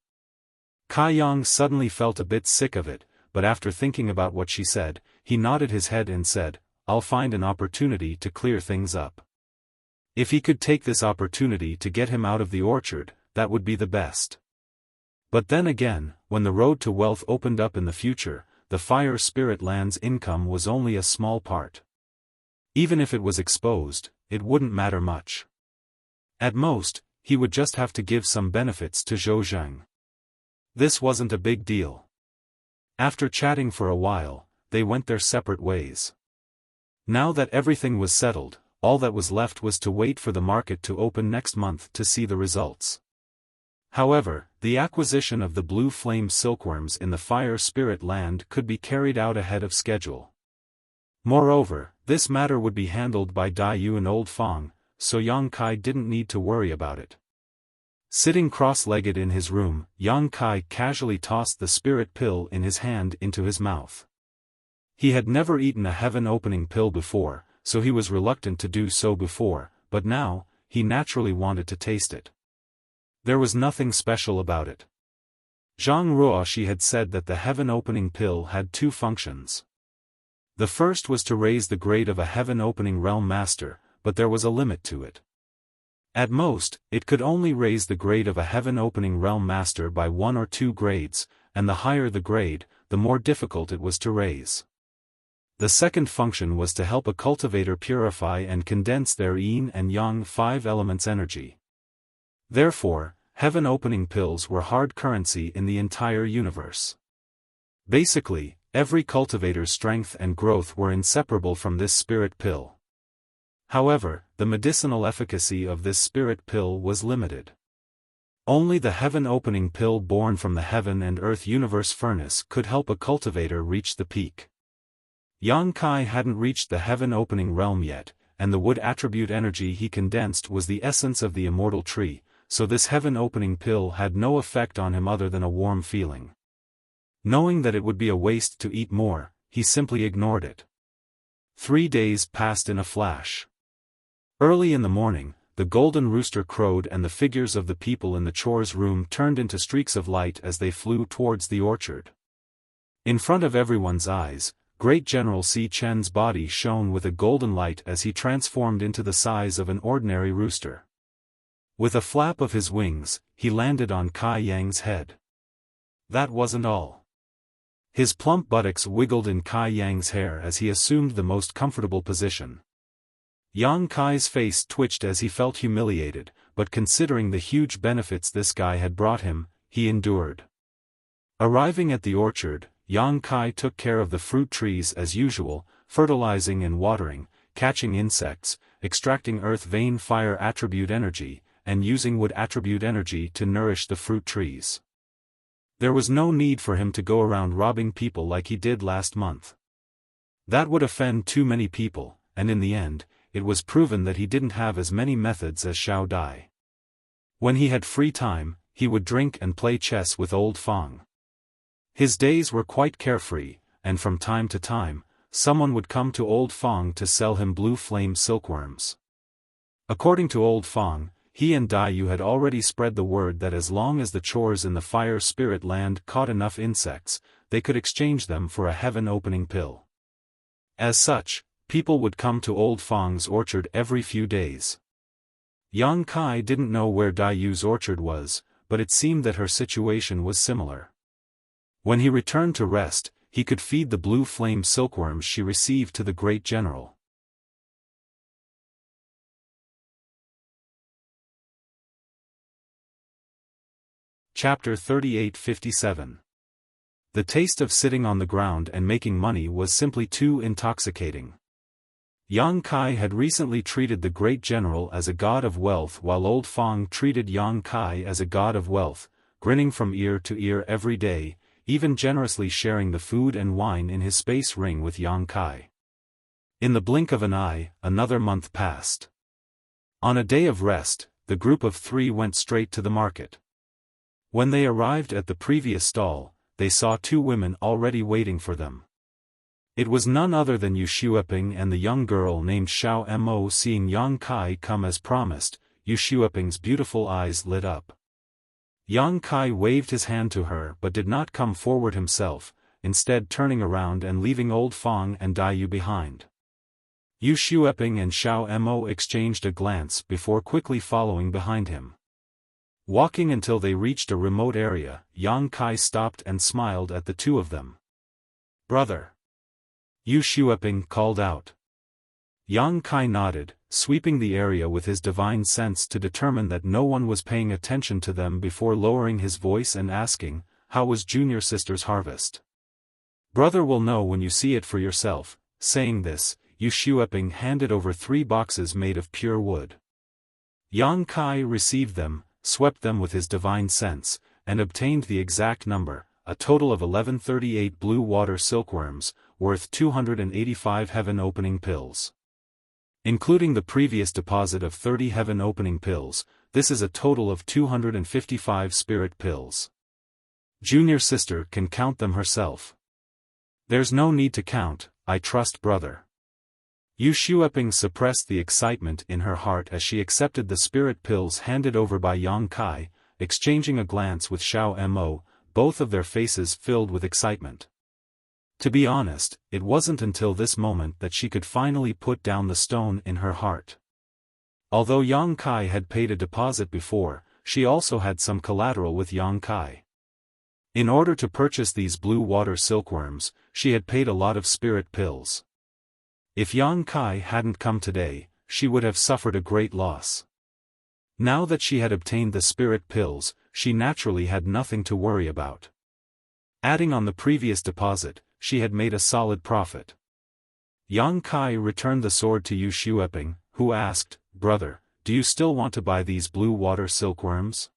Kai Yang suddenly felt a bit sick of it, but after thinking about what she said, he nodded his head and said, I'll find an opportunity to clear things up. If he could take this opportunity to get him out of the orchard, that would be the best. But then again, when the road to wealth opened up in the future, the fire spirit land's income was only a small part. Even if it was exposed, it wouldn't matter much. At most, he would just have to give some benefits to Zhou Zheng. This wasn't a big deal. After chatting for a while, they went their separate ways. Now that everything was settled, all that was left was to wait for the market to open next month to see the results. However, the acquisition of the blue flame silkworms in the fire spirit land could be carried out ahead of schedule. Moreover, this matter would be handled by Dayu and Old Fang, so Yang Kai didn't need to worry about it. Sitting cross-legged in his room, Yang Kai casually tossed the spirit pill in his hand into his mouth. He had never eaten a heaven-opening pill before, so he was reluctant to do so before, but now, he naturally wanted to taste it. There was nothing special about it. Zhang Ruoshi had said that the heaven-opening pill had 2 functions. The first was to raise the grade of a heaven-opening realm master, but there was a limit to it. At most, it could only raise the grade of a heaven-opening realm master by 1 or 2 grades, and the higher the grade, the more difficult it was to raise. The second function was to help a cultivator purify and condense their yin and yang 5 elements energy. Therefore, heaven-opening pills were hard currency in the entire universe. Basically, every cultivator's strength and growth were inseparable from this spirit pill. However, the medicinal efficacy of this spirit pill was limited. Only the heaven-opening pill born from the heaven and earth universe furnace could help a cultivator reach the peak. Yang Kai hadn't reached the heaven-opening realm yet, and the wood attribute energy he condensed was the essence of the immortal tree, so this heaven-opening pill had no effect on him other than a warm feeling. Knowing that it would be a waste to eat more, he simply ignored it. 3 days passed in a flash. Early in the morning, the golden rooster crowed and the figures of the people in the chores room turned into streaks of light as they flew towards the orchard. In front of everyone's eyes, Great General Si Chen's body shone with a golden light as he transformed into the size of an ordinary rooster. With a flap of his wings, he landed on Kai Yang's head. That wasn't all. His plump buttocks wiggled in Kai Yang's hair as he assumed the most comfortable position. Yang Kai's face twitched as he felt humiliated, but considering the huge benefits this guy had brought him, he endured. Arriving at the orchard, Yang Kai took care of the fruit trees as usual, fertilizing and watering, catching insects, extracting earth vein fire attribute energy, and using wood attribute energy to nourish the fruit trees. There was no need for him to go around robbing people like he did last month. That would offend too many people, and in the end, it was proven that he didn't have as many methods as Xiao Dai. When he had free time, he would drink and play chess with Old Fang. His days were quite carefree, and from time to time, someone would come to Old Fang to sell him blue flame silkworms. According to Old Fang, he and Dai Yu had already spread the word that as long as the chores in the fire spirit land caught enough insects, they could exchange them for a heaven-opening pill. As such, people would come to Old Fang's orchard every few days. Yang Kai didn't know where Dai Yu's orchard was, but it seemed that her situation was similar. When he returned to rest, he could feed the blue flame silkworms she received to the great general. Chapter 38:57. The taste of sitting on the ground and making money was simply too intoxicating. Yang Kai had recently treated the great general as a god of wealth while Old Fang treated Yang Kai as a god of wealth, grinning from ear to ear every day, even generously sharing the food and wine in his space ring with Yang Kai. In the blink of an eye, another month passed. On a day of rest, the group of three went straight to the market. When they arrived at the previous stall, they saw two women already waiting for them. It was none other than Yu Xueping and the young girl named Xiao Mo. Seeing Yang Kai come as promised, Yu Xueping's beautiful eyes lit up. Yang Kai waved his hand to her but did not come forward himself, instead turning around and leaving Old Fang and Dai Yu behind. Yu Xueping and Xiao Mo exchanged a glance before quickly following behind him. Walking until they reached a remote area, Yang Kai stopped and smiled at the two of them. "Brother!" Yu Xueping called out. Yang Kai nodded, sweeping the area with his divine sense to determine that no one was paying attention to them before lowering his voice and asking, "How was junior sister's harvest?" "Brother will know when you see it for yourself." Saying this, Yu Xueping handed over 3 boxes made of pure wood. Yang Kai received them, swept them with his divine sense, and obtained the exact number, a total of 1138 blue water silkworms, worth 285 heaven-opening pills. Including the previous deposit of 30 heaven-opening pills, this is a total of 255 spirit pills. Junior sister can count them herself. "There's no need to count, I trust brother." Yu Xueping suppressed the excitement in her heart as she accepted the spirit pills handed over by Yang Kai, exchanging a glance with Xiao Mo, both of their faces filled with excitement. To be honest, it wasn't until this moment that she could finally put down the stone in her heart. Although Yang Kai had paid a deposit before, she also had some collateral with Yang Kai. In order to purchase these blue water silkworms, she had paid a lot of spirit pills. If Yang Kai hadn't come today, she would have suffered a great loss. Now that she had obtained the spirit pills, she naturally had nothing to worry about. Adding on the previous deposit, she had made a solid profit. Yang Kai returned the sword to Yu Xueping, who asked, "Brother, do you still want to buy these blue water silkworms?"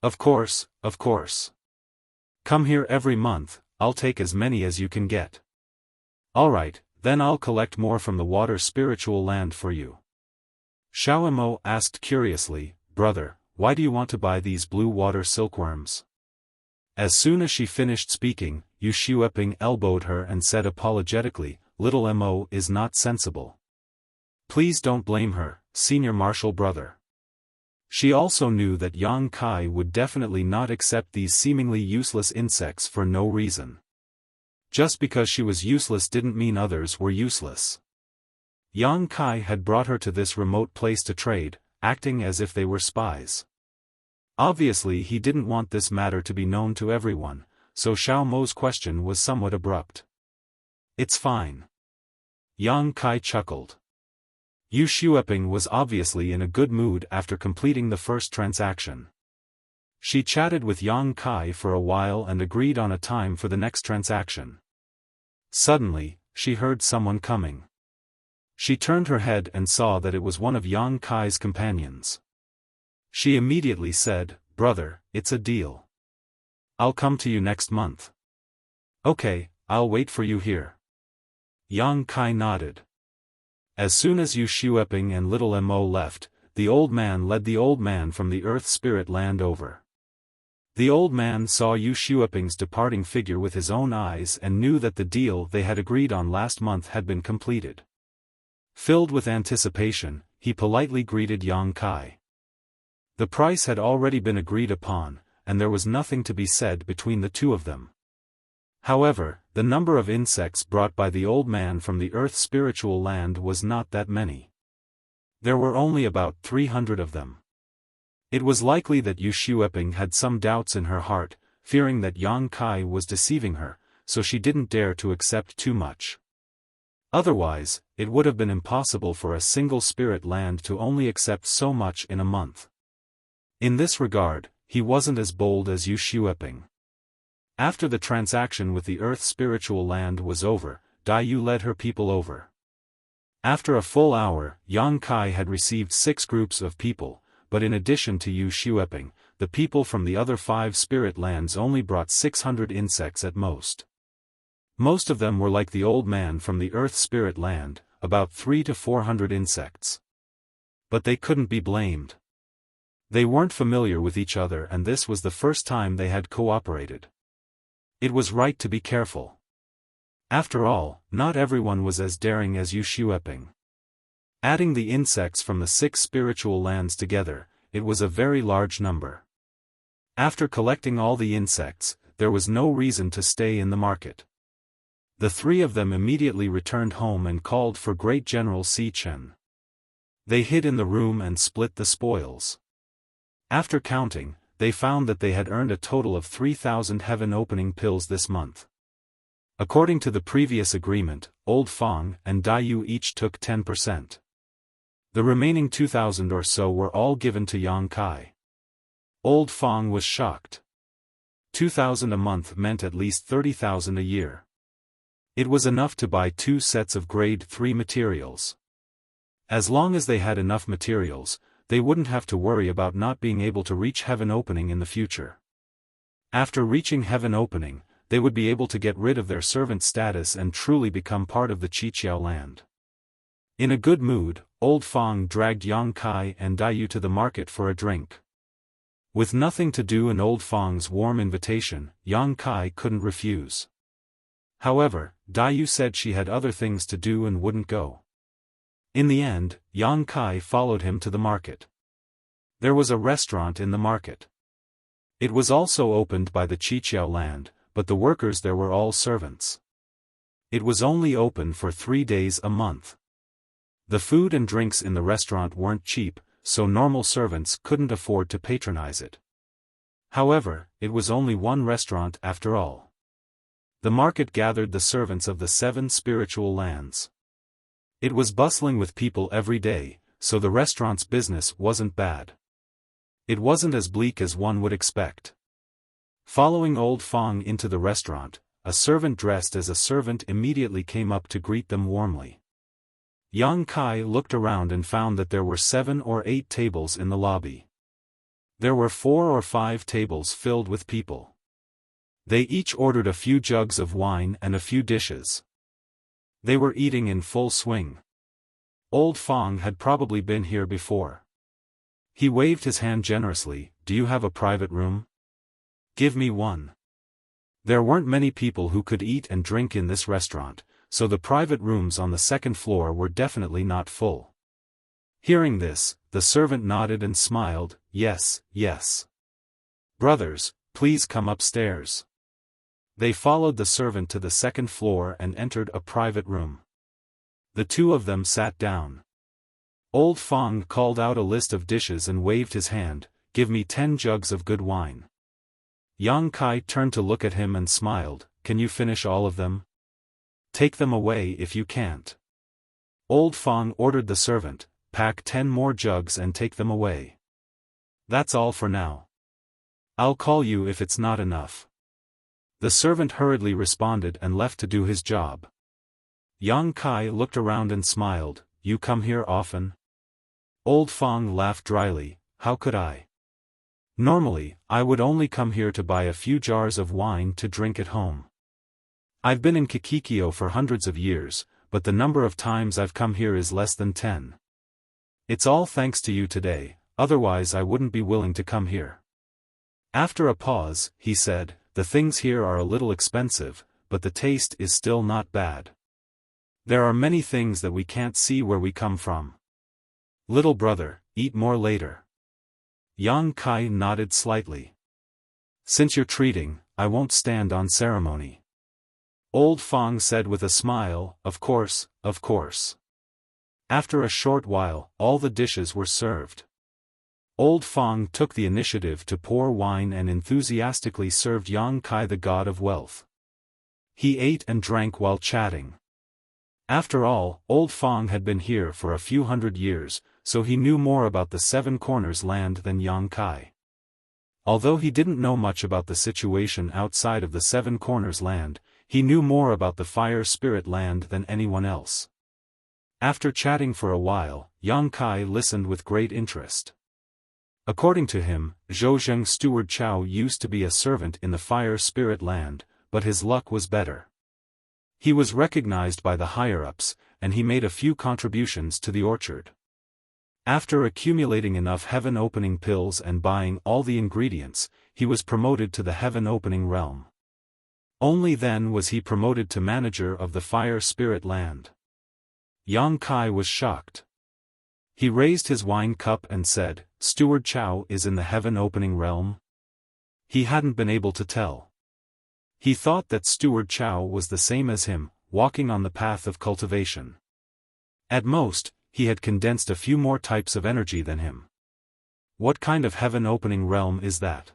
Of course, of course. Come here every month, I'll take as many as you can get." "Alright, then I'll collect more from the water spiritual land for you." Xiao Mo asked curiously, "Brother, why do you want to buy these blue water silkworms?" As soon as she finished speaking, Yu Xueping elbowed her and said apologetically, "Little Mo is not sensible. Please don't blame her, senior martial brother." She also knew that Yang Kai would definitely not accept these seemingly useless insects for no reason. Just because she was useless didn't mean others were useless. Yang Kai had brought her to this remote place to trade, acting as if they were spies. Obviously he didn't want this matter to be known to everyone, so Xiao Mo's question was somewhat abrupt. "It's fine." Yang Kai chuckled. Yu Xueping was obviously in a good mood after completing the first transaction. She chatted with Yang Kai for a while and agreed on a time for the next transaction. Suddenly, she heard someone coming. She turned her head and saw that it was one of Yang Kai's companions. She immediately said, "Brother, it's a deal. I'll come to you next month." "Okay, I'll wait for you here." Yang Kai nodded. As soon as Yu Xueping and little Mo left, the old man led the old man from the earth spirit land over. The old man saw Yu Xueping's departing figure with his own eyes and knew that the deal they had agreed on last month had been completed. Filled with anticipation, he politely greeted Yang Kai. The price had already been agreed upon, and there was nothing to be said between the two of them. However, the number of insects brought by the old man from the earth spiritual land was not that many. There were only about 300 of them. It was likely that Yu Xueping had some doubts in her heart, fearing that Yang Kai was deceiving her, so she didn't dare to accept too much. Otherwise, it would have been impossible for a single spirit land to only accept so much in a month. In this regard, he wasn't as bold as Yu Xueping. After the transaction with the earth spiritual land was over, Dai led her people over. After a full hour, Yang Kai had received 6 groups of people, but in addition to Yu Xueping, the people from the other 5 spirit lands only brought 600 insects at most. Most of them were like the old man from the earth spirit land, about 300 to 400 insects. But they couldn't be blamed. They weren't familiar with each other and this was the first time they had cooperated. It was right to be careful. After all, not everyone was as daring as Yu Xueping. Adding the insects from the 6 spiritual lands together, it was a very large number. After collecting all the insects, there was no reason to stay in the market. The 3 of them immediately returned home and called for Great General Si Chen. They hid in the room and split the spoils. After counting, they found that they had earned a total of 3,000 heaven-opening pills this month. According to the previous agreement, Old Fang and Dai each took 10%. The remaining 2,000 or so were all given to Yang Kai. Old Fang was shocked. 2,000 a month meant at least 30,000 a year. It was enough to buy 2 sets of grade 3 materials. As long as they had enough materials, they wouldn't have to worry about not being able to reach heaven opening in the future. After reaching heaven opening, they would be able to get rid of their servant status and truly become part of the Qiqiao land. In a good mood, Old Fang dragged Yang Kai and Dai to the market for a drink. With nothing to do and Old Fang's warm invitation, Yang Kai couldn't refuse. However, Dai said she had other things to do and wouldn't go. In the end, Yang Kai followed him to the market. There was a restaurant in the market. It was also opened by the Qiqiao land, but the workers there were all servants. It was only open for 3 days a month. The food and drinks in the restaurant weren't cheap, so normal servants couldn't afford to patronize it. However, it was only one restaurant after all. The market gathered the servants of the 7 spiritual lands. It was bustling with people every day, so the restaurant's business wasn't bad. It wasn't as bleak as one would expect. Following Old Fang into the restaurant, a servant dressed as a servant immediately came up to greet them warmly. Yang Kai looked around and found that there were 7 or 8 tables in the lobby. There were 4 or 5 tables filled with people. They each ordered a few jugs of wine and a few dishes. They were eating in full swing. Old Fang had probably been here before. He waved his hand generously. "Do you have a private room? Give me one." There weren't many people who could eat and drink in this restaurant, so the private rooms on the 2nd floor were definitely not full. Hearing this, the servant nodded and smiled. "Yes, yes. Brothers, please come upstairs." They followed the servant to the 2nd floor and entered a private room. The 2 of them sat down. Old Fong called out a list of dishes and waved his hand. Give me 10 jugs of good wine. Yang Kai turned to look at him and smiled. Can you finish all of them? Take them away if you can't. Old Fong ordered the servant, pack 10 more jugs and take them away. That's all for now. I'll call you if it's not enough. The servant hurriedly responded and left to do his job. Yang Kai looked around and smiled. You come here often? Old Fong laughed dryly. How could I? Normally, I would only come here to buy a few jars of wine to drink at home. I've been in Kikikyo for hundreds of years, but the number of times I've come here is less than 10. It's all thanks to you today, otherwise I wouldn't be willing to come here. After a pause, he said, the things here are a little expensive, but the taste is still not bad. There are many things that we can't see where we come from. Little brother, eat more later. Yang Kai nodded slightly. Since you're treating, I won't stand on ceremony. Old Fong said with a smile, of course, of course. After a short while, all the dishes were served. Old Fong took the initiative to pour wine and enthusiastically served Yang Kai the god of wealth. He ate and drank while chatting. After all, Old Fong had been here for a few hundred years, so he knew more about the Seven Corners land than Yang Kai. Although he didn't know much about the situation outside of the Seven Corners land, he knew more about the Fire Spirit land than anyone else. After chatting for a while, Yang Kai listened with great interest. According to him, Zhouzheng Steward Chow used to be a servant in the Fire Spirit land, but his luck was better. He was recognized by the higher-ups, and he made a few contributions to the orchard. After accumulating enough heaven-opening pills and buying all the ingredients, he was promoted to the heaven-opening realm. Only then was he promoted to manager of the Fire Spirit land. Yang Kai was shocked. He raised his wine cup and said, Steward Chow is in the heaven-opening realm? He hadn't been able to tell. He thought that Steward Chow was the same as him, walking on the path of cultivation. At most, he had condensed a few more types of energy than him. What kind of heaven-opening realm is that?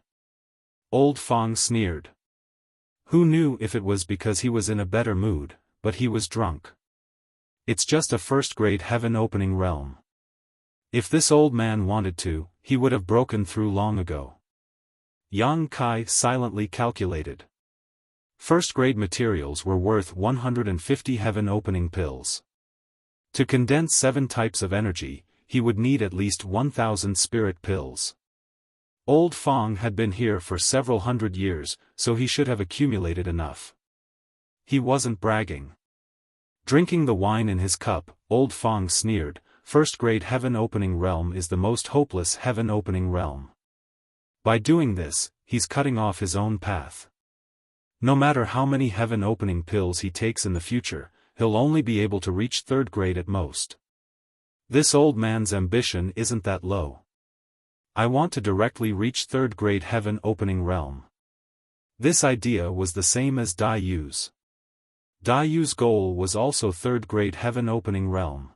Old Fong sneered. Who knew if it was because he was in a better mood, but he was drunk. It's just a first-grade heaven-opening realm. If this old man wanted to, he would have broken through long ago. Yang Kai silently calculated. First-grade materials were worth 150 heaven-opening pills. To condense 7 types of energy, he would need at least 1,000 spirit pills. Old Fong had been here for several hundred years, so he should have accumulated enough. He wasn't bragging. Drinking the wine in his cup, Old Fong sneered, first-grade heaven-opening realm is the most hopeless heaven-opening realm. By doing this, he's cutting off his own path. No matter how many heaven-opening pills he takes in the future, he'll only be able to reach 3rd grade at most. This old man's ambition isn't that low. I want to directly reach 3rd grade heaven-opening realm. This idea was the same as Dai Yu's. Dai Yu's goal was also 3rd grade heaven-opening realm.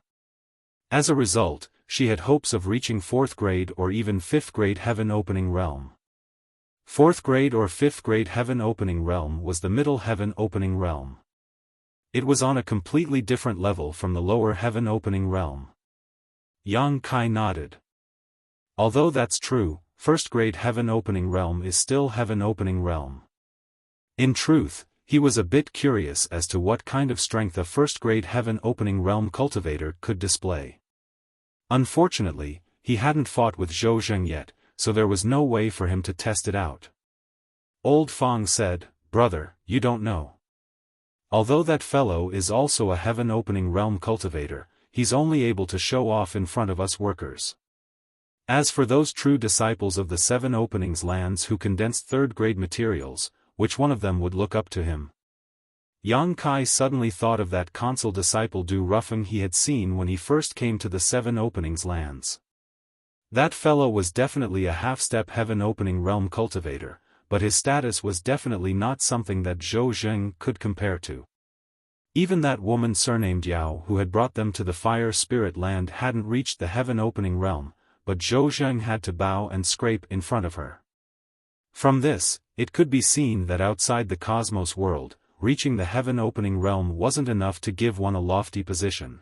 As a result, she had hopes of reaching 4th grade or even 5th grade heaven-opening realm. 4th grade or 5th grade heaven-opening realm was the middle heaven-opening realm. It was on a completely different level from the lower heaven-opening realm. Yang Kai nodded. Although that's true, 1st grade heaven-opening realm is still heaven-opening realm. In truth, he was a bit curious as to what kind of strength a 1st grade heaven-opening realm cultivator could display. Unfortunately, he hadn't fought with Zhouzheng yet, so there was no way for him to test it out. Old Fong said, Brother, you don't know. Although that fellow is also a heaven-opening realm cultivator, he's only able to show off in front of us workers. As for those true disciples of the 7 openings lands who condensed 3rd grade materials, which one of them would look up to him? Yang Kai suddenly thought of that consul disciple Du Ruffing he had seen when he first came to the 7 openings lands. That fellow was definitely a half-step heaven-opening realm cultivator, but his status was definitely not something that Zhouzheng could compare to. Even that woman surnamed Yao who had brought them to the fire spirit land hadn't reached the heaven-opening realm, but Zhou Zheng had to bow and scrape in front of her. From this, it could be seen that outside the cosmos world, reaching the heaven-opening realm wasn't enough to give one a lofty position.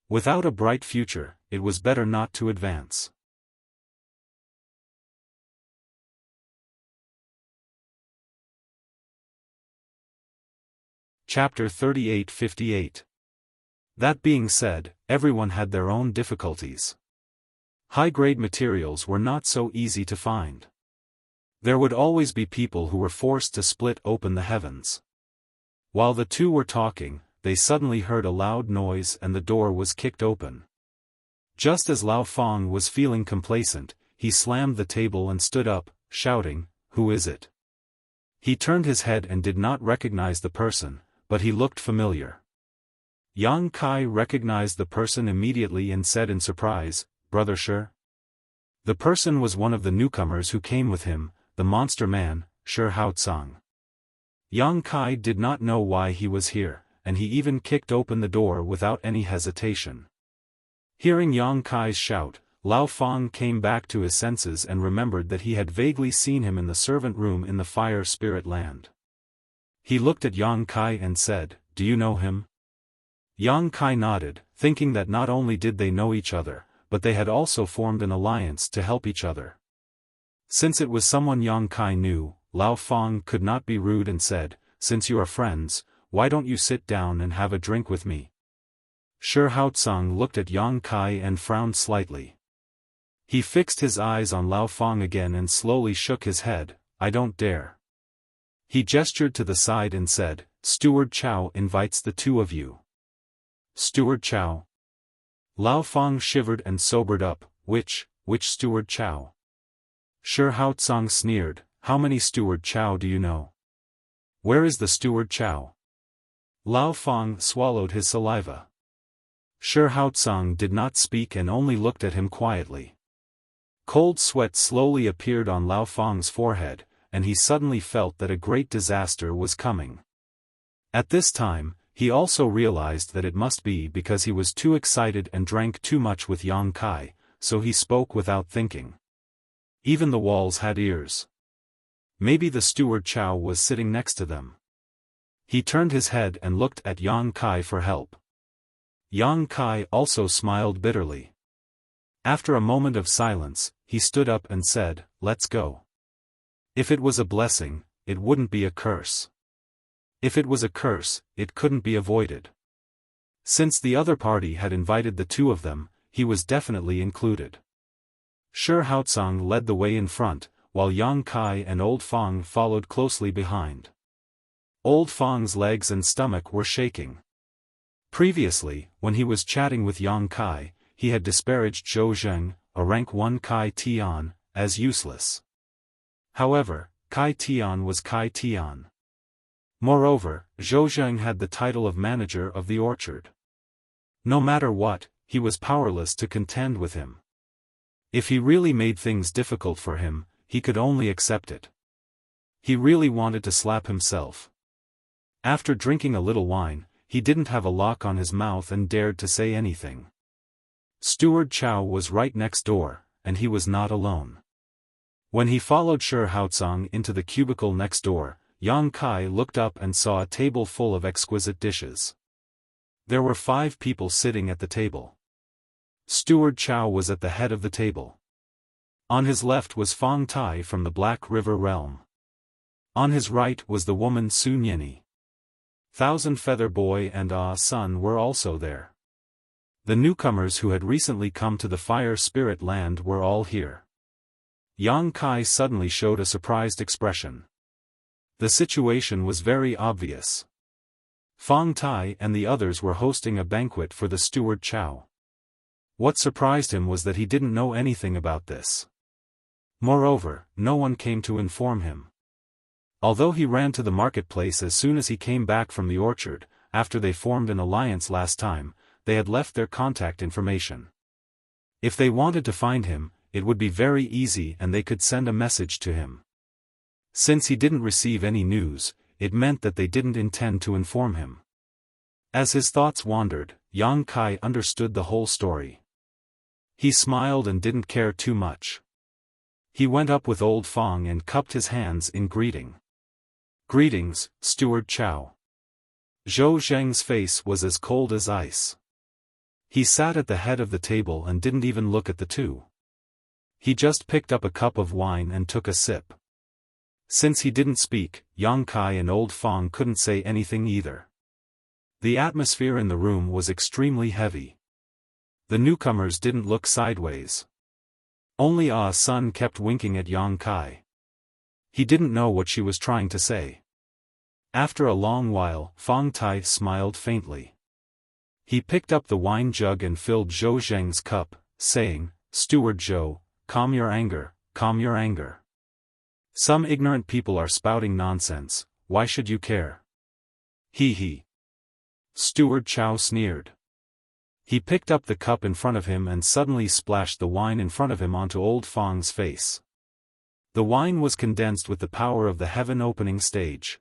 Without a bright future, it was better not to advance. Chapter 38-58. That being said, everyone had their own difficulties. High-grade materials were not so easy to find. There would always be people who were forced to split open the heavens. While the two were talking, they suddenly heard a loud noise and the door was kicked open. Just as Lao Feng was feeling complacent, he slammed the table and stood up, shouting, "Who is it?" He turned his head and did not recognize the person, but he looked familiar. Yang Kai recognized the person immediately and said in surprise, "Brother Shi." The person was one of the newcomers who came with him, the monster man, Shi Haotsang. Yang Kai did not know why he was here, and he even kicked open the door without any hesitation. Hearing Yang Kai's shout, Lao Feng came back to his senses and remembered that he had vaguely seen him in the servant room in the fire spirit land. He looked at Yang Kai and said, "Do you know him?" Yang Kai nodded, thinking that not only did they know each other, but they had also formed an alliance to help each other. Since it was someone Yang Kai knew, Lao Feng could not be rude and said, "Since you are friends, why don't you sit down and have a drink with me?" Shi Haotsang looked at Yang Kai and frowned slightly. He fixed his eyes on Lao Feng again and slowly shook his head, "I don't dare." He gestured to the side and said, "Steward Chow invites the two of you." "Steward Chow?" Lao Feng shivered and sobered up. Which Steward Chow?" Shi Haotsang sneered, "How many Steward Chow do you know? Where is the Steward Chow?" Lao Feng swallowed his saliva. Shi Haotsang did not speak and only looked at him quietly. Cold sweat slowly appeared on Lao Feng's forehead, and he suddenly felt that a great disaster was coming. At this time, he also realized that it must be because he was too excited and drank too much with Yang Kai, so he spoke without thinking. Even the walls had ears. Maybe the Steward Chow was sitting next to them. He turned his head and looked at Yang Kai for help. Yang Kai also smiled bitterly. After a moment of silence, he stood up and said, "Let's go." If it was a blessing, it wouldn't be a curse. If it was a curse, it couldn't be avoided. Since the other party had invited the two of them, he was definitely included. Shi Haotsang led the way in front, while Yang Kai and Old Feng followed closely behind. Old Feng's legs and stomach were shaking. Previously, when he was chatting with Yang Kai, he had disparaged Zhou Zheng, a rank 1 Kai Tian, as useless. However, Kai Tian was Kai Tian. Moreover, Zhou Zheng had the title of manager of the orchard. No matter what, he was powerless to contend with him. If he really made things difficult for him, he could only accept it. He really wanted to slap himself. After drinking a little wine, he didn't have a lock on his mouth and dared to say anything. Steward Chow was right next door, and he was not alone. When he followed Shi Haotsang into the cubicle next door, Yang Kai looked up and saw a table full of exquisite dishes. There were 5 people sitting at the table. Steward Chow was at the head of the table. On his left was Fang Tai from the Black River realm. On his right was the woman Su Nianyi. Thousand Feather Boy and Ah Sun were also there. The newcomers who had recently come to the fire spirit land were all here. Yang Kai suddenly showed a surprised expression. The situation was very obvious. Fang Tai and the others were hosting a banquet for the Steward Chow. What surprised him was that he didn't know anything about this. Moreover, no one came to inform him. Although he ran to the marketplace as soon as he came back from the orchard, after they formed an alliance last time, they had left their contact information. If they wanted to find him, it would be very easy and they could send a message to him. Since he didn't receive any news, it meant that they didn't intend to inform him. As his thoughts wandered, Yang Kai understood the whole story. He smiled and didn't care too much. He went up with old Fong and cupped his hands in greeting. "Greetings, Steward Chow." Zhou Zheng's face was as cold as ice. He sat at the head of the table and didn't even look at the two. He just picked up a cup of wine and took a sip. Since he didn't speak, Yang Kai and old Fong couldn't say anything either. The atmosphere in the room was extremely heavy. The newcomers didn't look sideways. Only Ah Sun kept winking at Yang Kai. He didn't know what she was trying to say. After a long while, Fong Tai smiled faintly. He picked up the wine jug and filled Zhou Zheng's cup, saying, "Steward Zhou, calm your anger, calm your anger. Some ignorant people are spouting nonsense, why should you care?" "Hee hee." Steward Chow sneered. He picked up the cup in front of him and suddenly splashed the wine in front of him onto old Fong's face. The wine was condensed with the power of the heaven opening stage.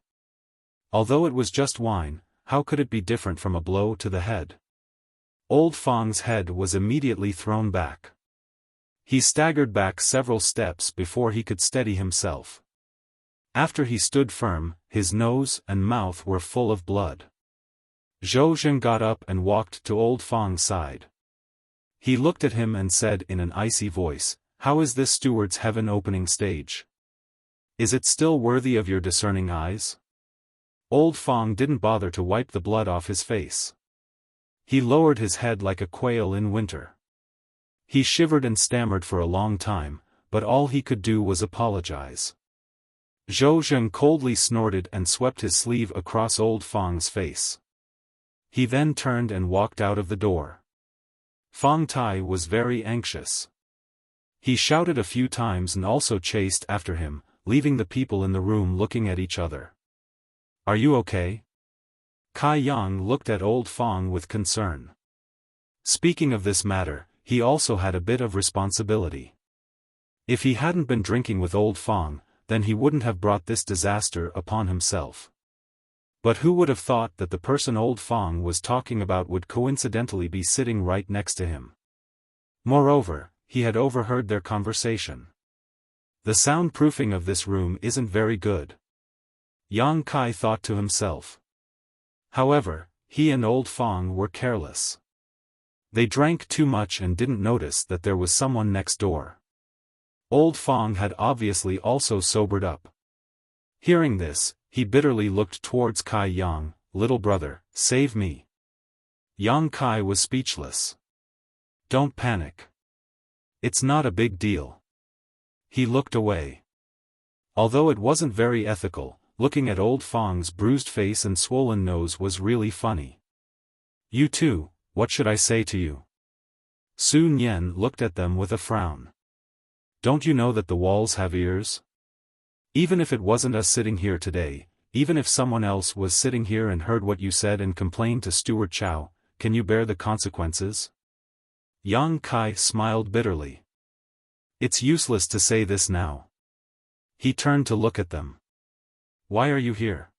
Although it was just wine, how could it be different from a blow to the head? Old Fong's head was immediately thrown back. He staggered back several steps before he could steady himself. After he stood firm, his nose and mouth were full of blood. Zhou Zheng got up and walked to old Fong's side. He looked at him and said in an icy voice, "How is this steward's heaven opening stage? Is it still worthy of your discerning eyes?" Old Fong didn't bother to wipe the blood off his face. He lowered his head like a quail in winter. He shivered and stammered for a long time, but all he could do was apologize. Zhou Zheng coldly snorted and swept his sleeve across old Fong's face. He then turned and walked out of the door. Fong Tai was very anxious. He shouted a few times and also chased after him, leaving the people in the room looking at each other. "Are you okay?" Kai Yang looked at old Fong with concern. Speaking of this matter, he also had a bit of responsibility. If he hadn't been drinking with old Fong, then he wouldn't have brought this disaster upon himself. But who would have thought that the person old Fong was talking about would coincidentally be sitting right next to him? Moreover, he had overheard their conversation. The soundproofing of this room isn't very good. Yang Kai thought to himself. However, he and old Fong were careless. They drank too much and didn't notice that there was someone next door. Old Fong had obviously also sobered up. Hearing this, he bitterly looked towards Kai Yang. "Little brother, save me." Yang Kai was speechless. "Don't panic. It's not a big deal." He looked away. Although it wasn't very ethical, looking at old Fong's bruised face and swollen nose was really funny. "You too, what should I say to you?" Su Nian looked at them with a frown. "Don't you know that the walls have ears? Even if it wasn't us sitting here today, even if someone else was sitting here and heard what you said and complained to Steward Chow, can you bear the consequences?" Yang Kai smiled bitterly. "It's useless to say this now." He turned to look at them. "Why are you here?"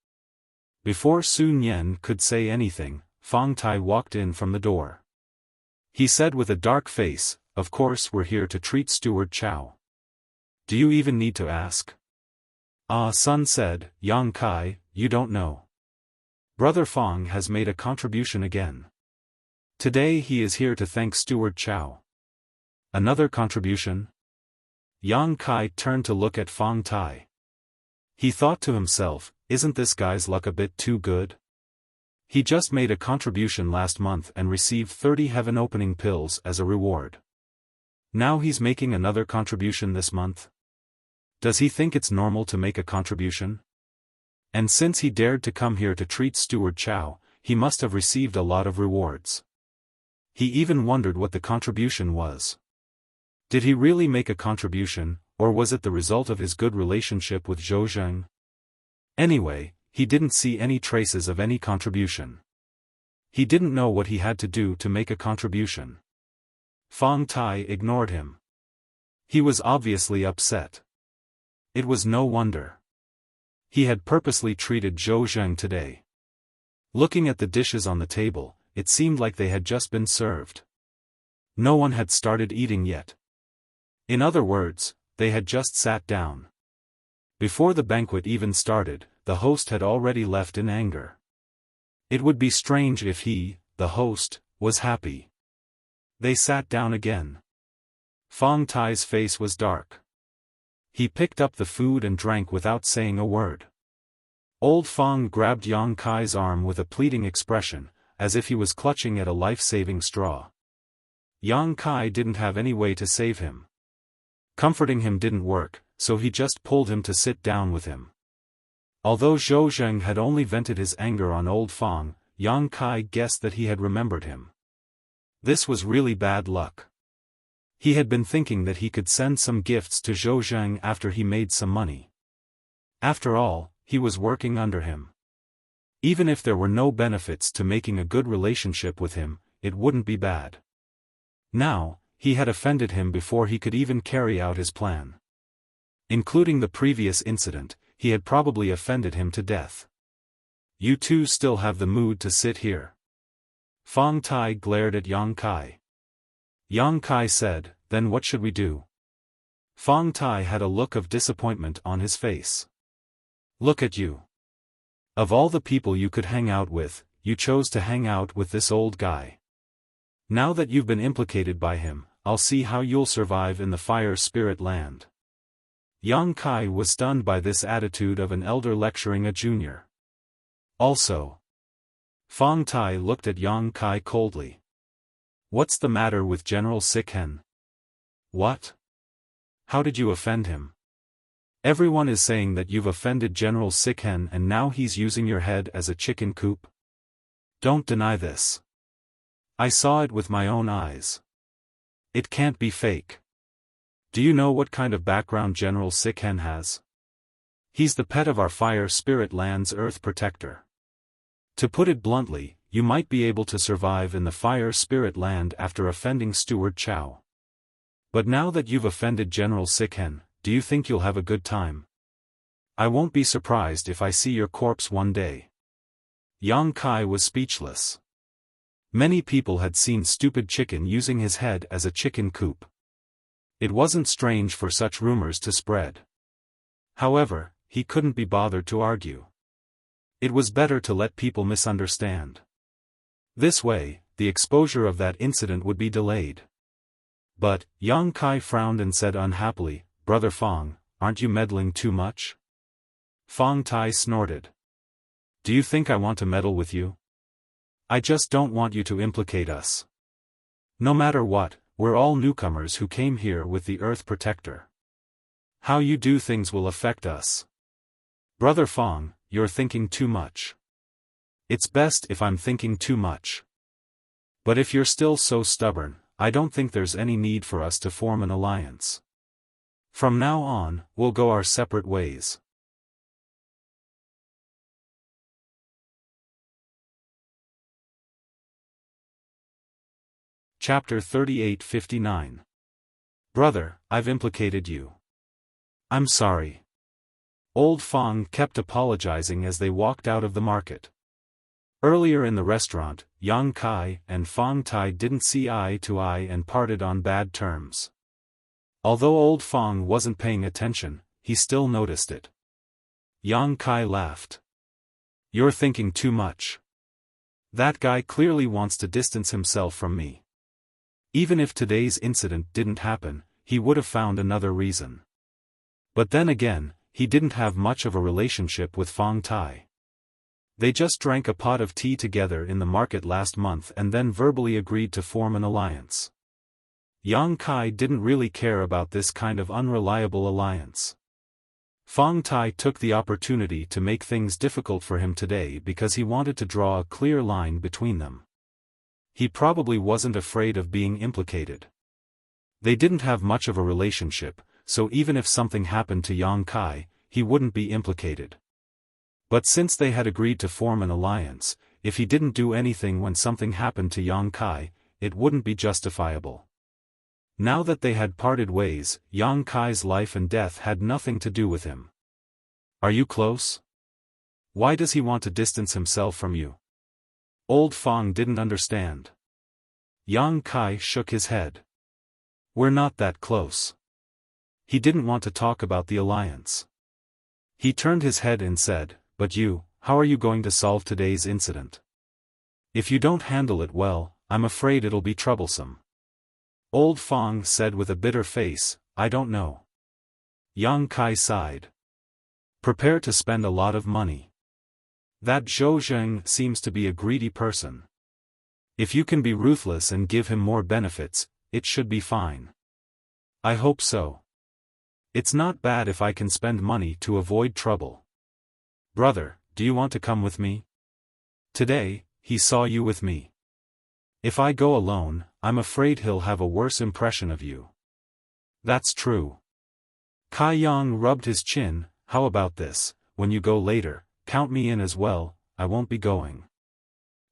Before Su Nian could say anything, Fong Tai walked in from the door. He said with a dark face, "Of course we're here to treat Steward Chow. Do you even need to ask?" Ah Sun said, "Yang Kai, you don't know. Brother Fong has made a contribution again. Today he is here to thank Steward Chow." "Another contribution?" Yang Kai turned to look at Fong Tai. He thought to himself, isn't this guy's luck a bit too good? He just made a contribution last month and received 30 heaven-opening pills as a reward. Now he's making another contribution this month? Does he think it's normal to make a contribution? And since he dared to come here to treat Steward Chow, he must have received a lot of rewards. He even wondered what the contribution was. Did he really make a contribution, or was it the result of his good relationship with Zhou Zheng? Anyway, he didn't see any traces of any contribution. He didn't know what he had to do to make a contribution. Fong Tai ignored him. He was obviously upset. It was no wonder. He had purposely treated Zhou Zheng today. Looking at the dishes on the table, it seemed like they had just been served. No one had started eating yet. In other words, they had just sat down. Before the banquet even started, the host had already left in anger. It would be strange if he, the host, was happy. They sat down again. Fong Tai's face was dark. He picked up the food and drank without saying a word. Old Fong grabbed Yang Kai's arm with a pleading expression, as if he was clutching at a life-saving straw. Yang Kai didn't have any way to save him. Comforting him didn't work, so he just pulled him to sit down with him. Although Zhou Zheng had only vented his anger on old Fong, Yang Kai guessed that he had remembered him. This was really bad luck. He had been thinking that he could send some gifts to Zhou Zheng after he made some money. After all, he was working under him. Even if there were no benefits to making a good relationship with him, it wouldn't be bad. Now, he had offended him before he could even carry out his plan. Including the previous incident, he had probably offended him to death. You two still have the mood to sit here. Fong Tai glared at Yang Kai. Yang Kai said, then what should we do? Fong Tai had a look of disappointment on his face. Look at you. Of all the people you could hang out with, you chose to hang out with this old guy. Now that you've been implicated by him, I'll see how you'll survive in the fire spirit land. Yang Kai was stunned by this attitude of an elder lecturing a junior. Also, Fong Tai looked at Yang Kai coldly. What's the matter with General Sikhen? What? How did you offend him? Everyone is saying that you've offended General Sikhen and now he's using your head as a chicken coop. Don't deny this. I saw it with my own eyes. It can't be fake. Do you know what kind of background General Sikhen has? He's the pet of our fire spirit land's earth protector. To put it bluntly, you might be able to survive in the fire spirit land after offending Steward Chow. But now that you've offended General Sikhen, do you think you'll have a good time? I won't be surprised if I see your corpse one day. Yang Kai was speechless. Many people had seen Stupid Chicken using his head as a chicken coop. It wasn't strange for such rumors to spread. However, he couldn't be bothered to argue. It was better to let people misunderstand. This way, the exposure of that incident would be delayed. But, Yang Kai frowned and said unhappily, Brother Fong, aren't you meddling too much? Fong Tai snorted. Do you think I want to meddle with you? I just don't want you to implicate us. No matter what, we're all newcomers who came here with the Earth Protector. How you do things will affect us. Brother Fong, you're thinking too much. It's best if I'm thinking too much. But if you're still so stubborn, I don't think there's any need for us to form an alliance. From now on, we'll go our separate ways. Chapter 38:59. Brother, I've implicated you. I'm sorry. Old Fong kept apologizing as they walked out of the market. Earlier in the restaurant, Yang Kai and Fong Tai didn't see eye to eye and parted on bad terms. Although old Fong wasn't paying attention, he still noticed it. Yang Kai laughed. You're thinking too much. That guy clearly wants to distance himself from me. Even if today's incident didn't happen, he would have found another reason. But then again, he didn't have much of a relationship with Fong Tai. They just drank a pot of tea together in the market last month and then verbally agreed to form an alliance. Yang Kai didn't really care about this kind of unreliable alliance. Fong Tai took the opportunity to make things difficult for him today because he wanted to draw a clear line between them. He probably wasn't afraid of being implicated. They didn't have much of a relationship, so even if something happened to Yang Kai, he wouldn't be implicated. But since they had agreed to form an alliance, if he didn't do anything when something happened to Yang Kai, it wouldn't be justifiable. Now that they had parted ways, Yang Kai's life and death had nothing to do with him. Are you close? Why does he want to distance himself from you? Old Fang didn't understand. Yang Kai shook his head. We're not that close. He didn't want to talk about the alliance. He turned his head and said, but you, how are you going to solve today's incident? If you don't handle it well, I'm afraid it'll be troublesome. Old Fang said with a bitter face, I don't know. Yang Kai sighed. Prepare to spend a lot of money. That Zhou Zheng seems to be a greedy person. If you can be ruthless and give him more benefits, it should be fine. I hope so. It's not bad if I can spend money to avoid trouble. Brother, do you want to come with me? Today, he saw you with me. If I go alone, I'm afraid he'll have a worse impression of you. That's true. Kai Yang rubbed his chin. How about this, when you go later, count me in as well, I won't be going.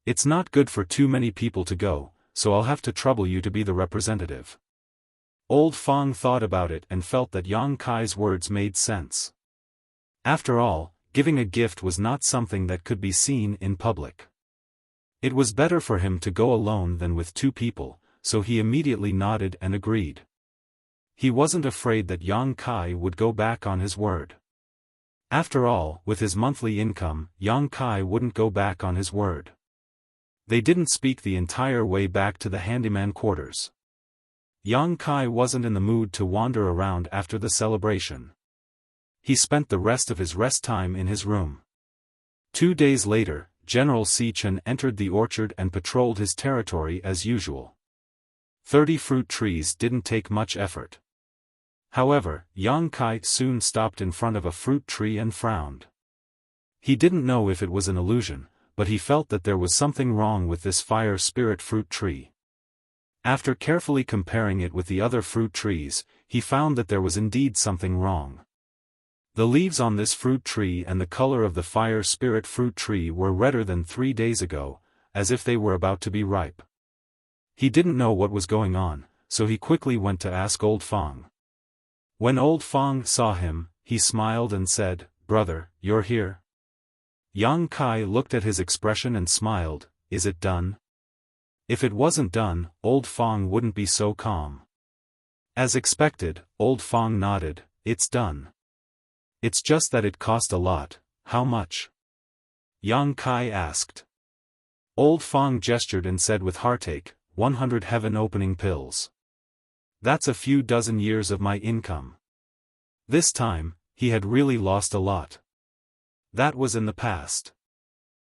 It's not good for too many people to go, so I'll have to trouble you to be the representative. Old Fang thought about it and felt that Yang Kai's words made sense. After all, giving a gift was not something that could be seen in public. It was better for him to go alone than with two people, so he immediately nodded and agreed. He wasn't afraid that Yang Kai would go back on his word. After all, with his monthly income, Yang Kai wouldn't go back on his word. They didn't speak the entire way back to the handyman quarters. Yang Kai wasn't in the mood to wander around after the celebration. He spent the rest of his rest time in his room. 2 days later, General Sichen entered the orchard and patrolled his territory as usual. 30 fruit trees didn't take much effort. However, Yang Kai soon stopped in front of a fruit tree and frowned. He didn't know if it was an illusion, but he felt that there was something wrong with this fire spirit fruit tree. After carefully comparing it with the other fruit trees, he found that there was indeed something wrong. The leaves on this fruit tree and the color of the fire spirit fruit tree were redder than 3 days ago, as if they were about to be ripe. He didn't know what was going on, so he quickly went to ask Old Fang. When Old Fang saw him, he smiled and said, "Brother, you're here?" Yang Kai looked at his expression and smiled, "Is it done?" If it wasn't done, Old Fang wouldn't be so calm. As expected, Old Fang nodded, "It's done. It's just that it cost a lot." "How much?" Yang Kai asked. Old Fang gestured and said with heartache, 100 heaven-opening pills. That's a few dozen years of my income. This time, he had really lost a lot. That was in the past.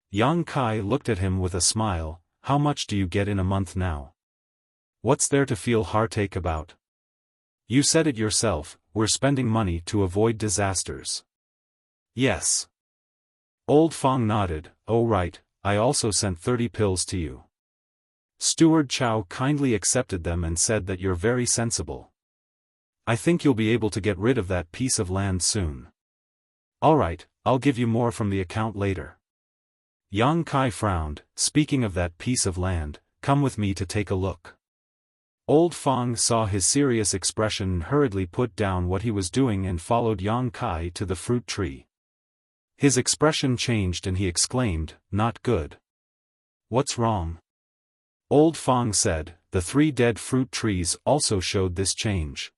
Yang Kai looked at him with a smile. "How much do you get in a month now? What's there to feel heartache about? You said it yourself, we're spending money to avoid disasters." "Yes." Old Fang nodded, "Oh right, I also sent 30 pills to you." Steward Chow kindly accepted them and said that you're very sensible. I think you'll be able to get rid of that piece of land soon. Alright, I'll give you more from the account later. Yang Kai frowned. "Speaking of that piece of land, come with me to take a look." Old Fang saw his serious expression and hurriedly put down what he was doing and followed Yang Kai to the fruit tree. His expression changed and he exclaimed, "Not good." "What's wrong?" Old Fang said. The 3 dead fruit trees also showed this change.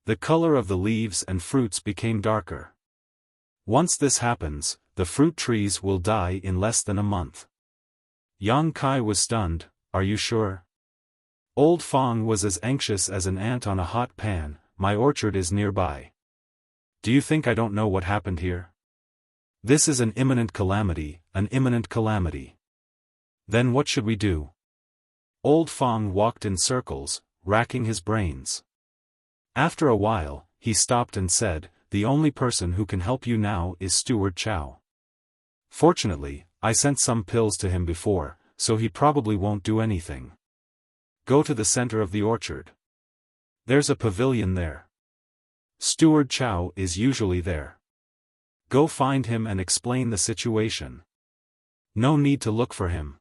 The color of the leaves and fruits became darker. Once this happens, the fruit trees will die in less than a month. Yang Kai was stunned. "Are you sure?" Old Fang was as anxious as an ant on a hot pan. "My orchard is nearby. Do you think I don't know what happened here? This is an imminent calamity, an imminent calamity. Then what should we do?" Old Fang walked in circles, racking his brains. After a while, he stopped and said, "The only person who can help you now is Steward Chow. Fortunately, I sent some pills to him before, so he probably won't do anything. Go to the center of the orchard. There's a pavilion there. Steward Chow is usually there. Go find him and explain the situation. No need to look for him."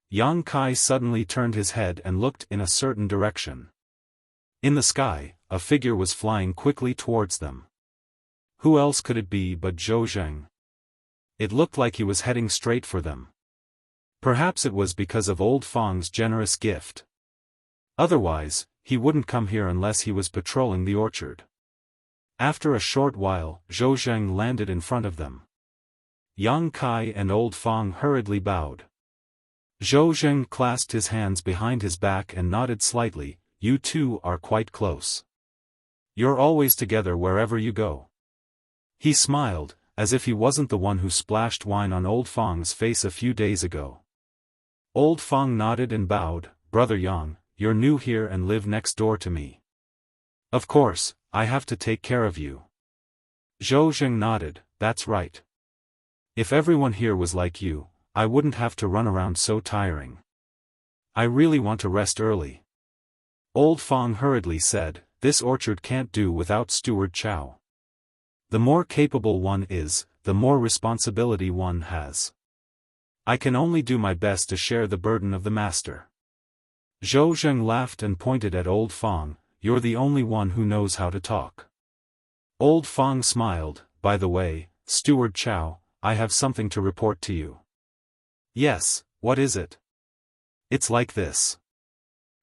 Yang Kai suddenly turned his head and looked in a certain direction. In the sky, a figure was flying quickly towards them. Who else could it be but Zhou Zheng? It looked like he was heading straight for them. Perhaps it was because of old Fang's generous gift. Otherwise, he wouldn't come here unless he was patrolling the orchard. After a short while, Zhou Zheng landed in front of them. Yang Kai and old Fang hurriedly bowed. Zhou Zheng clasped his hands behind his back and nodded slightly. You two are quite close. You're always together wherever you go. He smiled, as if he wasn't the one who splashed wine on old Fang's face a few days ago. Old Fang nodded and bowed. Brother Yang, you're new here and live next door to me. Of course, I have to take care of you. Zhou Zheng nodded. That's right. If everyone here was like you, I wouldn't have to run around so tiring. I really want to rest early. Old Fang hurriedly said, this orchard can't do without Steward Chow. The more capable one is, the more responsibility one has. I can only do my best to share the burden of the master. Zhou Zheng laughed and pointed at old Fang. You're the only one who knows how to talk. Old Fang smiled. By the way, Steward Chow, I have something to report to you. Yes, what is it? It's like this.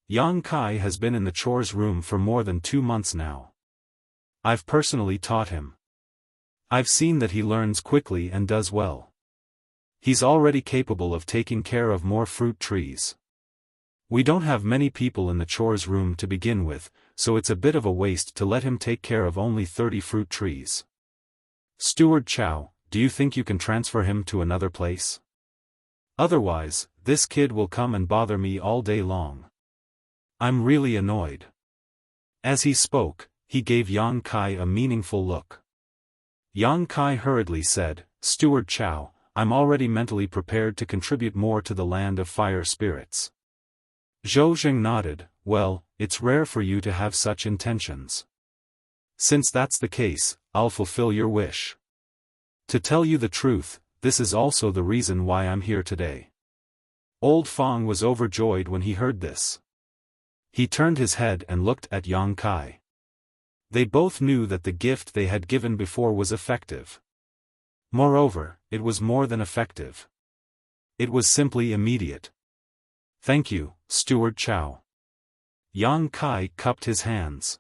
Yang Kai has been in the chores room for more than 2 months now. I've personally taught him. I've seen that he learns quickly and does well. He's already capable of taking care of more fruit trees. We don't have many people in the chores room to begin with, so it's a bit of a waste to let him take care of only 30 fruit trees. Steward Chow, do you think you can transfer him to another place? Otherwise, this kid will come and bother me all day long. I'm really annoyed. As he spoke, he gave Yang Kai a meaningful look. Yang Kai hurriedly said, Steward Chow, I'm already mentally prepared to contribute more to the land of fire spirits. Zhou Zheng nodded. Well, it's rare for you to have such intentions. Since that's the case, I'll fulfill your wish. To tell you the truth, this is also the reason why I'm here today. Old Fang was overjoyed when he heard this. He turned his head and looked at Yang Kai. They both knew that the gift they had given before was effective. Moreover, it was more than effective. It was simply immediate. Thank you, Steward Chow. Yang Kai cupped his hands.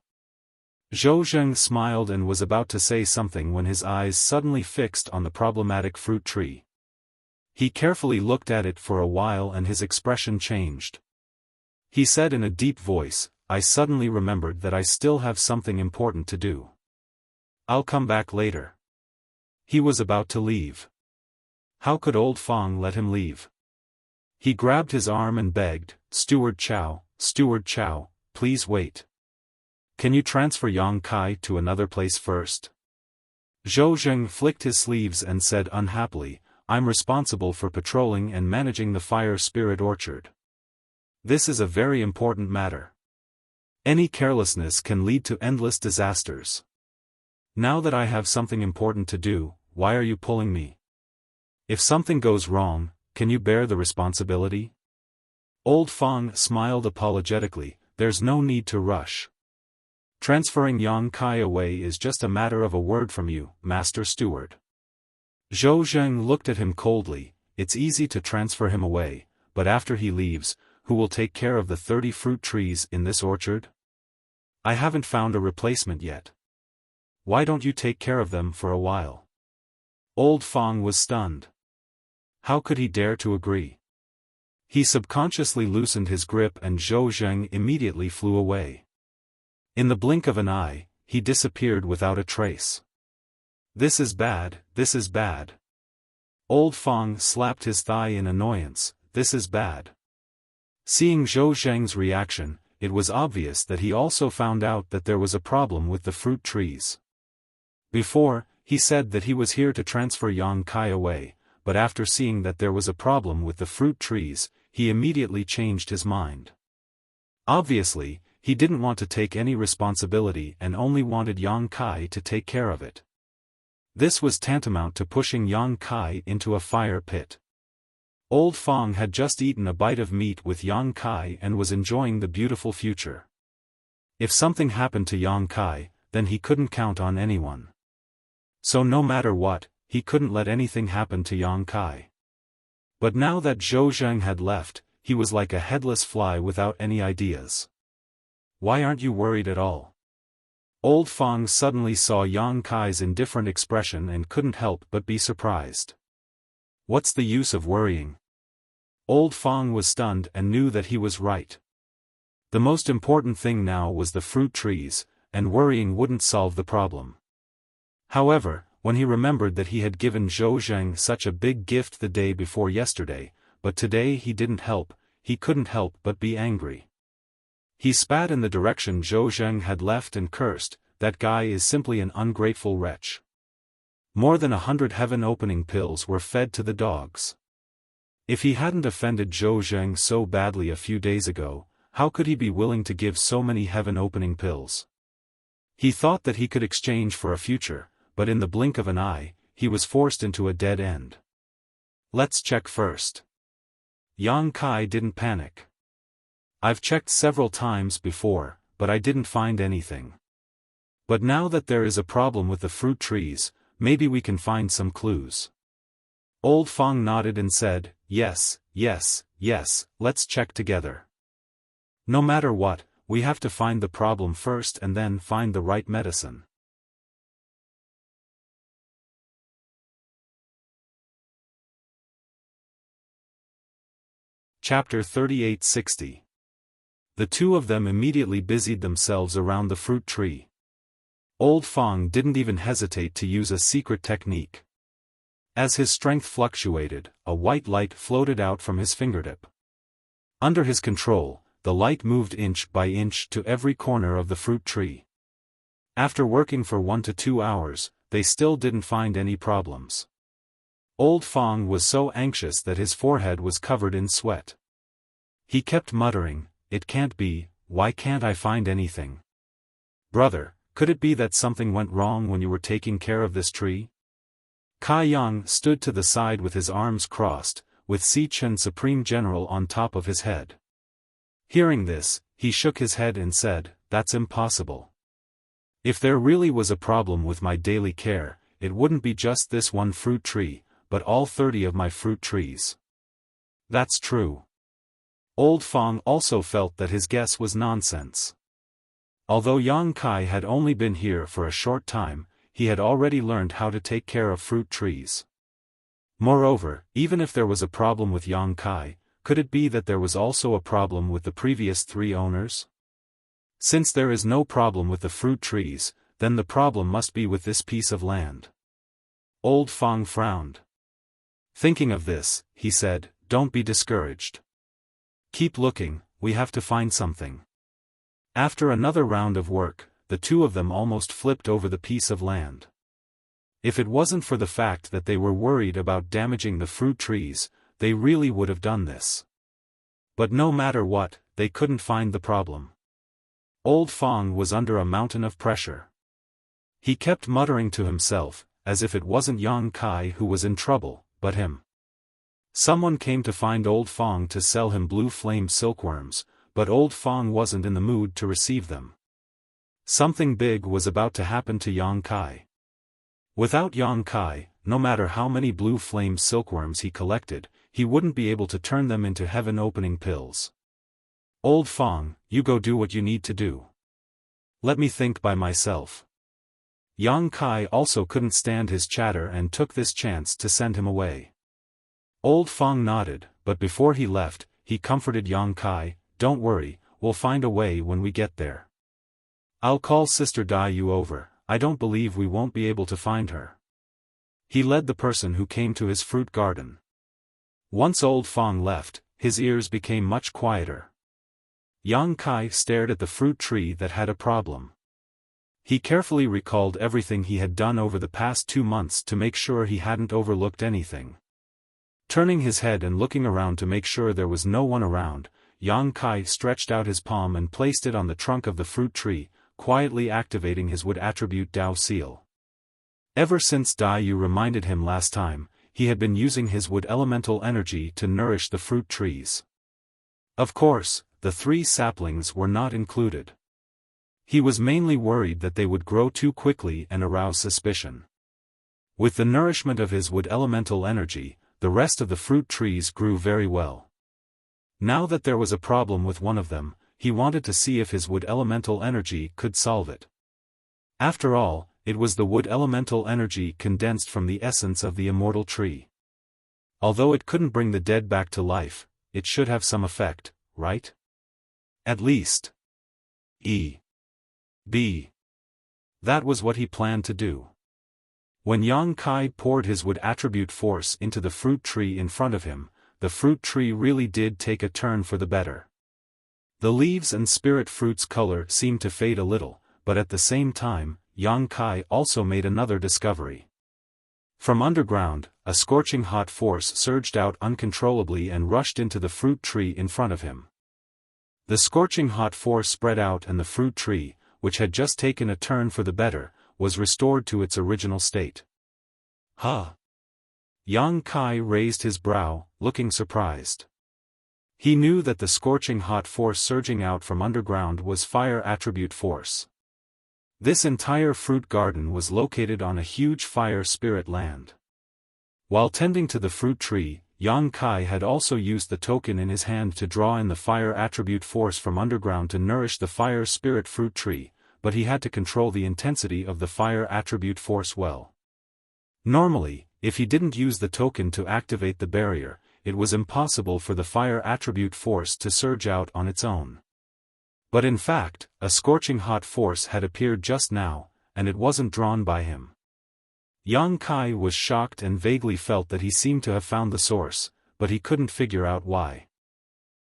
Zhou Zheng smiled and was about to say something when his eyes suddenly fixed on the problematic fruit tree. He carefully looked at it for a while and his expression changed. He said in a deep voice, I suddenly remembered that I still have something important to do. I'll come back later. He was about to leave. How could old Fang let him leave? He grabbed his arm and begged, Steward Chow, please wait. Can you transfer Yang Kai to another place first? Zhou Zheng flicked his sleeves and said unhappily, I'm responsible for patrolling and managing the fire spirit orchard. This is a very important matter. Any carelessness can lead to endless disasters. Now that I have something important to do, why are you pulling me? If something goes wrong, can you bear the responsibility? Old Fang smiled apologetically, there's no need to rush. Transferring Yang Kai away is just a matter of a word from you, Master Steward. Zhou Zheng looked at him coldly. It's easy to transfer him away, but after he leaves, who will take care of the 30 fruit trees in this orchard? I haven't found a replacement yet. Why don't you take care of them for a while? Old Fang was stunned. How could he dare to agree? He subconsciously loosened his grip and Zhou Zheng immediately flew away. In the blink of an eye, he disappeared without a trace. This is bad, this is bad. Old Fang slapped his thigh in annoyance, this is bad. Seeing Zhou Zheng's reaction, it was obvious that he also found out that there was a problem with the fruit trees. Before, he said that he was here to transfer Yang Kai away, but after seeing that there was a problem with the fruit trees, he immediately changed his mind. Obviously, he didn't want to take any responsibility and only wanted Yang Kai to take care of it. This was tantamount to pushing Yang Kai into a fire pit. Old Fang had just eaten a bite of meat with Yang Kai and was enjoying the beautiful future. If something happened to Yang Kai, then he couldn't count on anyone. So no matter what, he couldn't let anything happen to Yang Kai. But now that Zhou Zheng had left, he was like a headless fly without any ideas. "Why aren't you worried at all?" Old Fang suddenly saw Yang Kai's indifferent expression and couldn't help but be surprised. "What's the use of worrying?" Old Fang was stunned and knew that he was right. The most important thing now was the fruit trees, and worrying wouldn't solve the problem. However, when he remembered that he had given Zhou Zheng such a big gift the day before yesterday, but today he didn't help, he couldn't help but be angry. He spat in the direction Zhou Zheng had left and cursed, "That guy is simply an ungrateful wretch." More than 100 heaven-opening pills were fed to the dogs. If he hadn't offended Zhou Zheng so badly a few days ago, how could he be willing to give so many heaven-opening pills? He thought that he could exchange for a future, but in the blink of an eye, he was forced into a dead end. "Let's check first." Yang Kai didn't panic. "I've checked several times before, but I didn't find anything. But now that there is a problem with the fruit trees, maybe we can find some clues." Old Fang nodded and said, "Yes, yes, yes, let's check together. No matter what, we have to find the problem first and then find the right medicine." Chapter 3860. The two of them immediately busied themselves around the fruit tree. Old Fang didn't even hesitate to use a secret technique. As his strength fluctuated, a white light floated out from his fingertip. Under his control, the light moved inch by inch to every corner of the fruit tree. After working for 1 to 2 hours, they still didn't find any problems. Old Fang was so anxious that his forehead was covered in sweat. He kept muttering, "It can't be, why can't I find anything? Brother, could it be that something went wrong when you were taking care of this tree?" Kai Yang stood to the side with his arms crossed, with Si Chen Supreme General on top of his head. Hearing this, he shook his head and said, "That's impossible. If there really was a problem with my daily care, it wouldn't be just this one fruit tree, but all 30 of my fruit trees." "That's true." Old Fang also felt that his guess was nonsense. Although Yang Kai had only been here for a short time, he had already learned how to take care of fruit trees. Moreover, even if there was a problem with Yang Kai, could it be that there was also a problem with the previous 3 owners? Since there is no problem with the fruit trees, then the problem must be with this piece of land. Old Fang frowned. Thinking of this, he said, "Don't be discouraged. Keep looking, we have to find something." After another round of work, the two of them almost flipped over the piece of land. If it wasn't for the fact that they were worried about damaging the fruit trees, they really would have done this. But no matter what, they couldn't find the problem. Old Fang was under a mountain of pressure. He kept muttering to himself, as if it wasn't Yang Kai who was in trouble, but him. Someone came to find Old Fang to sell him blue flame silkworms, but Old Fang wasn't in the mood to receive them. Something big was about to happen to Yang Kai. Without Yang Kai, no matter how many blue flame silkworms he collected, he wouldn't be able to turn them into heaven-opening pills. "Old Fang, you go do what you need to do. Let me think by myself." Yang Kai also couldn't stand his chatter and took this chance to send him away. Old Fang nodded, but before he left, he comforted Yang Kai, "Don't worry, we'll find a way when we get there. I'll call Sister Dai Yu over, I don't believe we won't be able to find her." He led the person who came to his fruit garden. Once Old Fang left, his ears became much quieter. Yang Kai stared at the fruit tree that had a problem. He carefully recalled everything he had done over the past 2 months to make sure he hadn't overlooked anything. Turning his head and looking around to make sure there was no one around, Yang Kai stretched out his palm and placed it on the trunk of the fruit tree, quietly activating his wood attribute Dao seal. Ever since Dai Yu reminded him last time, he had been using his wood elemental energy to nourish the fruit trees. Of course, the 3 saplings were not included. He was mainly worried that they would grow too quickly and arouse suspicion. With the nourishment of his wood elemental energy, the rest of the fruit trees grew very well. Now that there was a problem with one of them, he wanted to see if his wood elemental energy could solve it. After all, it was the wood elemental energy condensed from the essence of the immortal tree. Although it couldn't bring the dead back to life, it should have some effect, right? At least. That was what he planned to do. When Yang Kai poured his wood attribute force into the fruit tree in front of him, the fruit tree really did take a turn for the better. The leaves and spirit fruit's color seemed to fade a little, but at the same time, Yang Kai also made another discovery. From underground, a scorching hot force surged out uncontrollably and rushed into the fruit tree in front of him. The scorching hot force spread out and the fruit tree, which had just taken a turn for the better, was restored to its original state. Huh? Yang Kai raised his brow, looking surprised. He knew that the scorching hot force surging out from underground was fire attribute force. This entire fruit garden was located on a huge fire spirit land. While tending to the fruit tree, Yang Kai had also used the token in his hand to draw in the fire attribute force from underground to nourish the fire spirit fruit tree, but he had to control the intensity of the fire attribute force well. Normally, if he didn't use the token to activate the barrier, it was impossible for the fire attribute force to surge out on its own. But in fact, a scorching hot force had appeared just now, and it wasn't drawn by him. Yang Kai was shocked and vaguely felt that he seemed to have found the source, but he couldn't figure out why.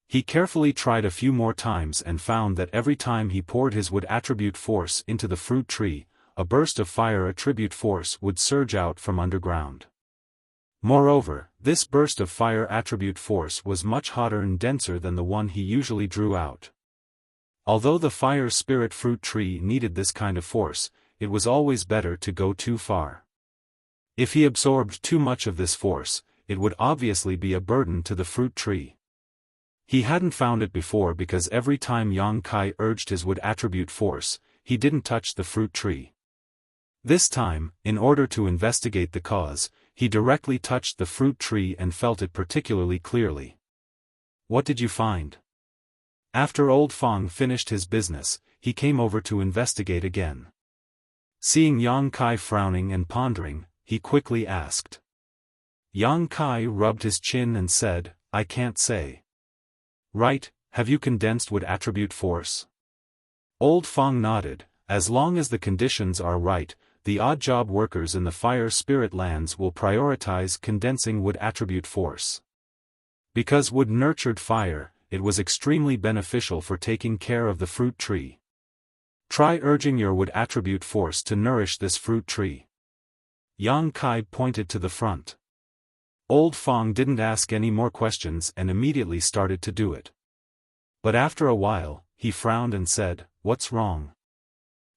He carefully tried a few more times and found that every time he poured his wood attribute force into the fruit tree, a burst of fire attribute force would surge out from underground. Moreover, this burst of fire attribute force was much hotter and denser than the one he usually drew out. Although the fire spirit fruit tree needed this kind of force, it was always better to go too far. If he absorbed too much of this force, it would obviously be a burden to the fruit tree. He hadn't found it before because every time Yang Kai urged his wood attribute force, he didn't touch the fruit tree. This time, in order to investigate the cause, he directly touched the fruit tree and felt it particularly clearly. What did you find? After Old Fong finished his business, he came over to investigate again. Seeing Yang Kai frowning and pondering, he quickly asked. Yang Kai rubbed his chin and said, I can't say. Right, have you condensed wood attribute force? Old Fong nodded. As long as the conditions are right, the odd job workers in the fire spirit lands will prioritize condensing wood attribute force. Because wood nurtured fire, it was extremely beneficial for taking care of the fruit tree. Try urging your wood attribute force to nourish this fruit tree. Yang Kai pointed to the front. Old Fong didn't ask any more questions and immediately started to do it. But after a while, he frowned and said, What's wrong?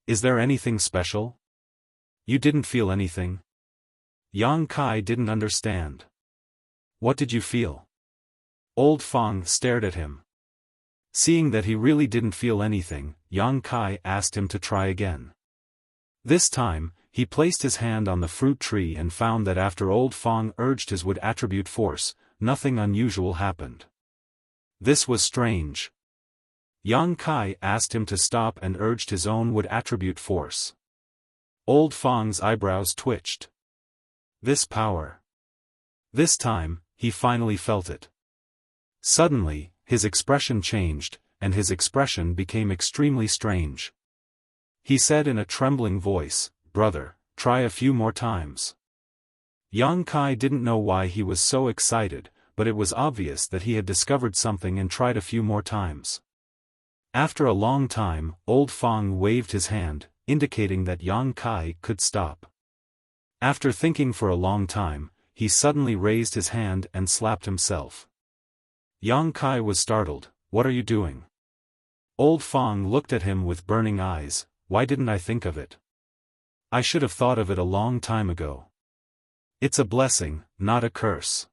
Is there anything special? You didn't feel anything? Yang Kai didn't understand. What did you feel? Old Fong stared at him. Seeing that he really didn't feel anything, Yang Kai asked him to try again. This time, he placed his hand on the fruit tree and found that after Old Fong urged his wood attribute force, nothing unusual happened. This was strange. Yang Kai asked him to stop and urged his own wood attribute force. Old Fong's eyebrows twitched. This power. This time, he finally felt it. Suddenly, his expression changed, and his expression became extremely strange. He said in a trembling voice, Brother, try a few more times. Yang Kai didn't know why he was so excited, but it was obvious that he had discovered something and tried a few more times. After a long time, Old Fong waved his hand, indicating that Yang Kai could stop. After thinking for a long time, he suddenly raised his hand and slapped himself. Yang Kai was startled. What are you doing? Old Fong looked at him with burning eyes. Why didn't I think of it? I should have thought of it a long time ago. It's a blessing, not a curse.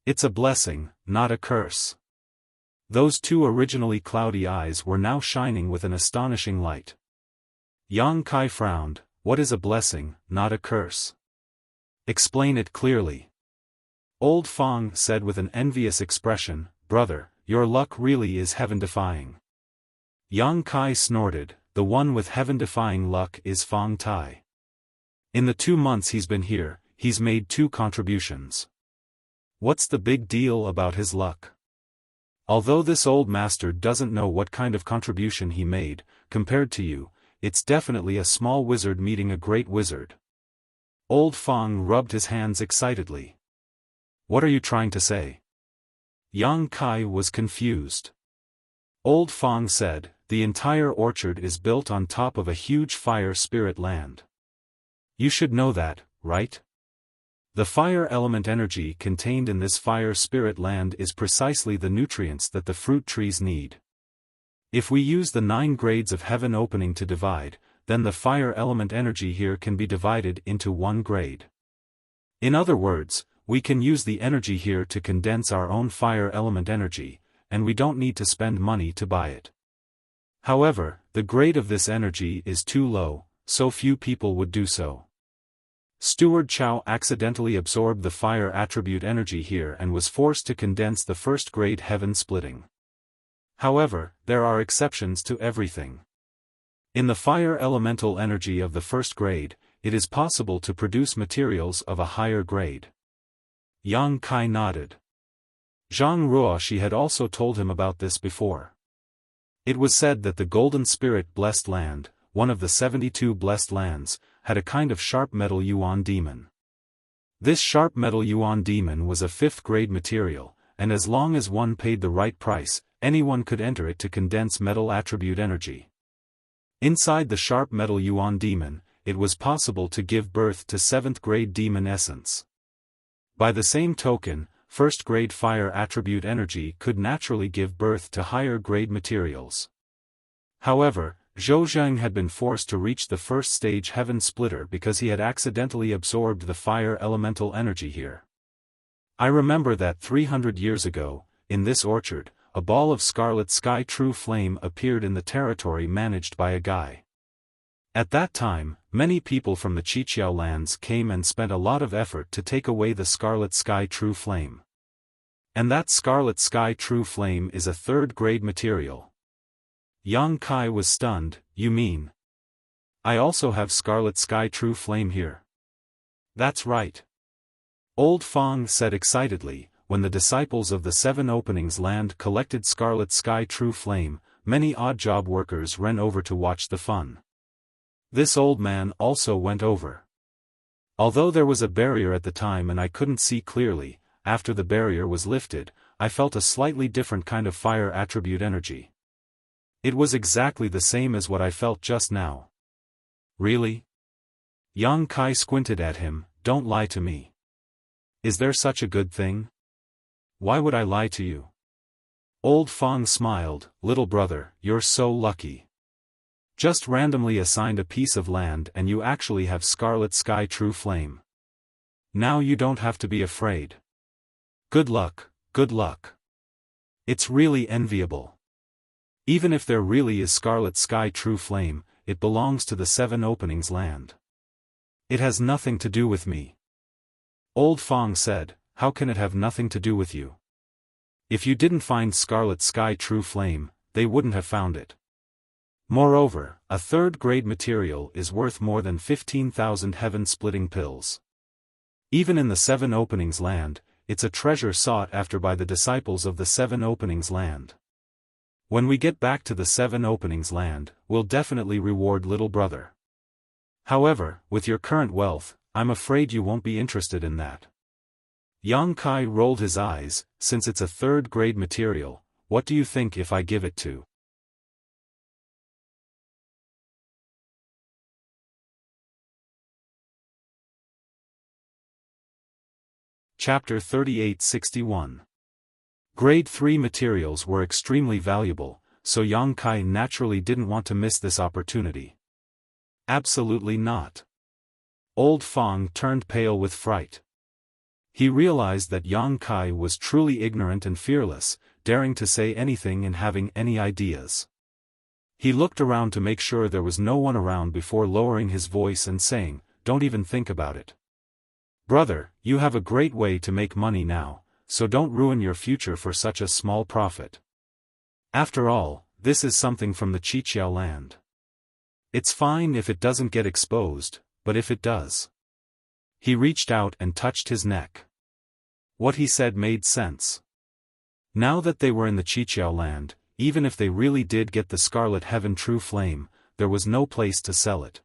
It's a blessing, not a curse. Those two originally cloudy eyes were now shining with an astonishing light. Yang Kai frowned. What is a blessing, not a curse? Explain it clearly. Old Fang said with an envious expression, "Brother, your luck really is heaven-defying." Yang Kai snorted, "The one with heaven-defying luck is Fang Tai. In the 2 months he's been here, he's made 2 contributions. What's the big deal about his luck? Although this old master doesn't know what kind of contribution he made, compared to you, it's definitely a small wizard meeting a great wizard." Old Fang rubbed his hands excitedly. "What are you trying to say?" Yang Kai was confused. Old Fang said, "The entire orchard is built on top of a huge fire spirit land. You should know that, right? The fire element energy contained in this fire spirit land is precisely the nutrients that the fruit trees need. If we use the 9 grades of heaven opening to divide, then the fire element energy here can be divided into 1 grade. In other words, we can use the energy here to condense our own fire element energy, and we don't need to spend money to buy it. However, the grade of this energy is too low, so few people would do so. Steward Chow accidentally absorbed the fire attribute energy here and was forced to condense the first grade heaven splitting. However, there are exceptions to everything. In the fire elemental energy of the first grade, it is possible to produce materials of a higher grade." Yang Kai nodded. Zhang Ruoshi had also told him about this before. It was said that the Golden Spirit Blessed Land, one of the 72 blessed lands, had a kind of sharp metal yuan demon. This sharp metal yuan demon was a 5th grade material, and as long as one paid the right price, anyone could enter it to condense metal attribute energy. Inside the sharp metal yuan demon, it was possible to give birth to 7th grade demon essence. By the same token, 1st grade fire attribute energy could naturally give birth to higher grade materials. However, Zhou Zheng had been forced to reach the 1st stage heaven splitter because he had accidentally absorbed the fire elemental energy here. I remember that 300 years ago, in this orchard, a ball of scarlet sky true flame appeared in the territory managed by a guy. At that time, many people from the Qiqiao lands came and spent a lot of effort to take away the scarlet sky true flame. And that scarlet sky true flame is a 3rd grade material. Yang Kai was stunned. "You mean? I also have scarlet sky true flame here?" "That's right." Old Fang said excitedly. When the disciples of the 7 openings land collected scarlet sky true flame, many odd job workers ran over to watch the fun. This old man also went over. Although there was a barrier at the time and I couldn't see clearly, after the barrier was lifted, I felt a slightly different kind of fire attribute energy. It was exactly the same as what I felt just now. "Really?" Yang Kai squinted at him. "Don't lie to me. Is there such a good thing? Why would I lie to you?" Old Fang smiled. "Little brother, you're so lucky. Just randomly assigned a piece of land and you actually have scarlet sky true flame. Now you don't have to be afraid. Good luck, good luck. It's really enviable. Even if there really is scarlet sky true flame, it belongs to the 7 openings land. It has nothing to do with me." Old Fang said, "How can it have nothing to do with you? If you didn't find scarlet sky true flame, they wouldn't have found it. Moreover, a 3rd grade material is worth more than 15,000 heaven-splitting pills. Even in the 7 openings land, it's a treasure sought after by the disciples of the 7 openings land. When we get back to the 7 openings land, we'll definitely reward little brother. However, with your current wealth, I'm afraid you won't be interested in that." Yang Kai rolled his eyes. "Since it's a 3rd grade material, what do you think if I give it to?" Chapter 3861. Grade 3 materials were extremely valuable, so Yang Kai naturally didn't want to miss this opportunity. Absolutely not. Old Fang turned pale with fright. He realized that Yang Kai was truly ignorant and fearless, daring to say anything and having any ideas. He looked around to make sure there was no one around before lowering his voice and saying, "Don't even think about it. Brother, you have a great way to make money now, so don't ruin your future for such a small profit. After all, this is something from the Qiqiao land. It's fine if it doesn't get exposed, but if it does. He reached out and touched his neck. What he said made sense. Now that they were in the Qiqiao land, even if they really did get the Scarlet Heaven True Flame, there was no place to sell it.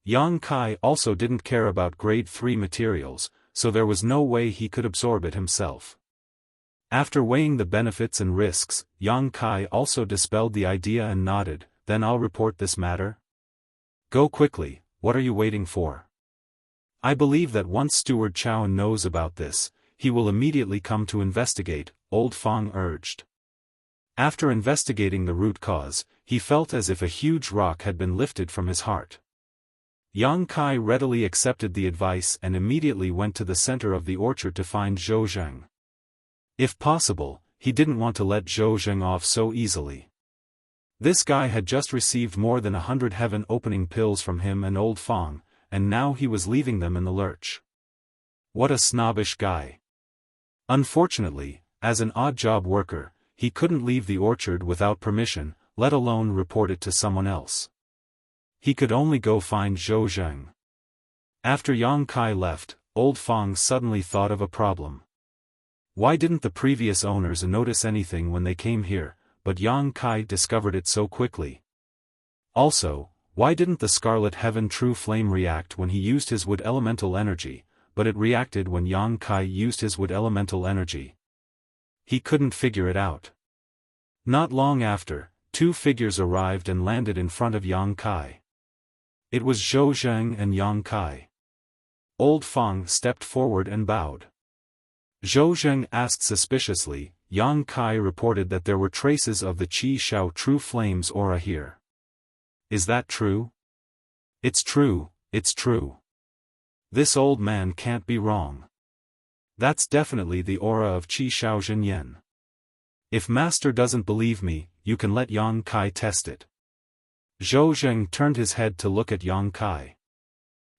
Yang Kai also didn't care about grade 3 materials, so there was no way he could absorb it himself. After weighing the benefits and risks, Yang Kai also dispelled the idea and nodded, then I'll report this matter. Go quickly, what are you waiting for? I believe that once Steward Chao knows about this, he will immediately come to investigate, Old Fong urged. After investigating the root cause, he felt as if a huge rock had been lifted from his heart. Yang Kai readily accepted the advice and immediately went to the center of the orchard to find Zhou Zheng. If possible, he didn't want to let Zhou Zheng off so easily. This guy had just received more than 100 heaven-opening pills from him and Old Fong, and now he was leaving them in the lurch. What a snobbish guy. Unfortunately, as an odd-job worker, he couldn't leave the orchard without permission, let alone report it to someone else. He could only go find Zhou Zheng. After Yang Kai left, Old Fong suddenly thought of a problem. Why didn't the previous owners notice anything when they came here, but Yang Kai discovered it so quickly? Also, why didn't the Scarlet Heaven True Flame react when he used his wood elemental energy, but it reacted when Yang Kai used his wood elemental energy? He couldn't figure it out. Not long after, two figures arrived and landed in front of Yang Kai. It was Zhou Zheng and Yang Kai. Old Fong stepped forward and bowed. Zhou Zheng asked suspiciously. Yang Kai reported that there were traces of the Qi Shao True Flame's aura here. Is that true? It's true, it's true. This old man can't be wrong. That's definitely the aura of Qi Shao Zhenyan. If Master doesn't believe me, you can let Yang Kai test it. Zhou Zheng turned his head to look at Yang Kai.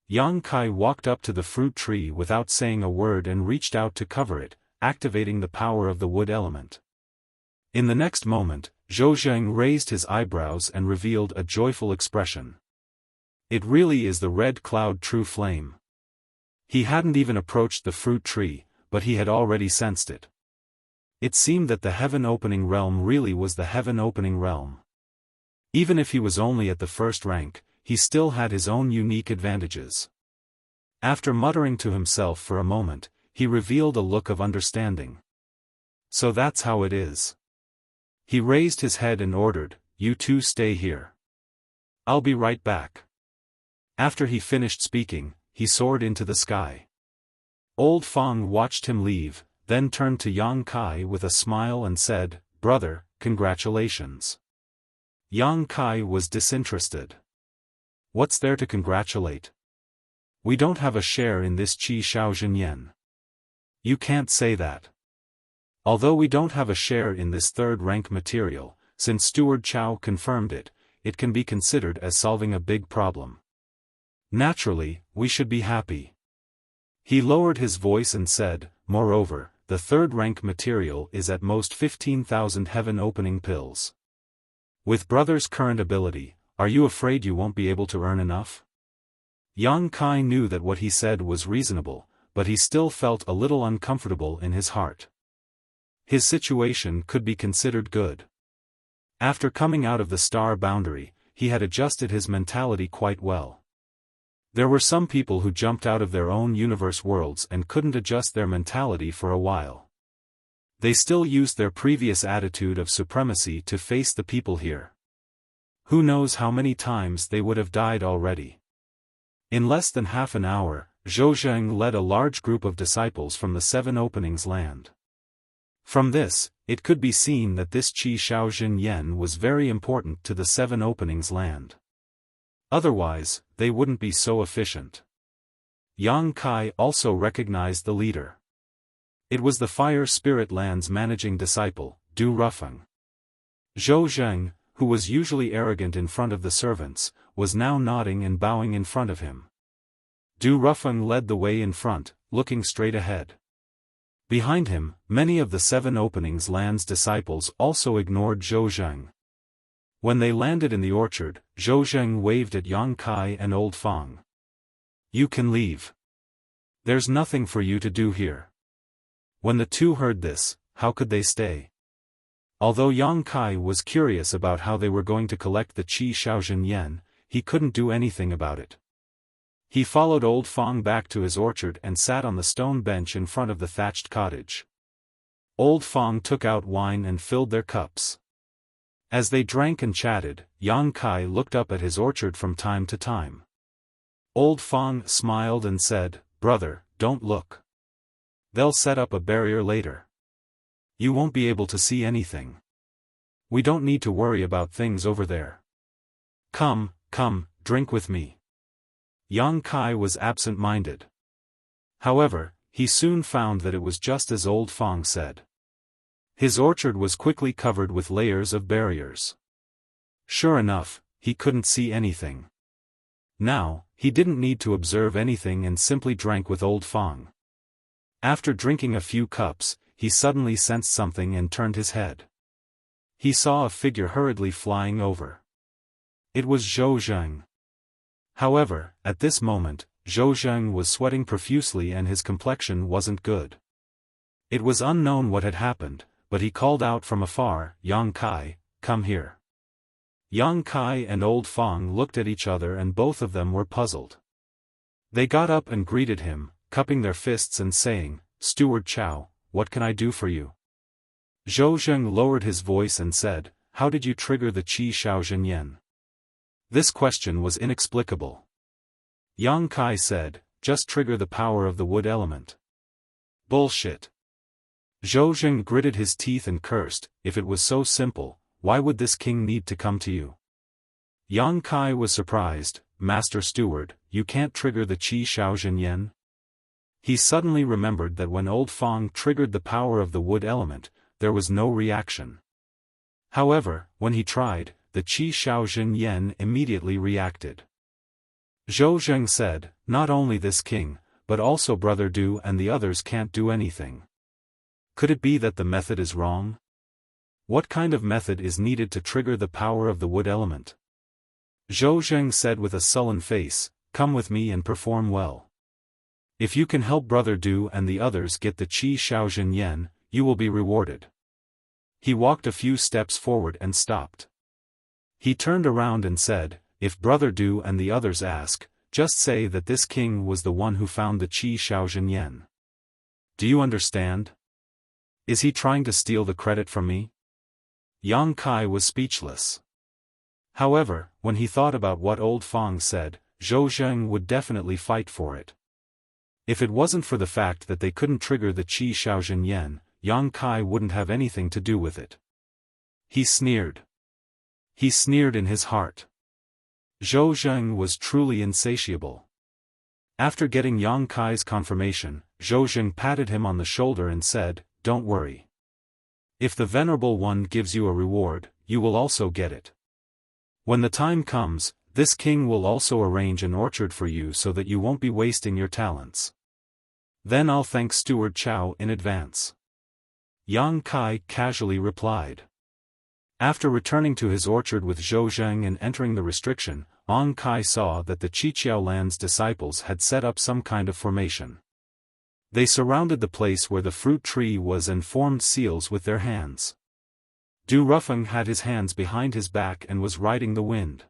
Yang Kai walked up to the fruit tree without saying a word and reached out to cover it, activating the power of the wood element. In the next moment, Zhou Zheng raised his eyebrows and revealed a joyful expression. It really is the red cloud true flame. He hadn't even approached the fruit tree, but he had already sensed it. It seemed that the heaven-opening realm really was the heaven-opening realm. Even if he was only at the first rank, he still had his own unique advantages. After muttering to himself for a moment, he revealed a look of understanding. So that's how it is. He raised his head and ordered, "You two stay here. I'll be right back." After he finished speaking, he soared into the sky. Old Fong watched him leave, then turned to Yang Kai with a smile and said, "Brother, congratulations." Yang Kai was disinterested. What's there to congratulate? We don't have a share in this Qi Shao Zhenyan. You can't say that. Although we don't have a share in this third-rank material, since Steward Chao confirmed it, it can be considered as solving a big problem. Naturally, we should be happy. He lowered his voice and said, "Moreover, the third-rank material is at most 15,000 heaven-opening pills. With Brother's current ability, are you afraid you won't be able to earn enough?" Yang Kai knew that what he said was reasonable, but he still felt a little uncomfortable in his heart. His situation could be considered good. After coming out of the star boundary, he had adjusted his mentality quite well. There were some people who jumped out of their own universe worlds and couldn't adjust their mentality for a while. They still used their previous attitude of supremacy to face the people here. Who knows how many times they would have died already. In less than half an hour, Zhou Zheng led a large group of disciples from the Seven Openings land. From this, it could be seen that this Qi Shao Zhenyan was very important to the Seven Openings land. Otherwise, they wouldn't be so efficient. Yang Kai also recognized the leader. It was the Fire Spirit Land's managing disciple, Du Rufeng. Zhou Zheng, who was usually arrogant in front of the servants, was now nodding and bowing in front of him. Du Rufeng led the way in front, looking straight ahead. Behind him, many of the 7 Openings Land's disciples also ignored Zhou Zheng. When they landed in the orchard, Zhou Zheng waved at Yang Kai and Old Fang. "You can leave. There's nothing for you to do here." When the two heard this, how could they stay? Although Yang Kai was curious about how they were going to collect the Qi Shaozhen Yen, he couldn't do anything about it. He followed Old Fang back to his orchard and sat on the stone bench in front of the thatched cottage. Old Fang took out wine and filled their cups. As they drank and chatted, Yang Kai looked up at his orchard from time to time. Old Fang smiled and said, "Brother, don't look. They'll set up a barrier later. You won't be able to see anything. We don't need to worry about things over there. Come, drink with me." Yang Kai was absent-minded. However, he soon found that it was just as Old Fang said. His orchard was quickly covered with layers of barriers. Sure enough, he couldn't see anything. Now, he didn't need to observe anything and simply drank with Old Fang. After drinking a few cups, he suddenly sensed something and turned his head. He saw a figure hurriedly flying over. It was Zhou Zheng. However, at this moment, Zhou Zheng was sweating profusely and his complexion wasn't good. It was unknown what had happened, but he called out from afar, "Yang Kai, come here." Yang Kai and Old Fang looked at each other and both of them were puzzled. They got up and greeted him, cupping their fists and saying, "Steward Chow, what can I do for you?" Zhou Zheng lowered his voice and said, "How did you trigger the Qi Shaozhen Yen?" This question was inexplicable. Yang Kai said, "Just trigger the power of the wood element." Bullshit. Zhou Zheng gritted his teeth and cursed, "If it was so simple, why would this king need to come to you?" Yang Kai was surprised, "Master Steward, you can't trigger the Qi Shaozhen Yen?" He suddenly remembered that when Old Fang triggered the power of the wood element, there was no reaction. However, when he tried, the Qi Shaozhen Yen immediately reacted. Zhou Zheng said, "Not only this king, but also Brother Du and the others can't do anything. Could it be that the method is wrong? What kind of method is needed to trigger the power of the wood element?" Zhou Zheng said with a sullen face, "Come with me and perform well. If you can help Brother Du and the others get the Qi Shaozhen Yen, you will be rewarded." He walked a few steps forward and stopped. He turned around and said, "If Brother Du and the others ask, just say that this king was the one who found the Qi Shaozhen Yen. Do you understand? Is he trying to steal the credit from me?" Yang Kai was speechless. However, when he thought about what Old Fang said, Zhou Zheng would definitely fight for it. If it wasn't for the fact that they couldn't trigger the Qi Shaozhen Yen, Yang Kai wouldn't have anything to do with it. He sneered. He sneered in his heart. Zhou Zheng was truly insatiable. After getting Yang Kai's confirmation, Zhou Zheng patted him on the shoulder and said, "Don't worry. If the Venerable One gives you a reward, you will also get it. When the time comes, this king will also arrange an orchard for you so that you won't be wasting your talents. Then I'll thank Steward Chow in advance." Yang Kai casually replied. After returning to his orchard with Zhou Zheng and entering the restriction, Yang Kai saw that the Qiqiao Land's disciples had set up some kind of formation. They surrounded the place where the fruit tree was and formed seals with their hands. Du Rufeng had his hands behind his back and was riding the wind.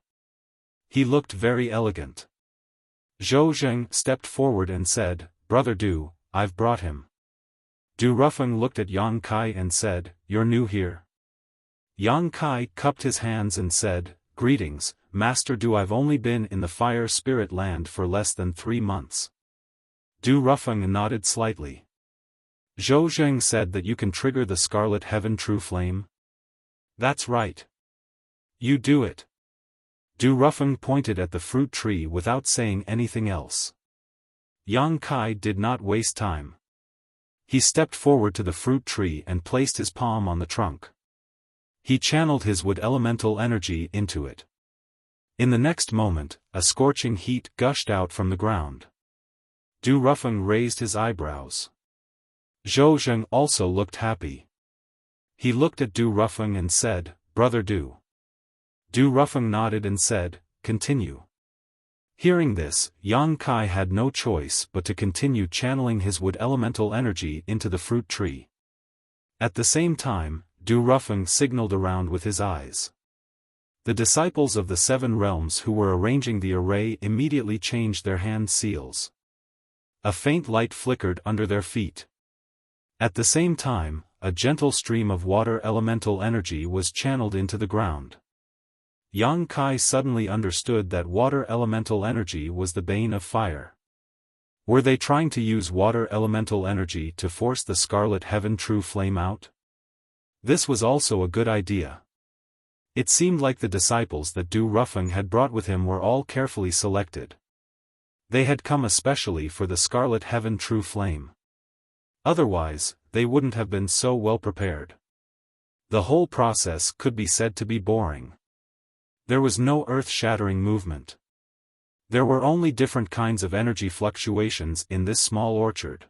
He looked very elegant. Zhou Zheng stepped forward and said, "Brother Du, I've brought him." Du Rufeng looked at Yang Kai and said, "You're new here?" Yang Kai cupped his hands and said, "Greetings, Master Du. I've only been in the Fire Spirit Land for less than 3 months. Du Rufeng nodded slightly. Zhou Zheng said that you can trigger the Scarlet Heaven True Flame? That's right. You do it. Du Rufeng pointed at the fruit tree without saying anything else. Yang Kai did not waste time. He stepped forward to the fruit tree and placed his palm on the trunk. He channeled his wood elemental energy into it. In the next moment, a scorching heat gushed out from the ground. Du Rufeng raised his eyebrows. Zhou Zheng also looked happy. He looked at Du Rufeng and said, "Brother Du." Du Rufeng nodded and said, "Continue." Hearing this, Yang Kai had no choice but to continue channeling his wood elemental energy into the fruit tree. At the same time, Du Rufeng signaled around with his eyes. The disciples of the seven realms who were arranging the array immediately changed their hand seals. A faint light flickered under their feet. At the same time, a gentle stream of water elemental energy was channeled into the ground. Yang Kai suddenly understood that water elemental energy was the bane of fire. Were they trying to use water elemental energy to force the Scarlet Heaven True Flame out? This was also a good idea. It seemed like the disciples that Du Rufeng had brought with him were all carefully selected. They had come especially for the Scarlet Heaven True Flame. Otherwise, they wouldn't have been so well prepared. The whole process could be said to be boring. There was no earth-shattering movement. There were only different kinds of energy fluctuations in this small orchard.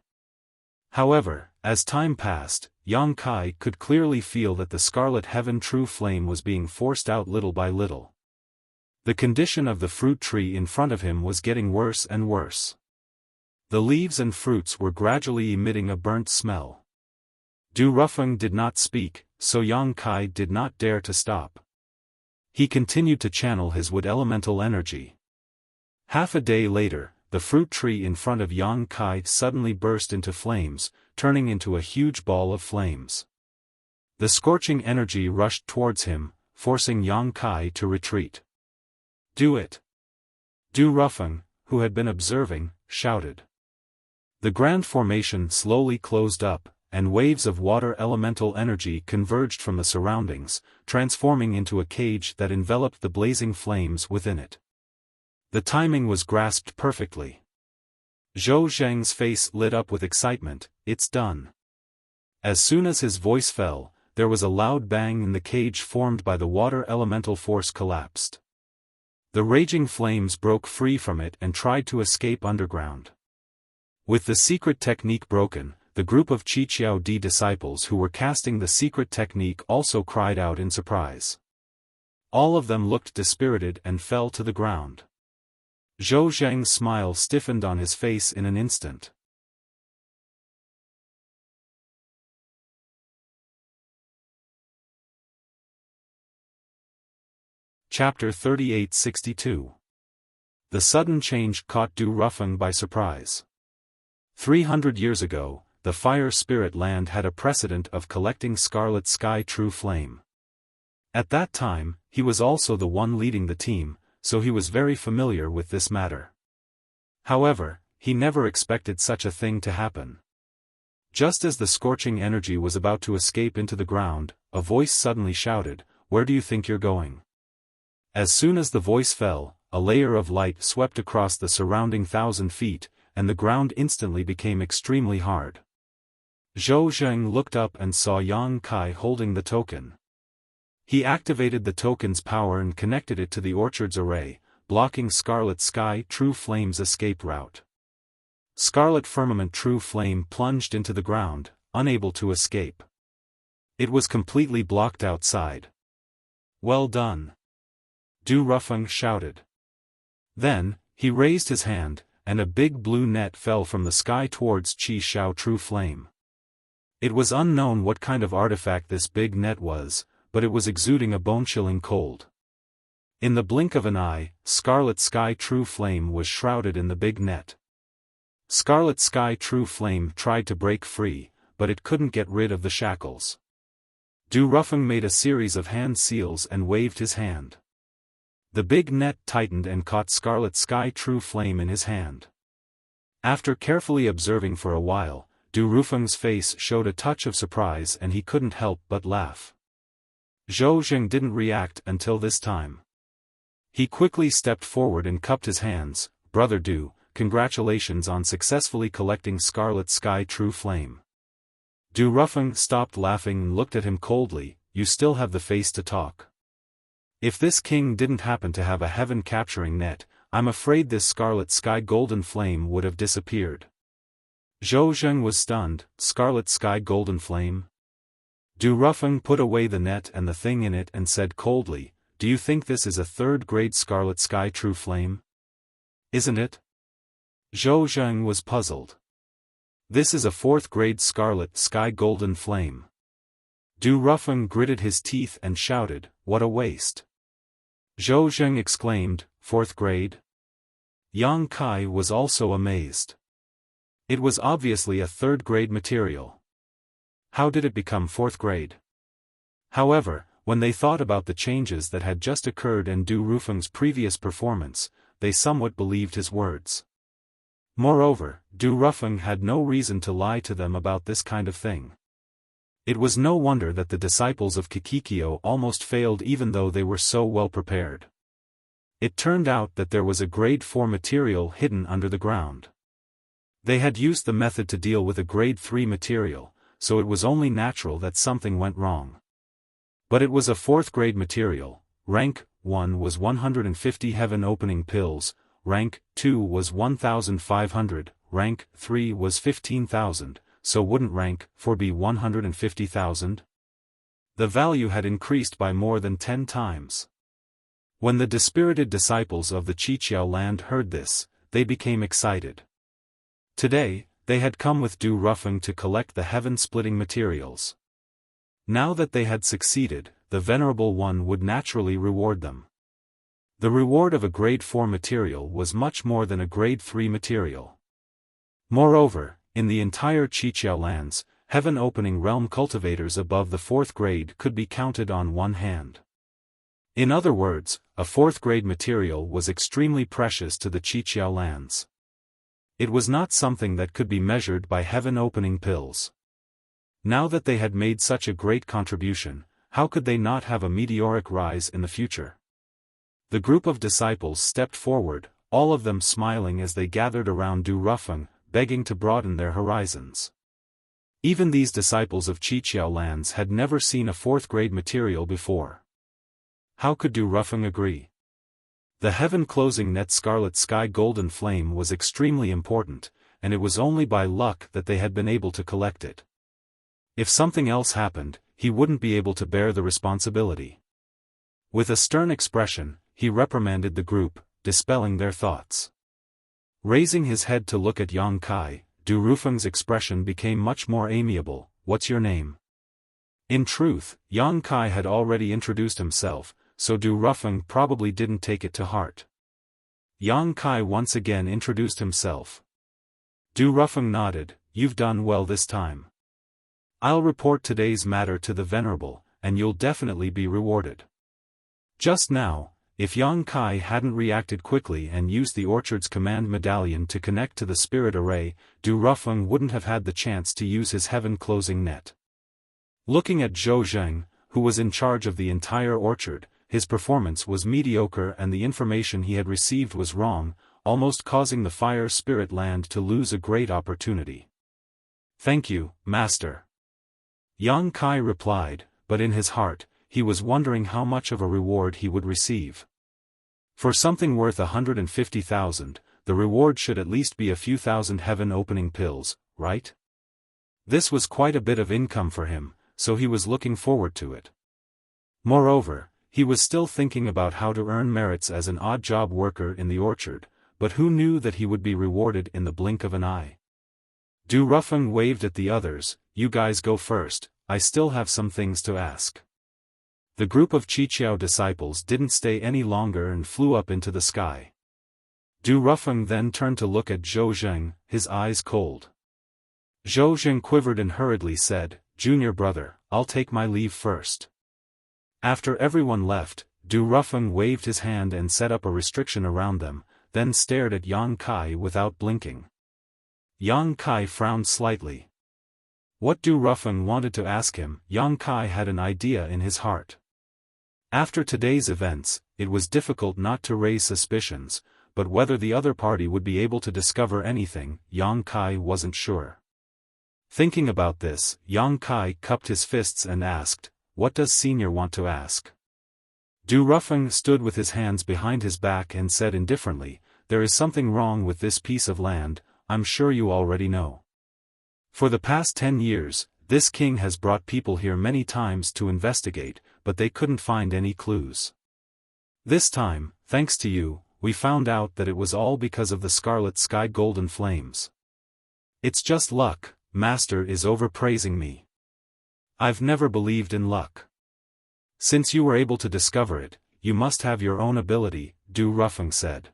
However, as time passed, Yang Kai could clearly feel that the Scarlet Heaven True Flame was being forced out little by little. The condition of the fruit tree in front of him was getting worse and worse. The leaves and fruits were gradually emitting a burnt smell. Du Rufeng did not speak, so Yang Kai did not dare to stop. He continued to channel his wood elemental energy. Half a day later, the fruit tree in front of Yang Kai suddenly burst into flames, turning into a huge ball of flames. The scorching energy rushed towards him, forcing Yang Kai to retreat. "Do it!" Du Rufeng, who had been observing, shouted. The grand formation slowly closed up, and waves of water elemental energy converged from the surroundings, transforming into a cage that enveloped the blazing flames within it. The timing was grasped perfectly. Zhou Zheng's face lit up with excitement. "It's done." As soon as his voice fell, there was a loud bang and the cage formed by the water elemental force collapsed. The raging flames broke free from it and tried to escape underground. With the secret technique broken, the group of Qiqiao Di disciples who were casting the secret technique also cried out in surprise. All of them looked dispirited and fell to the ground. Zhou Zheng's smile stiffened on his face in an instant. Chapter 3862. The sudden change caught Du Rufeng by surprise. 300 years ago, the Fire Spirit Land had a precedent of collecting Scarlet Sky True Flame. At that time, he was also the one leading the team, so he was very familiar with this matter. However, he never expected such a thing to happen. Just as the scorching energy was about to escape into the ground, a voice suddenly shouted, "Where do you think you're going?" As soon as the voice fell, a layer of light swept across the surrounding 1,000 feet, and the ground instantly became extremely hard. Zhou Zheng looked up and saw Yang Kai holding the token. He activated the token's power and connected it to the orchard's array, blocking Scarlet Sky True Flame's escape route. Scarlet Firmament True Flame plunged into the ground, unable to escape. It was completely blocked outside. "Well done!" Du Rufeng shouted. Then, he raised his hand, and a big blue net fell from the sky towards Qi Xiao True Flame. It was unknown what kind of artifact this big net was, but it was exuding a bone-chilling cold. In the blink of an eye, Scarlet Sky True Flame was shrouded in the big net. Scarlet Sky True Flame tried to break free, but it couldn't get rid of the shackles. Du Rufeng made a series of hand seals and waved his hand. The big net tightened and caught Scarlet Sky True Flame in his hand. After carefully observing for a while, Du Rufeng's face showed a touch of surprise and he couldn't help but laugh. Zhou Zheng didn't react until this time. He quickly stepped forward and cupped his hands. "Brother Du, congratulations on successfully collecting Scarlet Sky True Flame." Du Rufeng stopped laughing and looked at him coldly. "You still have the face to talk. If this king didn't happen to have a heaven-capturing net, I'm afraid this scarlet sky golden flame would have disappeared. Zhou Zheng was stunned. Scarlet sky golden flame? Du Rufeng put away the net and the thing in it and said coldly, do you think this is a third-grade scarlet sky true flame? Isn't it? Zhou Zheng was puzzled. This is a fourth-grade scarlet sky golden flame. Du Rufeng gritted his teeth and shouted, what a waste. Zhou Zheng exclaimed, fourth grade? Yang Kai was also amazed. It was obviously a third-grade material. How did it become fourth grade? However, when they thought about the changes that had just occurred in Du Rufeng's previous performance, they somewhat believed his words. Moreover, Du Rufeng had no reason to lie to them about this kind of thing. It was no wonder that the disciples of Kikikyo almost failed even though they were so well prepared. It turned out that there was a grade 4 material hidden under the ground. They had used the method to deal with a grade 3 material, so it was only natural that something went wrong. But it was a fourth grade material. Rank 1 was 150 heaven opening pills, rank 2 was 1,500, rank 3 was 15,000, so wouldn't rank 4 be 150,000? The value had increased by more than 10 times. When the dispirited disciples of the Qiqiao land heard this, they became excited. Today, they had come with Du Rufeng to collect the heaven-splitting materials. Now that they had succeeded, the Venerable One would naturally reward them. The reward of a grade 4 material was much more than a grade 3 material. Moreover, in the entire Qiqiao lands, heaven-opening realm cultivators above the 4th grade could be counted on one hand. In other words, a 4th grade material was extremely precious to the Qiqiao lands. It was not something that could be measured by heaven-opening pills. Now that they had made such a great contribution, how could they not have a meteoric rise in the future? The group of disciples stepped forward, all of them smiling as they gathered around Du Rufeng, begging to broaden their horizons. Even these disciples of Qiqiao lands had never seen a 4th grade material before. How could Du Rufeng agree? The heaven-closing net scarlet sky golden flame was extremely important, and it was only by luck that they had been able to collect it. If something else happened, he wouldn't be able to bear the responsibility. With a stern expression, he reprimanded the group, dispelling their thoughts. Raising his head to look at Yang Kai, Du Rufeng's expression became much more amiable. What's your name? In truth, Yang Kai had already introduced himself, so Du Rufeng probably didn't take it to heart. Yang Kai once again introduced himself. Du Rufeng nodded, you've done well this time. I'll report today's matter to the Venerable, and you'll definitely be rewarded. Just now, if Yang Kai hadn't reacted quickly and used the orchard's command medallion to connect to the spirit array, Du Rufeng wouldn't have had the chance to use his heaven-closing net. Looking at Zhou Zheng, who was in charge of the entire orchard, his performance was mediocre and the information he had received was wrong, almost causing the fire spirit land to lose a great opportunity. Thank you, Master. Yang Kai replied, but in his heart, he was wondering how much of a reward he would receive. For something worth 150,000, the reward should at least be a few thousand heaven-opening pills, right? This was quite a bit of income for him, so he was looking forward to it. Moreover, he was still thinking about how to earn merits as an odd-job worker in the orchard, but who knew that he would be rewarded in the blink of an eye? Du Rufeng waved at the others, you guys go first, I still have some things to ask. The group of Qiqiao disciples didn't stay any longer and flew up into the sky. Du Rufeng then turned to look at Zhou Zheng, his eyes cold. Zhou Zheng quivered and hurriedly said, Junior brother, I'll take my leave first. After everyone left, Du Rufeng waved his hand and set up a restriction around them, then stared at Yang Kai without blinking. Yang Kai frowned slightly. What Du Rufeng wanted to ask him, Yang Kai had an idea in his heart. After today's events, it was difficult not to raise suspicions, but whether the other party would be able to discover anything, Yang Kai wasn't sure. Thinking about this, Yang Kai cupped his fists and asked, what does Senior want to ask? Du Rufeng stood with his hands behind his back and said indifferently, there is something wrong with this piece of land, I'm sure you already know. For the past 10 years, this king has brought people here many times to investigate, but they couldn't find any clues. This time, thanks to you, we found out that it was all because of the scarlet sky golden flames. It's just luck, Master is overpraising me. I've never believed in luck. Since you were able to discover it, you must have your own ability, Du Rufeng said.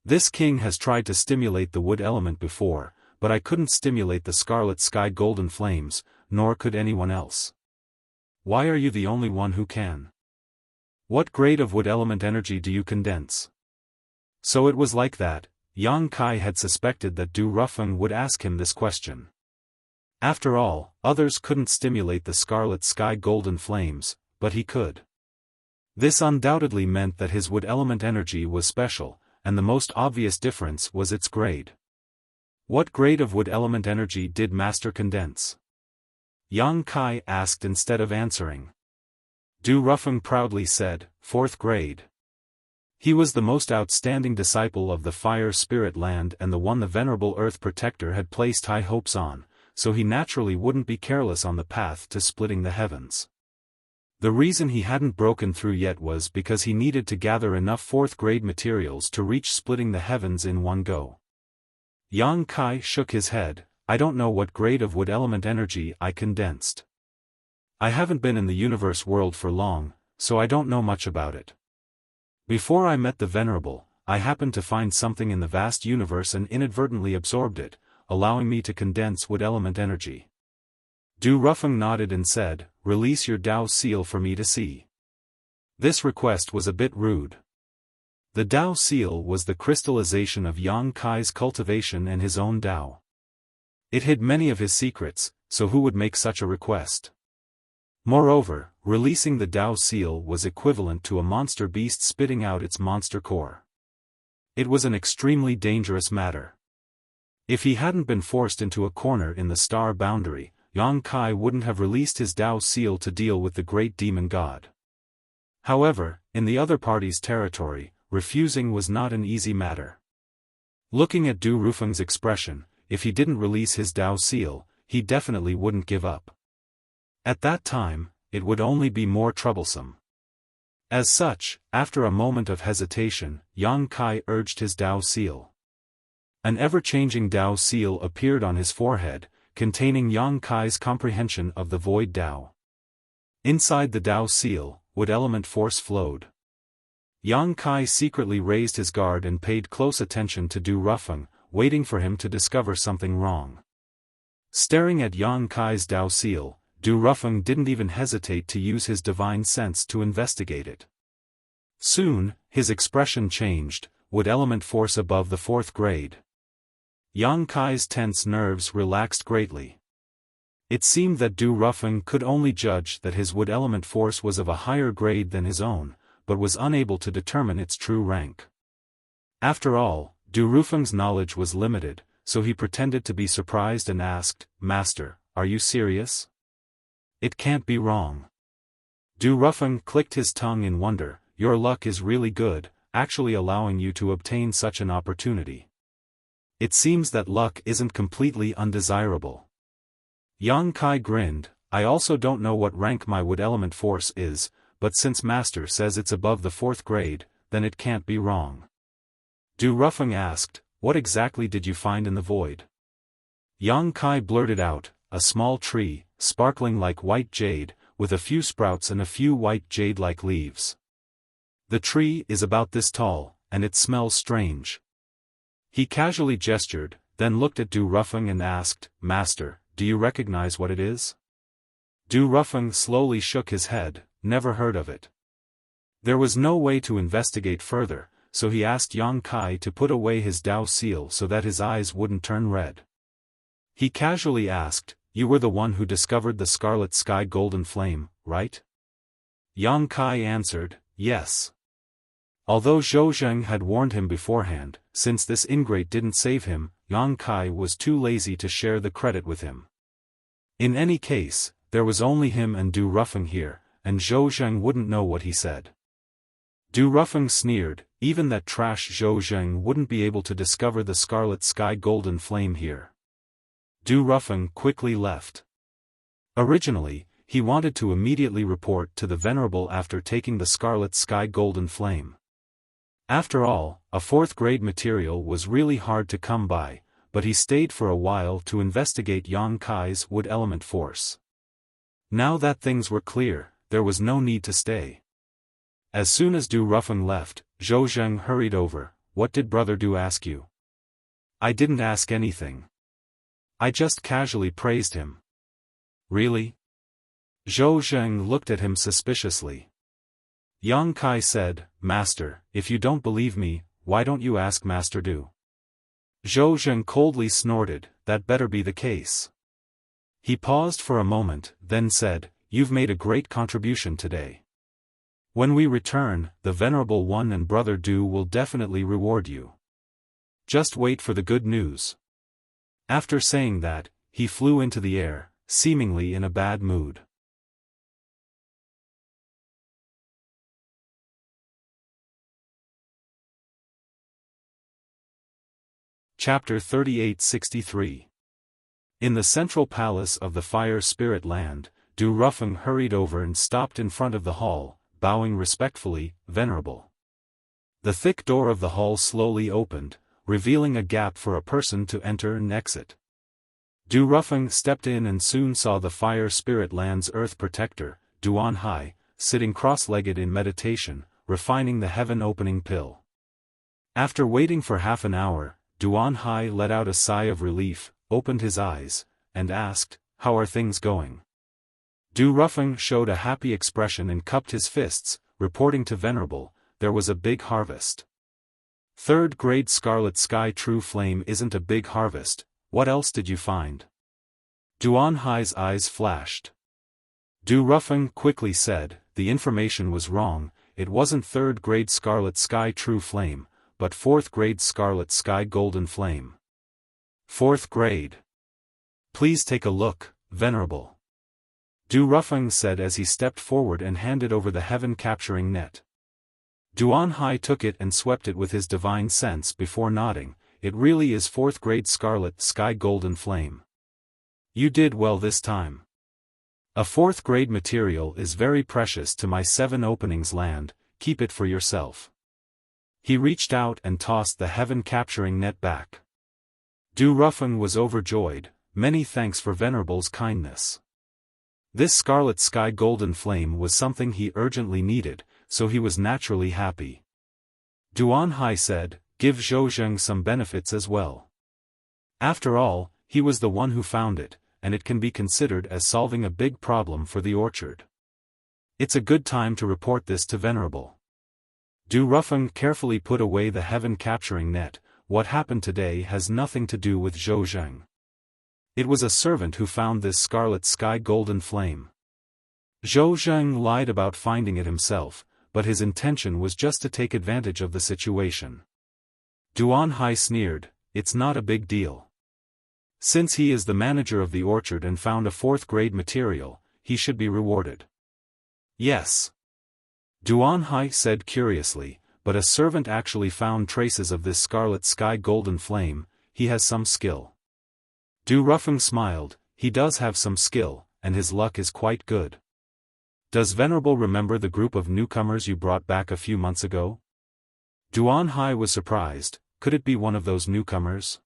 This king has tried to stimulate the wood element before, but I couldn't stimulate the scarlet sky golden flames, nor could anyone else. Why are you the only one who can? What grade of wood element energy do you condense? So it was like that, Yang Kai had suspected that Du Rufeng would ask him this question. After all, others couldn't stimulate the scarlet sky golden flames, but he could. This undoubtedly meant that his wood element energy was special, and the most obvious difference was its grade. What grade of wood element energy did Master condense? Yang Kai asked instead of answering. Du Rufeng proudly said, 4th grade. He was the most outstanding disciple of the Fire Spirit Land and the one the Venerable Earth Protector had placed high hopes on, so he naturally wouldn't be careless on the path to splitting the heavens. The reason he hadn't broken through yet was because he needed to gather enough 4th grade materials to reach splitting the heavens in one go. Yang Kai shook his head, I don't know what grade of wood element energy I condensed. I haven't been in the universe world for long, so I don't know much about it. Before I met the Venerable, I happened to find something in the vast universe and inadvertently absorbed it, allowing me to condense wood element energy. Du Rufeng nodded and said, release your Dao seal for me to see. This request was a bit rude. The Dao seal was the crystallization of Yang Kai's cultivation and his own Dao. It hid many of his secrets, so who would make such a request? Moreover, releasing the Dao seal was equivalent to a monster beast spitting out its monster core. It was an extremely dangerous matter. If he hadn't been forced into a corner in the star boundary, Yang Kai wouldn't have released his Dao seal to deal with the great demon god. However, in the other party's territory, refusing was not an easy matter. Looking at Du Rufeng's expression, if he didn't release his Dao seal, he definitely wouldn't give up. At that time, it would only be more troublesome. As such, after a moment of hesitation, Yang Kai urged his Dao seal. An ever-changing Dao seal appeared on his forehead, containing Yang Kai's comprehension of the void Dao. Inside the Dao seal, wood element force flowed. Yang Kai secretly raised his guard and paid close attention to Du Rufeng, waiting for him to discover something wrong. Staring at Yang Kai's Dao seal, Du Rufeng didn't even hesitate to use his divine sense to investigate it. Soon, his expression changed, wood element force above the 4th grade. Yang Kai's tense nerves relaxed greatly. It seemed that Du Rufeng could only judge that his wood element force was of a higher grade than his own, but was unable to determine its true rank. After all, Du Rufeng's knowledge was limited, so he pretended to be surprised and asked, Master, are you serious? It can't be wrong. Du Rufeng clicked his tongue in wonder, your luck is really good, actually allowing you to obtain such an opportunity. It seems that luck isn't completely undesirable. Yang Kai grinned, I also don't know what rank my wood element force is, but since Master says it's above the 4th grade, then it can't be wrong. Du Rufeng asked, what exactly did you find in the void? Yang Kai blurted out, a small tree, sparkling like white jade, with a few sprouts and a few white jade-like leaves. The tree is about this tall, and it smells strange. He casually gestured, then looked at Du Rufeng and asked, Master, do you recognize what it is? Du Rufeng slowly shook his head, never heard of it. There was no way to investigate further, so he asked Yang Kai to put away his Dao seal so that his eyes wouldn't turn red. He casually asked, you were the one who discovered the scarlet sky golden flame, right? Yang Kai answered, yes. Although Zhou Zheng had warned him beforehand, since this ingrate didn't save him, Yang Kai was too lazy to share the credit with him. In any case, there was only him and Du Rufeng here, and Zhou Zheng wouldn't know what he said. Du Rufeng sneered, even that trash Zhou Zheng wouldn't be able to discover the scarlet sky golden flame here. Du Rufeng quickly left. Originally, he wanted to immediately report to the Venerable after taking the scarlet sky golden flame. After all, a fourth-grade material was really hard to come by, but he stayed for a while to investigate Yang Kai's wood element force. Now that things were clear, there was no need to stay. As soon as Du Rufeng left, Zhou Zheng hurried over. "What did Brother Du ask you?" "I didn't ask anything. I just casually praised him." "Really?" Zhou Zheng looked at him suspiciously. Yang Kai said, "Master, if you don't believe me, why don't you ask Master Du?" Zhou Zheng coldly snorted, "That better be the case." He paused for a moment, then said, "You've made a great contribution today. When we return, the Venerable One and Brother Du will definitely reward you. Just wait for the good news." After saying that, he flew into the air, seemingly in a bad mood. Chapter 3863. In the central palace of the Fire Spirit Land, Du Rufeng hurried over and stopped in front of the hall, bowing respectfully, "Venerable." The thick door of the hall slowly opened, revealing a gap for a person to enter and exit. Du Rufeng stepped in and soon saw the Fire Spirit Land's Earth Protector, Duan Hai, sitting cross-legged in meditation, refining the heaven-opening pill. After waiting for half an hour, Duan Hai let out a sigh of relief, opened his eyes, and asked, "How are things going?" Du Rufeng showed a happy expression and cupped his fists, reporting to Venerable, "There was a big harvest." "Third-grade Scarlet Sky True Flame isn't a big harvest. What else did you find?" Duan Hai's eyes flashed. Du Rufeng quickly said, "The information was wrong, it wasn't third-grade Scarlet Sky True Flame, but fourth-grade Scarlet Sky Golden Flame." "Fourth grade? Please take a look, Venerable," Du Rufeng said as he stepped forward and handed over the heaven-capturing net. Duan Hai took it and swept it with his divine sense before nodding. "It really is fourth-grade Scarlet Sky Golden Flame. You did well this time. A fourth-grade material is very precious to my Seven Openings land, keep it for yourself." He reached out and tossed the heaven-capturing net back. Du Rufeng was overjoyed. "Many thanks for Venerable's kindness." This Scarlet Sky Golden Flame was something he urgently needed, so he was naturally happy. Duan Hai said, "Give Zhou Zheng some benefits as well. After all, he was the one who found it, and it can be considered as solving a big problem for the orchard. It's a good time to report this to Venerable." Du Rufeng carefully put away the heaven-capturing net. "What happened today has nothing to do with Zhou Zheng. It was a servant who found this Scarlet Sky Golden Flame. Zhou Zheng lied about finding it himself, but his intention was just to take advantage of the situation." Duan Hai sneered, "It's not a big deal. Since he is the manager of the orchard and found a fourth-grade material, he should be rewarded." "Yes," Duan Hai said curiously, "but a servant actually found traces of this Scarlet Sky Golden Flame. He has some skill." Du Rufeng smiled. "He does have some skill, and his luck is quite good. Does Venerable remember the group of newcomers you brought back a few months ago?" Duan Hai was surprised. Could it be one of those newcomers?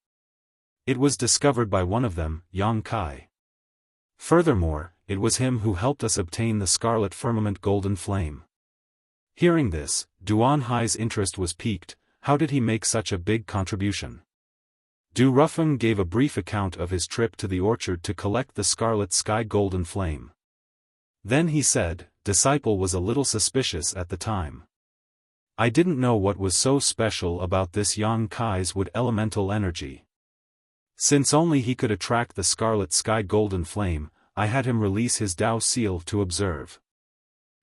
It was discovered by one of them, Yang Kai. Furthermore, it was him who helped us obtain the Scarlet Firmament Golden Flame. Hearing this, Duan Hai's interest was piqued. How did he make such a big contribution? Du Rufeng gave a brief account of his trip to the orchard to collect the Scarlet Sky Golden Flame. Then he said, "Disciple was a little suspicious at the time. I didn't know what was so special about this Yang Kai's wood elemental energy. Since only he could attract the Scarlet Sky Golden Flame, I had him release his Tao seal to observe.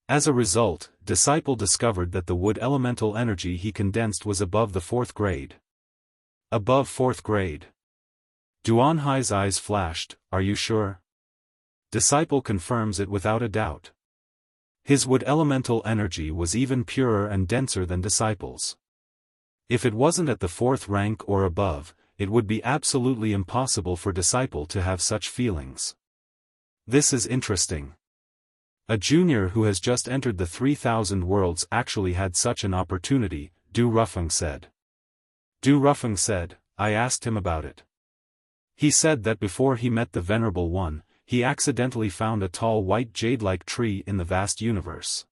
As a result, Disciple discovered that the wood elemental energy he condensed was above the fourth grade." "Above fourth grade?" Duan Hai's eyes flashed. "Are you sure?" Disciple confirms it without a doubt. His wood elemental energy was even purer and denser than Disciple's. If it wasn't at the 4th rank or above, it would be absolutely impossible for disciple to have such feelings. This is interesting. A junior who has just entered the 3000 worlds actually had such an opportunity, Du Rufeng said. Du Rufeng said, I asked him about it. He said that before he met the Venerable One, he accidentally found a tall white jade-like tree in the vast universe.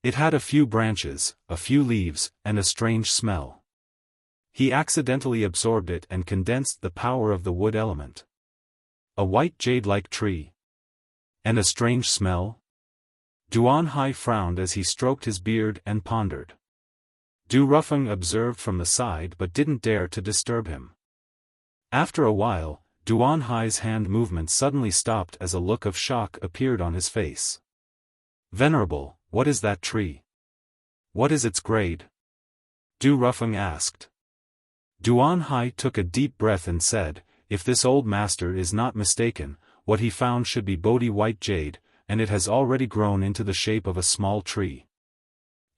It had a few branches, a few leaves, and a strange smell. He accidentally absorbed it and condensed the power of the wood element. A white jade-like tree. And a strange smell? Duan Hai frowned as he stroked his beard and pondered. Du Rufeng observed from the side but didn't dare to disturb him. After a while, Duan Hai's hand movement suddenly stopped as a look of shock appeared on his face. Venerable, what is that tree? What is its grade? Du Rufeng asked. Duan Hai took a deep breath and said, if this old master is not mistaken, what he found should be Bodhi white jade, and it has already grown into the shape of a small tree.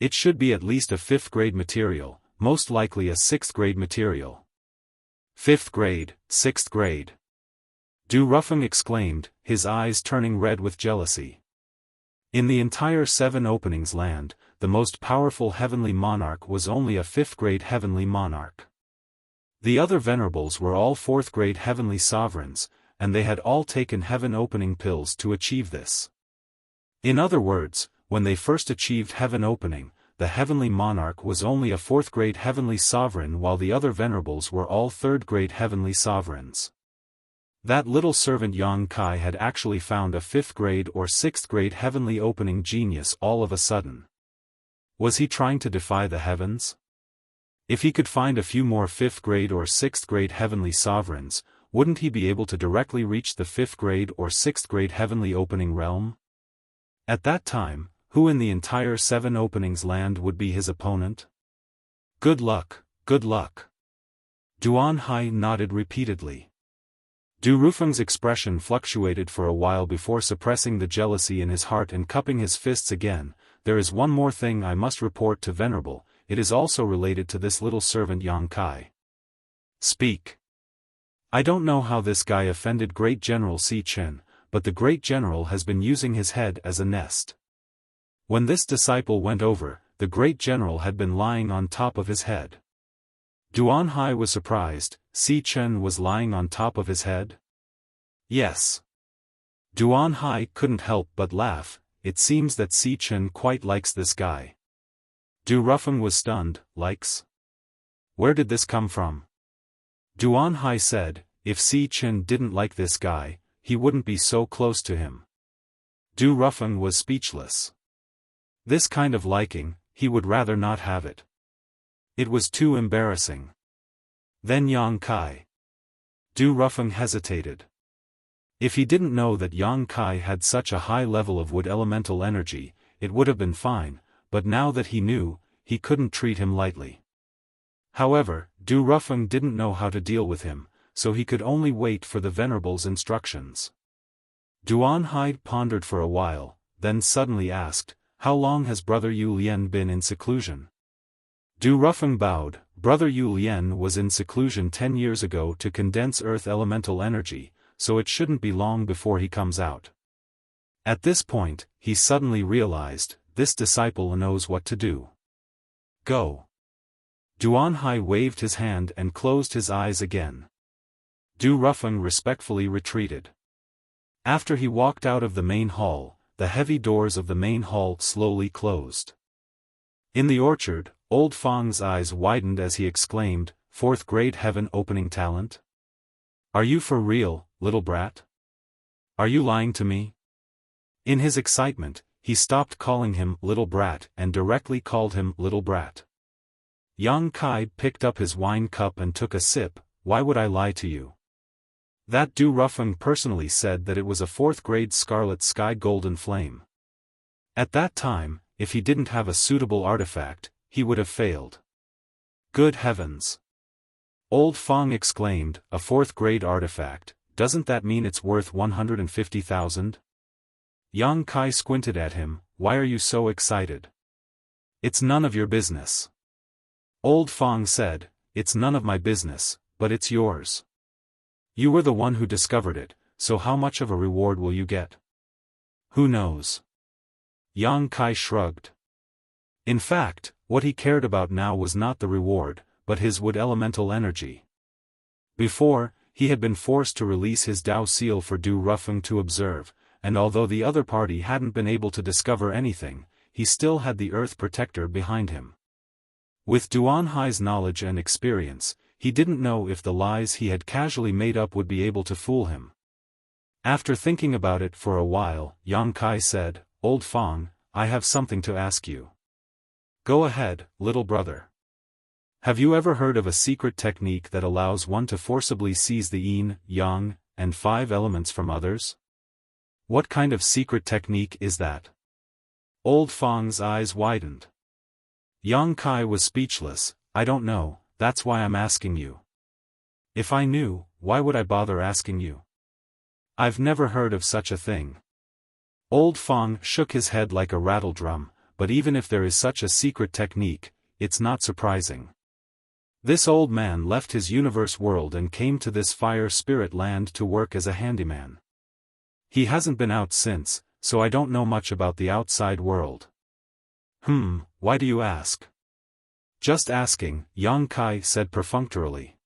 It should be at least a 5th grade material, most likely a 6th grade material. 5th grade, 6th grade. Du Rufeng exclaimed, his eyes turning red with jealousy. In the entire 7 openings land, the most powerful heavenly monarch was only a 5th grade heavenly monarch. The other venerables were all 4th grade heavenly sovereigns, and they had all taken heaven opening pills to achieve this. In other words, when they first achieved heaven opening, the heavenly monarch was only a 4th grade heavenly sovereign while the other venerables were all 3rd grade heavenly sovereigns. That little servant Yang Kai had actually found a 5th grade or 6th grade heavenly opening genius all of a sudden. Was he trying to defy the heavens? If he could find a few more 5th grade or 6th grade heavenly sovereigns, wouldn't he be able to directly reach the 5th grade or 6th grade heavenly opening realm? At that time, who in the entire 7 openings land would be his opponent? Good luck, good luck. Duan Hai nodded repeatedly. Du Rufeng's expression fluctuated for a while before suppressing the jealousy in his heart and cupping his fists again. There is one more thing I must report to Venerable, it is also related to this little servant Yang Kai. Speak. I don't know how this guy offended Great General Si Chen, but the Great General has been using his head as a nest. When this disciple went over, the Great General had been lying on top of his head. Duan Hai was surprised, Si Chen was lying on top of his head? Yes. Duan Hai couldn't help but laugh, it seems that Si Chen quite likes this guy. Du Rufeng was stunned, likes? Where did this come from? Duan Hai said, if Si Chen didn't like this guy, he wouldn't be so close to him. Du Rufeng was speechless. This kind of liking, he would rather not have it. It was too embarrassing. Then Yang Kai. Du Rufeng hesitated. If he didn't know that Yang Kai had such a high level of wood elemental energy, it would have been fine, but now that he knew, he couldn't treat him lightly. However, Du Rufeng didn't know how to deal with him, so he could only wait for the Venerable's instructions. Duan Hai pondered for a while, then suddenly asked, how long has Brother Yu Lien been in seclusion? Du Rufeng bowed. Brother Yu Lien was in seclusion 10 years ago to condense earth elemental energy, so it shouldn't be long before he comes out. At this point, he suddenly realized, this disciple knows what to do. Go. Duan Hai waved his hand and closed his eyes again. Du Rufeng respectfully retreated. After he walked out of the main hall, the heavy doors of the main hall slowly closed. In the orchard, Old Fang's eyes widened as he exclaimed, 4th grade heaven opening talent? Are you for real, little brat? Are you lying to me? In his excitement, he stopped calling him little brat and directly called him little brat. Yang Kai picked up his wine cup and took a sip. Why would I lie to you? That Du Rufeng personally said that it was a 4th grade scarlet sky golden flame. At that time, if he didn't have a suitable artifact, he would have failed. Good heavens! Old Fang exclaimed, a 4th grade artifact, doesn't that mean it's worth 150,000? Yang Kai squinted at him, why are you so excited? It's none of your business. Old Fong said, "It's none of my business, but it's yours. You were the one who discovered it, so how much of a reward will you get?" "Who knows?" Yang Kai shrugged. In fact, what he cared about now was not the reward, but his wood elemental energy. Before, he had been forced to release his Dao seal for Du Rufeng to observe, and although the other party hadn't been able to discover anything, he still had the Earth Protector behind him. With Duan Hai's knowledge and experience, he didn't know if the lies he had casually made up would be able to fool him. After thinking about it for a while, Yang Kai said, "Old Fong, I have something to ask you." "Go ahead, little brother." "Have you ever heard of a secret technique that allows one to forcibly seize the yin, yang, and 5 elements from others?" "What kind of secret technique is that?" Old Fong's eyes widened. Yang Kai was speechless. "I don't know, that's why I'm asking you." "If I knew, why would I bother asking you? I've never heard of such a thing." Old Fong shook his head like a rattledrum, but even if there is such a secret technique, it's not surprising. This old man left his universe world and came to this fire spirit land to work as a handyman. He hasn't been out since, so I don't know much about the outside world. Why do you ask?" "Just asking," Yang Kai said perfunctorily.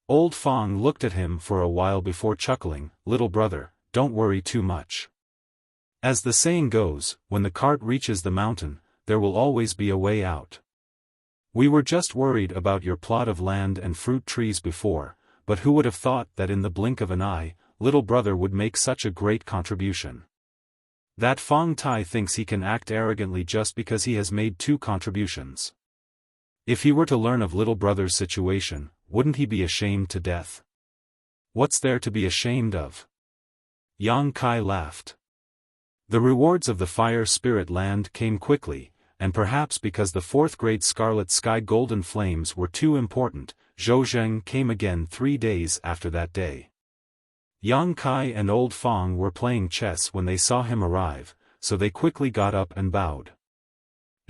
Old Fong looked at him for a while before chuckling, "Little brother, don't worry too much. As the saying goes, when the cart reaches the mountain, there will always be a way out. We were just worried about your plot of land and fruit trees before, but who would have thought that in the blink of an eye, little brother would make such a great contribution. That Fong Tai thinks he can act arrogantly just because he has made 2 contributions. If he were to learn of little brother's situation, wouldn't he be ashamed to death?" "What's there to be ashamed of?" Yang Kai laughed. The rewards of the fire spirit land came quickly, and perhaps because the 4th grade Scarlet Sky Golden Flames were too important, Zhou Zheng came again 3 days after that day. Yang Kai and Old Fong were playing chess when they saw him arrive, so they quickly got up and bowed.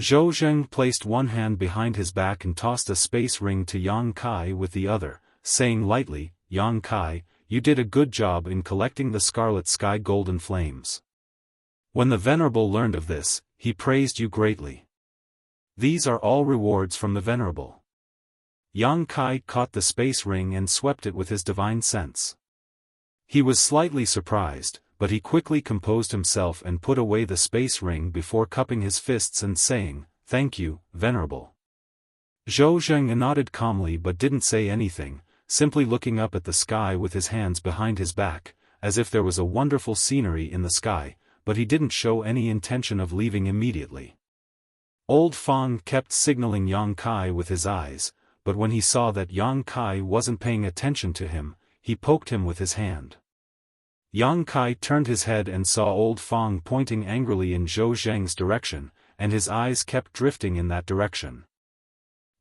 Zhou Zheng placed one hand behind his back and tossed a space ring to Yang Kai with the other, saying lightly, "Yang Kai, you did a good job in collecting the Scarlet Sky Golden Flames. When the Venerable learned of this, he praised you greatly. These are all rewards from the Venerable." Yang Kai caught the space ring and swept it with his divine sense. He was slightly surprised, but he quickly composed himself and put away the space ring before cupping his fists and saying, "Thank you, Venerable." Zhou Zheng nodded calmly but didn't say anything, simply looking up at the sky with his hands behind his back, as if there was a wonderful scenery in the sky, but he didn't show any intention of leaving immediately. Old Fong kept signaling Yang Kai with his eyes, but when he saw that Yang Kai wasn't paying attention to him, he poked him with his hand. Yang Kai turned his head and saw Old Fong pointing angrily in Zhou Zheng's direction, and his eyes kept drifting in that direction.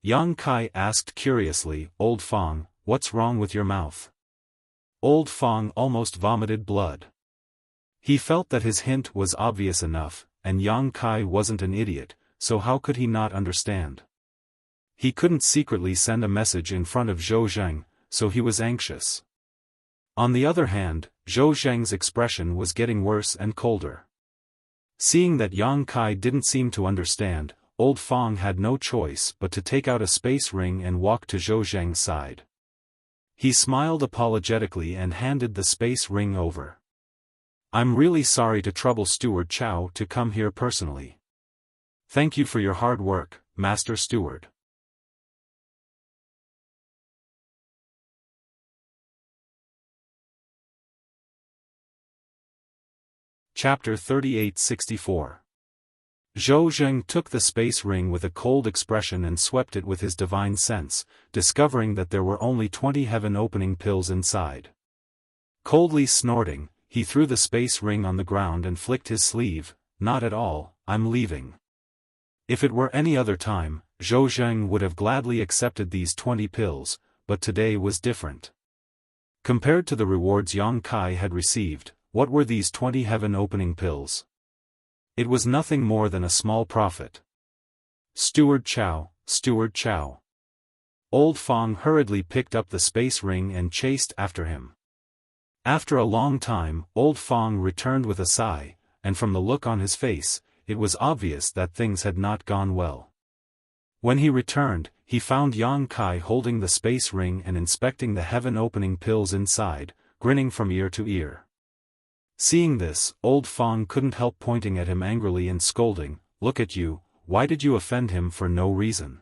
Yang Kai asked curiously, "Old Fong, what's wrong with your mouth?" Old Fong almost vomited blood. He felt that his hint was obvious enough, and Yang Kai wasn't an idiot, so how could he not understand? He couldn't secretly send a message in front of Zhou Zheng, so he was anxious. On the other hand, Zhou Zheng's expression was getting worse and colder. Seeing that Yang Kai didn't seem to understand, Old Fong had no choice but to take out a space ring and walk to Zhou Zheng's side. He smiled apologetically and handed the space ring over. "I'm really sorry to trouble Steward Chow to come here personally. Thank you for your hard work, Master Steward." Chapter 3864. Zhou Zheng took the space ring with a cold expression and swept it with his divine sense, discovering that there were only 20 heaven-opening pills inside. Coldly snorting, he threw the space ring on the ground and flicked his sleeve. "Not at all, I'm leaving." If it were any other time, Zhou Zheng would have gladly accepted these 20 pills, but today was different. Compared to the rewards Yang Kai had received, what were these 20 heaven-opening pills? It was nothing more than a small profit. "Steward Chow, Steward Chow. Old Fong hurriedly picked up the space ring and chased after him. After a long time, Old Fong returned with a sigh, and from the look on his face, it was obvious that things had not gone well. When he returned, he found Yang Kai holding the space ring and inspecting the heaven-opening pills inside, grinning from ear to ear. Seeing this, Old Fong couldn't help pointing at him angrily and scolding, "Look at you, why did you offend him for no reason?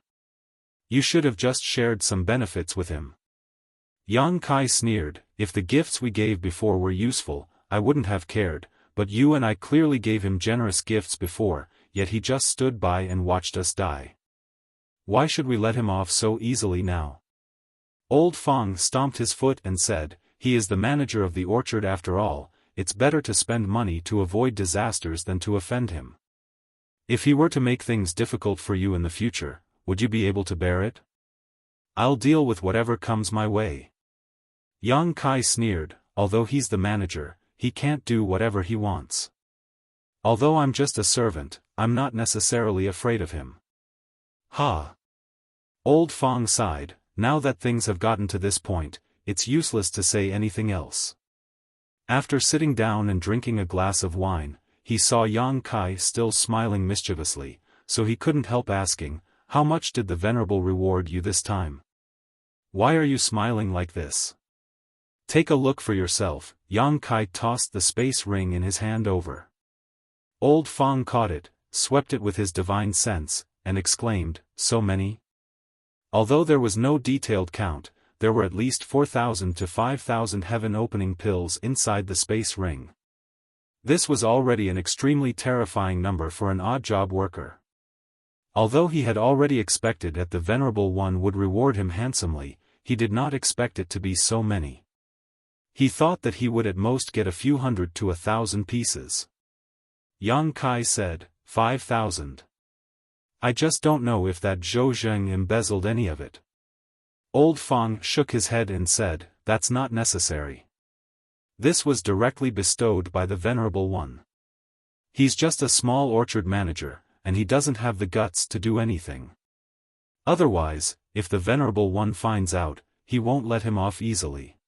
You should have just shared some benefits with him." Yang Kai sneered, "If the gifts we gave before were useful, I wouldn't have cared, but you and I clearly gave him generous gifts before, yet he just stood by and watched us die. Why should we let him off so easily now?" Old Fong stomped his foot and said, "He is the manager of the orchard after all, it's better to spend money to avoid disasters than to offend him. If he were to make things difficult for you in the future, would you be able to bear it?" "I'll deal with whatever comes my way." Yang Kai sneered, "Although he's the manager, he can't do whatever he wants. Although I'm just a servant, I'm not necessarily afraid of him." "Ha!" Old Fong sighed, "Now that things have gotten to this point, it's useless to say anything else." After sitting down and drinking a glass of wine, he saw Yang Kai still smiling mischievously, so he couldn't help asking, "How much did the Venerable reward you this time? Why are you smiling like this? Take a look for yourself." Yang Kai tossed the space ring in his hand over. Old Fong caught it, swept it with his divine sense, and exclaimed, "So many?" Although there was no detailed count, there were at least 4,000 to 5,000 heaven-opening pills inside the space ring. This was already an extremely terrifying number for an odd-job worker. Although he had already expected that the Venerable One would reward him handsomely, he did not expect it to be so many. He thought that he would at most get a few hundred to 1,000 pieces. Yang Kai said, 5,000. I just don't know if that Zhou Zheng embezzled any of it. Old Fong shook his head and said, "That's not necessary. This was directly bestowed by the Venerable One. He's just a small orchard manager, and he doesn't have the guts to do anything. Otherwise, if the Venerable One finds out, he won't let him off easily.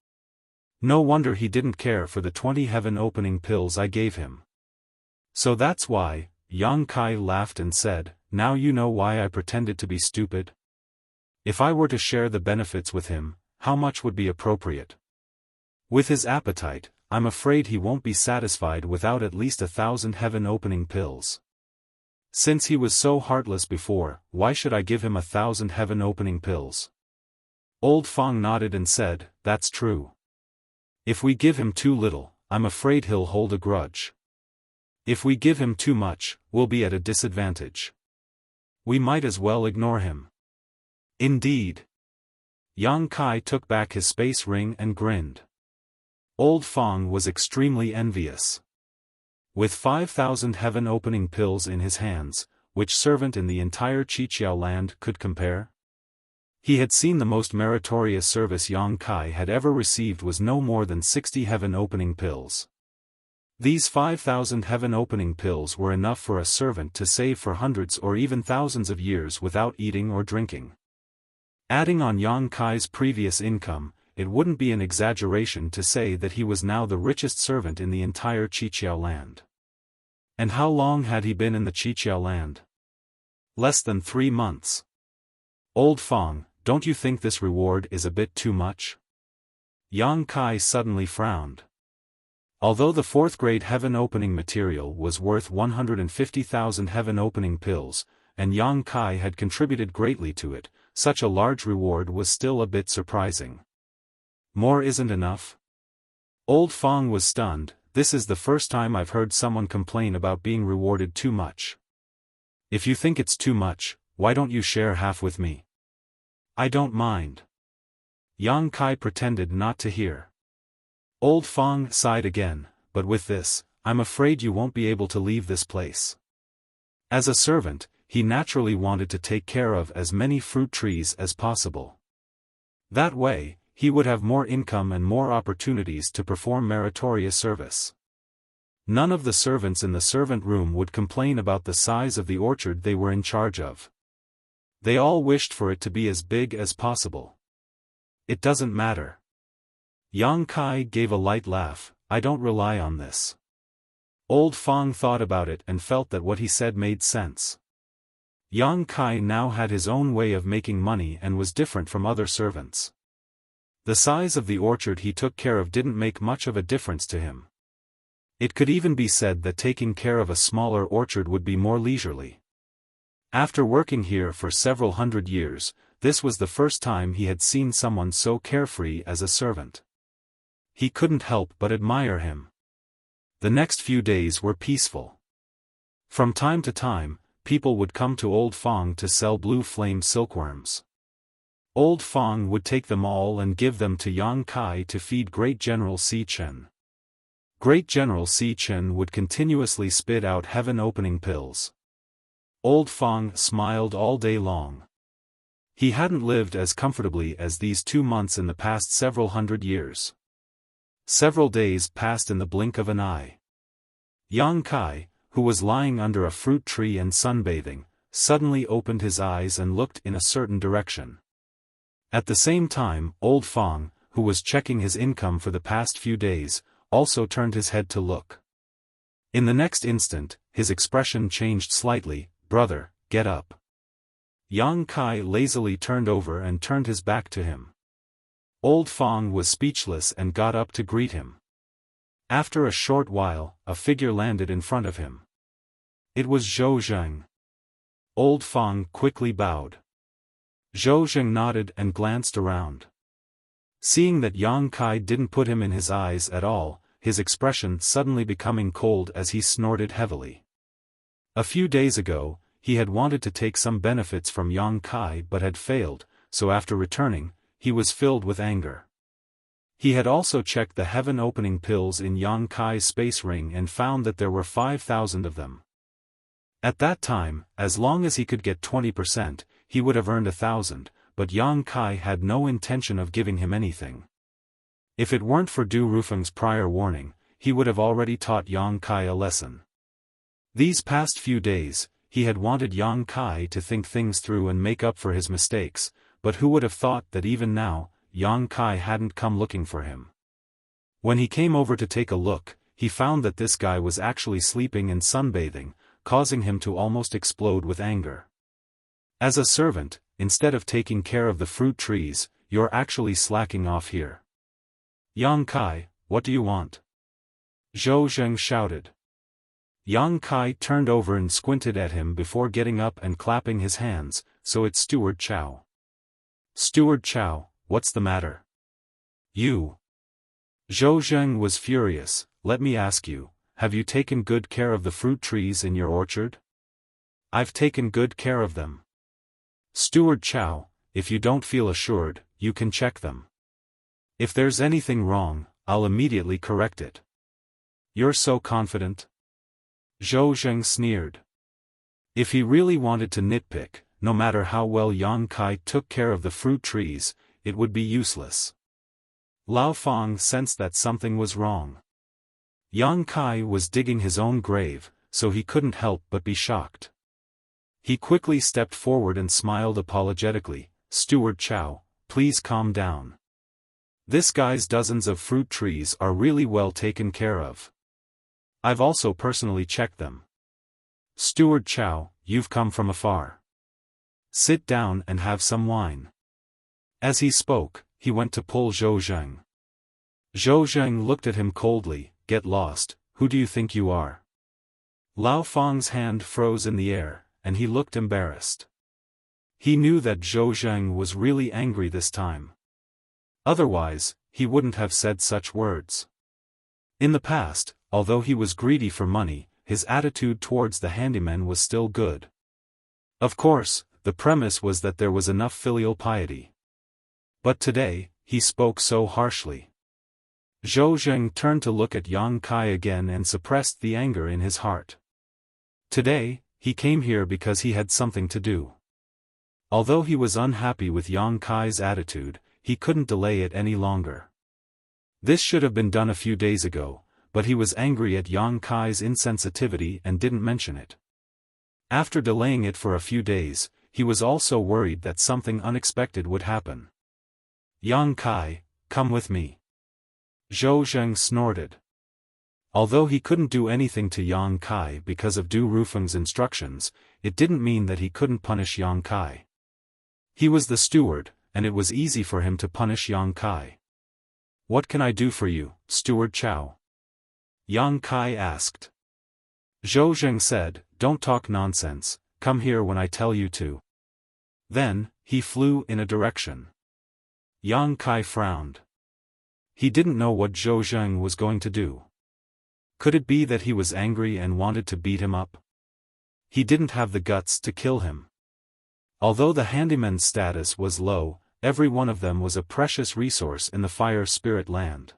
No wonder he didn't care for the 20 heaven-opening pills I gave him. So that's why." Yang Kai laughed and said, "Now you know why I pretended to be stupid? If I were to share the benefits with him, how much would be appropriate? With his appetite, I'm afraid he won't be satisfied without at least 1,000 heaven-opening pills. Since he was so heartless before, why should I give him 1,000 heaven-opening pills?" Old Fong nodded and said, "That's true. If we give him too little, I'm afraid he'll hold a grudge. If we give him too much, we'll be at a disadvantage. We might as well ignore him." "Indeed." Yang Kai took back his space ring and grinned. Old Fong was extremely envious. With 5,000 heaven-opening pills in his hands, which servant in the entire Qiqiao land could compare? He had seen the most meritorious service Yang Kai had ever received was no more than 60 heaven-opening pills. These 5,000 heaven-opening pills were enough for a servant to save for hundreds or even thousands of years without eating or drinking. Adding on Yang Kai's previous income, it wouldn't be an exaggeration to say that he was now the richest servant in the entire Qiqiao land. And how long had he been in the Qiqiao land? Less than 3 months. "Old Fong, don't you think this reward is a bit too much?" Yang Kai suddenly frowned. Although the 4th grade heaven-opening material was worth 150,000 heaven-opening pills, and Yang Kai had contributed greatly to it, such a large reward was still a bit surprising. "More isn't enough?" Old Fong was stunned. "This is the first time I've heard someone complain about being rewarded too much. If you think it's too much, why don't you share half with me?" "I don't mind." Yang Kai pretended not to hear. Old Fong sighed again, "But with this, I'm afraid you won't be able to leave this place." As a servant, he naturally wanted to take care of as many fruit trees as possible. That way, he would have more income and more opportunities to perform meritorious service. None of the servants in the servant room would complain about the size of the orchard they were in charge of. They all wished for it to be as big as possible. It doesn't matter. Yang Kai gave a light laugh, I don't rely on this. Old Fang thought about it and felt that what he said made sense. Yang Kai now had his own way of making money and was different from other servants. The size of the orchard he took care of didn't make much of a difference to him. It could even be said that taking care of a smaller orchard would be more leisurely. After working here for several hundred years, this was the first time he had seen someone so carefree as a servant. He couldn't help but admire him. The next few days were peaceful. From time to time, people would come to Old Fang to sell blue flame silkworms. Old Fang would take them all and give them to Yang Kai to feed Great General Si Chen. Great General Si Chen would continuously spit out heaven-opening pills. Old Fang smiled all day long. He hadn't lived as comfortably as these 2 months in the past several hundred years. Several days passed in the blink of an eye. Yang Kai, who was lying under a fruit tree and sunbathing, suddenly opened his eyes and looked in a certain direction. At the same time, Old Fang, who was checking his income for the past few days, also turned his head to look. In the next instant, his expression changed slightly. Brother, get up. Yang Kai lazily turned over and turned his back to him. Old Fang was speechless and got up to greet him. After a short while, a figure landed in front of him. It was Zhou Zheng. Old Fang quickly bowed. Zhou Zheng nodded and glanced around. Seeing that Yang Kai didn't put him in his eyes at all, his expression suddenly becoming cold as he snorted heavily. A few days ago, he had wanted to take some benefits from Yang Kai but had failed, so after returning, he was filled with anger. He had also checked the heaven-opening pills in Yang Kai's space ring and found that there were 5,000 of them. At that time, as long as he could get 20%, he would have earned 1,000, but Yang Kai had no intention of giving him anything. If it weren't for Du Rufeng's prior warning, he would have already taught Yang Kai a lesson. These past few days, he had wanted Yang Kai to think things through and make up for his mistakes, but who would have thought that even now, Yang Kai hadn't come looking for him. When he came over to take a look, he found that this guy was actually sleeping and sunbathing, causing him to almost explode with anger. As a servant, instead of taking care of the fruit trees, you're actually slacking off here. Yang Kai, what do you want? Zhou Zheng shouted. Yang Kai turned over and squinted at him before getting up and clapping his hands, so it's Steward Chow. Steward Chow, what's the matter? You. Zhou Zheng was furious. Let me ask you, have you taken good care of the fruit trees in your orchard? I've taken good care of them. Steward Chow, if you don't feel assured, you can check them. If there's anything wrong, I'll immediately correct it. You're so confident? Zhou Zheng sneered. If he really wanted to nitpick, no matter how well Yang Kai took care of the fruit trees, it would be useless. Lao Fang sensed that something was wrong. Yang Kai was digging his own grave, so he couldn't help but be shocked. He quickly stepped forward and smiled apologetically. Steward Chow, please calm down. This guy's dozens of fruit trees are really well taken care of. I've also personally checked them. Steward Chow, you've come from afar. Sit down and have some wine. As he spoke, he went to pull Zhou Zheng. Zhou Zheng looked at him coldly. Get lost, who do you think you are? Lao Fang's hand froze in the air, and he looked embarrassed. He knew that Zhou Zheng was really angry this time. Otherwise, he wouldn't have said such words. In the past, although he was greedy for money, his attitude towards the handyman was still good. Of course, the premise was that there was enough filial piety. But today, he spoke so harshly. Zhou Zheng turned to look at Yang Kai again and suppressed the anger in his heart. Today, he came here because he had something to do. Although he was unhappy with Yang Kai's attitude, he couldn't delay it any longer. This should have been done a few days ago, but he was angry at Yang Kai's insensitivity and didn't mention it. After delaying it for a few days, he was also worried that something unexpected would happen. Yang Kai, come with me. Zhou Zheng snorted. Although he couldn't do anything to Yang Kai because of Du Rufeng's instructions, it didn't mean that he couldn't punish Yang Kai. He was the steward, and it was easy for him to punish Yang Kai. What can I do for you, Steward Chow? Yang Kai asked. Zhou Zheng said, don't talk nonsense, come here when I tell you to. Then, he flew in a direction. Yang Kai frowned. He didn't know what Zhou Zheng was going to do. Could it be that he was angry and wanted to beat him up? He didn't have the guts to kill him. Although the handyman's status was low, every one of them was a precious resource in the Fire Spirit land.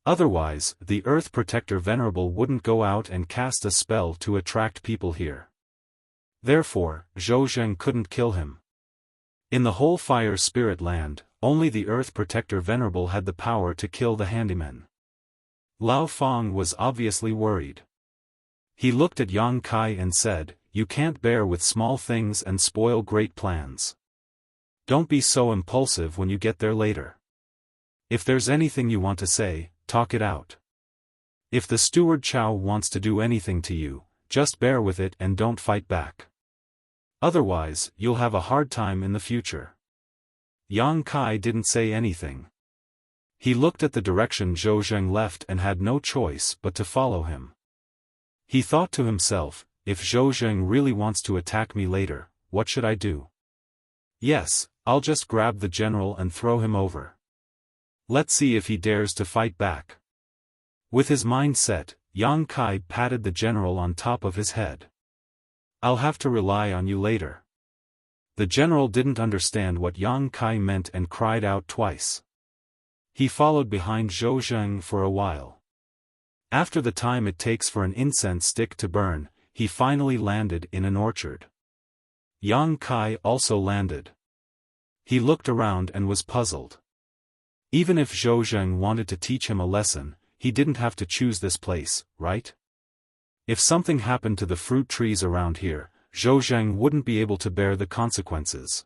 Otherwise, the Earth Protector Venerable wouldn't go out and cast a spell to attract people here. Therefore, Zhou Zheng couldn't kill him. In the whole Fire Spirit land, only the Earth Protector Venerable had the power to kill the handyman. Lao Feng was obviously worried. He looked at Yang Kai and said, you can't bear with small things and spoil great plans. Don't be so impulsive when you get there later. If there's anything you want to say, talk it out. If the Steward Chow wants to do anything to you, just bear with it and don't fight back. Otherwise, you'll have a hard time in the future. Yang Kai didn't say anything. He looked at the direction Zhou Zheng left and had no choice but to follow him. He thought to himself, if Zhou Zheng really wants to attack me later, what should I do? Yes, I'll just grab the general and throw him over. Let's see if he dares to fight back. With his mind set, Yang Kai patted the general on top of his head. I'll have to rely on you later. The general didn't understand what Yang Kai meant and cried out twice. He followed behind Zhou Zheng for a while. After the time it takes for an incense stick to burn, he finally landed in an orchard. Yang Kai also landed. He looked around and was puzzled. Even if Zhou Zheng wanted to teach him a lesson, he didn't have to choose this place, right? If something happened to the fruit trees around here, Zhou Zheng wouldn't be able to bear the consequences.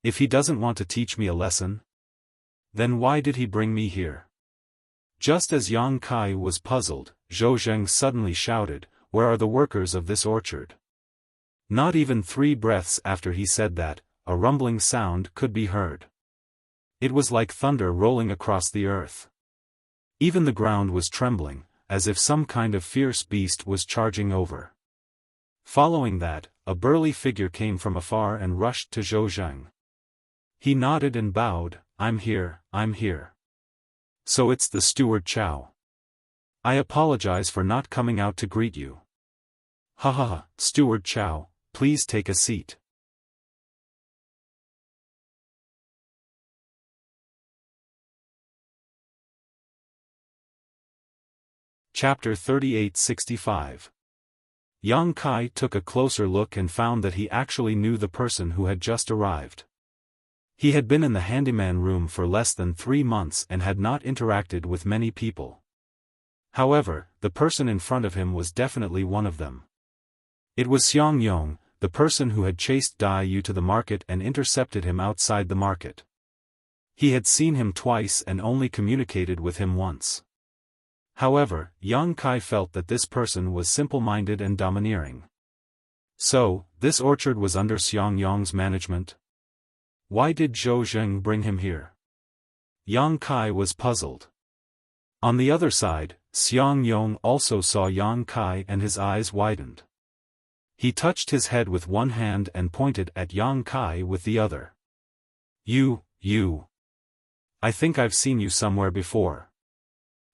If he doesn't want to teach me a lesson, then why did he bring me here? Just as Yang Kai was puzzled, Zhou Zheng suddenly shouted, where are the workers of this orchard? Not even 3 breaths after he said that, a rumbling sound could be heard. It was like thunder rolling across the earth. Even the ground was trembling, as if some kind of fierce beast was charging over. Following that, a burly figure came from afar and rushed to Zhou Zheng. He nodded and bowed, I'm here, I'm here. So it's the Steward Chow. I apologize for not coming out to greet you. Ha ha ha, Steward Chow, please take a seat. Chapter 3865. Yang Kai took a closer look and found that he actually knew the person who had just arrived. He had been in the handyman room for less than 3 months and had not interacted with many people. However, the person in front of him was definitely one of them. It was Xiang Yong, the person who had chased Dai Yu to the market and intercepted him outside the market. He had seen him twice and only communicated with him once. However, Yang Kai felt that this person was simple-minded and domineering. So, this orchard was under Xiang Yong's management? Why did Zhou Zheng bring him here? Yang Kai was puzzled. On the other side, Xiang Yong also saw Yang Kai and his eyes widened. He touched his head with one hand and pointed at Yang Kai with the other. You. I think I've seen you somewhere before.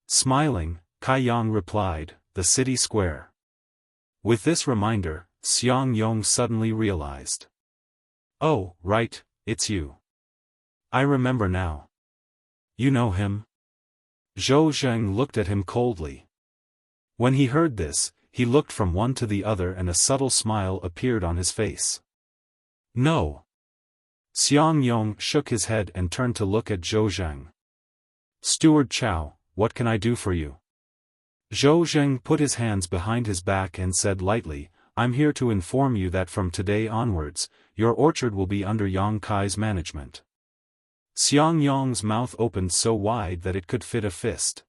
Smiling, Kai Yang replied, the city square. With this reminder, Xiang Yong suddenly realized. Oh, right, it's you. I remember now. You know him? Zhou Zheng looked at him coldly. When he heard this, he looked from one to the other and a subtle smile appeared on his face. No. Xiang Yong shook his head and turned to look at Zhou Zheng. Steward Chow, what can I do for you? Zhou Zheng put his hands behind his back and said lightly, I'm here to inform you that from today onwards, your orchard will be under Yang Kai's management. Xiang Yong's mouth opened so wide that it could fit a fist.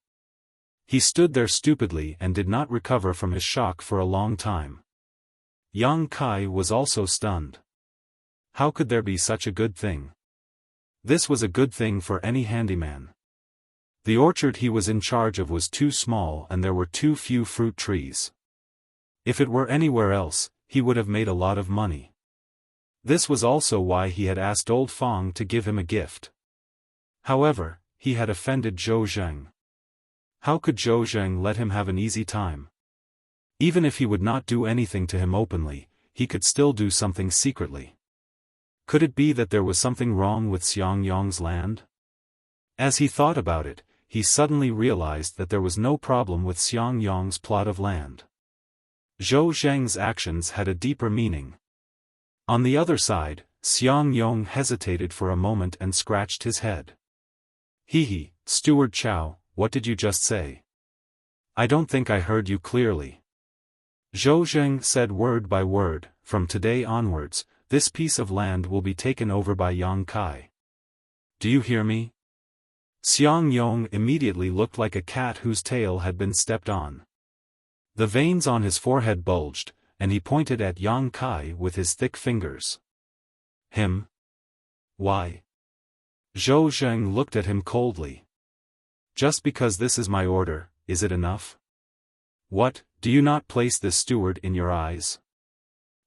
He stood there stupidly and did not recover from his shock for a long time. Yang Kai was also stunned. How could there be such a good thing? This was a good thing for any handyman. The orchard he was in charge of was too small and there were too few fruit trees. If it were anywhere else, he would have made a lot of money. This was also why he had asked old Fang to give him a gift. However, he had offended Zhou Zheng. How could Zhou Zheng let him have an easy time? Even if he would not do anything to him openly, he could still do something secretly. Could it be that there was something wrong with Xiang Yong's land? As he thought about it, he suddenly realized that there was no problem with Xiang Yong's plot of land. Zhou Zheng's actions had a deeper meaning. On the other side, Xiang Yong hesitated for a moment and scratched his head. He, Steward Chow, what did you just say? I don't think I heard you clearly. Zhou Zheng said word by word, from today onwards, this piece of land will be taken over by Yang Kai. Do you hear me? Xiang Yong immediately looked like a cat whose tail had been stepped on. The veins on his forehead bulged, and he pointed at Yang Kai with his thick fingers. Him? Why? Zhou Zheng looked at him coldly. Just because this is my order, is it enough? What, do you not place this steward in your eyes?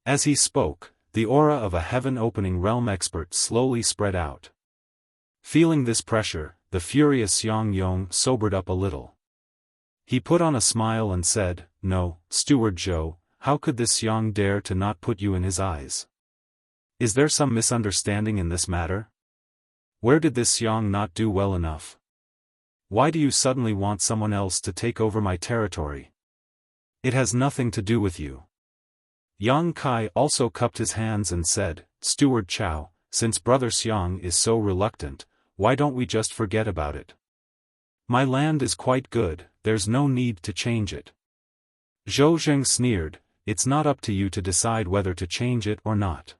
As he spoke, the aura of a heaven-opening realm expert slowly spread out. Feeling this pressure, the furious Xiang Yong sobered up a little. He put on a smile and said, No, Steward Zhou, how could this Xiang dare to not put you in his eyes? Is there some misunderstanding in this matter? Where did this Xiang not do well enough? Why do you suddenly want someone else to take over my territory? It has nothing to do with you. Yang Kai also cupped his hands and said, Steward Chow, since Brother Xiang is so reluctant, why don't we just forget about it? My land is quite good, there's no need to change it. Zhou Zheng sneered, it's not up to you to decide whether to change it or not.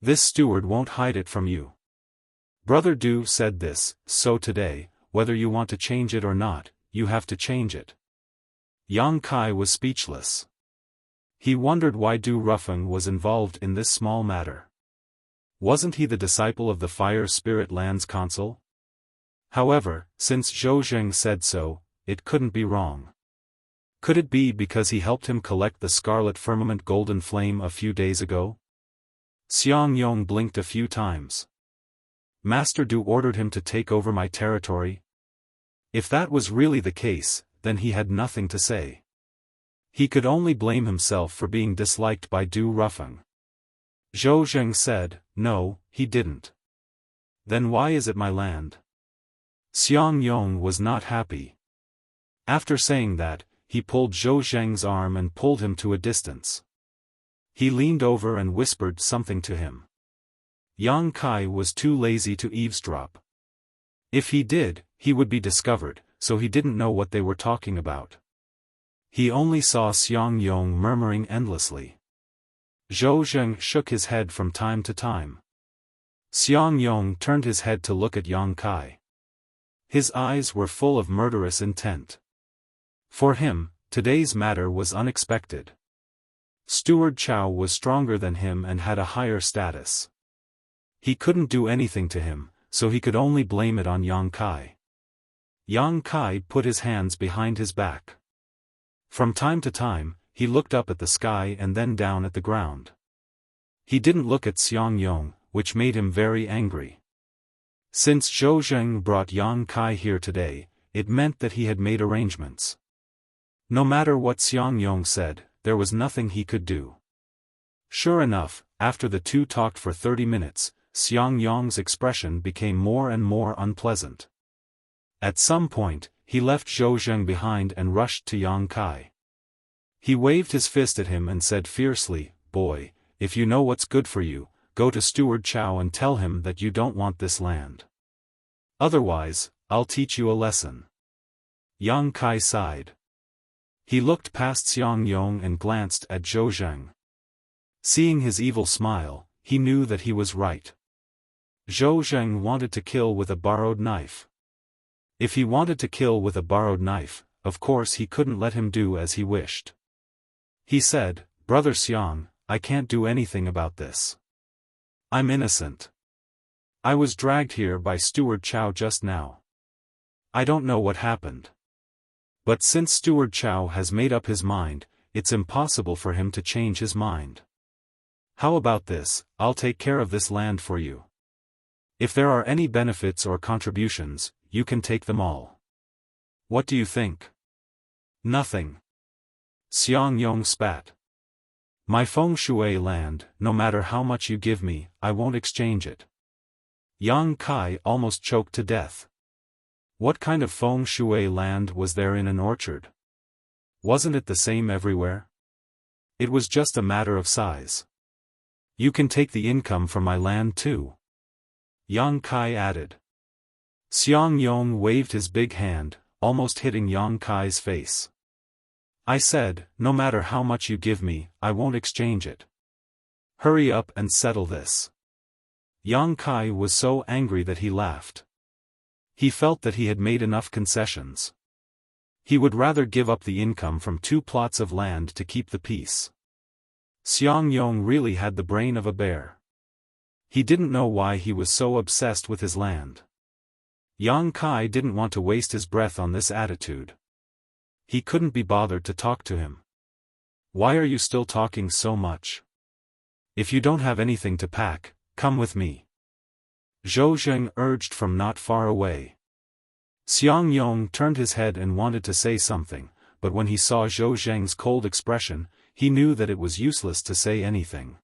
This steward won't hide it from you. Brother Du said this, so today, whether you want to change it or not, you have to change it. Yang Kai was speechless. He wondered why Du Rufeng was involved in this small matter. Wasn't he the disciple of the Fire Spirit Lands Consul? However, since Zhou Zheng said so, it couldn't be wrong. Could it be because he helped him collect the Scarlet Firmament Golden Flame a few days ago? Xiang Yong blinked a few times. Master Du ordered him to take over my territory? If that was really the case, then he had nothing to say. He could only blame himself for being disliked by Du Rufeng. Zhou Zheng said, No, he didn't. Then why is it my land? Xiang Yong was not happy. After saying that, he pulled Zhou Zheng's arm and pulled him to a distance. He leaned over and whispered something to him. Yang Kai was too lazy to eavesdrop. If he did, he would be discovered, so he didn't know what they were talking about. He only saw Xiang Yong murmuring endlessly. Zhou Zheng shook his head from time to time. Xiang Yong turned his head to look at Yang Kai. His eyes were full of murderous intent. For him, today's matter was unexpected. Steward Chow was stronger than him and had a higher status. He couldn't do anything to him, so he could only blame it on Yang Kai. Yang Kai put his hands behind his back. From time to time, he looked up at the sky and then down at the ground. He didn't look at Xiang Yong, which made him very angry. Since Zhou Zheng brought Yang Kai here today, it meant that he had made arrangements. No matter what Xiang Yong said, there was nothing he could do. Sure enough, after the two talked for 30 minutes, Xiang Yong's expression became more and more unpleasant. At some point, he left Zhou Zheng behind and rushed to Yang Kai. He waved his fist at him and said fiercely, Boy, if you know what's good for you, go to Steward Chow and tell him that you don't want this land. Otherwise, I'll teach you a lesson. Yang Kai sighed. He looked past Xiang Yong and glanced at Zhou Zheng. Seeing his evil smile, he knew that he was right. Zhou Zheng wanted to kill with a borrowed knife. If he wanted to kill with a borrowed knife, of course he couldn't let him do as he wished. He said, "Brother Xiang, I can't do anything about this. I'm innocent. I was dragged here by Steward Chow just now. I don't know what happened. But since Steward Chow has made up his mind, it's impossible for him to change his mind. How about this, I'll take care of this land for you. If there are any benefits or contributions, you can take them all. What do you think?" "Nothing." Xiang Yong spat. "My feng shui land, no matter how much you give me, I won't exchange it." Yang Kai almost choked to death. What kind of feng shui land was there in an orchard? Wasn't it the same everywhere? It was just a matter of size. "You can take the income from my land too," Yang Kai added. Xiang Yong waved his big hand, almost hitting Yang Kai's face. "I said, no matter how much you give me, I won't exchange it. Hurry up and settle this." Yang Kai was so angry that he laughed. He felt that he had made enough concessions. He would rather give up the income from 2 plots of land to keep the peace. Xiang Yong really had the brain of a bear. He didn't know why he was so obsessed with his land. Yang Kai didn't want to waste his breath on this attitude. He couldn't be bothered to talk to him. "Why are you still talking so much? If you don't have anything to pack, come with me," Zhou Zheng urged from not far away. Xiang Yong turned his head and wanted to say something, but when he saw Zhou Zheng's cold expression, he knew that it was useless to say anything.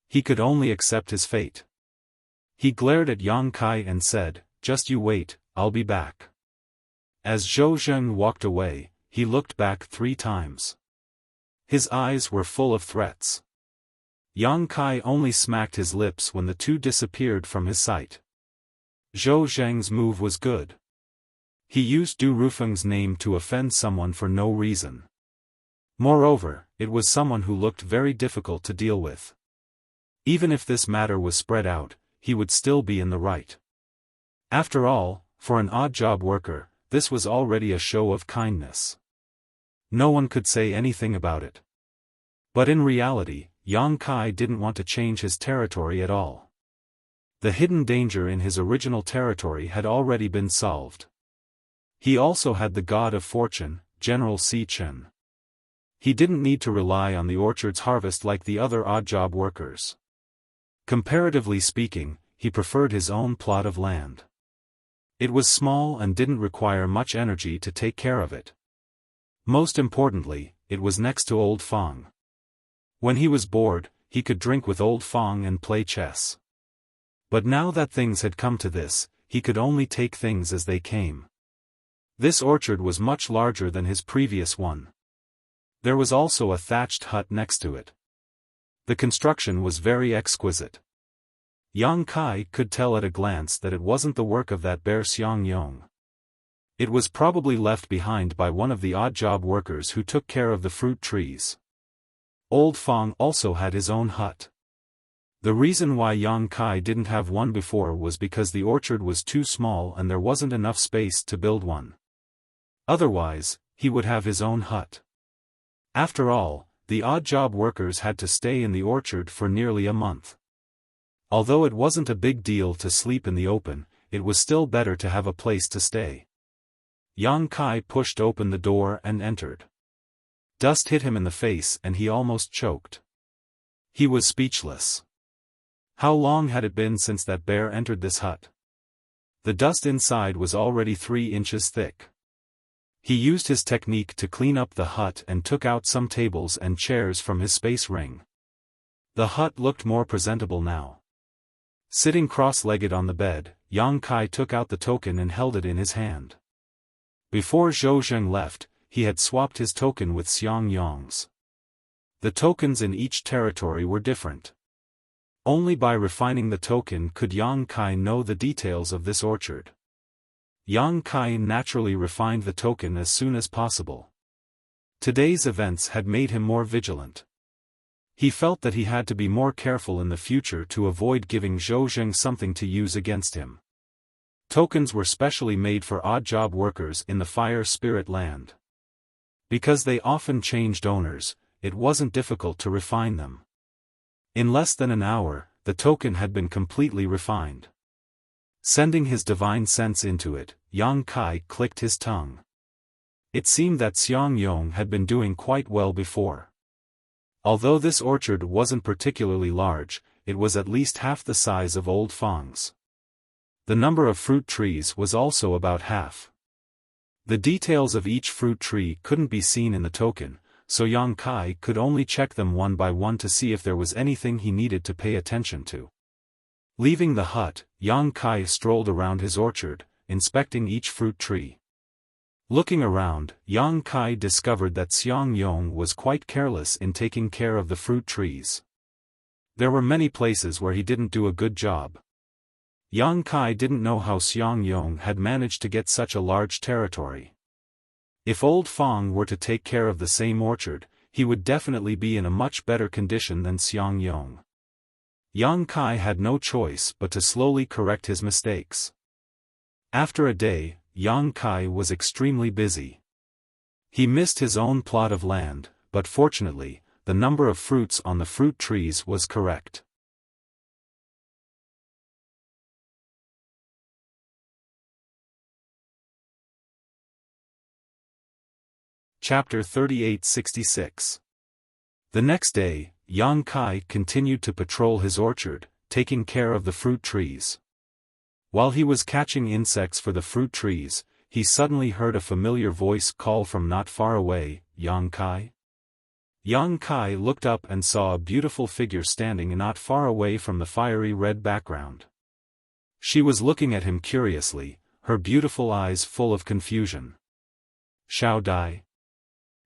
He could only accept his fate. He glared at Yang Kai and said, "Just you wait, I'll be back." As Zhou Zheng walked away, he looked back 3 times. His eyes were full of threats. Yang Kai only smacked his lips when the two disappeared from his sight. Zhou Zheng's move was good. He used Du Rufeng's name to offend someone for no reason. Moreover, it was someone who looked very difficult to deal with. Even if this matter was spread out, he would still be in the right. After all, for an odd job worker, this was already a show of kindness. No one could say anything about it. But in reality, Yang Kai didn't want to change his territory at all. The hidden danger in his original territory had already been solved. He also had the god of fortune, General Si Chen. He didn't need to rely on the orchard's harvest like the other odd job workers. Comparatively speaking, he preferred his own plot of land. It was small and didn't require much energy to take care of it. Most importantly, it was next to Old Fong. When he was bored, he could drink with Old Fong and play chess. But now that things had come to this, he could only take things as they came. This orchard was much larger than his previous one. There was also a thatched hut next to it. The construction was very exquisite. Yang Kai could tell at a glance that it wasn't the work of that bear Xiang Yong. It was probably left behind by one of the odd job workers who took care of the fruit trees. Old Fong also had his own hut. The reason why Yang Kai didn't have one before was because the orchard was too small and there wasn't enough space to build one. Otherwise, he would have his own hut. After all, the odd job workers had to stay in the orchard for nearly a month. Although it wasn't a big deal to sleep in the open, it was still better to have a place to stay. Yang Kai pushed open the door and entered. Dust hit him in the face and he almost choked. He was speechless. How long had it been since that bear entered this hut? The dust inside was already 3 inches thick. He used his technique to clean up the hut and took out some tables and chairs from his space ring. The hut looked more presentable now. Sitting cross-legged on the bed, Yang Kai took out the token and held it in his hand. Before Zhou Zheng left, he had swapped his token with Xiang Yong's. The tokens in each territory were different. Only by refining the token could Yang Kai know the details of this orchard. Yang Kai naturally refined the token as soon as possible. Today's events had made him more vigilant. He felt that he had to be more careful in the future to avoid giving Zhou Zheng something to use against him. Tokens were specially made for odd job workers in the Fire Spirit Land. Because they often changed owners, it wasn't difficult to refine them. In less than an hour, the token had been completely refined. Sending his divine sense into it, Yang Kai clicked his tongue. It seemed that Xiang Yong had been doing quite well before. Although this orchard wasn't particularly large, it was at least half the size of Old Fang's. The number of fruit trees was also about half. The details of each fruit tree couldn't be seen in the token, so Yang Kai could only check them one by one to see if there was anything he needed to pay attention to. Leaving the hut, Yang Kai strolled around his orchard, inspecting each fruit tree. Looking around, Yang Kai discovered that Xiang Yong was quite careless in taking care of the fruit trees. There were many places where he didn't do a good job. Yang Kai didn't know how Xiang Yong had managed to get such a large territory. If Old Fang were to take care of the same orchard, he would definitely be in a much better condition than Xiang Yong. Yang Kai had no choice but to slowly correct his mistakes. After a day, Yang Kai was extremely busy. He missed his own plot of land, but fortunately, the number of fruits on the fruit trees was correct. Chapter 3866. The next day, Yang Kai continued to patrol his orchard, taking care of the fruit trees. While he was catching insects for the fruit trees, he suddenly heard a familiar voice call from not far away, "Yang Kai?" Yang Kai looked up and saw a beautiful figure standing not far away from the fiery red background. She was looking at him curiously, her beautiful eyes full of confusion. "Xiao Dai?"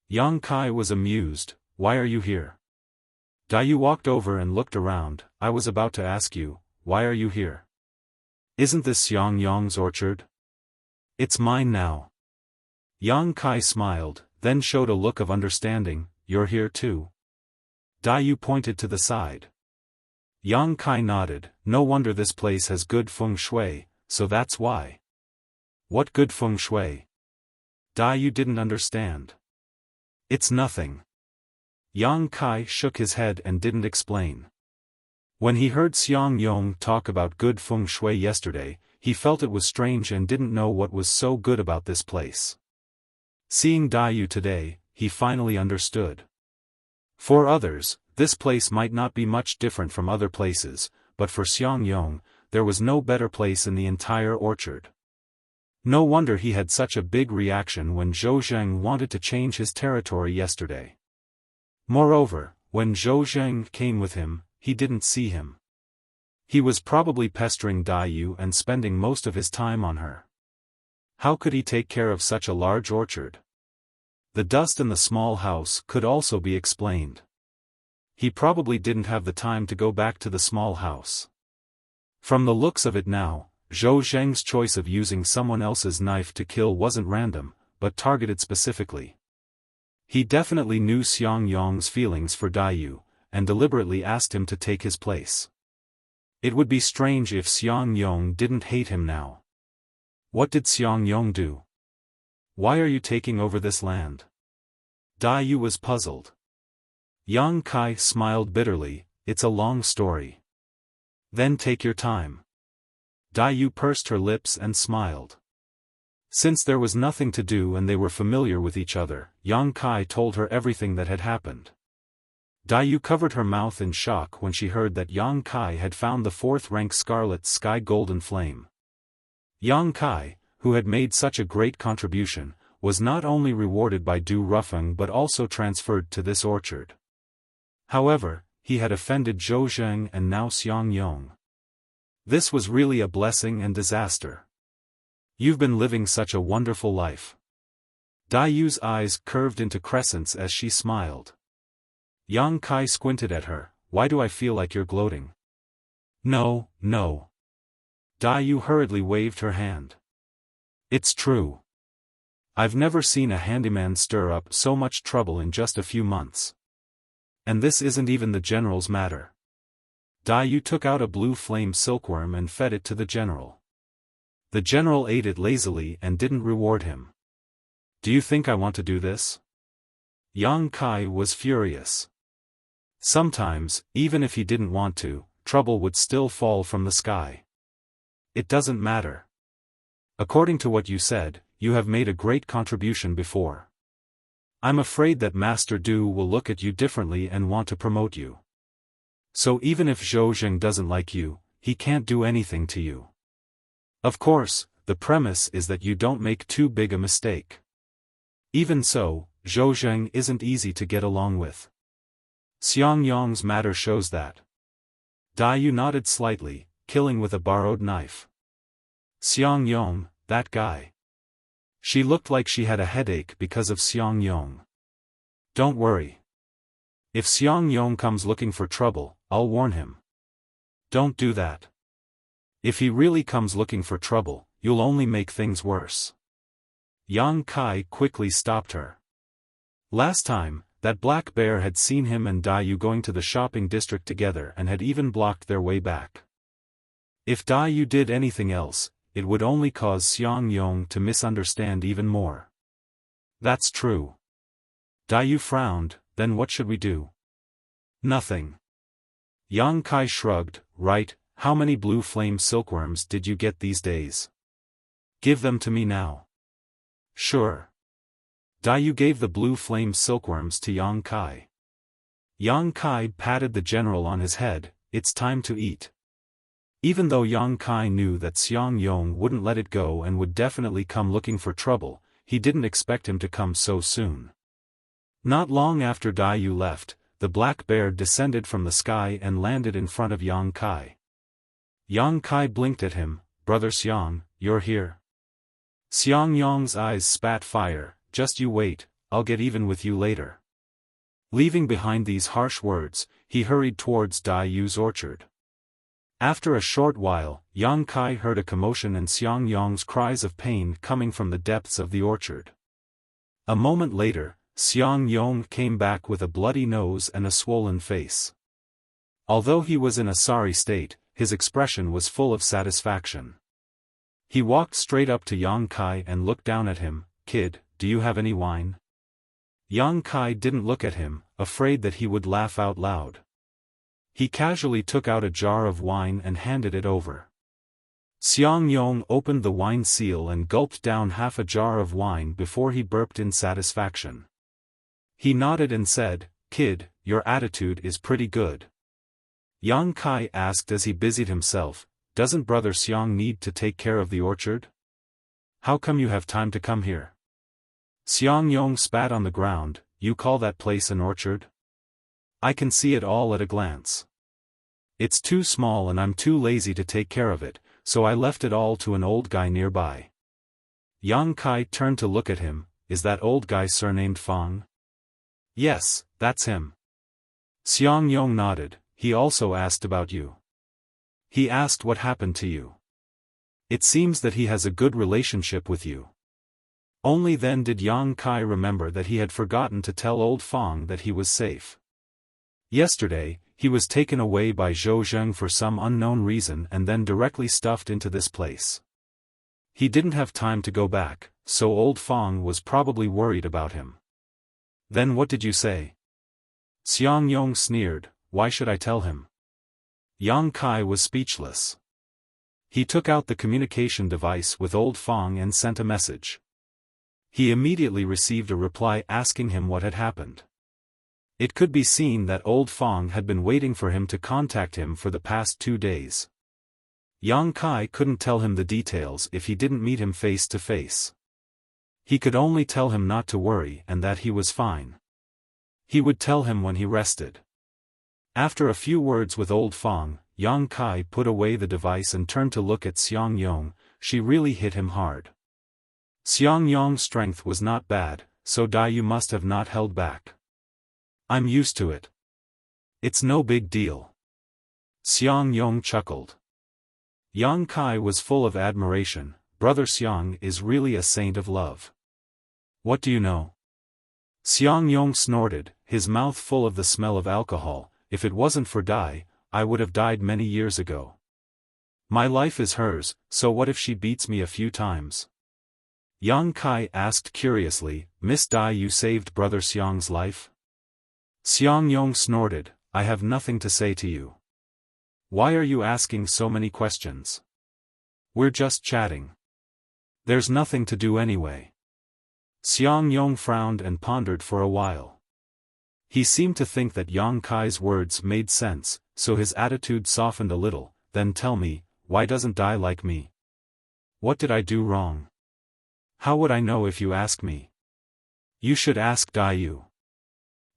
Yang Kai was amused. "Why are you here?" Dai walked over and looked around. "I was about to ask you, why are you here? Isn't this Xiang Yong's orchard?" "It's mine now." Yang Kai smiled, then showed a look of understanding. "You're here too?" Dai pointed to the side. Yang Kai nodded. "No wonder this place has good feng shui, so that's why." "What good feng shui?" Dai didn't understand. "It's nothing." Yang Kai shook his head and didn't explain. When he heard Xiang Yong talk about good feng shui yesterday, he felt it was strange and didn't know what was so good about this place. Seeing Dai today, he finally understood. For others, this place might not be much different from other places, but for Xiang Yong, there was no better place in the entire orchard. No wonder he had such a big reaction when Zhou Zheng wanted to change his territory yesterday. Moreover, when Zhou Zheng came with him, he didn't see him. He was probably pestering Dai and spending most of his time on her. How could he take care of such a large orchard? The dust in the small house could also be explained. He probably didn't have the time to go back to the small house. From the looks of it now, Zhou Zheng's choice of using someone else's knife to kill wasn't random, but targeted specifically. He definitely knew Xiang Yong's feelings for Dai and deliberately asked him to take his place. It would be strange if Xiang Yong didn't hate him now. What did Xiang Yong do? Why are you taking over this land? Dai was puzzled. Yang Kai smiled bitterly. It's a long story. Then take your time. Dai pursed her lips and smiled. Since there was nothing to do and they were familiar with each other, Yang Kai told her everything that had happened. Dai covered her mouth in shock when she heard that Yang Kai had found the 4th-rank Scarlet Sky Golden Flame. Yang Kai, who had made such a great contribution, was not only rewarded by Du Rufeng but also transferred to this orchard. However, he had offended Zhou Zheng and now Xiang Yong. This was really a blessing and disaster. You've been living such a wonderful life. Dai's eyes curved into crescents as she smiled. Yang Kai squinted at her. Why do I feel like you're gloating? No, no. Dai hurriedly waved her hand. It's true. I've never seen a handyman stir up so much trouble in just a few months. And this isn't even the general's matter. Dai Yu took out a blue flame silkworm and fed it to the general. The general ate it lazily and didn't reward him. Do you think I want to do this? Yang Kai was furious. Sometimes, even if he didn't want to, trouble would still fall from the sky. It doesn't matter. According to what you said, you have made a great contribution before. I'm afraid that Master Du will look at you differently and want to promote you. So even if Zhou Zheng doesn't like you, he can't do anything to you. Of course, the premise is that you don't make too big a mistake. Even so, Zhou Zheng isn't easy to get along with. Xiang Yong's matter shows that. Dai Yu nodded slightly, killing with a borrowed knife. Xiang Yong, that guy. She looked like she had a headache because of Xiang Yong. Don't worry. If Xiang Yong comes looking for trouble, I'll warn him. Don't do that. If he really comes looking for trouble, you'll only make things worse. Yang Kai quickly stopped her. Last time, that black bear had seen him and Dai Yu going to the shopping district together and had even blocked their way back. If Dai Yu did anything else, it would only cause Xiang Yong to misunderstand even more. That's true. Dai Yu frowned. Then what should we do? Nothing. Yang Kai shrugged. Right, how many blue flame silkworms did you get these days? Give them to me now. Sure. Dai Yu gave the blue flame silkworms to Yang Kai. Yang Kai patted the general on his head. It's time to eat. Even though Yang Kai knew that Xiang Yong wouldn't let it go and would definitely come looking for trouble, he didn't expect him to come so soon. Not long after Dai Yu left, the black bear descended from the sky and landed in front of Yang Kai. Yang Kai blinked at him. Brother Xiang, you're here. Xiang Yong's eyes spat fire. Just you wait, I'll get even with you later. Leaving behind these harsh words, he hurried towards Dai Yu's orchard. After a short while, Yang Kai heard a commotion and Xiang Yong's cries of pain coming from the depths of the orchard. A moment later, Xiang Yong came back with a bloody nose and a swollen face. Although he was in a sorry state, his expression was full of satisfaction. He walked straight up to Yang Kai and looked down at him. Kid, do you have any wine? Yang Kai didn't look at him, afraid that he would laugh out loud. He casually took out a jar of wine and handed it over. Xiang Yong opened the wine seal and gulped down half a jar of wine before he burped in satisfaction. He nodded and said, Kid, your attitude is pretty good. Yang Kai asked as he busied himself, Doesn't Brother Xiang need to take care of the orchard? How come you have time to come here? Xiang Yong spat on the ground. You call that place an orchard? I can see it all at a glance. It's too small and I'm too lazy to take care of it, so I left it all to an old guy nearby. Yang Kai turned to look at him. Is that old guy surnamed Fang? Yes, that's him. Xiang Yong nodded. He also asked about you. He asked what happened to you. It seems that he has a good relationship with you. Only then did Yang Kai remember that he had forgotten to tell old Fang that he was safe. Yesterday, he was taken away by Zhou Zheng for some unknown reason and then directly stuffed into this place. He didn't have time to go back, so old Fang was probably worried about him. Then what did you say? Xiang Yong sneered. Why should I tell him? Yang Kai was speechless. He took out the communication device with old Fang and sent a message. He immediately received a reply asking him what had happened. It could be seen that old Fang had been waiting for him to contact him for the past 2 days. Yang Kai couldn't tell him the details if he didn't meet him face to face. He could only tell him not to worry and that he was fine. He would tell him when he rested. After a few words with old Fang, Yang Kai put away the device and turned to look at Xiang Yong. She really hit him hard. Xiang Yong's strength was not bad, so Dai Yu must have not held back. I'm used to it. It's no big deal. Xiang Yong chuckled. Yang Kai was full of admiration. Brother Xiang is really a saint of love. What do you know? Xiang Yong snorted. his mouth full of the smell of alcohol. If it wasn't for Dai, I would have died many years ago. My life is hers, so what if she beats me a few times? Yang Kai asked curiously, Miss Dai, you saved Brother Xiang's life? Xiang Yong snorted, I have nothing to say to you. Why are you asking so many questions? We're just chatting. There's nothing to do anyway. Xiang Yong frowned and pondered for a while. He seemed to think that Yang Kai's words made sense, so his attitude softened a little. Then tell me, why doesn't Dai like me? What did I do wrong? How would I know if you ask me? You should ask Dai Yu.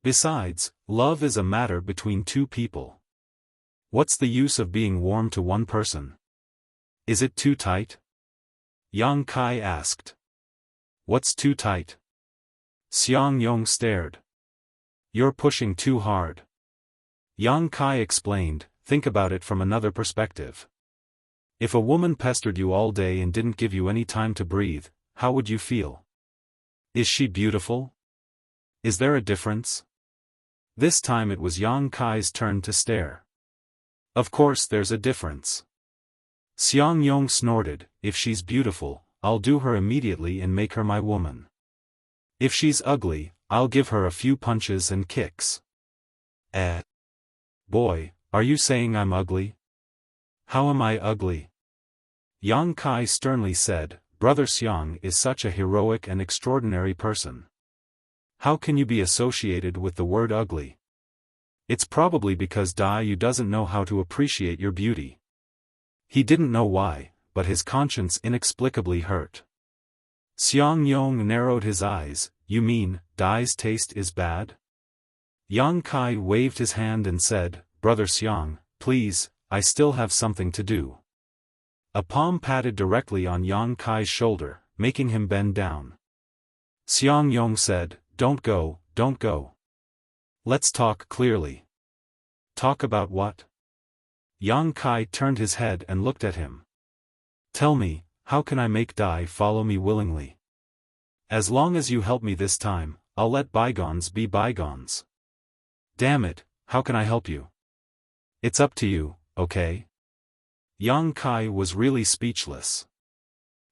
Besides, love is a matter between two people. What's the use of being warm to one person? Is it too tight? Yang Kai asked. What's too tight? Xiang Yong stared. You're pushing too hard. Yang Kai explained, think about it from another perspective. If a woman pestered you all day and didn't give you any time to breathe, how would you feel? Is she beautiful? Is there a difference? This time it was Yang Kai's turn to stare. Of course there's a difference. Xiang Yong snorted, if she's beautiful, I'll do her immediately and make her my woman. If she's ugly, I'll give her a few punches and kicks. Boy, are you saying I'm ugly? How am I ugly? Yang Kai sternly said, Brother Xiang is such a heroic and extraordinary person. How can you be associated with the word ugly? It's probably because Dai Yu doesn't know how to appreciate your beauty. He didn't know why, but his conscience inexplicably hurt. Xiang Yong narrowed his eyes, you mean, Dai's taste is bad? Yang Kai waved his hand and said, Brother Xiang, please, I still have something to do. A palm patted directly on Yang Kai's shoulder, making him bend down. Xiang Yong said, don't go, don't go. Let's talk clearly. Talk about what? Yang Kai turned his head and looked at him. Tell me, how can I make Dai follow me willingly? As long as you help me this time, I'll let bygones be bygones. Damn it, how can I help you? It's up to you, okay? Yang Kai was really speechless.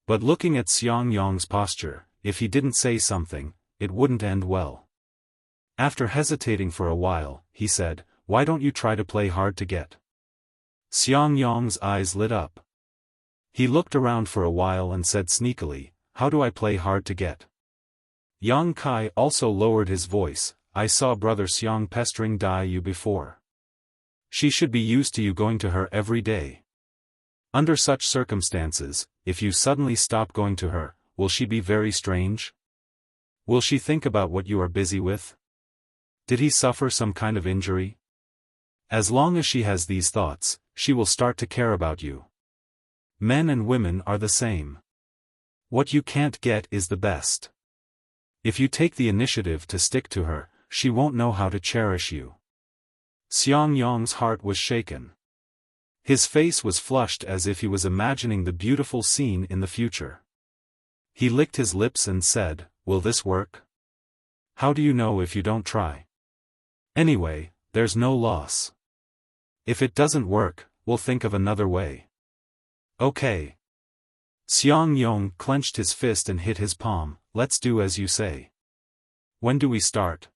But looking at Xiang Yong's posture, if he didn't say something, it wouldn't end well. After hesitating for a while, he said, why don't you try to play hard to get? Xiang Yong's eyes lit up. He looked around for a while and said sneakily, how do I play hard to get? Yang Kai also lowered his voice, I saw Brother Xiang pestering Dai Yu before. She should be used to you going to her every day. Under such circumstances, if you suddenly stop going to her, will she be very strange? Will she think about what you are busy with? Did he suffer some kind of injury? As long as she has these thoughts, she will start to care about you. Men and women are the same. What you can't get is the best. If you take the initiative to stick to her, she won't know how to cherish you. Xiang Yong's heart was shaken. His face was flushed as if he was imagining the beautiful scene in the future. He licked his lips and said, will this work? How do you know if you don't try? Anyway, there's no loss. If it doesn't work, we'll think of another way. Okay. Xiang Yong clenched his fist and hit his palm, let's do as you say. When do we start?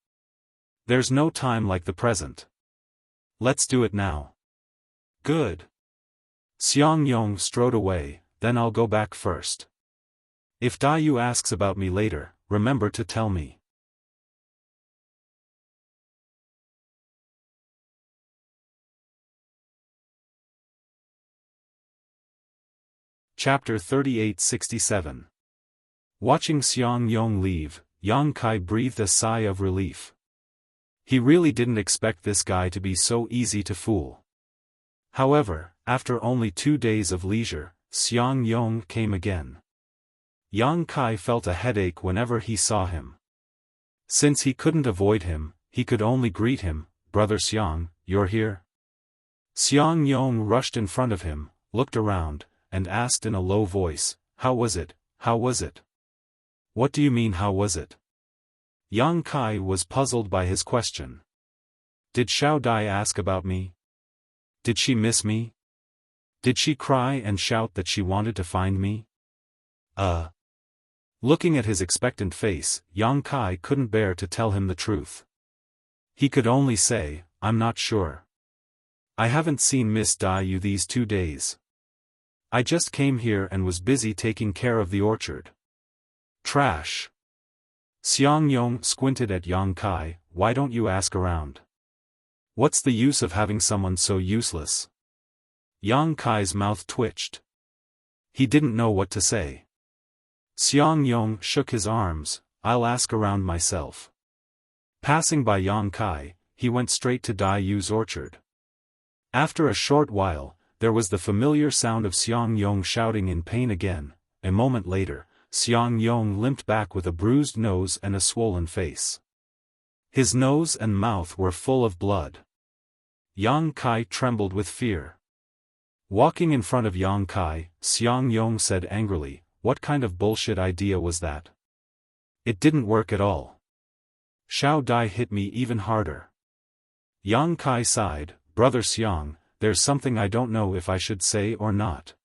There's no time like the present. Let's do it now. Good. Xiang Yong strode away, then I'll go back first. If Dai Yu asks about me later, remember to tell me. Chapter 3867. Watching Xiang Yong leave, Yang Kai breathed a sigh of relief. He really didn't expect this guy to be so easy to fool. However, after only 2 days of leisure, Xiang Yong came again. Yang Kai felt a headache whenever he saw him. Since he couldn't avoid him, he could only greet him, Brother Xiang, you're here? Xiang Yong rushed in front of him, looked around, and asked in a low voice, how was it, how was it? What do you mean how was it? Yang Kai was puzzled by his question. Did Xiao Dai ask about me? Did she miss me? Did she cry and shout that she wanted to find me? Looking at his expectant face, Yang Kai couldn't bear to tell him the truth. He could only say, I'm not sure. I haven't seen Miss Dai Yu these 2 days. I just came here and was busy taking care of the orchard. Trash. Xiang Yong squinted at Yang Kai. Why don't you ask around? What's the use of having someone so useless? Yang Kai's mouth twitched. He didn't know what to say. Xiang Yong shook his arms. I'll ask around myself. Passing by Yang Kai, he went straight to Dai Yu's orchard. After a short while, there was the familiar sound of Xiang Yong shouting in pain again. A moment later, Xiang Yong limped back with a bruised nose and a swollen face. His nose and mouth were full of blood. Yang Kai trembled with fear. Walking in front of Yang Kai, Xiang Yong said angrily, what kind of bullshit idea was that? It didn't work at all. Xiao Dai hit me even harder. Yang Kai sighed, Brother Xiang, there's something I don't know if I should say or not.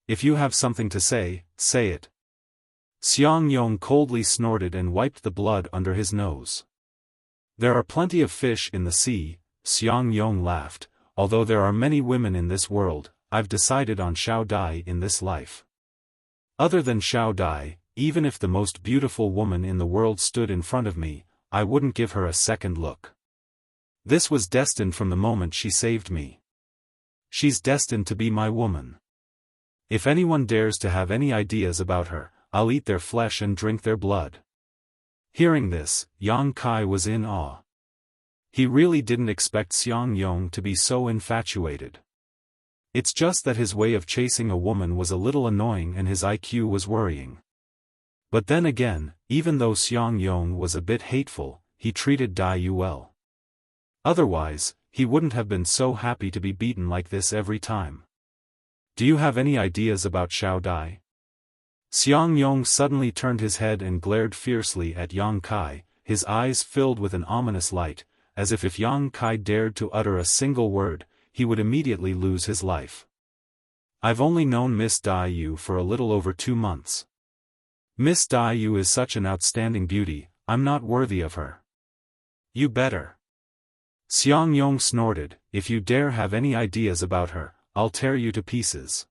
If you have something to say, say it. Xiang Yong coldly snorted and wiped the blood under his nose. There are plenty of fish in the sea, Xiang Yong laughed, although there are many women in this world, I've decided on Xiao Dai in this life. Other than Xiao Dai, even if the most beautiful woman in the world stood in front of me, I wouldn't give her a second look. This was destined from the moment she saved me. She's destined to be my woman. If anyone dares to have any ideas about her, I'll eat their flesh and drink their blood. Hearing this, Yang Kai was in awe. He really didn't expect Xiang Yong to be so infatuated. It's just that his way of chasing a woman was a little annoying and his IQ was worrying. But then again, even though Xiang Yong was a bit hateful, he treated Dai Yu well. Otherwise, he wouldn't have been so happy to be beaten like this every time. Do you have any ideas about Xiao Dai? Xiang Yong suddenly turned his head and glared fiercely at Yang Kai, his eyes filled with an ominous light, as if Yang Kai dared to utter a single word, he would immediately lose his life. I've only known Miss Dai Yu for a little over 2 months. Miss Dai Yu is such an outstanding beauty, I'm not worthy of her. You better. Xiang Yong snorted, if you dare have any ideas about her, I'll tear you to pieces.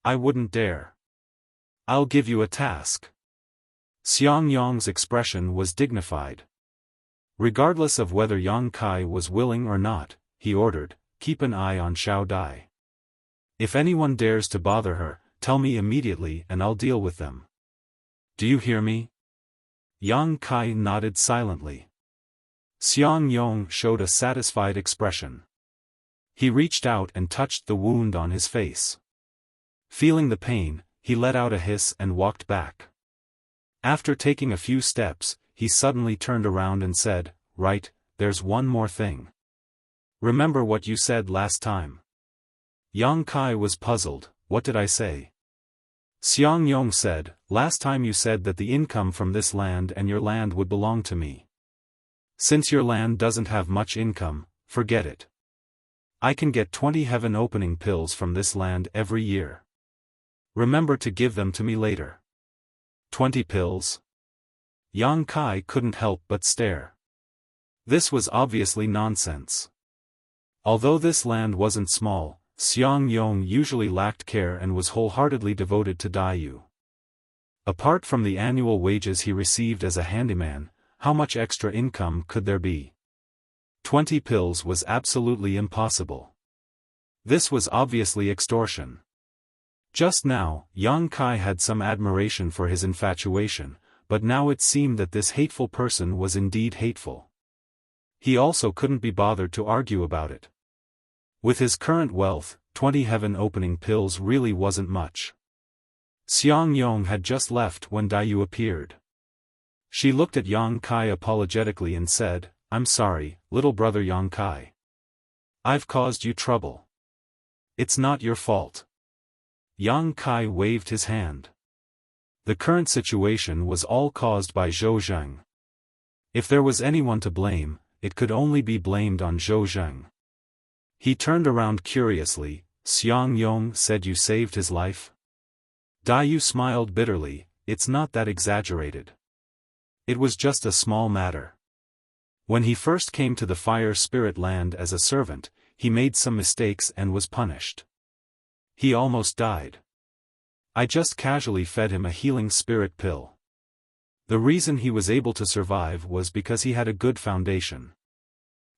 I wouldn't dare. I'll give you a task. Xiang Yong's expression was dignified. Regardless of whether Yang Kai was willing or not, he ordered, keep an eye on Xiao Dai. If anyone dares to bother her, tell me immediately and I'll deal with them. Do you hear me? Yang Kai nodded silently. Xiang Yong showed a satisfied expression. He reached out and touched the wound on his face. Feeling the pain, he let out a hiss and walked back. After taking a few steps, he suddenly turned around and said, right, there's one more thing. Remember what you said last time? Yang Kai was puzzled, what did I say? Xiang Yong said, last time you said that the income from this land and your land would belong to me. Since your land doesn't have much income, forget it. I can get 20 heaven opening pills from this land every year. Remember to give them to me later. 20 pills? Yang Kai couldn't help but stare. This was obviously nonsense. Although this land wasn't small, Xiang Yong usually lacked care and was wholeheartedly devoted to Dai Yu. Apart from the annual wages he received as a handyman, how much extra income could there be? 20 pills was absolutely impossible. This was obviously extortion. Just now, Yang Kai had some admiration for his infatuation, but now it seemed that this hateful person was indeed hateful. He also couldn't be bothered to argue about it. With his current wealth, 20 heaven opening pills really wasn't much. Xiang Yong had just left when Dai Yu appeared. She looked at Yang Kai apologetically and said, I'm sorry, little brother Yang Kai. I've caused you trouble. It's not your fault. Yang Kai waved his hand. The current situation was all caused by Zhou Zheng. If there was anyone to blame, it could only be blamed on Zhou Zheng. He turned around curiously. Xiang Yong said you saved his life? Dai smiled bitterly. It's not that exaggerated. It was just a small matter. When he first came to the fire spirit land as a servant, he made some mistakes and was punished. He almost died. I just casually fed him a healing spirit pill. The reason he was able to survive was because he had a good foundation.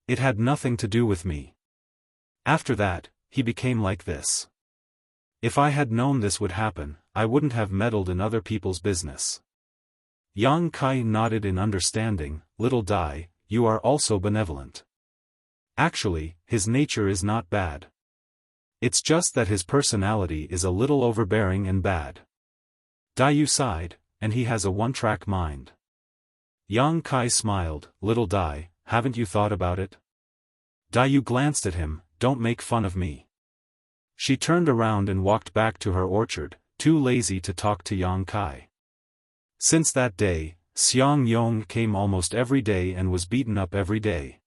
It had nothing to do with me. After that, he became like this. If I had known this would happen, I wouldn't have meddled in other people's business. Yang Kai nodded in understanding. Little Dai, you are also benevolent. Actually, his nature is not bad. It's just that his personality is a little overbearing and bad. Dai sighed, and he has a one-track mind. Yang Kai smiled. Little Dai, haven't you thought about it? Dai glanced at him. Don't make fun of me. She turned around and walked back to her orchard, too lazy to talk to Yang Kai. Since that day, Xiang Yong came almost every day and was beaten up every day.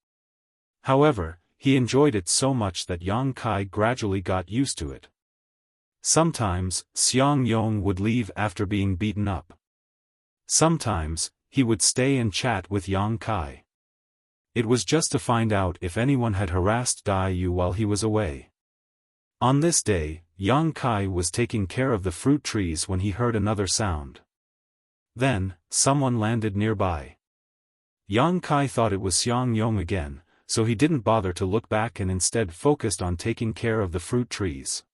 However, he enjoyed it so much that Yang Kai gradually got used to it. Sometimes, Xiang Yong would leave after being beaten up. Sometimes, he would stay and chat with Yang Kai. It was just to find out if anyone had harassed Dai Yu while he was away. On this day, Yang Kai was taking care of the fruit trees when he heard another sound. Then, someone landed nearby. Yang Kai thought it was Xiang Yong again, so he didn't bother to look back and instead focused on taking care of the fruit trees.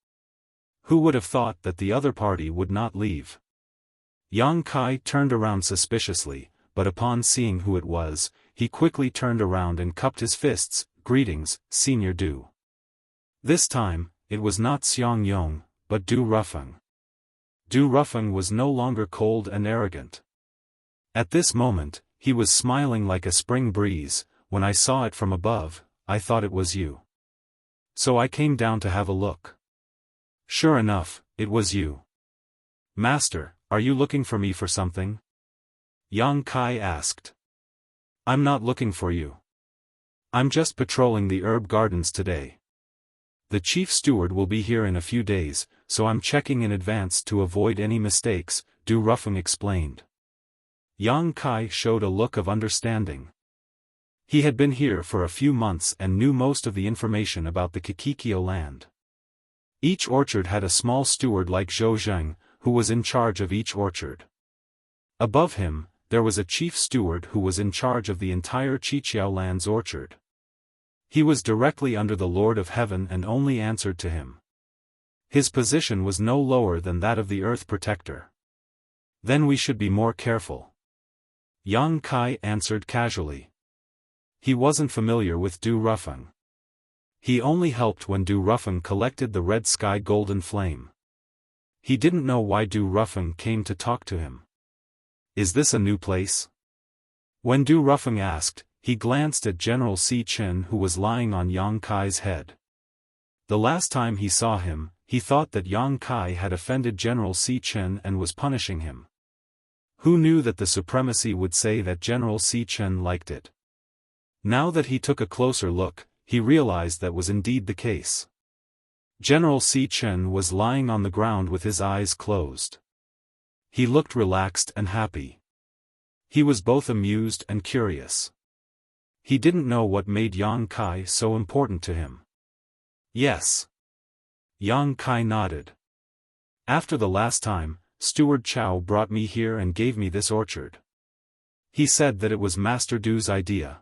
Who would have thought that the other party would not leave? Yang Kai turned around suspiciously, but upon seeing who it was, he quickly turned around and cupped his fists. Greetings, Senior Du. This time, it was not Xiang Yong, but Du Rufeng. Du Rufeng was no longer cold and arrogant. At this moment, he was smiling like a spring breeze. When I saw it from above, I thought it was you. So I came down to have a look. Sure enough, it was you. Master, are you looking for me for something? Yang Kai asked. I'm not looking for you. I'm just patrolling the herb gardens today. The chief steward will be here in a few days, so I'm checking in advance to avoid any mistakes, Du Rufeng explained. Yang Kai showed a look of understanding. He had been here for a few months and knew most of the information about the Kikikyo land. Each orchard had a small steward like Zhou Zheng, who was in charge of each orchard. Above him, there was a chief steward who was in charge of the entire Qiqiao land's orchard. He was directly under the Lord of Heaven and only answered to him. His position was no lower than that of the Earth Protector. Then we should be more careful. Yang Kai answered casually. He wasn't familiar with Du Rufeng. He only helped when Du Rufeng collected the red sky golden flame. He didn't know why Du Rufeng came to talk to him. Is this a new place? When Du Rufeng asked, he glanced at General Si Chen who was lying on Yang Kai's head. The last time he saw him, he thought that Yang Kai had offended General Si Chen and was punishing him. Who knew that the supremacy would say that General Si Chen liked it? Now that he took a closer look, he realized that was indeed the case. General Si Chen was lying on the ground with his eyes closed. He looked relaxed and happy. He was both amused and curious. He didn't know what made Yang Kai so important to him. Yes. Yang Kai nodded. After the last time, Steward Chao brought me here and gave me this orchard. He said that it was Master Du's idea.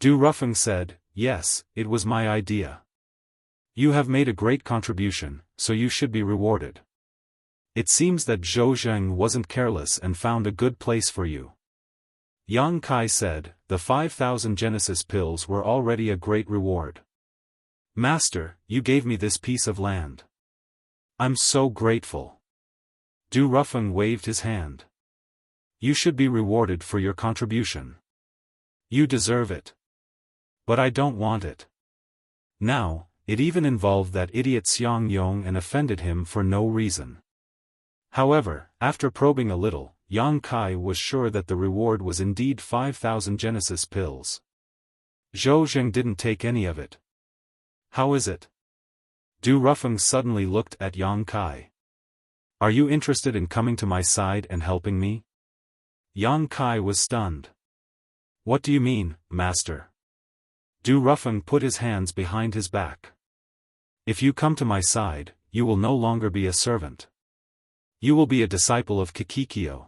Du Rufeng said, yes, it was my idea. You have made a great contribution, so you should be rewarded. It seems that Zhou Zheng wasn't careless and found a good place for you. Yang Kai said, the 5,000 Genesis pills were already a great reward. Master, you gave me this piece of land. I'm so grateful. Du Rufeng waved his hand. You should be rewarded for your contribution. You deserve it. But I don't want it. Now, it even involved that idiot Xiang Yong and offended him for no reason. However, after probing a little, Yang Kai was sure that the reward was indeed 5,000 Genesis pills. Zhou Zheng didn't take any of it. How is it? Du Rufeng suddenly looked at Yang Kai. Are you interested in coming to my side and helping me? Yang Kai was stunned. What do you mean, master? Du Rufeng put his hands behind his back. If you come to my side, you will no longer be a servant. You will be a disciple of Kikikyo.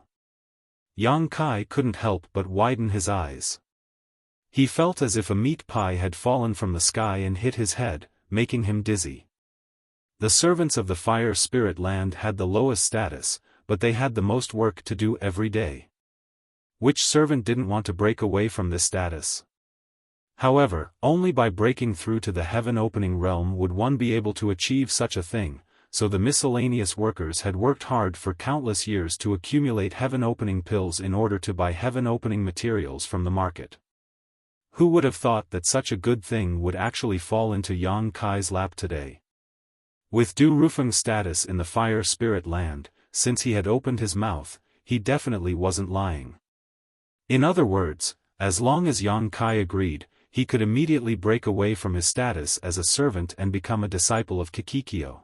Yang Kai couldn't help but widen his eyes. He felt as if a meat pie had fallen from the sky and hit his head, making him dizzy. The servants of the Fire Spirit Land had the lowest status, but they had the most work to do every day. Which servant didn't want to break away from this status? However, only by breaking through to the heaven-opening realm would one be able to achieve such a thing, so the miscellaneous workers had worked hard for countless years to accumulate heaven-opening pills in order to buy heaven-opening materials from the market. Who would have thought that such a good thing would actually fall into Yang Kai's lap today? With Du Rufeng's status in the Fire Spirit Land, since he had opened his mouth, he definitely wasn't lying. In other words, as long as Yang Kai agreed, he could immediately break away from his status as a servant and become a disciple of Kikikyo.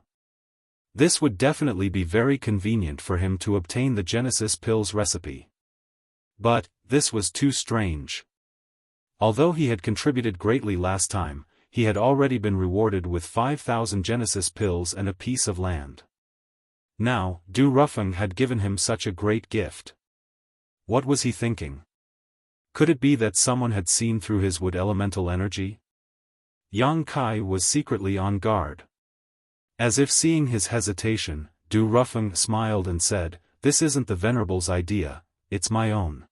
This would definitely be very convenient for him to obtain the Genesis pills recipe. But, this was too strange. Although he had contributed greatly last time, he had already been rewarded with 5,000 Genesis pills and a piece of land. Now, Du Rufeng had given him such a great gift. What was he thinking? Could it be that someone had seen through his wood elemental energy? Yang Kai was secretly on guard. As if seeing his hesitation, Du Rufeng smiled and said, "This isn't the Venerable's idea, it's my own.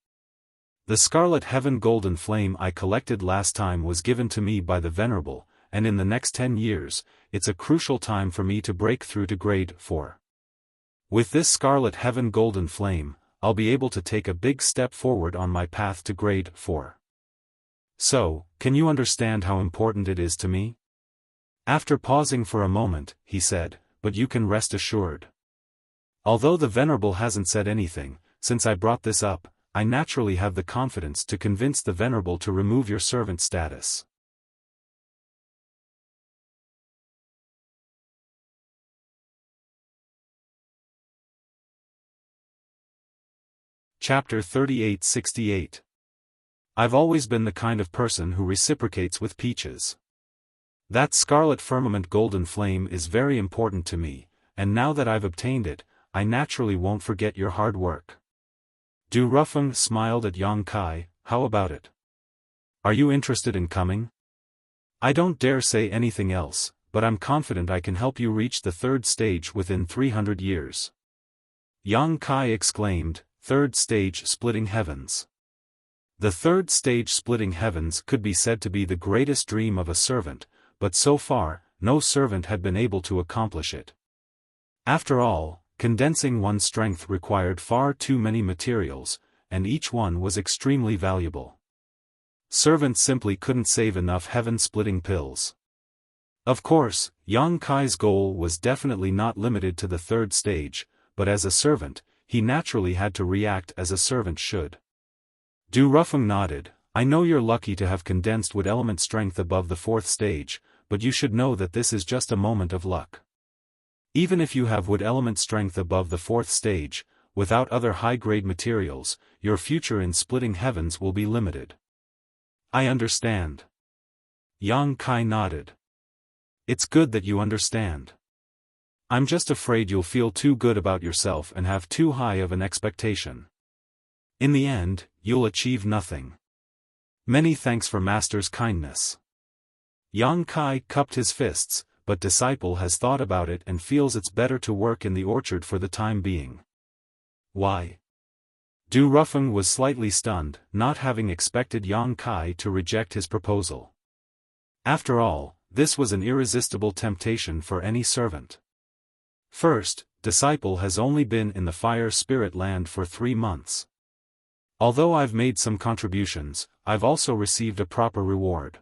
The Scarlet Heaven Golden Flame I collected last time was given to me by the Venerable, and in the next 10 years, it's a crucial time for me to break through to grade 4. With this Scarlet Heaven Golden Flame, I'll be able to take a big step forward on my path to grade 4. So, can you understand how important it is to me?" After pausing for a moment, he said, "But you can rest assured. Although the Venerable hasn't said anything, since I brought this up, I naturally have the confidence to convince the Venerable to remove your servant status." Chapter 3868. I've always been the kind of person who reciprocates with peaches. That Scarlet Firmament Golden Flame is very important to me, and now that I've obtained it, I naturally won't forget your hard work. Du Rufeng smiled at Yang Kai. How about it? Are you interested in coming? I don't dare say anything else, but I'm confident I can help you reach the 3rd stage within 300 years. Yang Kai exclaimed, "Third stage splitting heavens." The 3rd stage splitting heavens could be said to be the greatest dream of a servant, but so far, no servant had been able to accomplish it. After all, condensing one's strength required far too many materials, and each one was extremely valuable. Servants simply couldn't save enough heaven-splitting pills. Of course, Yang Kai's goal was definitely not limited to the 3rd stage, but as a servant, he naturally had to react as a servant should. Du Rufeng nodded. "I know you're lucky to have condensed wood element strength above the 4th stage, but you should know that this is just a moment of luck. Even if you have wood element strength above the 4th stage, without other high-grade materials, your future in splitting heavens will be limited." "I understand." Yang Kai nodded. "It's good that you understand. I'm just afraid you'll feel too good about yourself and have too high of an expectation. In the end, you'll achieve nothing. Many thanks for Master's kindness." Yang Kai cupped his fists, but disciple has thought about it and feels it's better to work in the orchard for the time being. "Why?" Du Rufeng was slightly stunned, not having expected Yang Kai to reject his proposal. After all, this was an irresistible temptation for any servant. First, disciple has only been in the Fire Spirit Land for 3 months. Although I've made some contributions, I've also received a proper reward.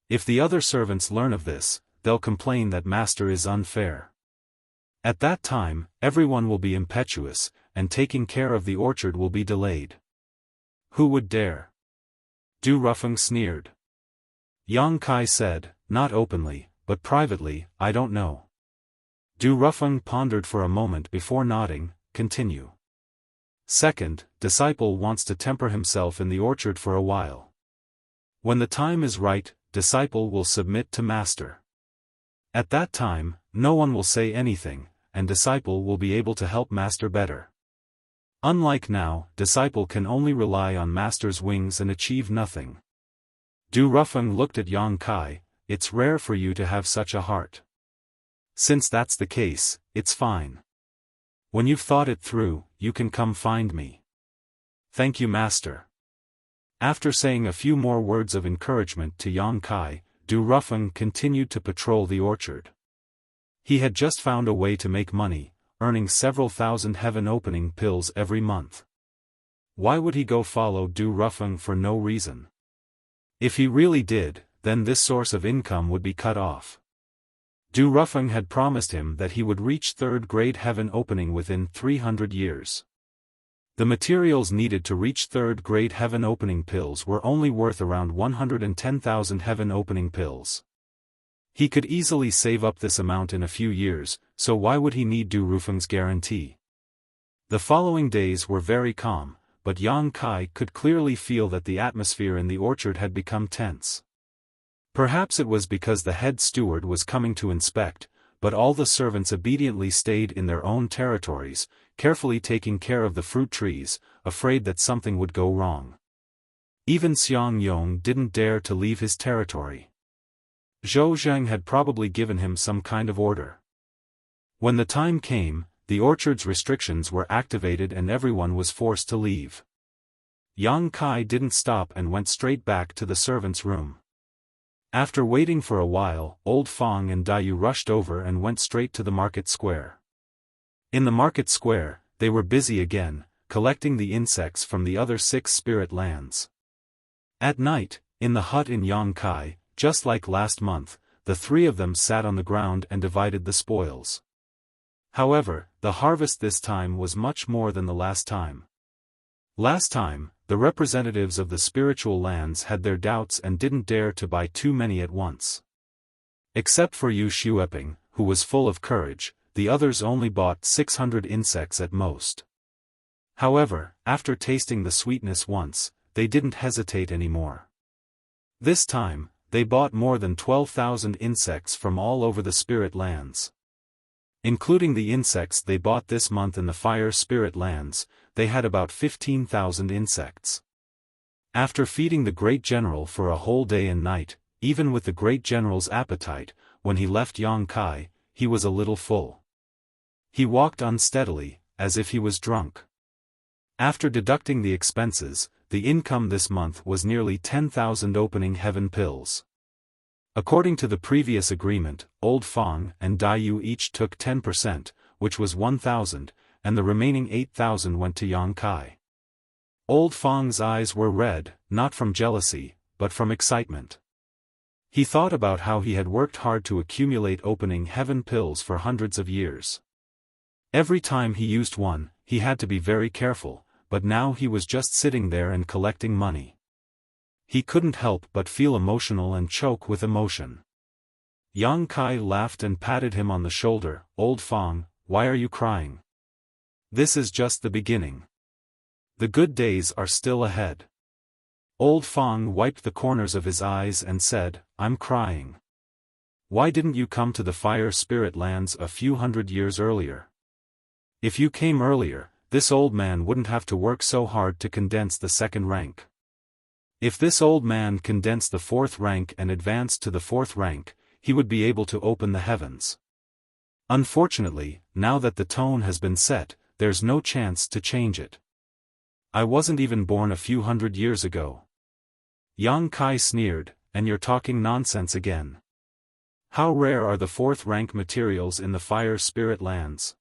If the other servants learn of this, they'll complain that Master is unfair. At that time, everyone will be impetuous, and taking care of the orchard will be delayed. Who would dare? Du Rufeng sneered. Yang Kai said, not openly, but privately, I don't know. Du Rufeng pondered for a moment before nodding, continue. Second, disciple wants to temper himself in the orchard for a while. When the time is right, disciple will submit to master. At that time, no one will say anything, and disciple will be able to help master better. Unlike now, disciple can only rely on master's wings and achieve nothing. Du Rufeng looked at Yang Kai, it's rare for you to have such a heart. Since that's the case, it's fine. When you've thought it through, you can come find me. Thank you, master. After saying a few more words of encouragement to Yang Kai, Du Rufeng continued to patrol the orchard. He had just found a way to make money, earning several thousand heaven-opening pills every month. Why would he go follow Du Rufeng for no reason? If he really did, then this source of income would be cut off. Du Rufeng had promised him that he would reach third-grade heaven-opening within 300 years. The materials needed to reach third-grade heaven-opening pills were only worth around 110,000 heaven-opening pills. He could easily save up this amount in a few years, so why would he need Du Rufeng's guarantee? The following days were very calm, but Yang Kai could clearly feel that the atmosphere in the orchard had become tense. Perhaps it was because the head steward was coming to inspect, but all the servants obediently stayed in their own territories, carefully taking care of the fruit trees, afraid that something would go wrong. Even Xiang Yong didn't dare to leave his territory. Zhou Zheng had probably given him some kind of order. When the time came, the orchard's restrictions were activated and everyone was forced to leave. Yang Kai didn't stop and went straight back to the servants' room. After waiting for a while, Old Fong and Dayu rushed over and went straight to the market square. In the market square, they were busy again, collecting the insects from the other 6 spirit lands. At night, in the hut in Yang Kai, just like last month, the 3 of them sat on the ground and divided the spoils. However, the harvest this time was much more than the last time. Last time, the representatives of the spiritual lands had their doubts and didn't dare to buy too many at once. Except for Yu Xueping, who was full of courage, the others only bought 600 insects at most. However, after tasting the sweetness once, they didn't hesitate anymore. This time, they bought more than 12,000 insects from all over the spirit lands. Including the insects they bought this month in the fire spirit lands, they had about 15,000 insects. After feeding the great general for a whole day and night, even with the great general's appetite, when he left Yang Kai, he was a little full. He walked unsteadily, as if he was drunk. After deducting the expenses, the income this month was nearly 10,000 opening heaven pills. According to the previous agreement, Old Fong and Dayu each took 10%, which was 1,000, and the remaining 8,000 went to Yang Kai. Old Fong's eyes were red, not from jealousy, but from excitement. He thought about how he had worked hard to accumulate opening heaven pills for hundreds of years. Every time he used one, he had to be very careful, but now he was just sitting there and collecting money. He couldn't help but feel emotional and choke with emotion. Yang Kai laughed and patted him on the shoulder. Old Fong, why are you crying? This is just the beginning. The good days are still ahead. Old Fong wiped the corners of his eyes and said, I'm crying. Why didn't you come to the fire spirit lands a few hundred years earlier? If you came earlier, this old man wouldn't have to work so hard to condense the 2nd rank. If this old man condensed the 4th rank and advanced to the 4th rank, he would be able to open the heavens. Unfortunately, now that the tone has been set, there's no chance to change it. I wasn't even born a few hundred years ago. Yang Kai sneered, and you're talking nonsense again. How rare are the 4th rank materials in the fire spirit lands?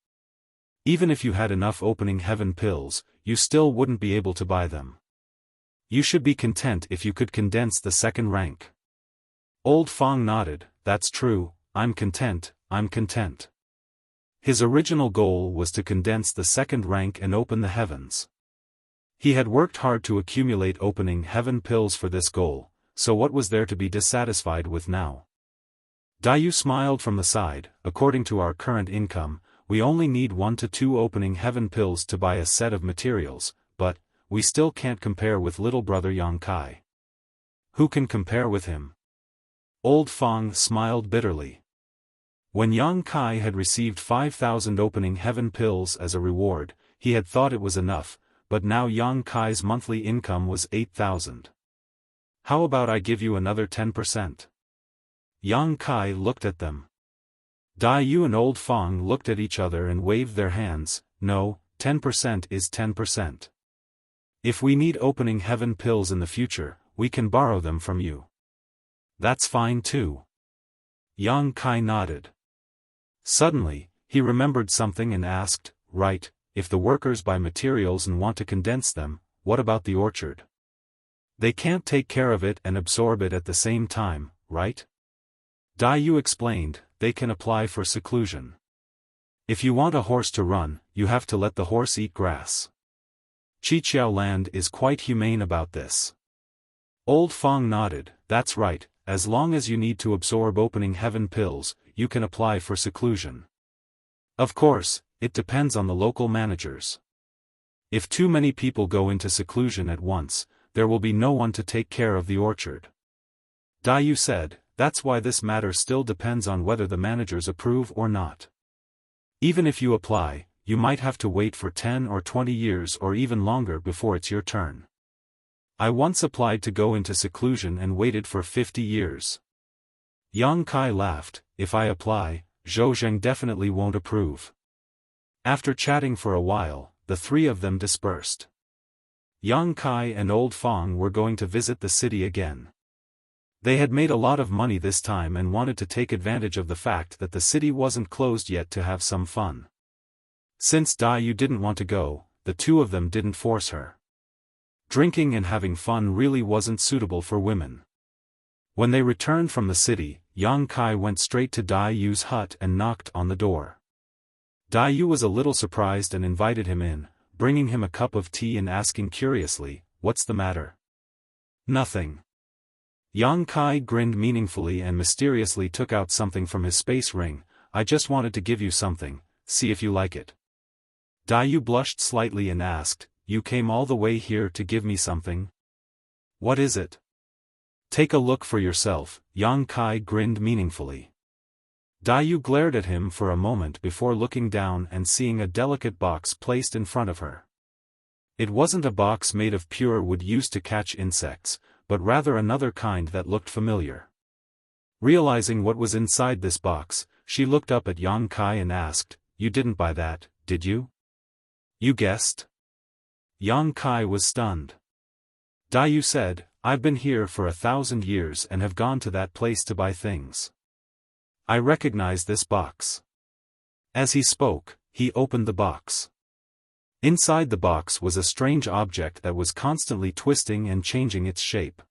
Even if you had enough opening heaven pills, you still wouldn't be able to buy them. You should be content if you could condense the 2nd rank. Old Fong nodded, that's true, I'm content, I'm content. His original goal was to condense the second rank and open the heavens. He had worked hard to accumulate opening heaven pills for this goal, so what was there to be dissatisfied with now? Dayu smiled from the side. According to our current income, we only need 1 to 2 opening heaven pills to buy a set of materials, but we still can't compare with little brother Yang Kai. Who can compare with him? Old Fang smiled bitterly. When Yang Kai had received 5,000 opening heaven pills as a reward, he had thought it was enough, but now Yang Kai's monthly income was 8,000. How about I give you another 10%? Yang Kai looked at them. Dayu and Old Fang looked at each other and waved their hands. No, 10% is 10%. If we need opening heaven pills in the future, we can borrow them from you. That's fine too. Yang Kai nodded. Suddenly, he remembered something and asked, right, if the workers buy materials and want to condense them, what about the orchard? They can't take care of it and absorb it at the same time, right? Dayu explained, they can apply for seclusion. If you want a horse to run, you have to let the horse eat grass. Qiqiao land is quite humane about this. Old Fang nodded, that's right, as long as you need to absorb opening heaven pills, you can apply for seclusion. Of course, it depends on the local managers. If too many people go into seclusion at once, there will be no one to take care of the orchard. Dayu said, that's why this matter still depends on whether the managers approve or not. Even if you apply, you might have to wait for 10 or 20 years or even longer before it's your turn. I once applied to go into seclusion and waited for 50 years. Yang Kai laughed, if I apply, Zhou Zheng definitely won't approve. After chatting for a while, the three of them dispersed. Yang Kai and Old Fang were going to visit the city again. They had made a lot of money this time and wanted to take advantage of the fact that the city wasn't closed yet to have some fun. Since Dayu didn't want to go, the two of them didn't force her. Drinking and having fun really wasn't suitable for women. When they returned from the city, Yang Kai went straight to Dayu's hut and knocked on the door. Dayu was a little surprised and invited him in, bringing him a cup of tea and asking curiously, what's the matter? Nothing. Yang Kai grinned meaningfully and mysteriously took out something from his space ring. I just wanted to give you something, see if you like it. Dayu blushed slightly and asked, you came all the way here to give me something? What is it? Take a look for yourself, Yang Kai grinned meaningfully. Dayu glared at him for a moment before looking down and seeing a delicate box placed in front of her. It wasn't a box made of pure wood used to catch insects, but rather another kind that looked familiar. Realizing what was inside this box, she looked up at Yang Kai and asked, you didn't buy that, did you? You guessed? Yang Kai was stunned. Dayu said, I've been here for 1,000 years and have gone to that place to buy things. I recognize this box. As he spoke, he opened the box. Inside the box was a strange object that was constantly twisting and changing its shape.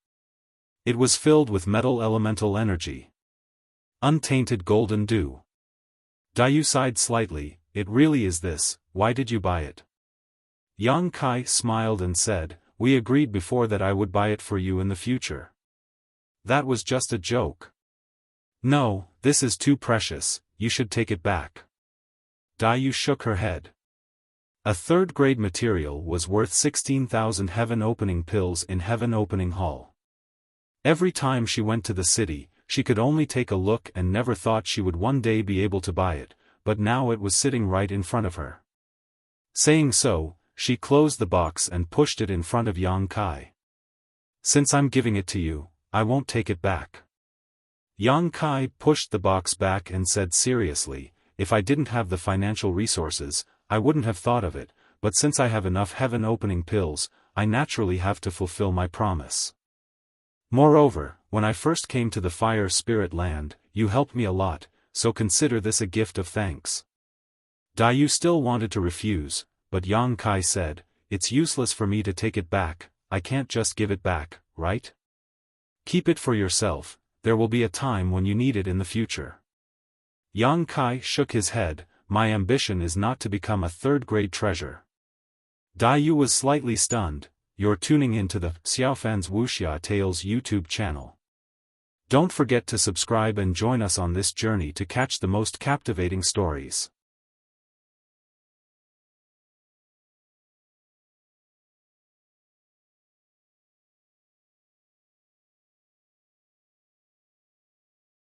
It was filled with metal elemental energy. Untainted golden dew. Dayu sighed slightly, it really is this, why did you buy it? Yang Kai smiled and said, we agreed before that I would buy it for you in the future. That was just a joke. No, this is too precious, you should take it back. Dayu shook her head. A third-grade material was worth 16,000 heaven-opening pills in Heaven Opening Hall. Every time she went to the city, she could only take a look and never thought she would one day be able to buy it, but now it was sitting right in front of her. Saying so, she closed the box and pushed it in front of Yang Kai. Since I'm giving it to you, I won't take it back. Yang Kai pushed the box back and said seriously, if I didn't have the financial resources, I wouldn't have thought of it, but since I have enough heaven-opening pills, I naturally have to fulfill my promise. Moreover, when I first came to the Fire Spirit Land, you helped me a lot, so consider this a gift of thanks. Dayu still wanted to refuse, but Yang Kai said, it's useless for me to take it back, I can't just give it back, right? Keep it for yourself, there will be a time when you need it in the future. Yang Kai shook his head, my ambition is not to become a third-grade treasure. Daiyu was slightly stunned. You're tuning into the Xiaofan's Wuxia Tales YouTube channel. Don't forget to subscribe and join us on this journey to catch the most captivating stories.